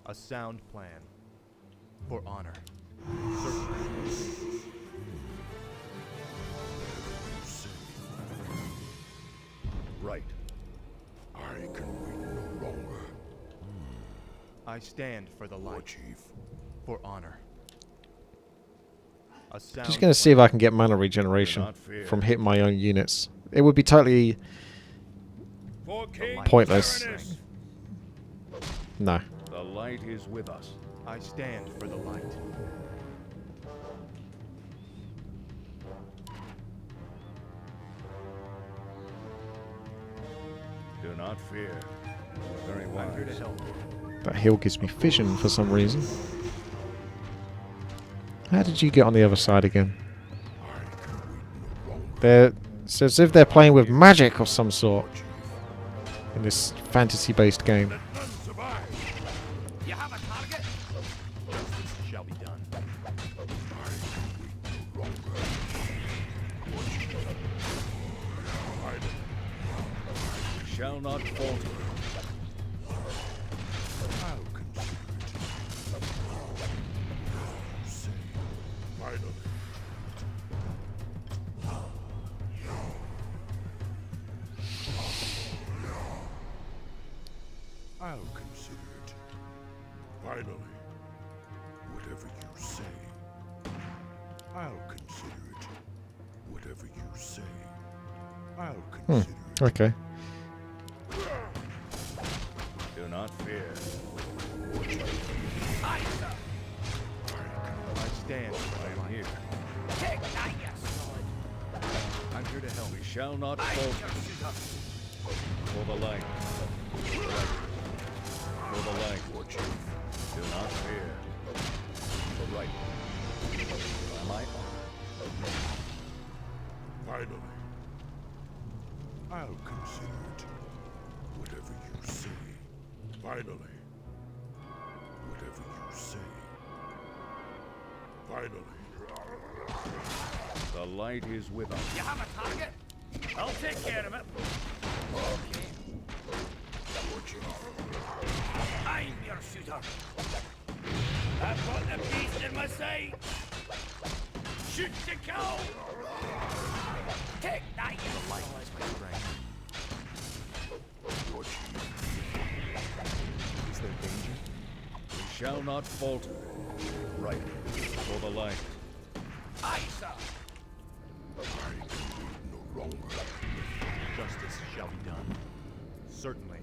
A sound plan. For honor. Certainly. Right. I can wait no longer. I stand for the War light. Chief, For honor. A sound Just going to see if plan. I can get mana regeneration not fear. from hitting my own units. It would be totally For King Pointless. Tyrannus. no. The light is with us. I stand for the light. Do not fear. Very I'm here to wise. help. That hill gives me vision for some reason. How did you get on the other side again? They're, it's as if they're playing with magic of some sort in this fantasy-based game. let none survive. You have a target? Justice shall be done. We shall not falter. I'll consider it. You say, finally. I'll consider it. Finally. Whatever you say. I'll consider it. Whatever you say. I'll consider it. Okay. Do not fear. Aye, sir. I stand for I the am light. here. Take that, you sword. I'm here to help. We shall not Aye, falter. sir, shooter. For the light. For the light. War Chief, Do not fear. The right. By my honor. finally. I'll consider it. Whatever you say. Finally. Whatever you say. Finally. The light is with us. You have a target? I'll take care of it. Okay. War Chief, I'm your shooter. I've got the beast in my sight. Shoot to kill! Take that, you Light is my strength. Is there danger? We shall not falter. Right. For the light. Aye, sir. I can wait no longer. Justice shall be done. Certainly.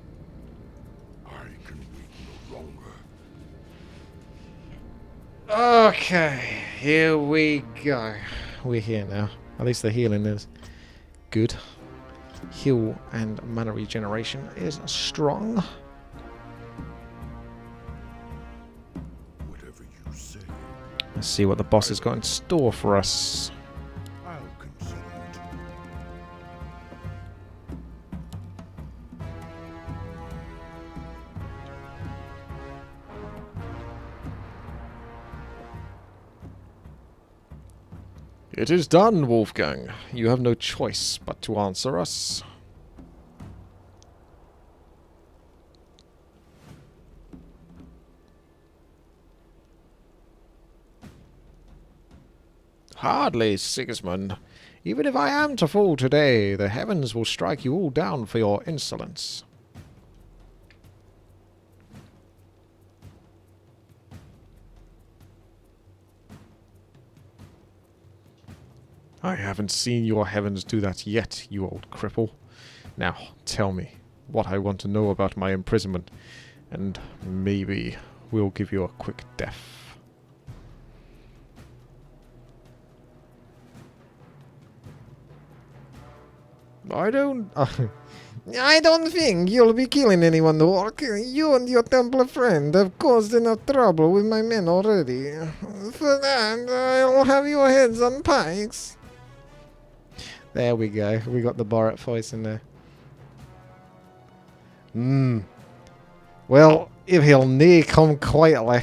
I can wait no longer. Okay, here we go. We're here now. At least the healing is good. Heal and mana regeneration is strong. Whatever you say, Let's see what the boss has got in store for us. I'll consider it. It is done, Wolfgang. You have no choice but to answer us. Hardly, Sigismund. Even if I am to fall today, the heavens will strike you all down for your insolence. I haven't seen your heavens do that yet, you old cripple. Now, tell me what I want to know about my imprisonment, and maybe we'll give you a quick death. I don't think you'll be killing anyone, Orc. You and your Templar friend have caused enough trouble with my men already. For that, I'll have your heads on pikes. There we go. We got the Borat voice in there. Well, if he'll nae come quietly.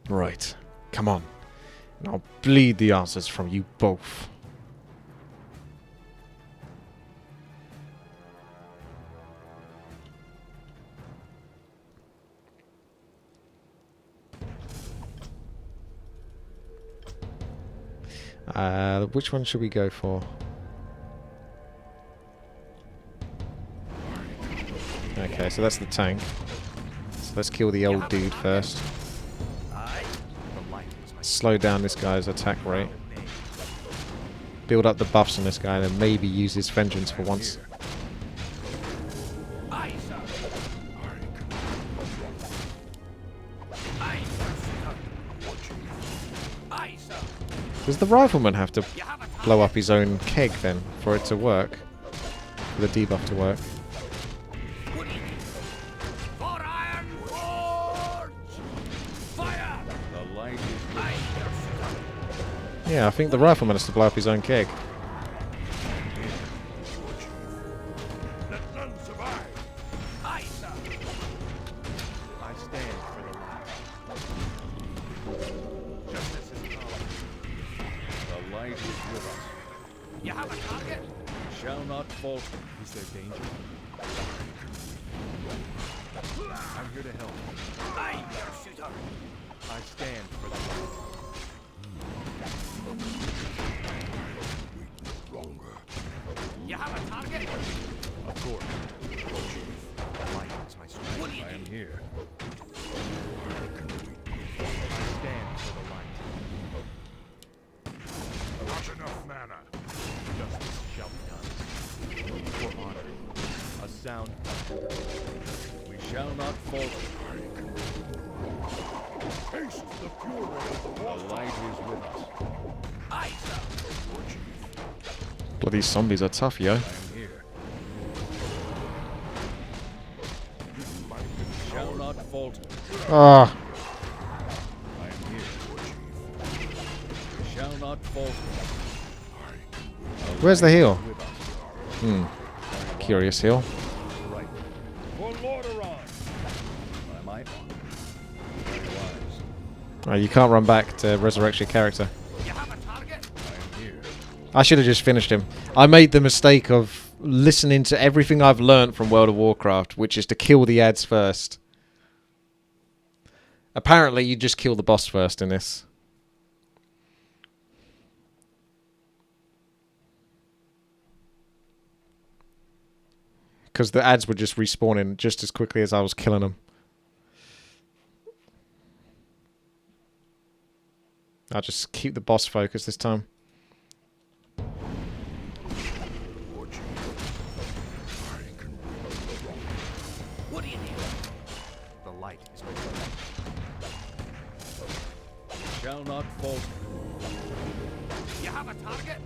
Right. Come on. And I'll bleed the answers from you both. Which one should we go for? Okay, so that's the tank. So let's kill the old dude first. Slow down this guy's attack rate. Build up the buffs on this guy and then maybe use his vengeance for once. Aye, sir. Aye, sir. Does the rifleman have to blow up his own keg then for it to work? For the debuff to work? What do you need? For Iron Forge! Fire! The light is Aye, sir. Yeah, I think the rifleman has to blow up his own keg. Let none survive. Aye, sir. I stand for the light. Justice is calling. the light is with us. You have a target? We shall not falter. Is there danger? I'm here to help. Aye, your shooter. I stand for the light. Wait no longer. You have a target? Of course. The light is my strength. What do you I am need? here. I stand for the light. Not enough mana. Justice shall be done. For honor. A sound. We shall not falter. Taste the fury of the The Warcraft. light is with us. Aye, sir. Bloody zombies are tough, yo. I am here. We shall not falter. Ah, I am here. We shall not falter. where's the heal? With us. Curious heal. Right. For Lordaeron. Am I on? Very wise. Oh, you can't run back to resurrect your character. You have a target? I am here. I should have just finished him. I made the mistake of listening to everything I've learnt from World of Warcraft, which is to kill the ads first. Apparently, you just kill the boss first in this. Because the ads were just respawning just as quickly as I was killing them. I'll just keep the boss focus this time. What do you need? The light is my friend. Shall not falter. You have a target?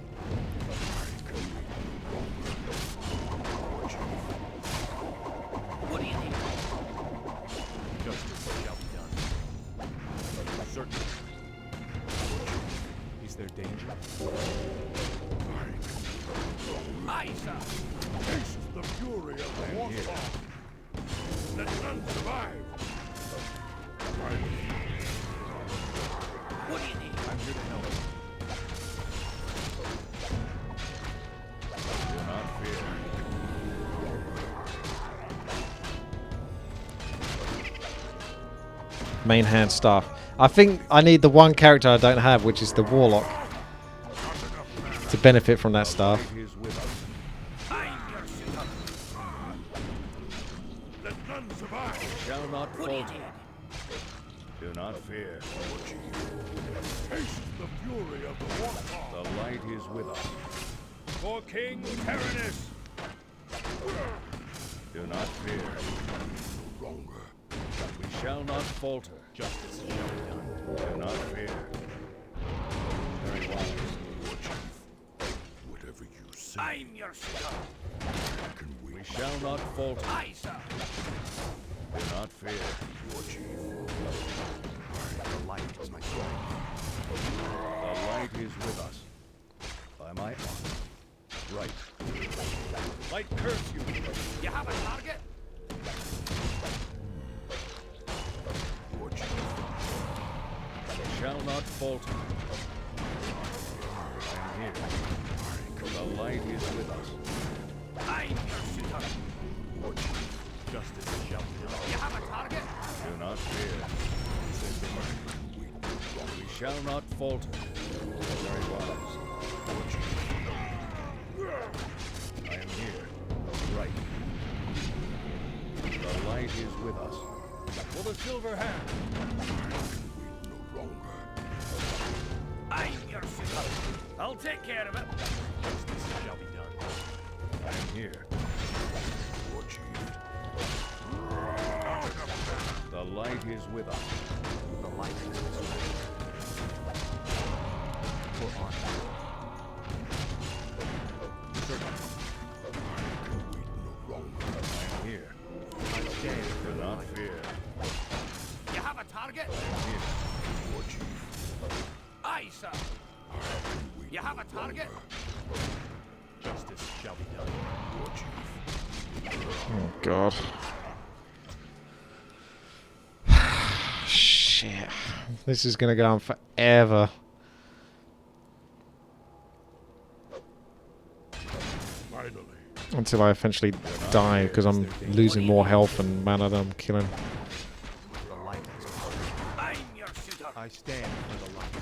What do you need? Justice shall be done. Certainly. Is there danger? Aye, sir. Taste the fury of the Warcraft. Let none survive. What do you need? I'm here to help. Do not fear. Main hand staff. I think I need the one character I don't have, which is the Warlock, to benefit from that staff. Light is with us. I'm your suitor. Let none survive. Shall not What do you falter. need? Do not fear. Taste the fury of the Warcraft. The light is with us. For King Tyrannus. Do not fear. Longer. We shall not falter. Justice shall be done. Do not fear. Very wise. Whatever you say, I'm your suitor. can we We shall not falter. Aye, sir. Do not fear. your chief? The light is my strength. The light is with us. By my honor. Right. Light curse you. You have a target? Your chief. We shall not falter. I am here. The light is with us. I'm your suitor. Justice shall be done. You have a target? Do not fear. We shall not falter. Very wise. I am here. Right. The light is with us. For the silver hand. No longer. I'm your suitor. I'll take care of it. Justice shall be done. I am here. Your chief. The light is with us. The light is my strength. For honor. Certainly. No longer. I am here. I stand Do for the not light. fear. You have a target? I am here. Your chief. Aye, sir. You have a target? Justice shall be done. Your chief. Oh god. Shit. This is gonna go on forever. Finally. Until I eventually die, because I'm losing more health and mana than I'm killing. The light is my strength. I'm your suitor. I stand for the light.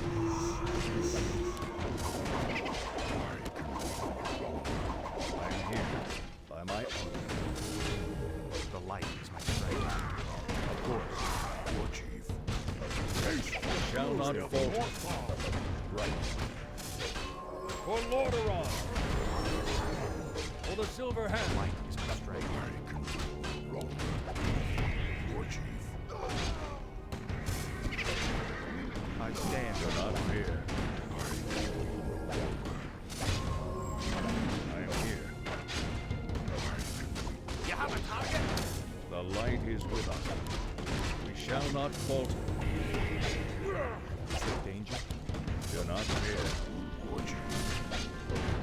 I am here. By my honor. The light is my strength. Of course. Your chief. Taste Shall not falter. Warcraft. Right. For Lordaeron. For the silver hand. Light is my strength. Longer. Your chief. I stand Do for the not light. fear. I am here. You have a target? The light is with us. We shall not falter. Is there danger? Do not fear. Your chief.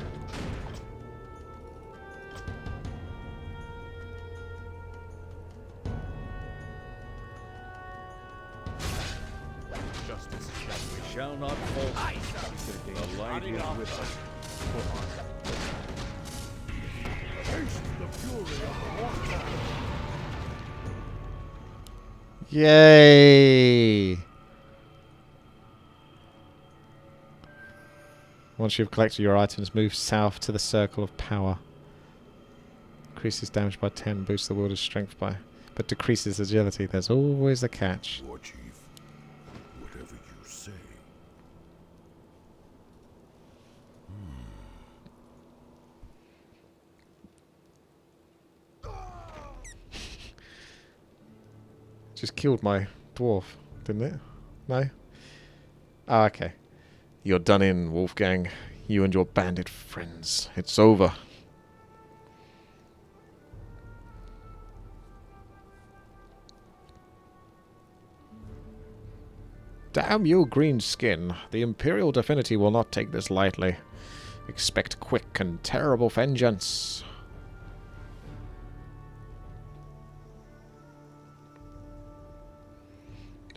Justice shall be We shall not falter. Aye, sir. Is there The danger? light is with us. For honor. Taste the fury of the Warcraft. Yay! Once you've collected your items, move south to the Circle of Power. Increases damage by 10, boosts the wielder's strength by... but decreases agility. There's always a catch. War Chief, whatever you say. Just killed my dwarf, didn't it? No? Ah, okay. You're done in, Wolfgang. You and your bandit friends. It's over. Damn you, green skin. The Imperial Divinity will not take this lightly. Expect quick and terrible vengeance.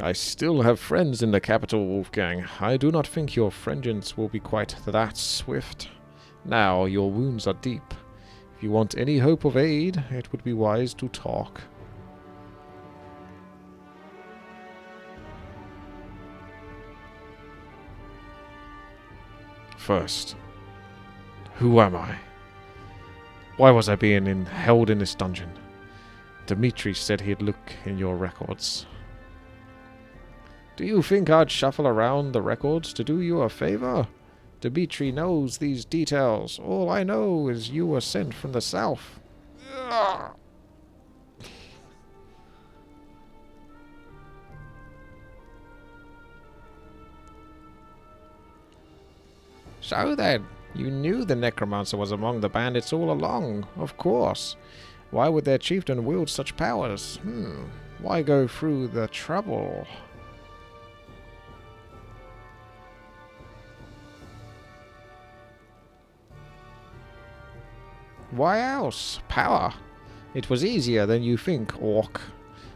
I still have friends in the capital, Wolfgang. I do not think your vengeance will be quite that swift. Now, your wounds are deep. If you want any hope of aid, it would be wise to talk. First, who am I? Why was I being held in this dungeon? Dmitri said he'd look in your records. Do you think I'd shuffle around the records to do you a favor? Dmitri knows these details. All I know is you were sent from the south. Ugh. So then, you knew the necromancer was among the bandits all along, of course. Why would their chieftain wield such powers? Why go through the trouble? Why else? Power. It was easier than you think, Orc.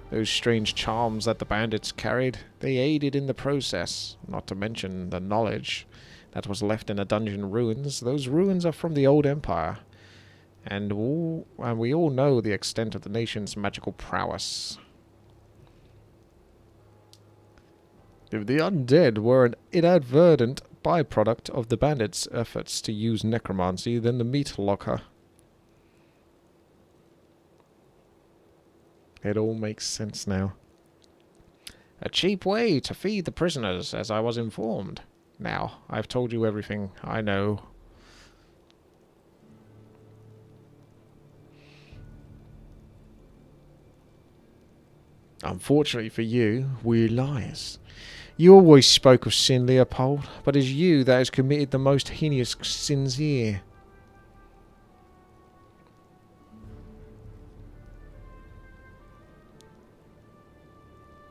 Those strange charms that the bandits carried, they aided in the process, not to mention the knowledge that was left in the dungeon ruins. Those ruins are from the old empire, and we all know the extent of the nation's magical prowess. If the undead were an inadvertent byproduct of the bandits' efforts to use necromancy, then the meat locker... It all makes sense now. A cheap way to feed the prisoners, as I was informed. Now, I've told you everything I know. Unfortunately for you, we're liars. You always spoke of sin, Leopold, but it's you that has committed the most heinous sins here.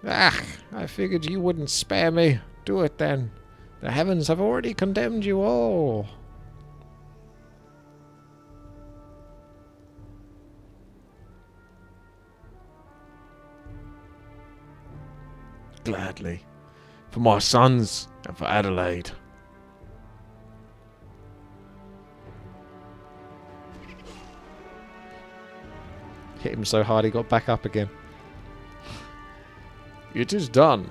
Ah, I figured you wouldn't spare me. Do it then. The heavens have already condemned you all. Gladly. For my sons and for Adelaide. Hit him so hard he got back up again. It is done.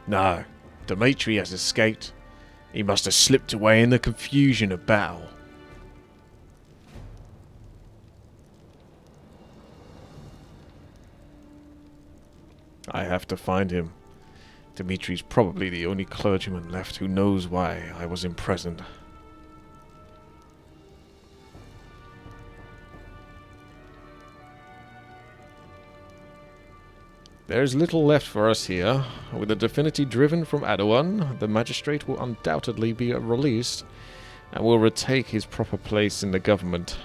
No, Dmitri has escaped. He must have slipped away in the confusion of battle. I have to find him. Dmitri's probably the only clergyman left who knows why I was imprisoned. There's little left for us here. With the divinity driven from Adawan, the magistrate will undoubtedly be released and will retake his proper place in the government.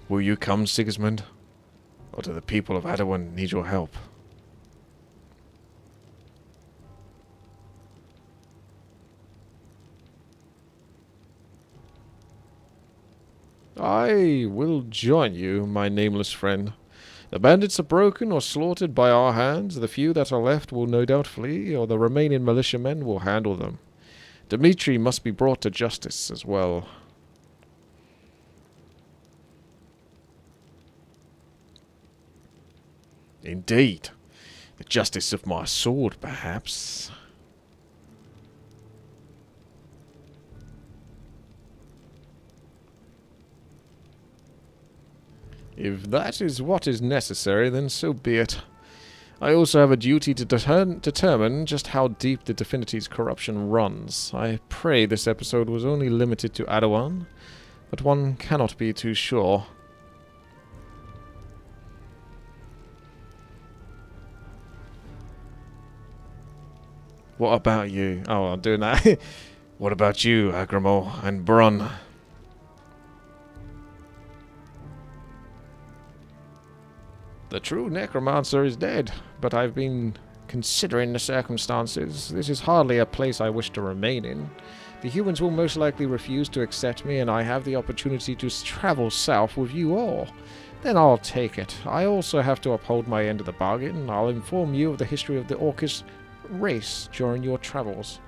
Will you come, Sigismund? Or do the people of Adawan need your help? I will join you, my nameless friend. The bandits are broken or slaughtered by our hands. The few that are left will no doubt flee, or the remaining militiamen will handle them. Dmitri must be brought to justice as well. Indeed. The justice of my sword, perhaps. If that is what is necessary, then so be it. I also have a duty to determine just how deep the Divinity's corruption runs. I pray this episode was only limited to Adawan, but one cannot be too sure. What about you? Oh, I'm doing that. What about you, Agramo and Brun? The true necromancer is dead, but I've been considering the circumstances. This is hardly a place I wish to remain in. The humans will most likely refuse to accept me, and I have the opportunity to travel south with you all. Then I'll take it. I also have to uphold my end of the bargain. I'll inform you of the history of the Orcish race during your travels.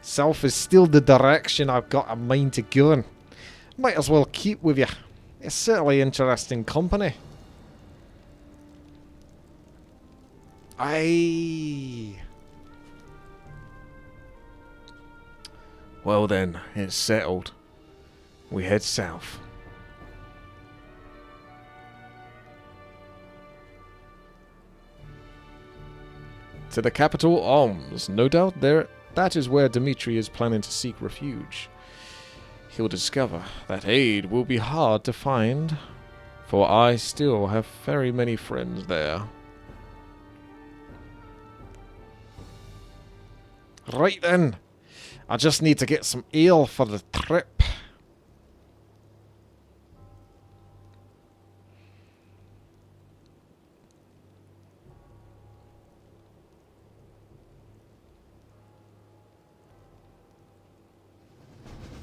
South is still the direction I've got a mind to go in. Might as well keep with you. It's certainly interesting company. Aye. Well then, it's settled. We head south. To the capital, Oms. No doubt that is where Dmitri is planning to seek refuge. He'll discover that aid will be hard to find, for I still have very many friends there. Right then. I just need to get some ale for the trip.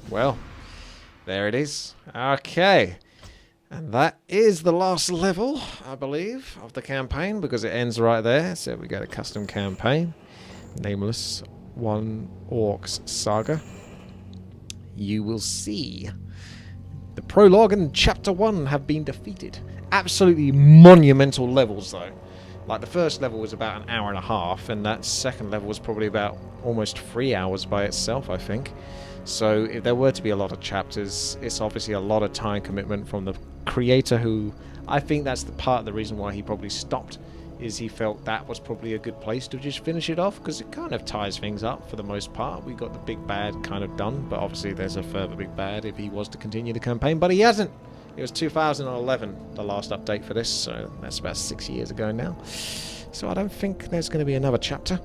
Well, there it is. Okay. And that is the last level, I believe, of the campaign, because it ends right there. So we go to custom campaign. Nameless 1 Orcs Saga. You will see the prologue and chapter 1 have been defeated. Absolutely monumental levels, though. Like, the first level was about an hour and a half, and that second level was probably about almost 3 hours by itself, I think. So if there were to be a lot of chapters, it's obviously a lot of time commitment from the creator, who I think that's the part of the reason why he probably stopped, is he felt that was probably a good place to just finish it off, because it kind of ties things up for the most part. We got the big bad kind of done, but obviously there's a further big bad if he was to continue the campaign, but he hasn't. It was 2011, the last update for this, so that's about 6 years ago now. So I don't think there's going to be another chapter.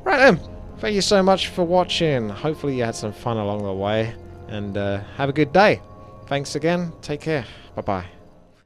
Right then. Thank you so much for watching. Hopefully you had some fun along the way. And have a good day. Thanks again. Take care. Bye-bye.